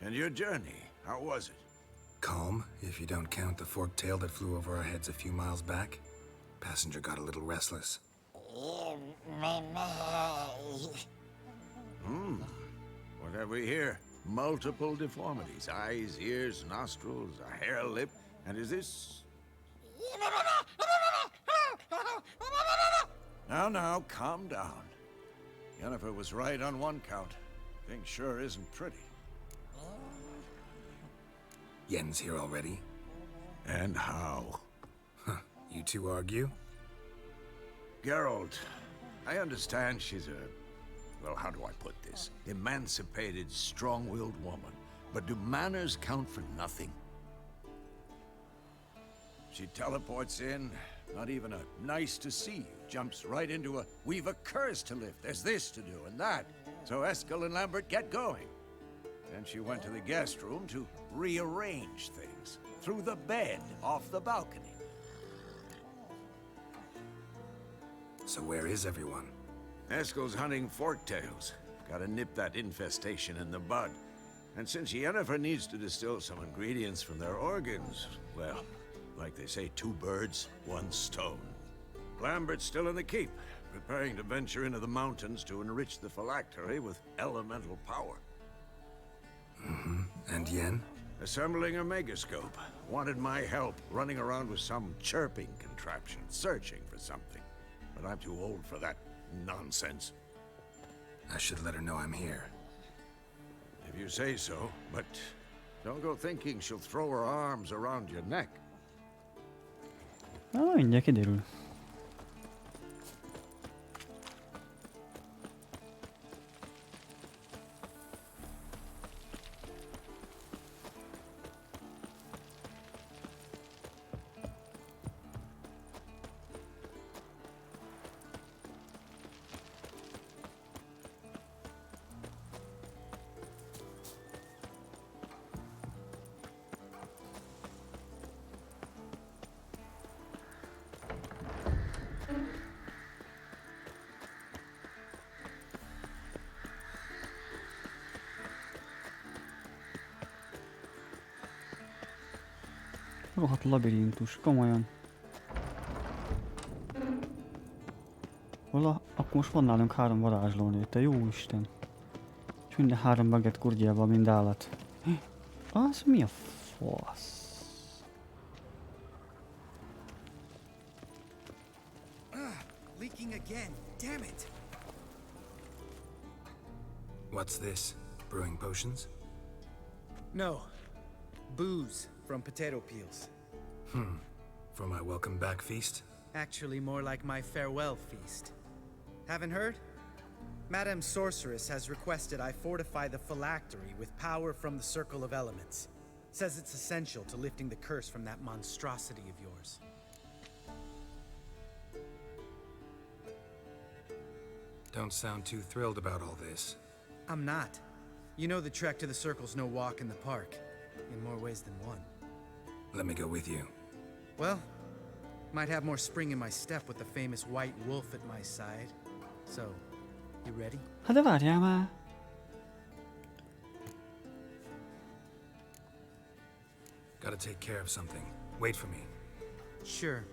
And your journey, how was it? Calm, if you don't count the forked tail that flew over our heads a few miles back. Passenger got a little restless. What have we here? Multiple deformities. Eyes, ears, nostrils, a hair lip. And is this... Now, calm down. Yennefer was right on one count. Thing sure isn't pretty. Yen's here already? And how? You two argue? Geralt, I understand she's a... well, how do I put this? Emancipated, strong-willed woman. But do manners count for nothing? She teleports in, not even a nice to see you, jumps right into a we've a curse to lift, there's this to do and that. So Eskel and Lambert get going. Then she went to the guest room to rearrange things. Through the bed, off the balcony. So where is everyone? Eskel's hunting forktails. Gotta nip that infestation in the bud. And since Yennefer needs to distill some ingredients from their organs, well, like they say, 2 birds, 1 stone. Lambert's still in the keep, preparing to venture into the mountains to enrich the phylactery with elemental power. And Yen? Assembling a megascope. Wanted my help running around with some chirping contraption, searching for something. But I'm too old for that nonsense. I should let her know I'm here. If you say so, but don't go thinking she'll throw her arms around your neck. Mindjárt kiderül. Rohadt labirintus, komolyan. Akkor most van nálunk 3 varázslónő, te jó Isten. És minden 3 baget kurgyában, mind állat. Az mi a fasz? Leaking again. Damn it. What's this? Brewing potions? No. Booze from potato peels. For my welcome back feast? Actually, more like my farewell feast. Haven't heard? Madame Sorceress has requested I fortify the phylactery with power from the Circle of Elements. Says it's essential to lifting the curse from that monstrosity of yours. Don't sound too thrilled about all this. I'm not. You know the trek to the Circle's no walk in the park. In more ways than one. Let me go with you. Well, might have more spring in my step with the famous white wolf at my side. So, you ready? Hát de várjál már! Gotta take care of something. Wait for me. Sure.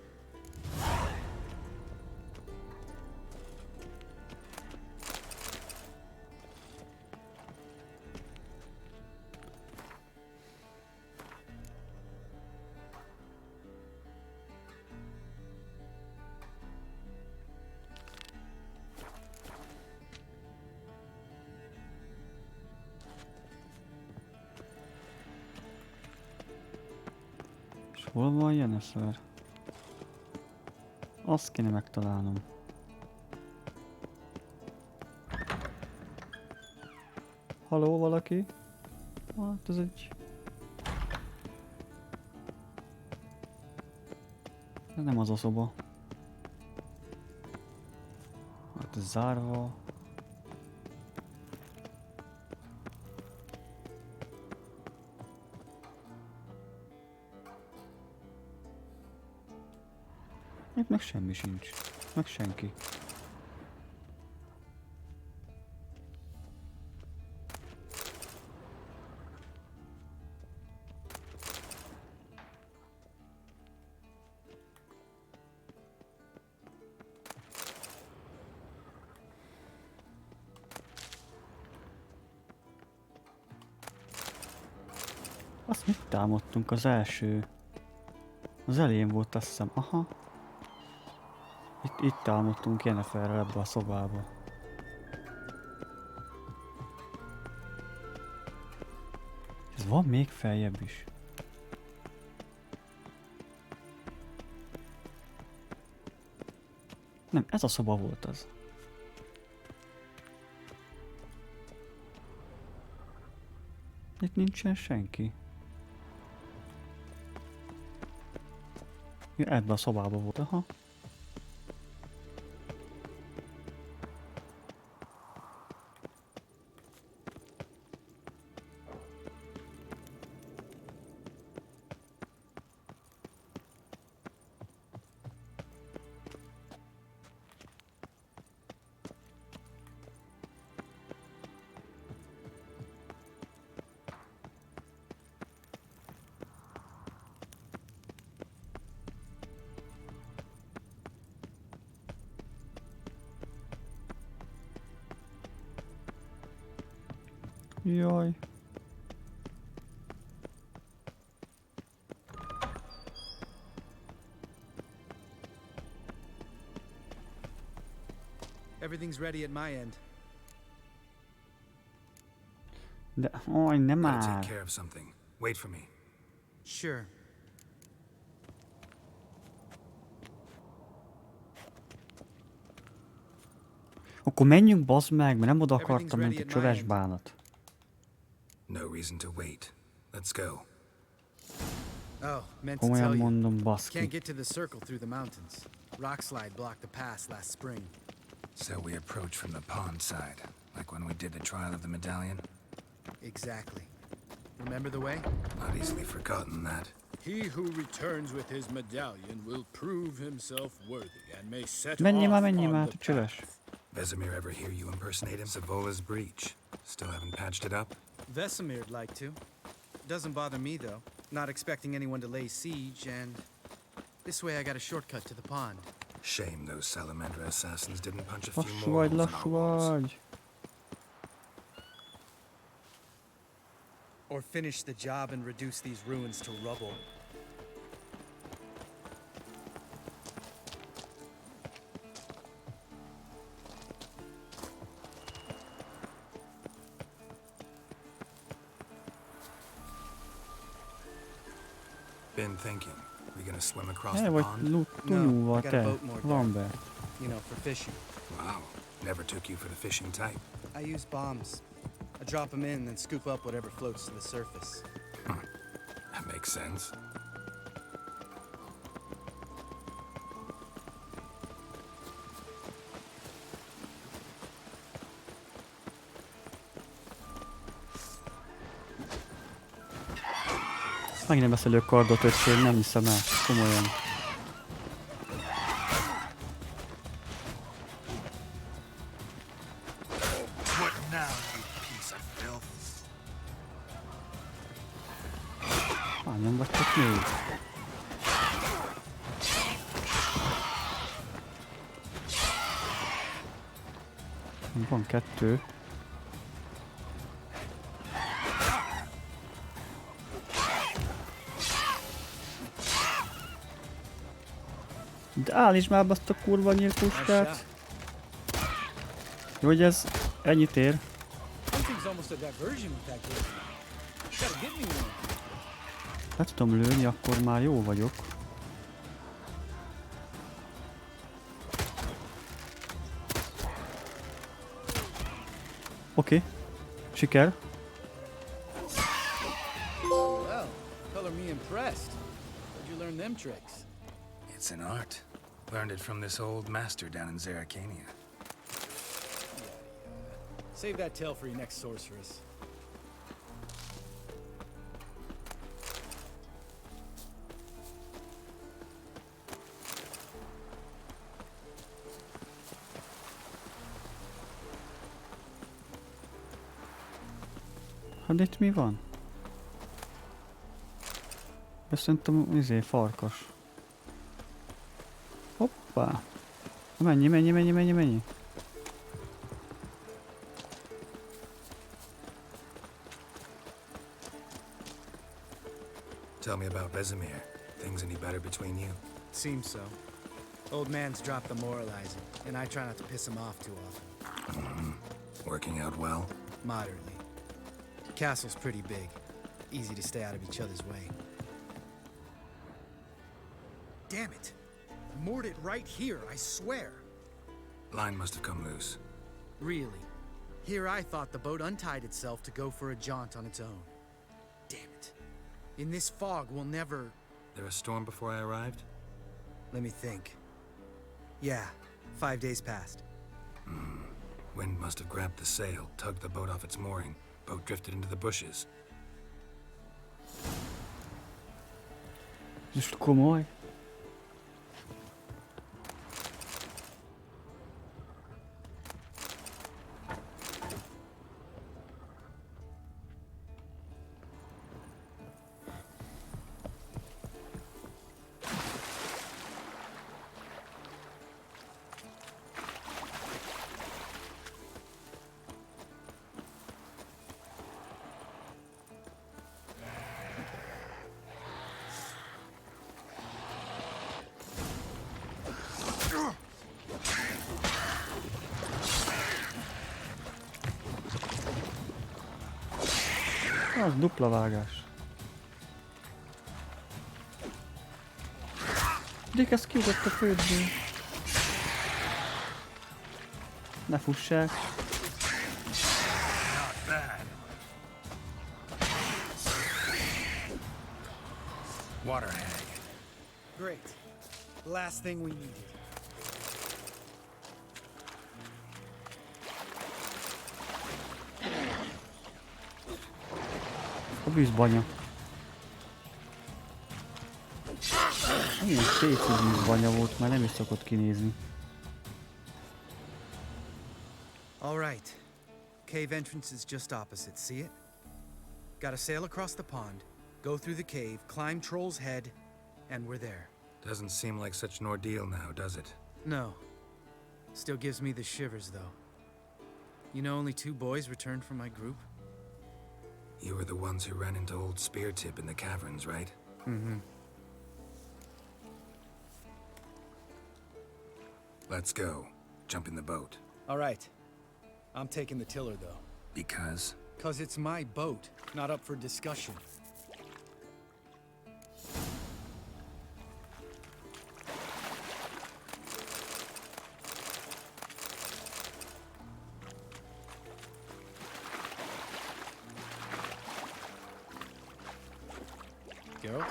Hol van Yennefer? Azt kéne megtalálnom. Halló, valaki? Hát ez egy... Ez nem az a szoba. Hát ez zárva. Itt meg semmi sincs. Meg senki. Azt mit támadtunk az első? Az elején volt, azt hiszem. Aha. Itt támadtunk Yenneferrel ebbe a szobába. Ez van még feljebb is. Nem, ez a szoba volt az. Itt nincsen senki. Ja, ebben a szobában volt, aha. Jaj. Everything's ready at my end. De, oj, nem Gotta már. take care of something. Wait for me. Sure. Akkor menjünk, bazd meg, mert nem oda akartam, mint a csöves bánat. No reason to wait. Let's go. Oh, meant to Komolyan tell you. mondom, baszki. Can't get to the circle through the mountains. Rockslide blocked the pass last spring. So we approach from the pond side, like when we did the trial of the medallion? Exactly. Remember the way? Not easily forgotten that. He who returns with his medallion will prove himself worthy and may set Menj off már, on te the csöves. Vesemir ever hear you impersonate him? Savola's breach. Still haven't patched it up? Vesemir'd like to. Doesn't bother me, though. Not expecting anyone to lay siege, and this way I got a shortcut to the pond. Shame those Salamandra assassins didn't punch a few Lassú more vagy, holes in lassú our walls. vagy. Or finish the job and reduce these ruins to rubble. Been thinking. We gonna swim across El the vagy pond? túlnyúlva I got a te. boat moored Van there. be. You know, for fishing. Wow. Never took you for the fishing type. I use bombs. I drop them in, then scoop up whatever floats to the surface. That makes sense. Megint nem beszélő kardot, öcsém, nem hiszem el. Komolyan. What now, you piece of filth? Hányan vagytok még? Van kettő. De állítsd már be azt a kurva nyílpuskát. Jó, hogy ez ennyit ér. Hunting's almost a diversion with that game. Gotta get me one. Le tudom lőni, akkor már jó vagyok. Oké. Siker. Well, color me impressed. Where'd you learn them tricks? It's an art. Learned it from this old master down in Zeracania. Save that tale for your next sorceress. Hát itt mi van? Ez szerintem farkas. Hoppá! Mennyi. Tell me about Vesemir. Things any better between you? Seems so. Old man's dropped the moralizing, and I try not to piss him off too often. Working out well? Moderately. Castle's pretty big. Easy to stay out of each other's way. Damn it! Moored it right here, I swear! Line must have come loose. Really? Here I thought the boat untied itself to go for a jaunt on its own. Damn it. In this fog, we'll never... There a storm before I arrived? Let me think. Yeah, 5 days passed. Wind must have grabbed the sail, tugged the boat off its mooring. Boat drifted into the bushes. Most komoly. Az dupla vágás. Dick, ez kiugrott a földből. Ne fussák. Water hag. Great. Last thing we needed. A bűzbanya. Milyen szétszű bűzbanya volt, már nem is szokott kinézni. All right. Cave entrance is just opposite, see it? Gotta sail across the pond, go through the cave, climb Troll's Head, and we're there. Doesn't seem like such an ordeal now, does it? No. Still gives me the shivers, though. You know only 2 boys returned from my group? You were the ones who ran into old Speartip in the caverns, right? Mm-hmm. Let's go. Jump in the boat. All right. I'm taking the tiller, though. Because? 'Cause it's my boat, not up for discussion. Geralt?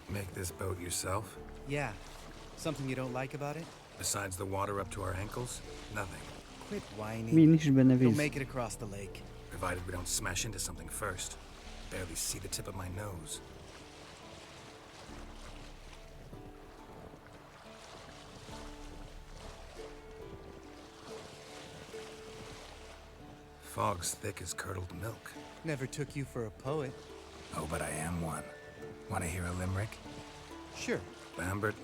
Make this boat yourself? Yeah. Something you don't like about it? Besides the water up to our ankles? Nothing. Quit whining. Mi nincs benne We'll víz. make it across the lake. Provided we don't smash into something first. Barely see the tip of my nose. Fog's thick as curdled milk. Never took you for a poet. Oh, but I am one. Want to hear a limerick? Sure. Lambert,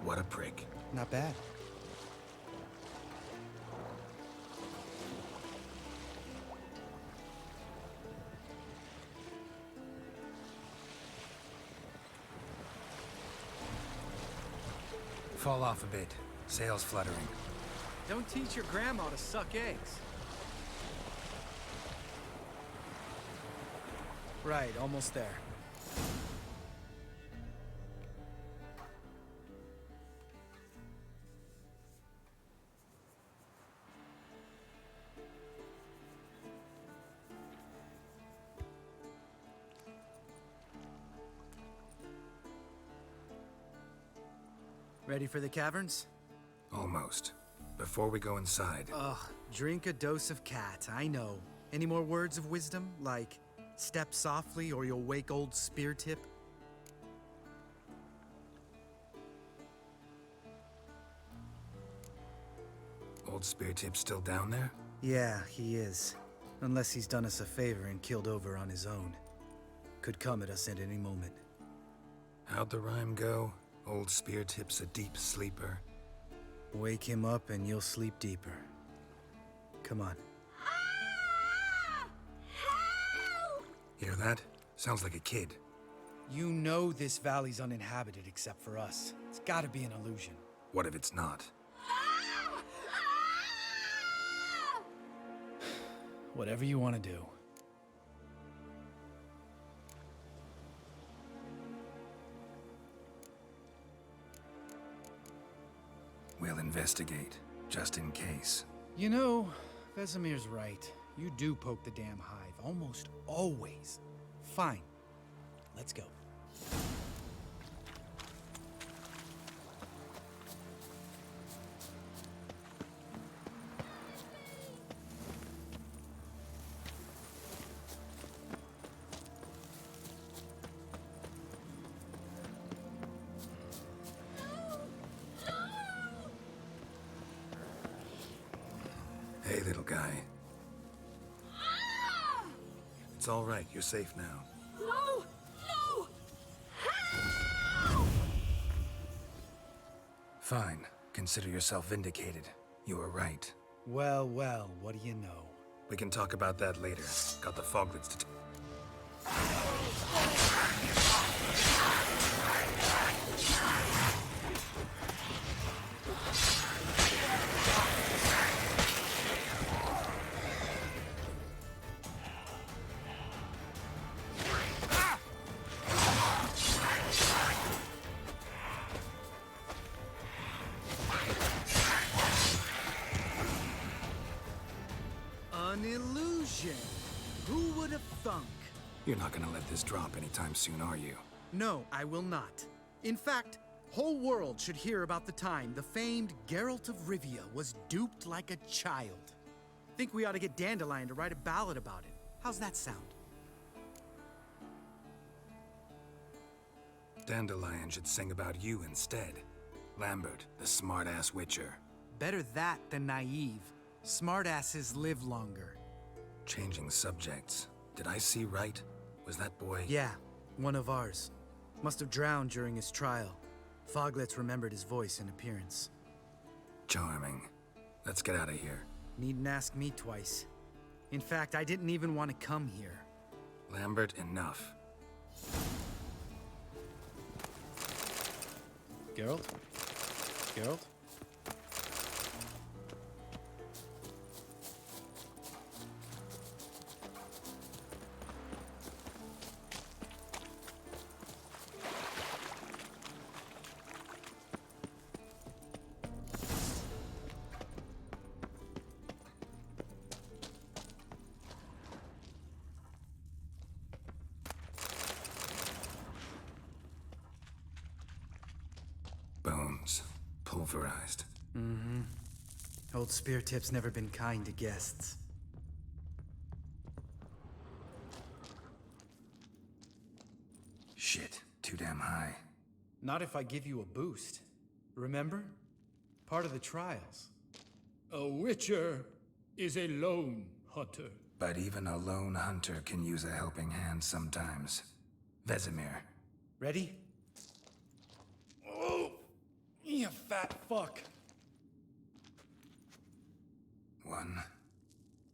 what a prick. Not bad. Fall off a bit. Sails fluttering. Don't teach your grandma to suck eggs. Right, almost there. Ready for the caverns? Almost. Before we go inside... Ugh, drink a dose of cat, I know. Any more words of wisdom, like step softly or you'll wake old Speartip? Old Speartip's still down there? Yeah, he is. Unless he's done us a favor and killed over on his own. Could come at us at any moment. How'd the rhyme go? Old spear tip's a deep sleeper. Wake him up and you'll sleep deeper. Come on. Hear that? Sounds like a kid. You know this valley's uninhabited except for us. It's gotta be an illusion. What if it's not? Whatever you want to do. We'll investigate, just in case. You know, Vesemir's right. You do poke the damn hive, almost always. Fine. Let's go. Hey, little guy. It's all right. You're safe now. No! No! Fine. Consider yourself vindicated. You were right. Well, well, what do you know? We can talk about that later. Got the foglets to... An illusion. Who would have thunk? You're not gonna let this drop anytime soon, are you? No, I will not. In fact, whole world should hear about the time the famed Geralt of Rivia was duped like a child. Think we ought to get Dandelion to write a ballad about it. How's that sound? Dandelion should sing about you instead. Lambert, the smart-ass witcher. Better that than naive. Smartasses live longer. Changing subjects. Did I see right? Was that boy... Yeah, one of ours. Must have drowned during his trial. Foglets remembered his voice and appearance. Charming. Let's get out of here. Needn't ask me twice. In fact, I didn't even want to come here. Lambert, enough. Geralt? Geralt? Bones. Pulverized. Mm-hmm. Old Spear Tip's never been kind to guests. Shit. Too damn high. Not if I give you a boost. Remember? Part of the trials. A witcher is a lone hunter. But even a lone hunter can use a helping hand sometimes. Vesemir. Ready? Oh! You fat fuck. 1,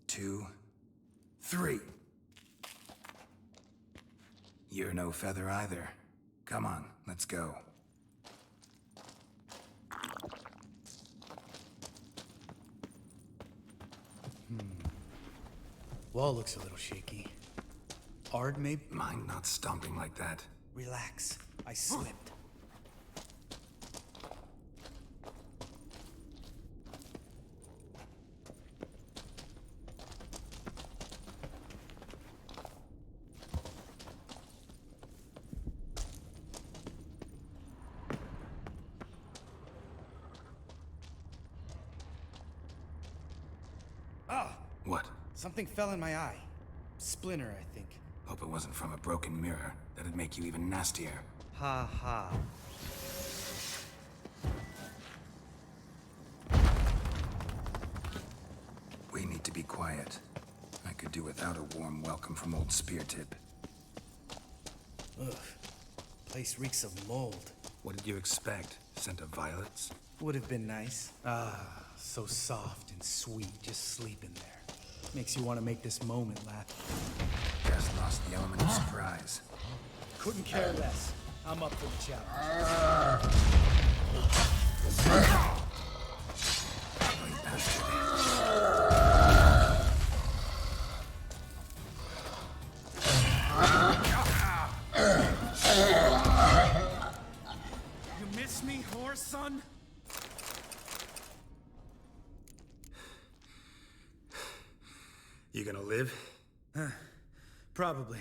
2, 3. You're no feather either. Come on, let's go. Wall looks a little shaky. Ard, maybe? Mind not stomping like that. Relax. I slipped. Ah! What? Something fell in my eye. Splinter, I think. Hope it wasn't from a broken mirror. That'd make you even nastier. Ha ha. We need to be quiet. I could do without a warm welcome from old Speartip. Ugh. Place reeks of mold. What did you expect? Scent of violets? Would have been nice. Ah, so soft and sweet, just sleeping there. Makes you want to make this moment last. Just lost the element of surprise. Couldn't care less. I'm up for the challenge. You miss me, horse son? You gonna live? Probably.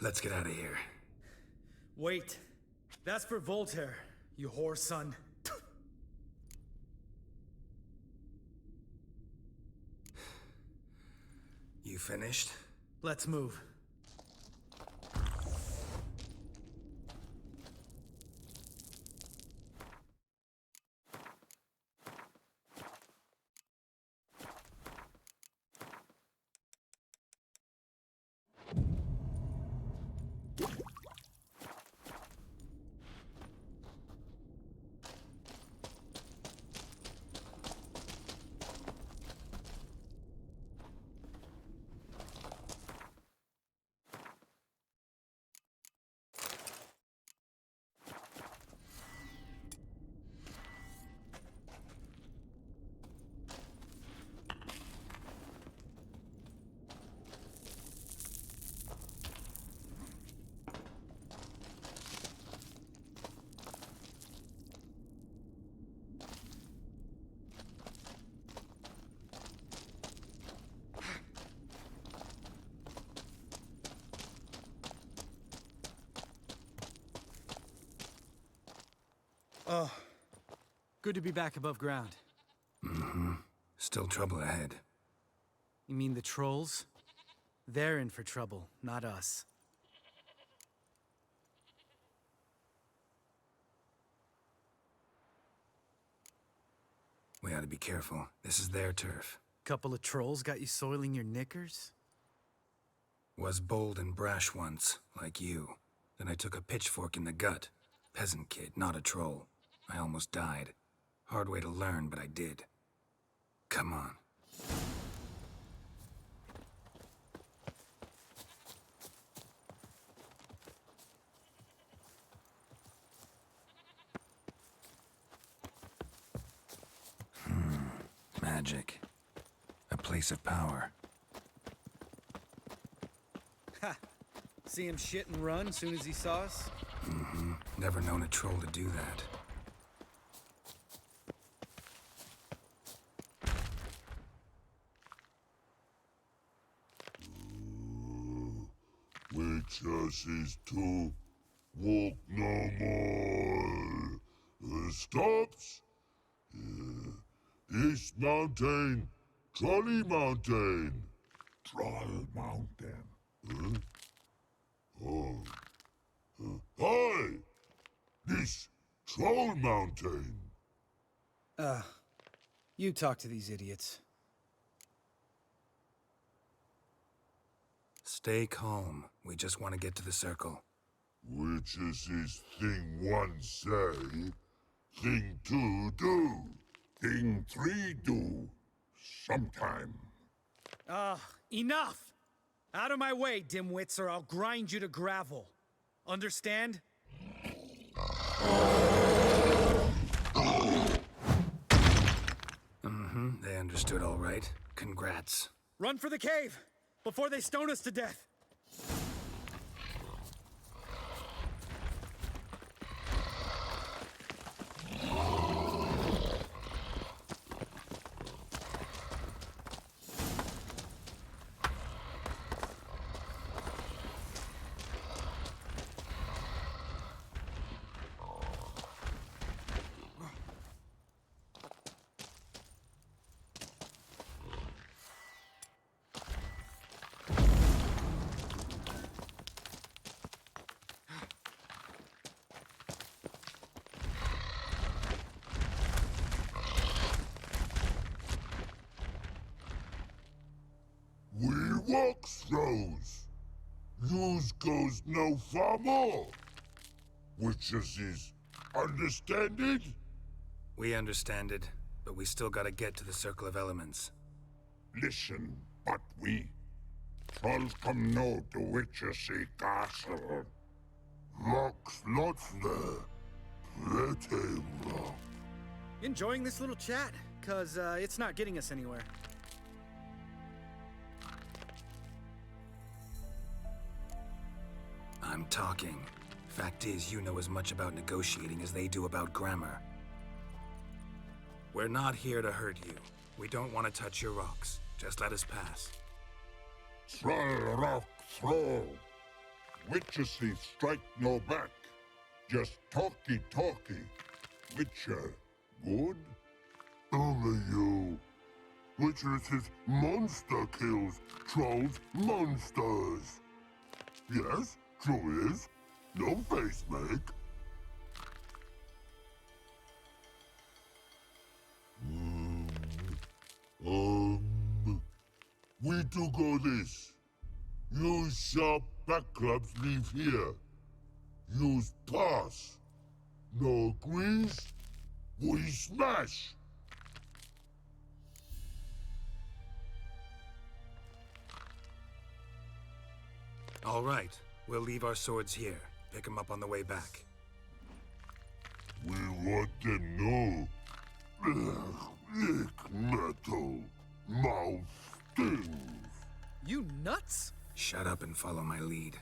Let's get out of here. Wait. That's for Voltaire, you whore son. You finished? Let's move. Oh, good to be back above ground. Mm-hmm. Still trouble ahead. You mean the trolls? They're in for trouble, not us. We ought to be careful. This is their turf. Couple of trolls got you soiling your knickers? Was bold and brash once, like you. Then I took a pitchfork in the gut. Peasant kid, not a troll. I almost died. Hard way to learn, but I did. Come on. Magic. A place of power. Ha! See him shit and run soon as he saw us? Mm-hmm. Never known a troll to do that. Witches is to walk no more. Stops? East Mountain, Trolley Mountain. Troll Mountain. Huh? Oh. Hi! This Troll Mountain. You talk to these idiots. Stay calm. We just want to get to the circle. Witches is thing one say, thing two do, thing three do, sometime. Enough! Out of my way, dimwits, or I'll grind you to gravel. Understand? Mm-hmm, they understood all right. Congrats. Run for the cave, before they stone us to death. We walk throws. Yous goes no far more. Witches is understand it? We understand it, but we still gotta get to the Circle of Elements. Listen, but we trolls come no to Witches castle. Locks lots there. Pretty rough. Enjoying this little chat? Cause it's not getting us anywhere. I'm talking. Fact is, you know as much about negotiating as they do about grammar. We're not here to hurt you. We don't want to touch your rocks. Just let us pass. Troll rock throw. Witches strike no back. Just talky. Witcher, good? Only you. Witches is monster kills. Trolls monsters. Yes, true is. No face make. We do go this. Use sharp back clubs leave here. Use pass. No agrees? We smash. All right, we'll leave our swords here. Pick them up on the way back. We want them know. Ick metal. Mouth stings. You nuts? Shut up and follow my lead.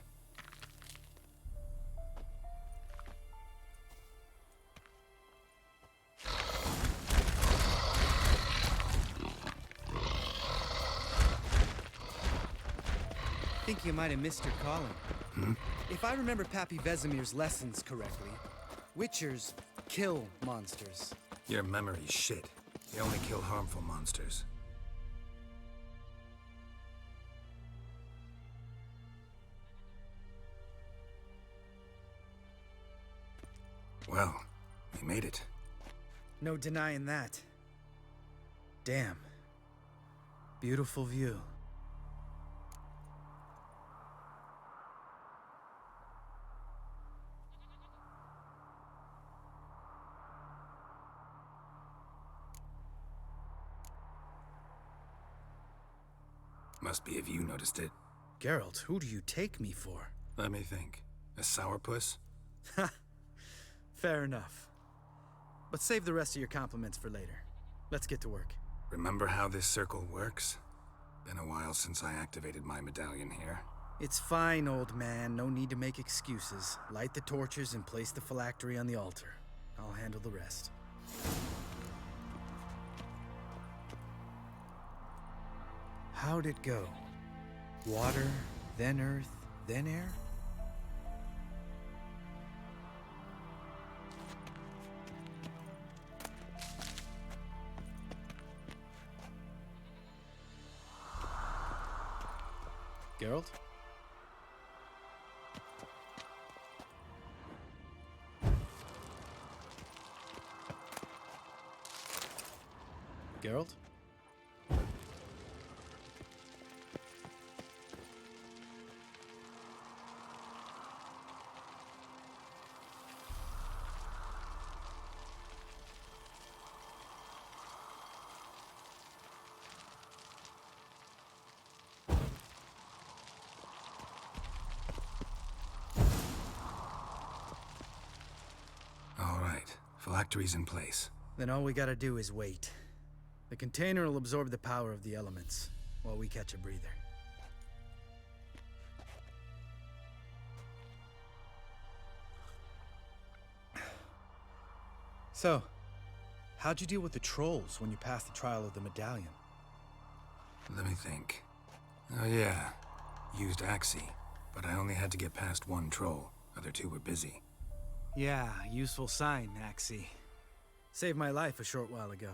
I think you might have missed your calling. If I remember Pappy Vesemir's lessons correctly, Witchers kill monsters. Your memory's shit. They only kill harmful monsters. Well, we made it. No denying that. Damn. Beautiful view. Must be if you noticed it. Geralt, who do you take me for? Let me think. A sourpuss? Ha! Fair enough. But save the rest of your compliments for later. Let's get to work. Remember how this circle works? Been a while since I activated my medallion here. It's fine, old man. No need to make excuses. Light the torches and place the phylactery on the altar. I'll handle the rest. How'd it go? Water, then earth, then air? Geralt? Geralt? Phylactery's in place. Then all we gotta do is wait. The container will absorb the power of the elements, while we catch a breather. So, how'd you deal with the trolls when you passed the trial of the medallion? Let me think. Oh yeah, used Axii, but I only had to get past one troll. Other two were busy. Yeah, useful sign, Axii. Saved my life a short while ago.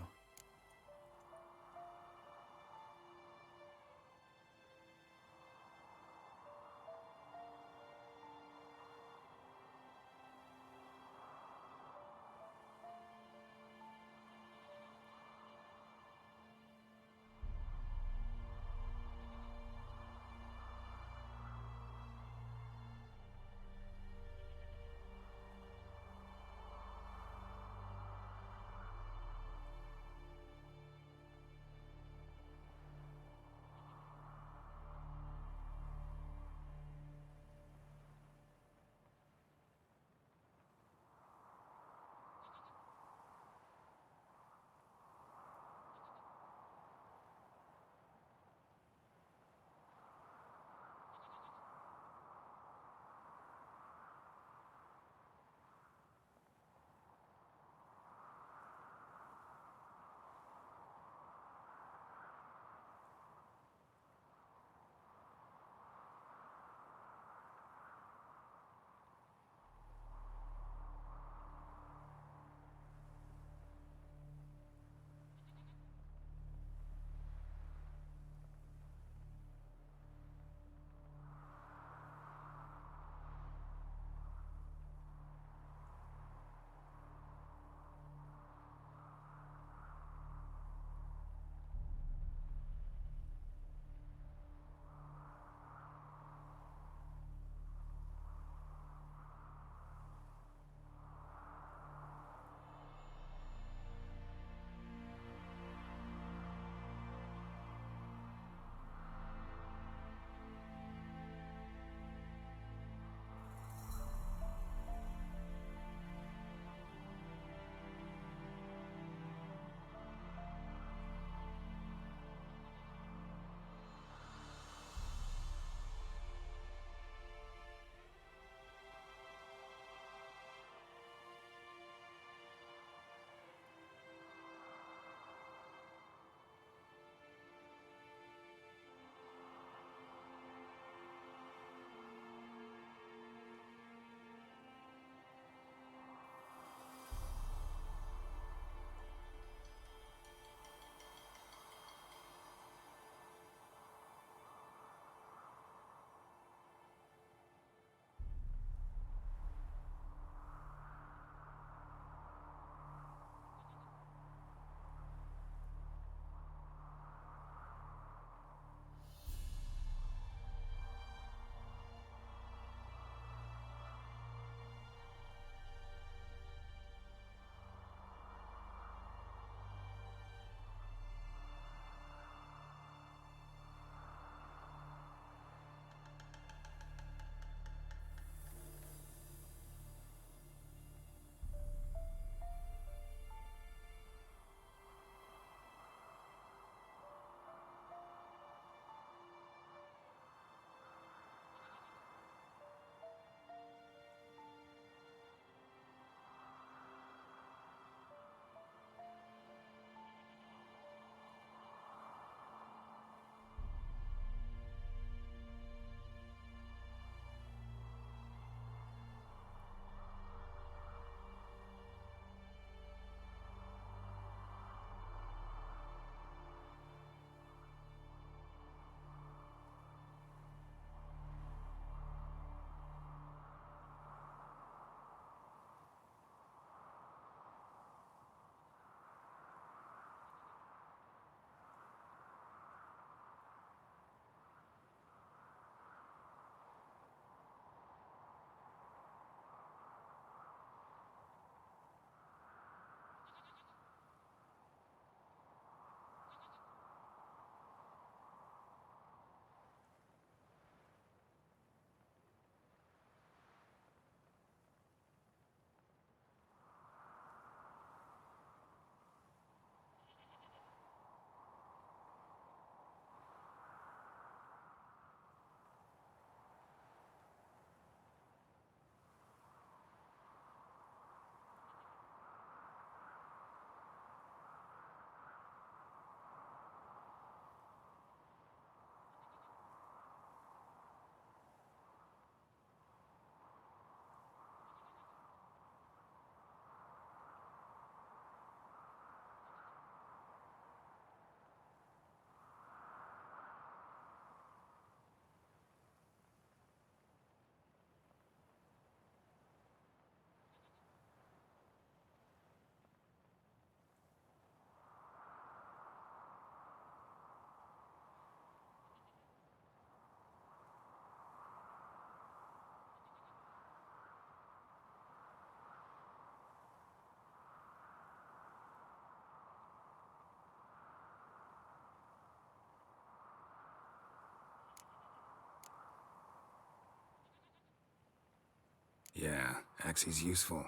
Axie's useful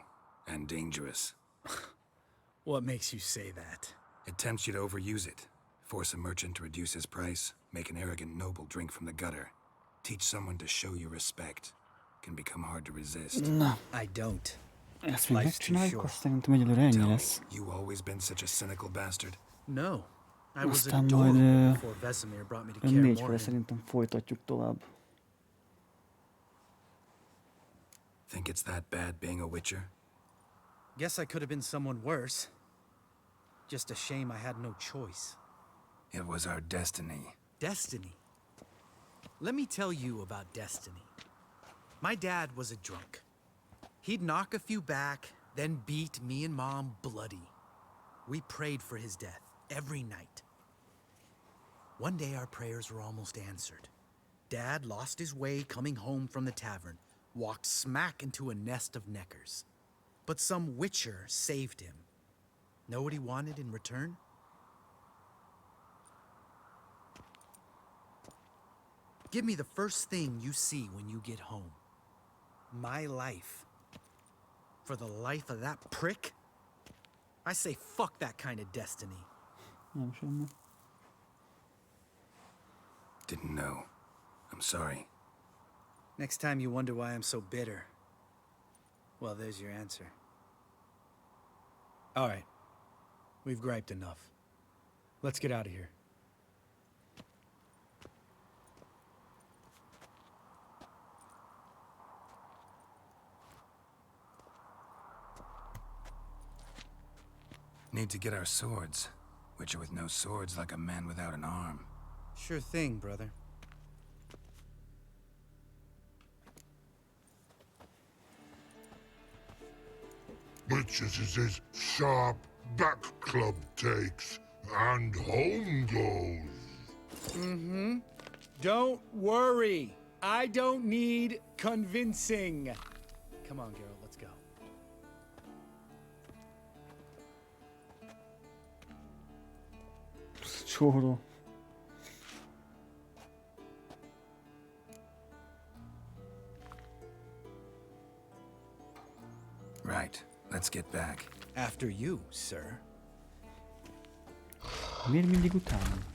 and dangerous. What makes you say that? It tempts you to overuse it. Force a merchant to reduce his price, make an arrogant noble drink from the gutter. Teach someone to show you respect. Can become hard to resist. Na. I don't. Ezt még megcsináljuk, azt szerintem egyelőre ennyi lesz. You always been such a cynical bastard? No. I was Aztán adorable majd before Vesemir brought me to care 4 more. fele szerintem folytatjuk tovább. Think it's that bad being a witcher? Guess I could have been someone worse. Just a shame I had no choice. It was our destiny. Destiny? Let me tell you about destiny. My dad was a drunk. He'd knock a few back, then beat me and Mom bloody. We prayed for his death every night. One day our prayers were almost answered. Dad lost his way coming home from the tavern, walked smack into a nest of neckers. But some witcher saved him. Know what he wanted in return? Give me the first thing you see when you get home. My life. For the life of that prick? I say fuck that kind of destiny. Nem semmi. Didn't know. I'm sorry. Next time you wonder why I'm so bitter, well, there's your answer. All right. We've griped enough. Let's get out of here. Need to get our swords. Witcher with no swords like a man without an arm. Sure thing, brother. Witches is his sharp back club takes, and home goes. Mm-hmm. Don't worry. I don't need convincing. Come on, Geralt, let's go. Csóró. Right. Let's get back. After you, sir. Miért mindig utánam?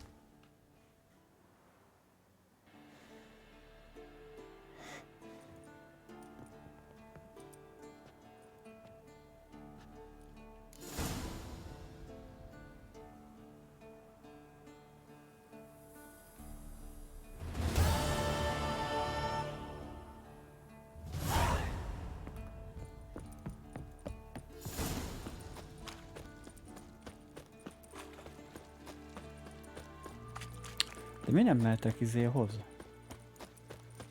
De miért nem mehetek izéhoz?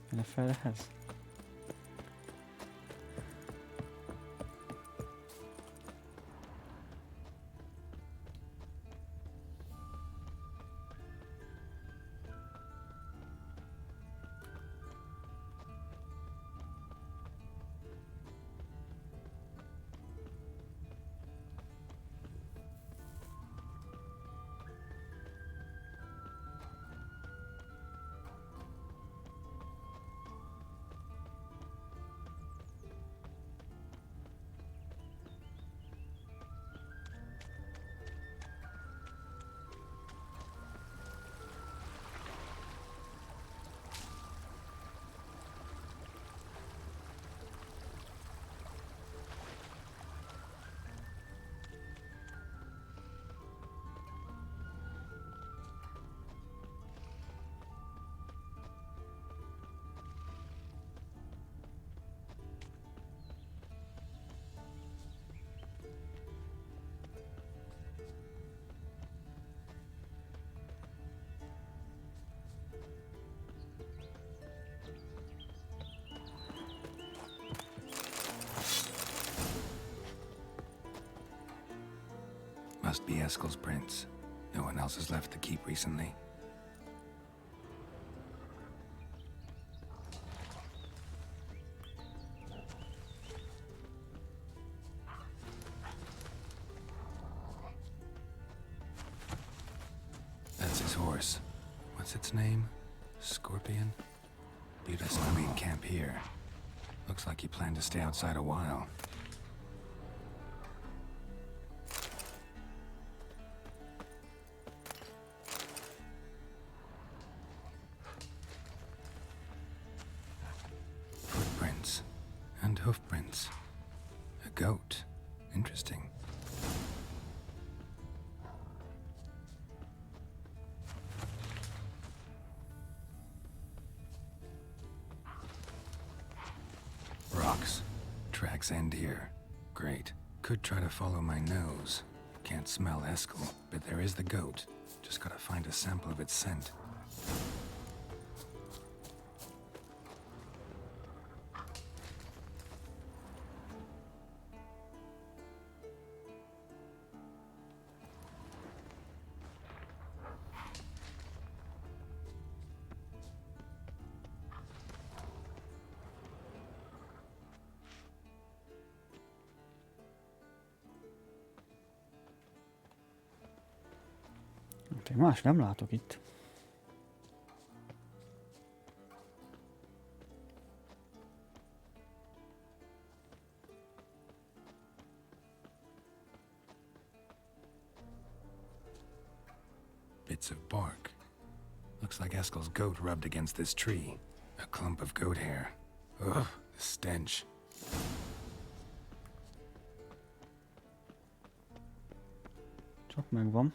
NFL-hez? Must be Eskel's prints. No one else has left the keep recently. That's his horse. What's its name? Scorpion? Best we camp here. Looks like you plan to stay outside a while. Footprints and hoofprints. A goat. Interesting. Rocks. Tracks end here. Great. Could try to follow my nose. Can't smell Eskel, but there is the goat. Just gotta find a sample of its scent. Én más nem látok itt. Bits of bark. Looks like Eskel's goat rubbed against this tree. A clump of goat hair. Ugh, the stench. Csak megvan.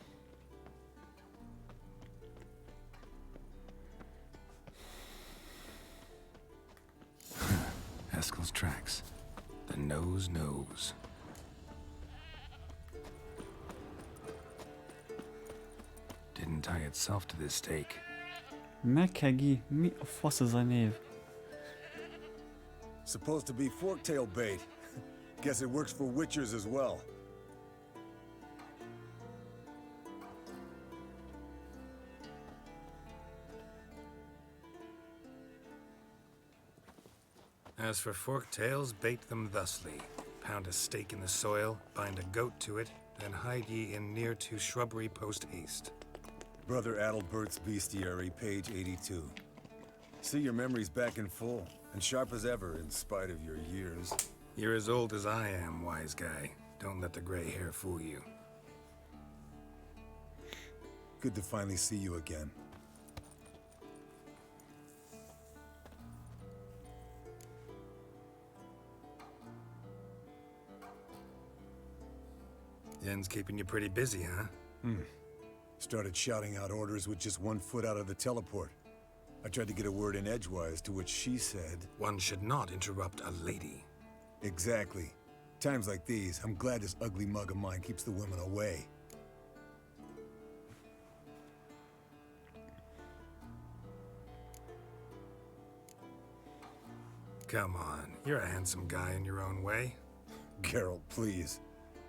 Eskel's tracks. The nose knows. Didn't tie itself to this stake. Meghegi, mi a fasz az a név? Supposed to be forktail bait. Guess it works for witchers as well. As for forked tails, bait them thusly. Pound a stake in the soil, bind a goat to it, then hide ye in near to shrubbery post haste. Brother Adalbert's Bestiary, page 82. See, your memory's back in full, and sharp as ever, in spite of your years. You're as old as I am, wise guy. Don't let the gray hair fool you. Good to finally see you again. Yen's keeping you pretty busy, huh? Started shouting out orders with just 1 foot out of the teleport. I tried to get a word in edgewise, to which she said... One should not interrupt a lady. Exactly. Times like these, I'm glad this ugly mug of mine keeps the women away. Come on, you're a handsome guy in your own way. Geralt, please.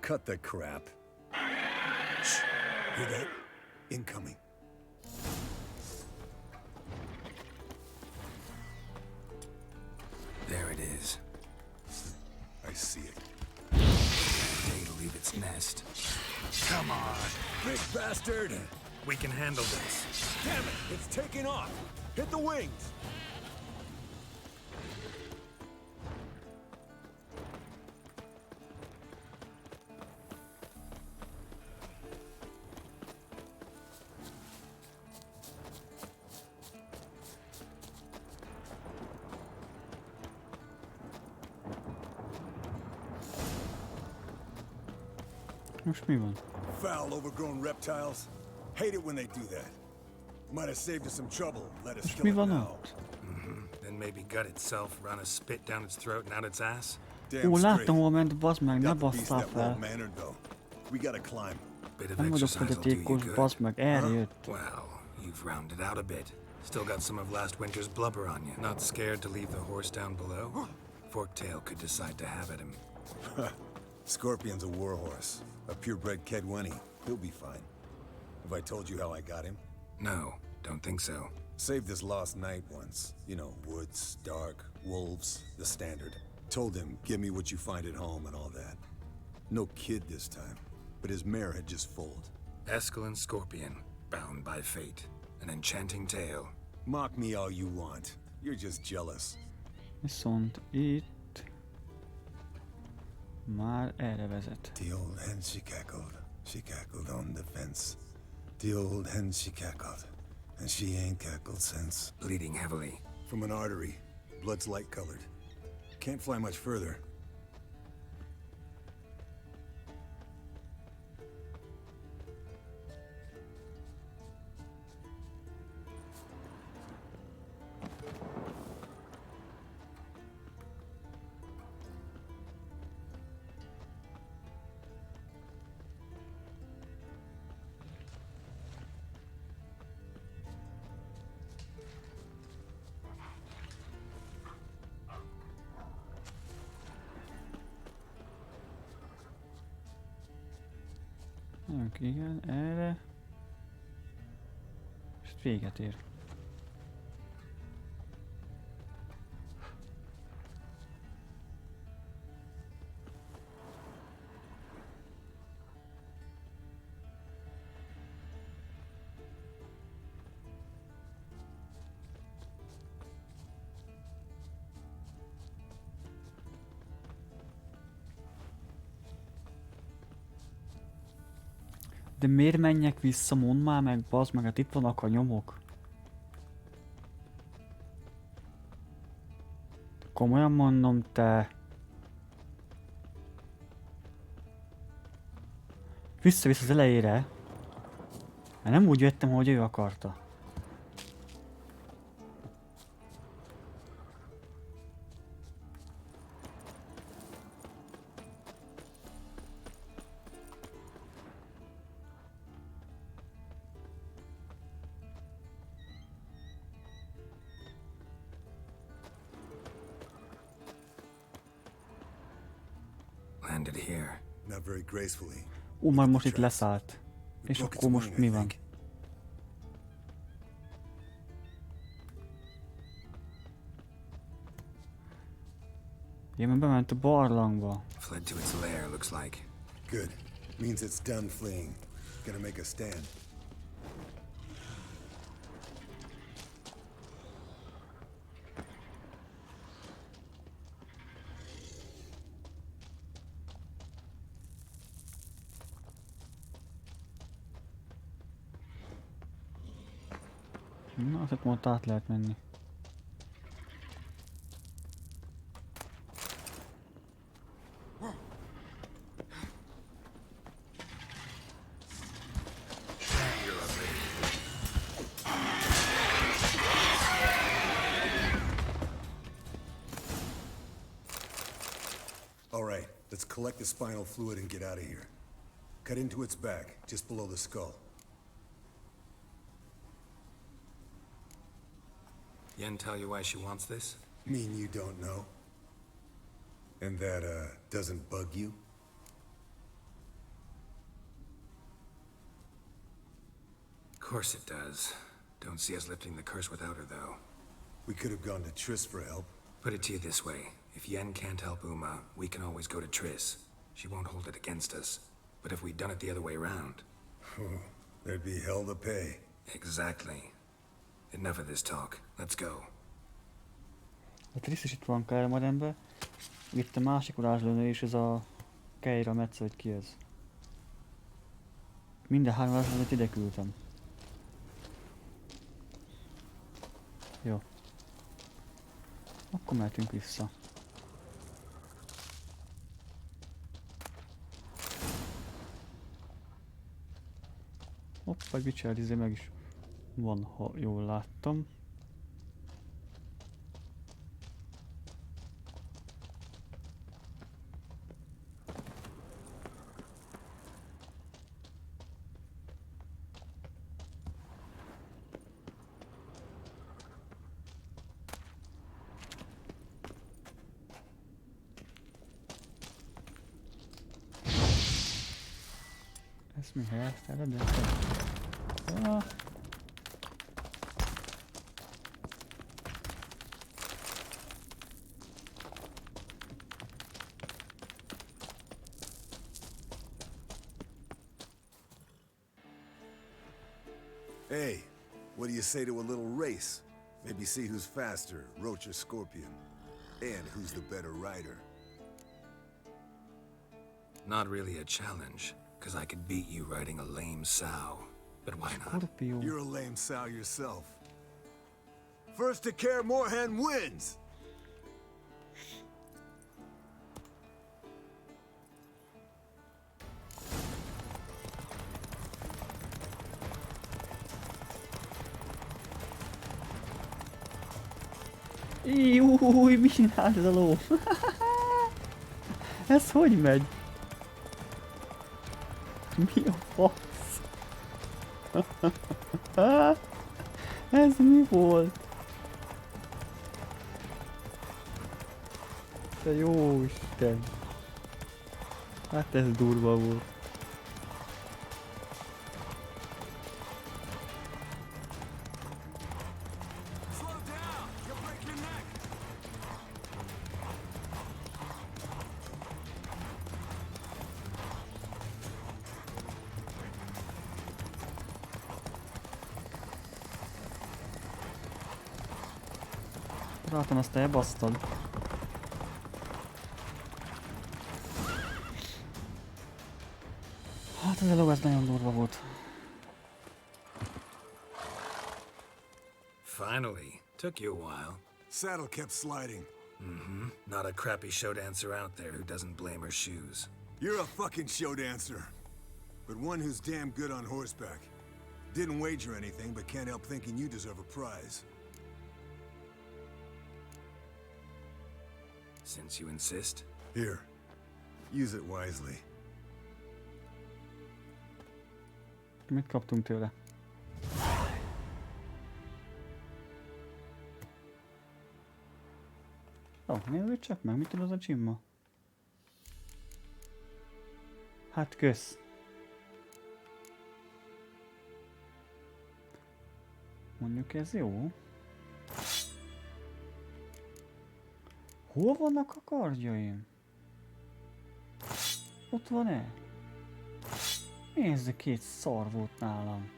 Cut the crap. Shh. Hear that? Incoming. There it is. I see it. Day to leave its nest. Come on, big bastard! We can handle this. Damn it! It's taking off! Hit the wings! Most mi van? Foul, overgrown reptiles. Hate it when they do that. Might have saved us some trouble. Let us Most mi kill it van now. ott? Then maybe gut itself, run a spit down its throat and out its ass. Damn Ó, straight. láttam, hol ment, bazd meg, ne Got the beast basszál that fel. well-mannered though. We gotta climb. Bit of Nem vagyok exercise will do you fogyatékos, good. bazd meg, erre jött. Well, you've rounded out a bit. Still got some of last winter's blubber on you. Not scared to leave the horse down below? Forktail could decide to have at him. Scorpion's a warhorse. A purebred Kedwenny. He'll be fine. Have I told you how I got him? No, don't think so. Saved this lost knight once. You know, woods, dark, wolves, the standard. Told him, give me what you find at home and all that. No kid this time, but his mare had just foaled. Eskel and Scorpion, bound by fate. An enchanting tale. Mock me all you want. You're just jealous. Viszont itt már erre vezet. The old hen she cackled on the fence. The old hen she cackled, and she ain't cackled since. Bleeding heavily. From an artery. Blood's light colored. Can't fly much further. Igen, erre. És véget ér. De miért menjek vissza, mondd már meg, bazd meg, hát itt vannak a nyomok. Komolyan mondom, te. Vissza-vissza az elejére. Mert nem úgy jöttem, hogy ő akarta. Landed here. Not very gracefully. Már most itt leszállt. És akkor most mi van? Ja, mert bement a barlangba. Fled to its lair, looks like. Good. Means it's done fleeing. Gonna make a stand. Na, azt mondta, át lehet menni. All right, let's collect the spinal fluid and get out of here. Cut into its back, just below the skull. Yen tell you why she wants this? Mean you don't know? And that, doesn't bug you? Of course it does. Don't see us lifting the curse without her, though. We could have gone to Triss for help. Put it to you this way. If Yen can't help Uma, we can always go to Triss. She won't hold it against us. But if we'd done it the other way around... There'd be hell to pay. Exactly. Enough of this talk. Let's go. A Triss is itt van Kármadembe. Itt a másik varázslónő és ez a Keira Metsz, vagy ki ez. Minden három varázslónőt ide küldtem. Jó. Akkor mehetünk vissza. Hopp, egy Witcher izé meg is van, ha jól láttam. Ez mi helyezteled? Ah. Hey, what do you say to a little race? Maybe see who's faster, Roach or Scorpion. And who's the better rider? Not really a challenge, because I could beat you riding a lame sow. But why not? You're a lame sow yourself. First to Kaer Morhen wins! Júj, mi csinált ez a ló? Ez hogy megy? Mi a fasz? Ez mi volt? Te jó Isten! Hát ez durva volt. Látom, azt elbasztad. Hát ez a ló, ez nagyon durva volt. Finally. Took you a while. Saddle kept sliding. Mm-hmm. Not a crappy show dancer out there who doesn't blame her shoes. You're a fucking show dancer. But one who's damn good on horseback. Didn't wager anything, but can't help thinking you deserve a prize. Since you insist. Here. Use it wisely. Mit kaptunk tőle? Ó, nézzük csak meg, mit tud az a csimma? Hát kösz. Mondjuk ez jó. Hol vannak a kardjaim? Ott van-e? Nézd, két szar volt nálam.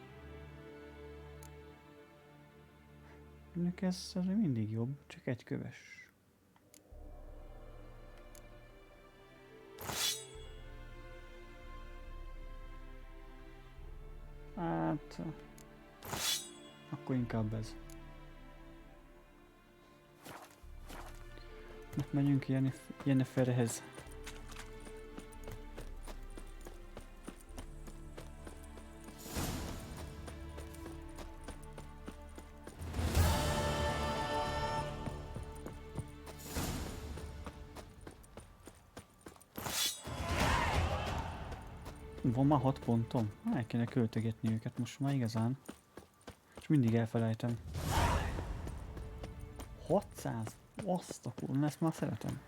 Mondjuk ez mindig jobb, csak egy köves. Hát... Akkor inkább ez. Most megyünk Yenneferhez. Van már 6 pontom. El kéne költögetni őket most már igazán. És mindig elfelejtem. 600? Azt a kurva, ezt már szeretem.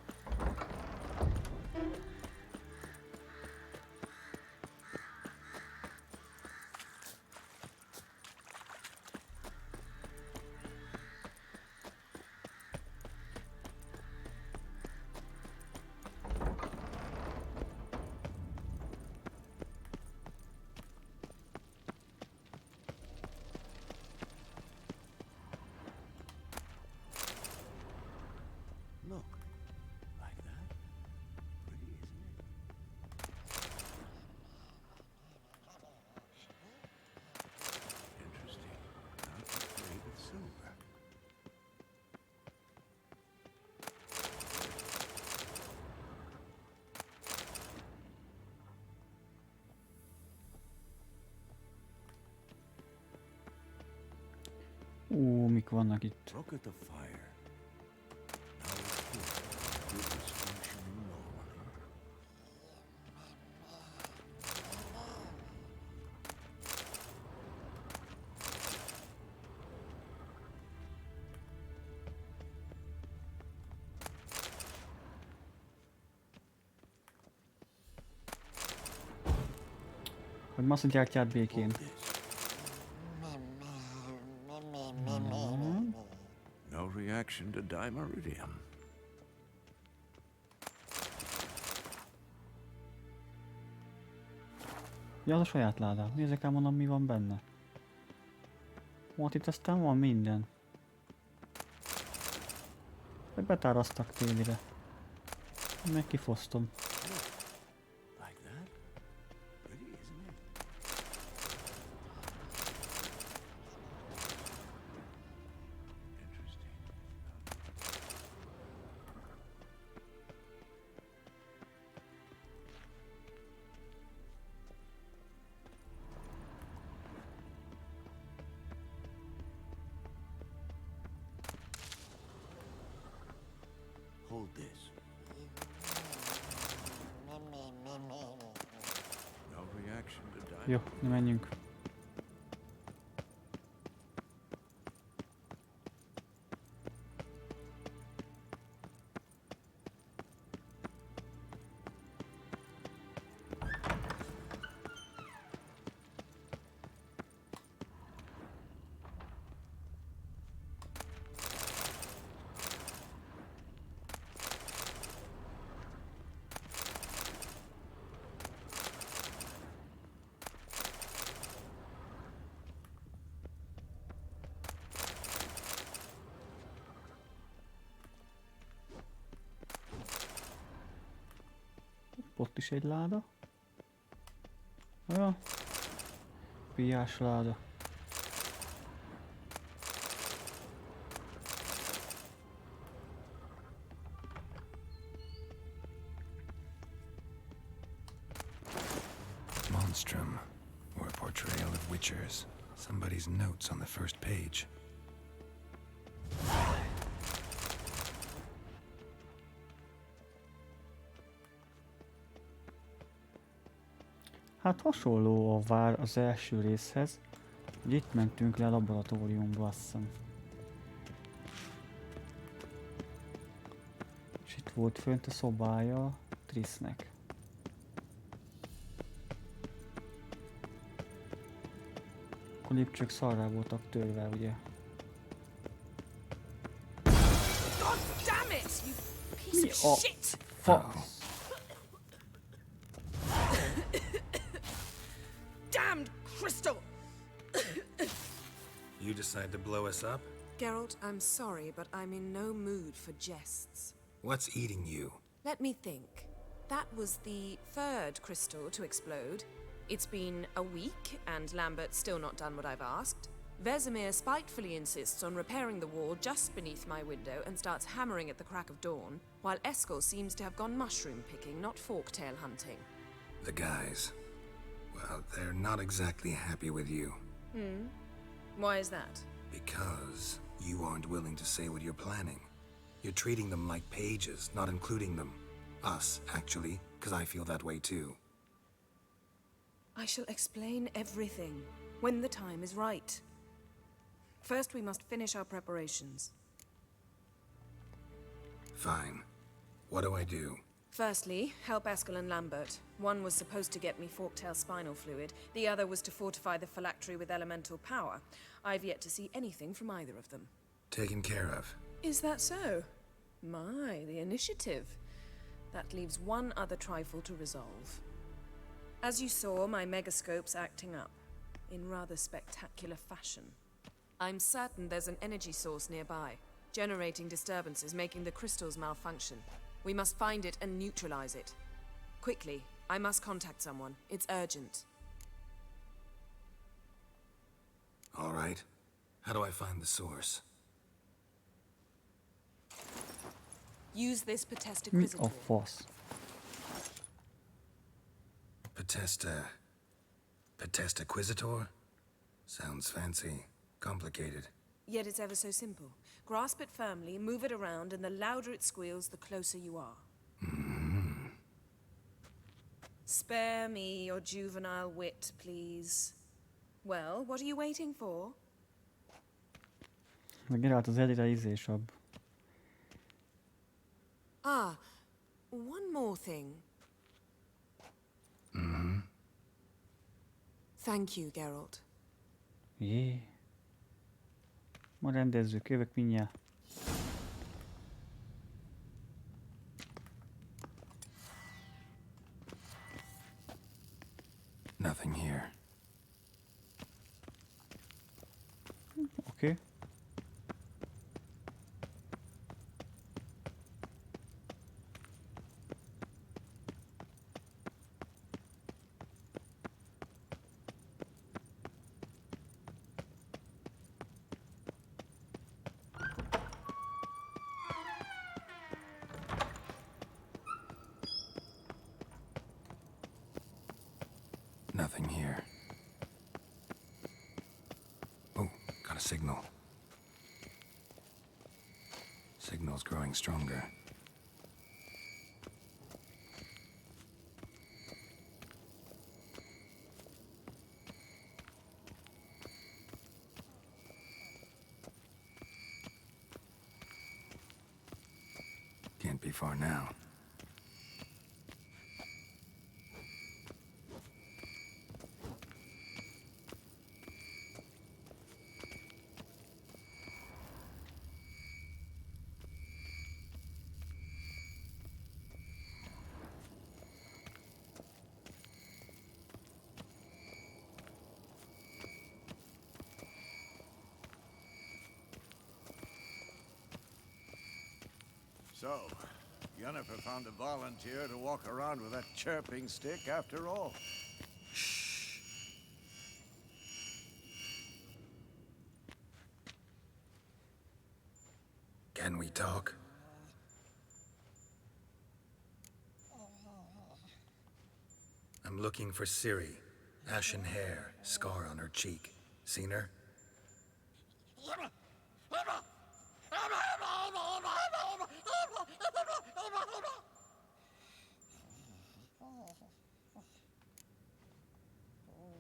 Ó, mik vannak itt? Look at the fire. Now it's here. It is functioning normally. Hogy ma azt gyártját békén. No reaction to dimeridium. Ja, az a saját ládám. Nézzek el, mondom, mi van benne. Ott itt aztán van minden. Vagy betárasztak télire. Meg kifosztom. Like that? Pretty, isn't it? Interesting. Hold this. No reaction to die. Jó, menjünk. Ott is egy láda. Ja. Piás láda. Monstrum, or a portrayal of witchers. Somebody's notes on the first page. Hát hasonló a vár az első részhez, hogy itt mentünk le a laboratóriumba, azt hiszem. És itt volt fönt a szobája Trissnek. A lépcsők szarrá voltak törve, ugye? God damn it, you piece of shit! Fasz! Damned crystal! You decide to blow us up? Geralt, I'm sorry, but I'm in no mood for jests. What's eating you? Let me think. That was the third crystal to explode. It's been a week, and Lambert's still not done what I've asked. Vesemir spitefully insists on repairing the wall just beneath my window and starts hammering at the crack of dawn, while Eskel seems to have gone mushroom picking, not forktail hunting. The guys. Well, they're not exactly happy with you. Hmm? Why is that? Because you aren't willing to say what you're planning. You're treating them like pages, not including them. Us, actually, because I feel that way too. I shall explain everything when the time is right. First, we must finish our preparations. Fine. What do I do? Firstly, help Eskel and Lambert. One was supposed to get me forktail spinal fluid, the other was to fortify the phylactery with elemental power. I've yet to see anything from either of them. Taken care of. Is that so? My, the initiative. That leaves one other trifle to resolve. As you saw, my megascope's acting up, in rather spectacular fashion. I'm certain there's an energy source nearby, generating disturbances, making the crystals malfunction. We must find it and neutralize it. Quickly, I must contact someone. It's urgent. All right. How do I find the source? Use this Potesta Mi Quisitor. a fasz? Potesta Quisitor? Sounds fancy. Complicated. Yet it's ever so simple. Grasp it firmly, move it around, and the louder it squeals, the closer you are. Mm-hmm. Spare me your juvenile wit, please. Well, what are you waiting for? A Geralt az egyre ízésabb. Ah, one more thing. Mm-hmm. Thank you, Geralt. Jé. Ma rendezzük, jövök mindjárt. Nothing here. Oké. Nothing here. Oh, got a signal. Signal's growing stronger. Can't be far now. So, Yennefer found a volunteer to walk around with that chirping stick after all. Can we talk? I'm looking for Ciri. Ashen hair, scar on her cheek. Seen her?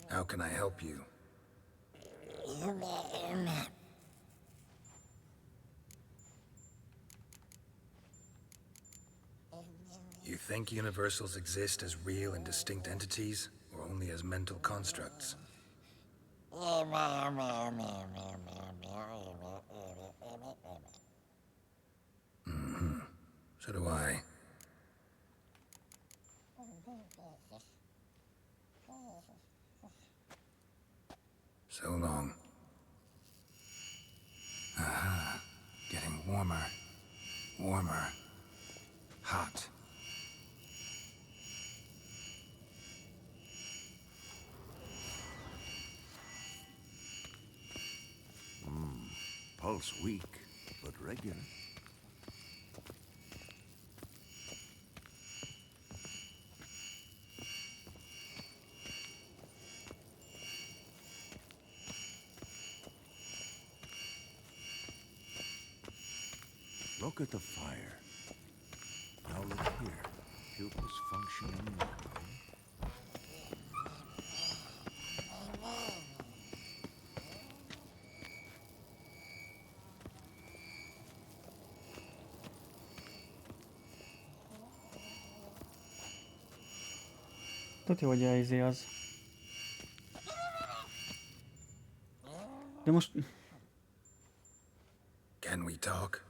How can I help you? You think universals exist as real and distinct entities, or only as mental constructs? Mm-hmm. So do I. So long. Aha. Getting warmer. Warmer. Hot. Pulse weak, but regular. Look at the fire. Now look here. Pupils functioning normally. Tudja, hogy izé az. De most... Can we talk?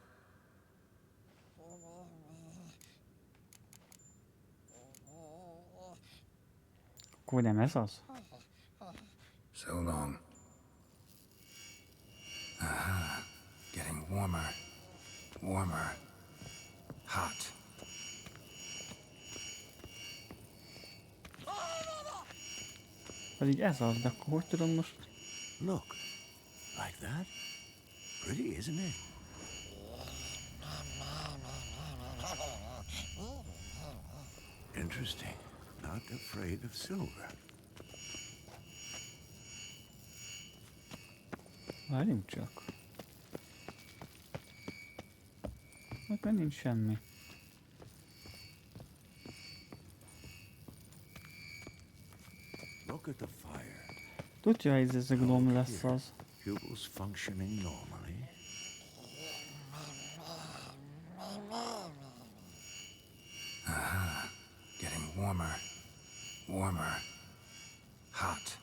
Akkor nem ez az? So long. Aha. Getting warmer. Warmer. Hot. Pedig ez az, de akkor hogy tudom most? Look. Like that? Pretty, isn't it? Interesting. Not afraid of silver. Várjunk csak. Ebben nincs semmi. Look at the fire. Tudja, hogy ez a gnom lesz az. Pupils functioning normally. Aha. Getting warmer. Warmer. Hot.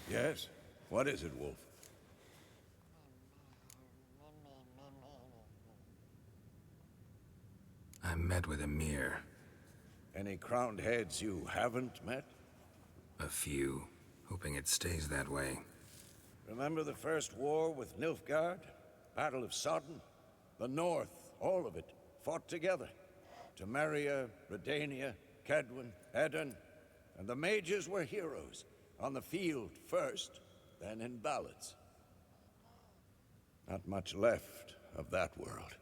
Yes? What is it, Wolf? I met with Emir. Any crowned heads you haven't met? A few. Hoping it stays that way. Remember the first war with Nilfgaard? Battle of Sodden? The North, all of it, fought together. Temeria, Redania, Kedwin, Edirn, and the mages were heroes. On the field first, then in ballads. Not much left of that world.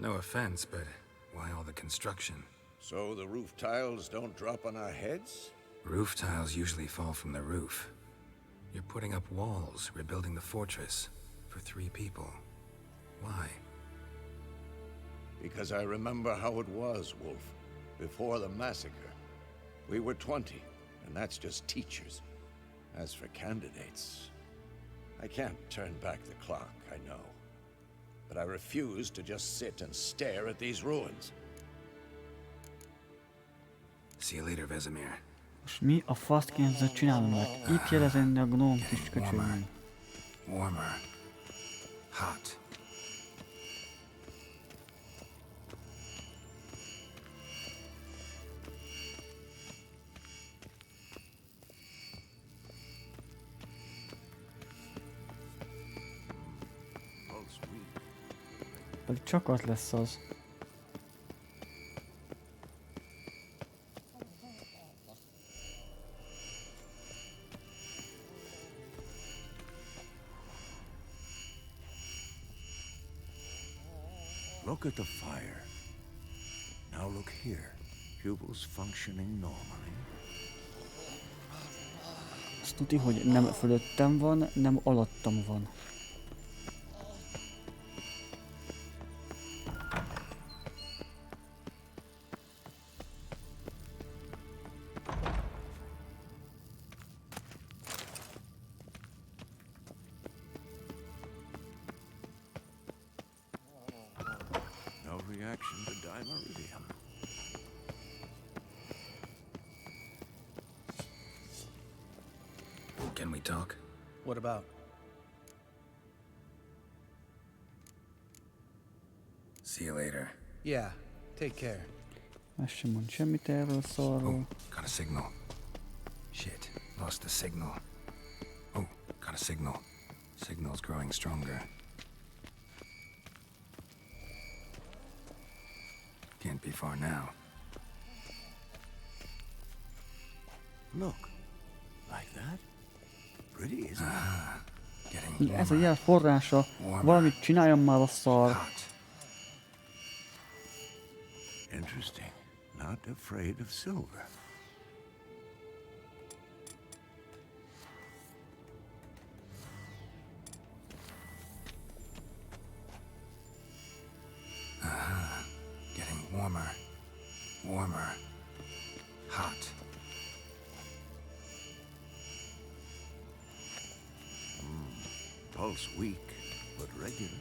No offense, but why all the construction? So the roof tiles don't drop on our heads? Roof tiles usually fall from the roof. You're putting up walls, rebuilding the fortress. For 3 people. Why? Because I remember how it was, Wolf. Before the massacre. We were 20, and that's just teachers. As for candidates... I can't turn back the clock, I know. But I refuse to just sit and stare at these ruins. See you later, Vesemir. Most mi a faszt kéne ezzel csinálnunk? Itt jelezni a gnóm kis köcsögön. Warmer. Hot. Pedig csak az lesz az. Look at the fire. Now look here. Pupils functioning normally. Azt tudni, hogy nem fölöttem van, nem alattam van. Reaction to dimeridium. Can we talk? What about? See you later. Yeah, take care. Más sem mond semmit erről szarról. Got a signal. Shit, lost the signal. Oh, got a signal. Signal's growing stronger. Can't be far now. Look. Like that? Pretty, isn't it? Getting Ez a jel forrása. Valamit csináljam már a szar. Interesting. Not afraid of silver. Getting warmer. Warmer. Hot. Pulse weak, but regular.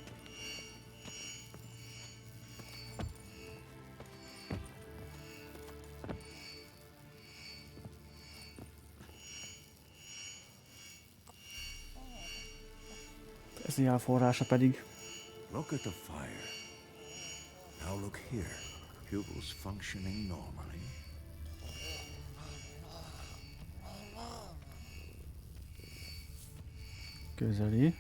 Ez a jel forrása pedig. Look at the fire. Now look here. Pupils functioning normally. Közeli.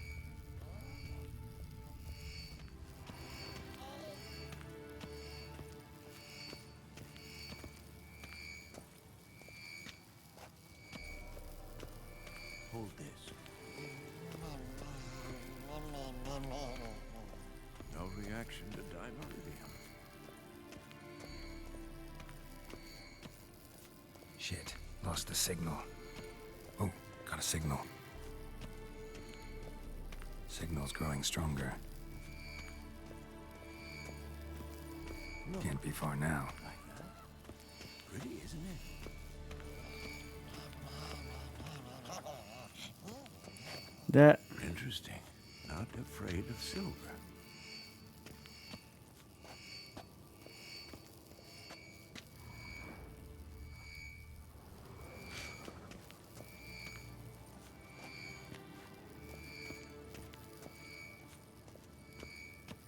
Hold this. No reaction to dimeridium. Shit, lost the signal. Oh, got a signal. Signal's growing stronger. Can't be far now. Pretty, isn't it? De... Interesting. Not afraid of silver.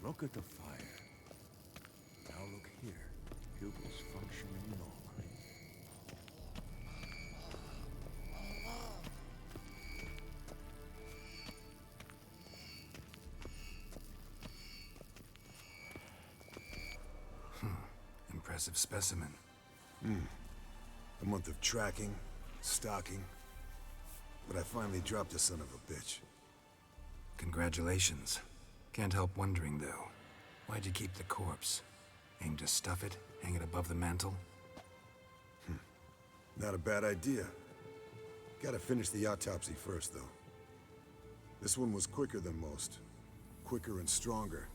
Look at the fire. Now look here. Pupils functioning normally. Impressive specimen. A month of tracking, stalking. But I finally dropped the son of a bitch. Congratulations. Can't help wondering, though. Why'd you keep the corpse? Aim to stuff it? Hang it above the mantle? Not a bad idea. Gotta finish the autopsy first, though. This one was quicker than most. Quicker and stronger.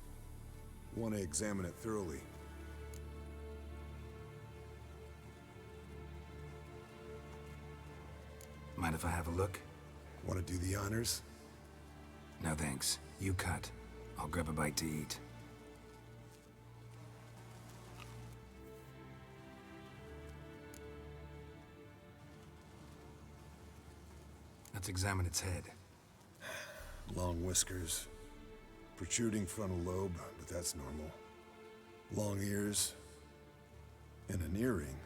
Want to examine it thoroughly. Mind if I have a look? Want to do the honors? No thanks. You cut. I'll grab a bite to eat. Let's examine its head. Long whiskers. Protruding frontal lobe, but that's normal. Long ears. And an earring.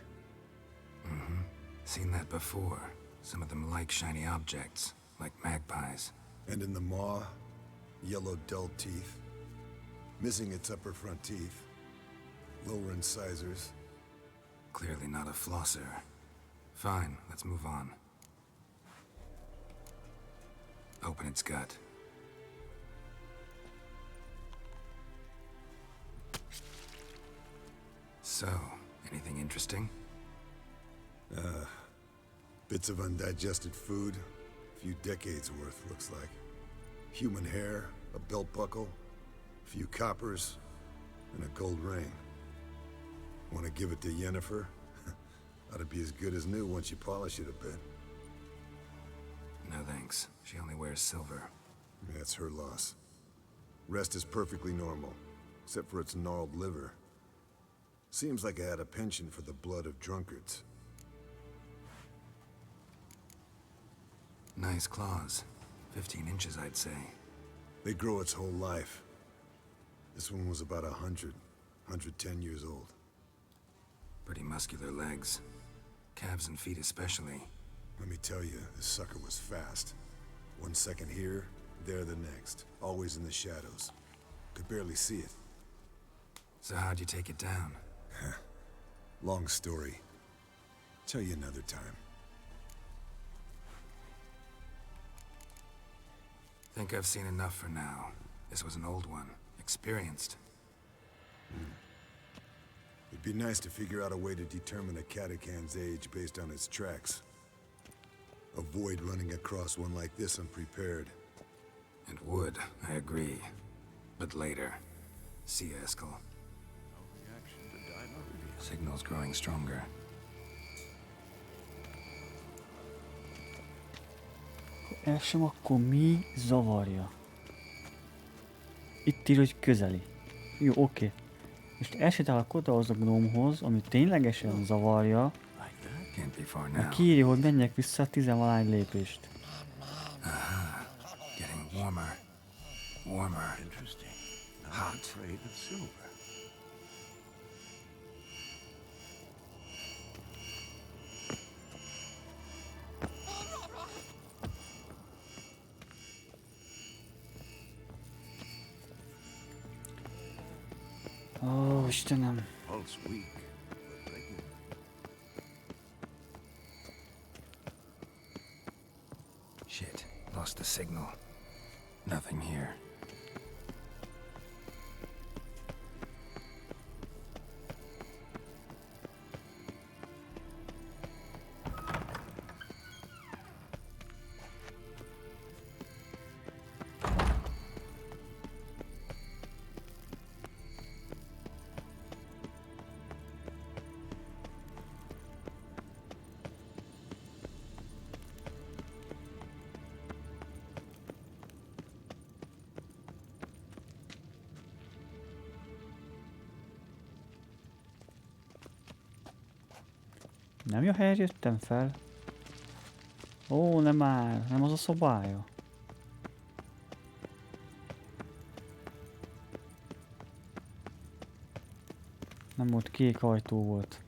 Mm-hmm. Seen that before. Some of them like shiny objects, like magpies. And in the maw, yellow dull teeth. Missing its upper front teeth. Lower incisors. Clearly not a flosser. Fine, let's move on. Open its gut. So, anything interesting? Bits of undigested food. A few decades worth, looks like. Human hair, a belt buckle, a few coppers, and a gold ring. Want to give it to Yennefer? Ought to be as good as new once you polish it a bit. No thanks. She only wears silver. That's her loss. Rest is perfectly normal, except for its gnarled liver. Seems like I had a penchant for the blood of drunkards. Nice claws. 15 inches, I'd say. They grow its whole life. This one was about 110 years old. Pretty muscular legs. Calves and feet especially. Let me tell you, this sucker was fast. 1 second here, there the next. Always in the shadows. Could barely see it. So how'd you take it down? Long story. Tell you another time. Think I've seen enough for now. This was an old one. Experienced. It'd be nice to figure out a way to determine a catacan's age based on its tracks. Avoid running across one like this unprepared. It would, I agree. But later. See you, Eskel. Signal's growing stronger. Elsem akkor mi zavarja? Itt ír, hogy közeli. Jó, oké. Most elsétálok oda az a gnómhoz, ami ténylegesen zavarja. Mert kiírja, hogy menjek vissza 10-valány lépést. Aha. Getting warmer. Warmer. Interesting. Hot. Afraid of silver. Ó, Istenem. Pulse weak, but pregnant. Shit. Lost the signal. Nothing here. Nem jó helyre jöttem fel? Ó, nem már, nem az a szobája. Nem volt, kék ajtó volt.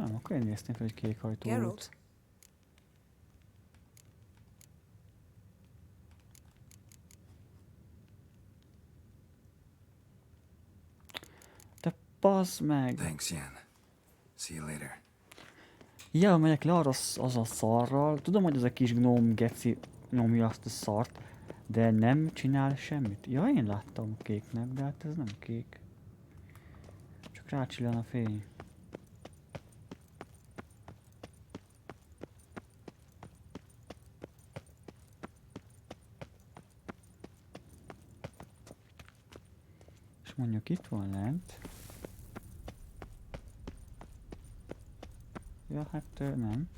Nem, akkor én néztem fel egy kék ajtó Geralt? volt. De bazd meg! Thanks, Yen. See you later. Ja, megyek le arra az a szarral. Tudom, hogy ez a kis gnóm geci nyomja azt a szart, de nem csinál semmit. Ja, én láttam kéknek, de hát ez nem kék. Csak rácsillan a fény. És mondjuk itt van lent. Ja, hát nem.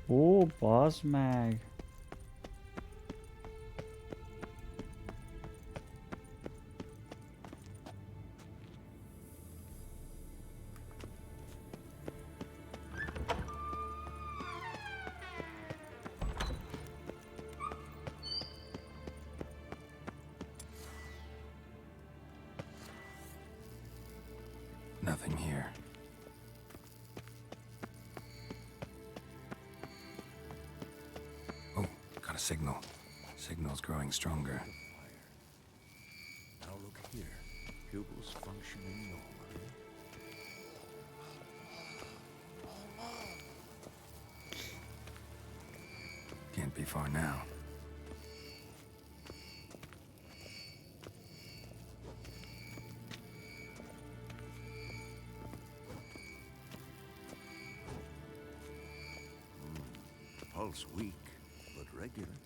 Ó, bazd meg! Nothing here. Oh, got a signal. Signal's growing stronger. Now look here. Pupils functioning normally. Can't be far now. Pulse weak, but regular.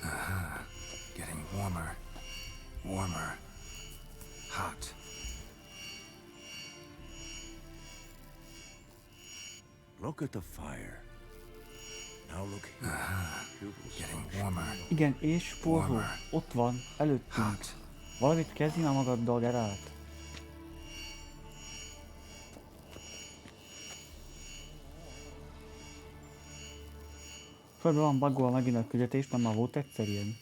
Aha. Getting warmer. Warmer. Hot. Look at the fire. Now look here. Aha. Pupils Getting functioning warmer. Igen, és forró. Ott van, előttünk. Valamit kezdj már magaddal, Geralt. Földben van baggolva megint a küldetés, mert már volt egyszer ilyen.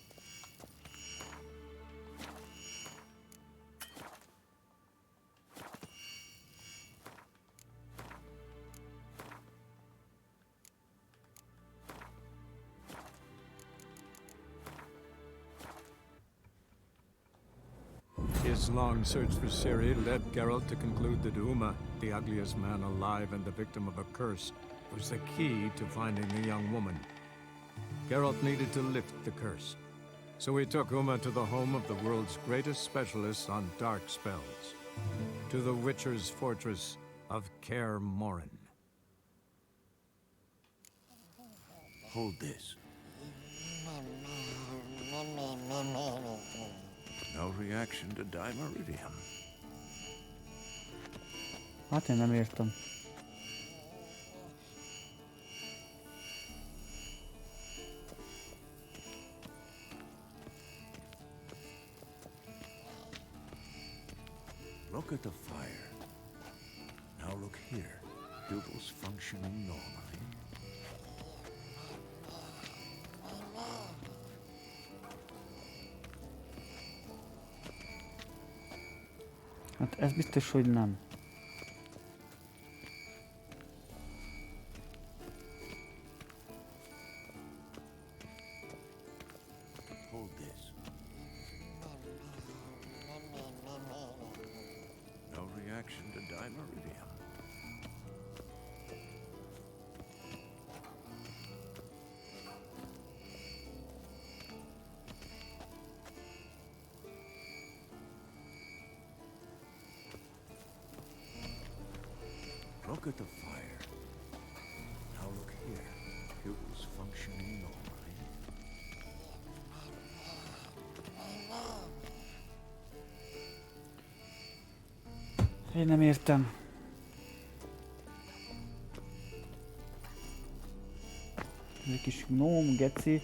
His long search for Ciri led Geralt to conclude that Uma, the ugliest man alive and the victim of a curse, was the key to finding the young woman. Geralt needed to lift the curse, so he took Uma to the home of the world's greatest specialist on dark spells, to the Witcher's fortress of Kaer Morhen. Hold this. No reaction to Dimeridium. Hát én nem értem. Look at the fire. Now look here. Pupils functioning normally. Hát ez biztos, hogy nem. Hold this. No reaction to Dimeridium. Look at the fire. Now look here. Pupils functioning normally. Én nem értem. Ez egy kis gnóm, geci.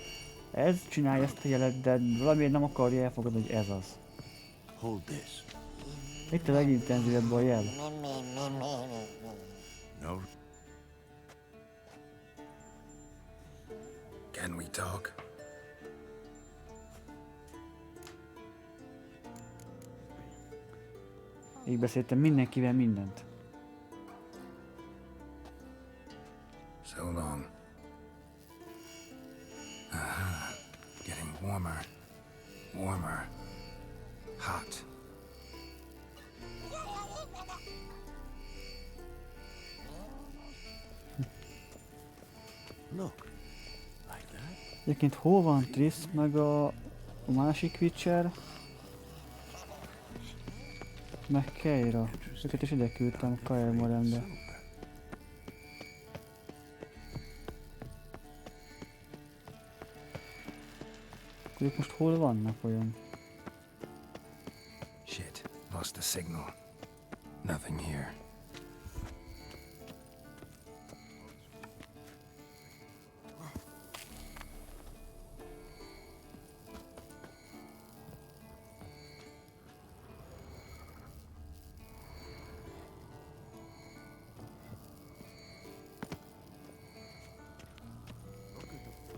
Ez csinálja ezt a jelet, de valamiért nem akarja elfogadni, hogy ez az. Hold this. Itt a legintenzívebb a jel. No. Can we talk? Így beszéltem mindenkivel mindent. So long. Aha. Getting warmer. Warmer. Hot. Look. Like that. Egyébként hol van Triss meg a másik Witcher? Meg Keira. Őket is ide küldtem Kaer Morhenbe. Ők most hol vannak olyan? Shit. Lost the signal. Nothing here.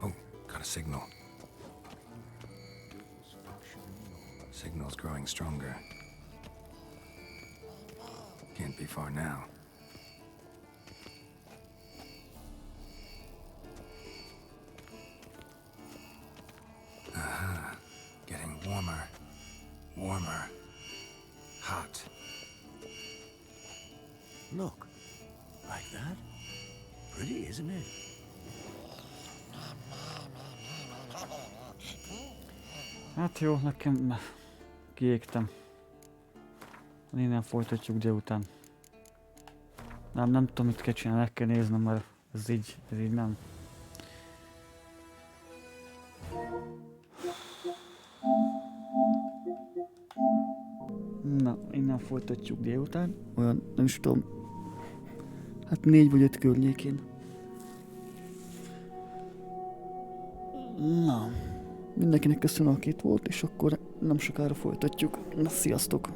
Oh, got a signal. Signal's growing stronger. Can't be far now. Aha. Getting warmer. Warmer. Hot. Look. Like that. Pretty, isn't it? Hát jó, nekem kiégtem. Innen folytatjuk délután. Nem tudom, mit kell csinálni, meg kell néznem, mert ez így nem. Na, innen folytatjuk délután. Olyan, nem is tudom. Hát 4 vagy 5 környékén. Na, mindenkinek köszönöm, aki itt volt, és akkor nem sokára folytatjuk. Na, sziasztok!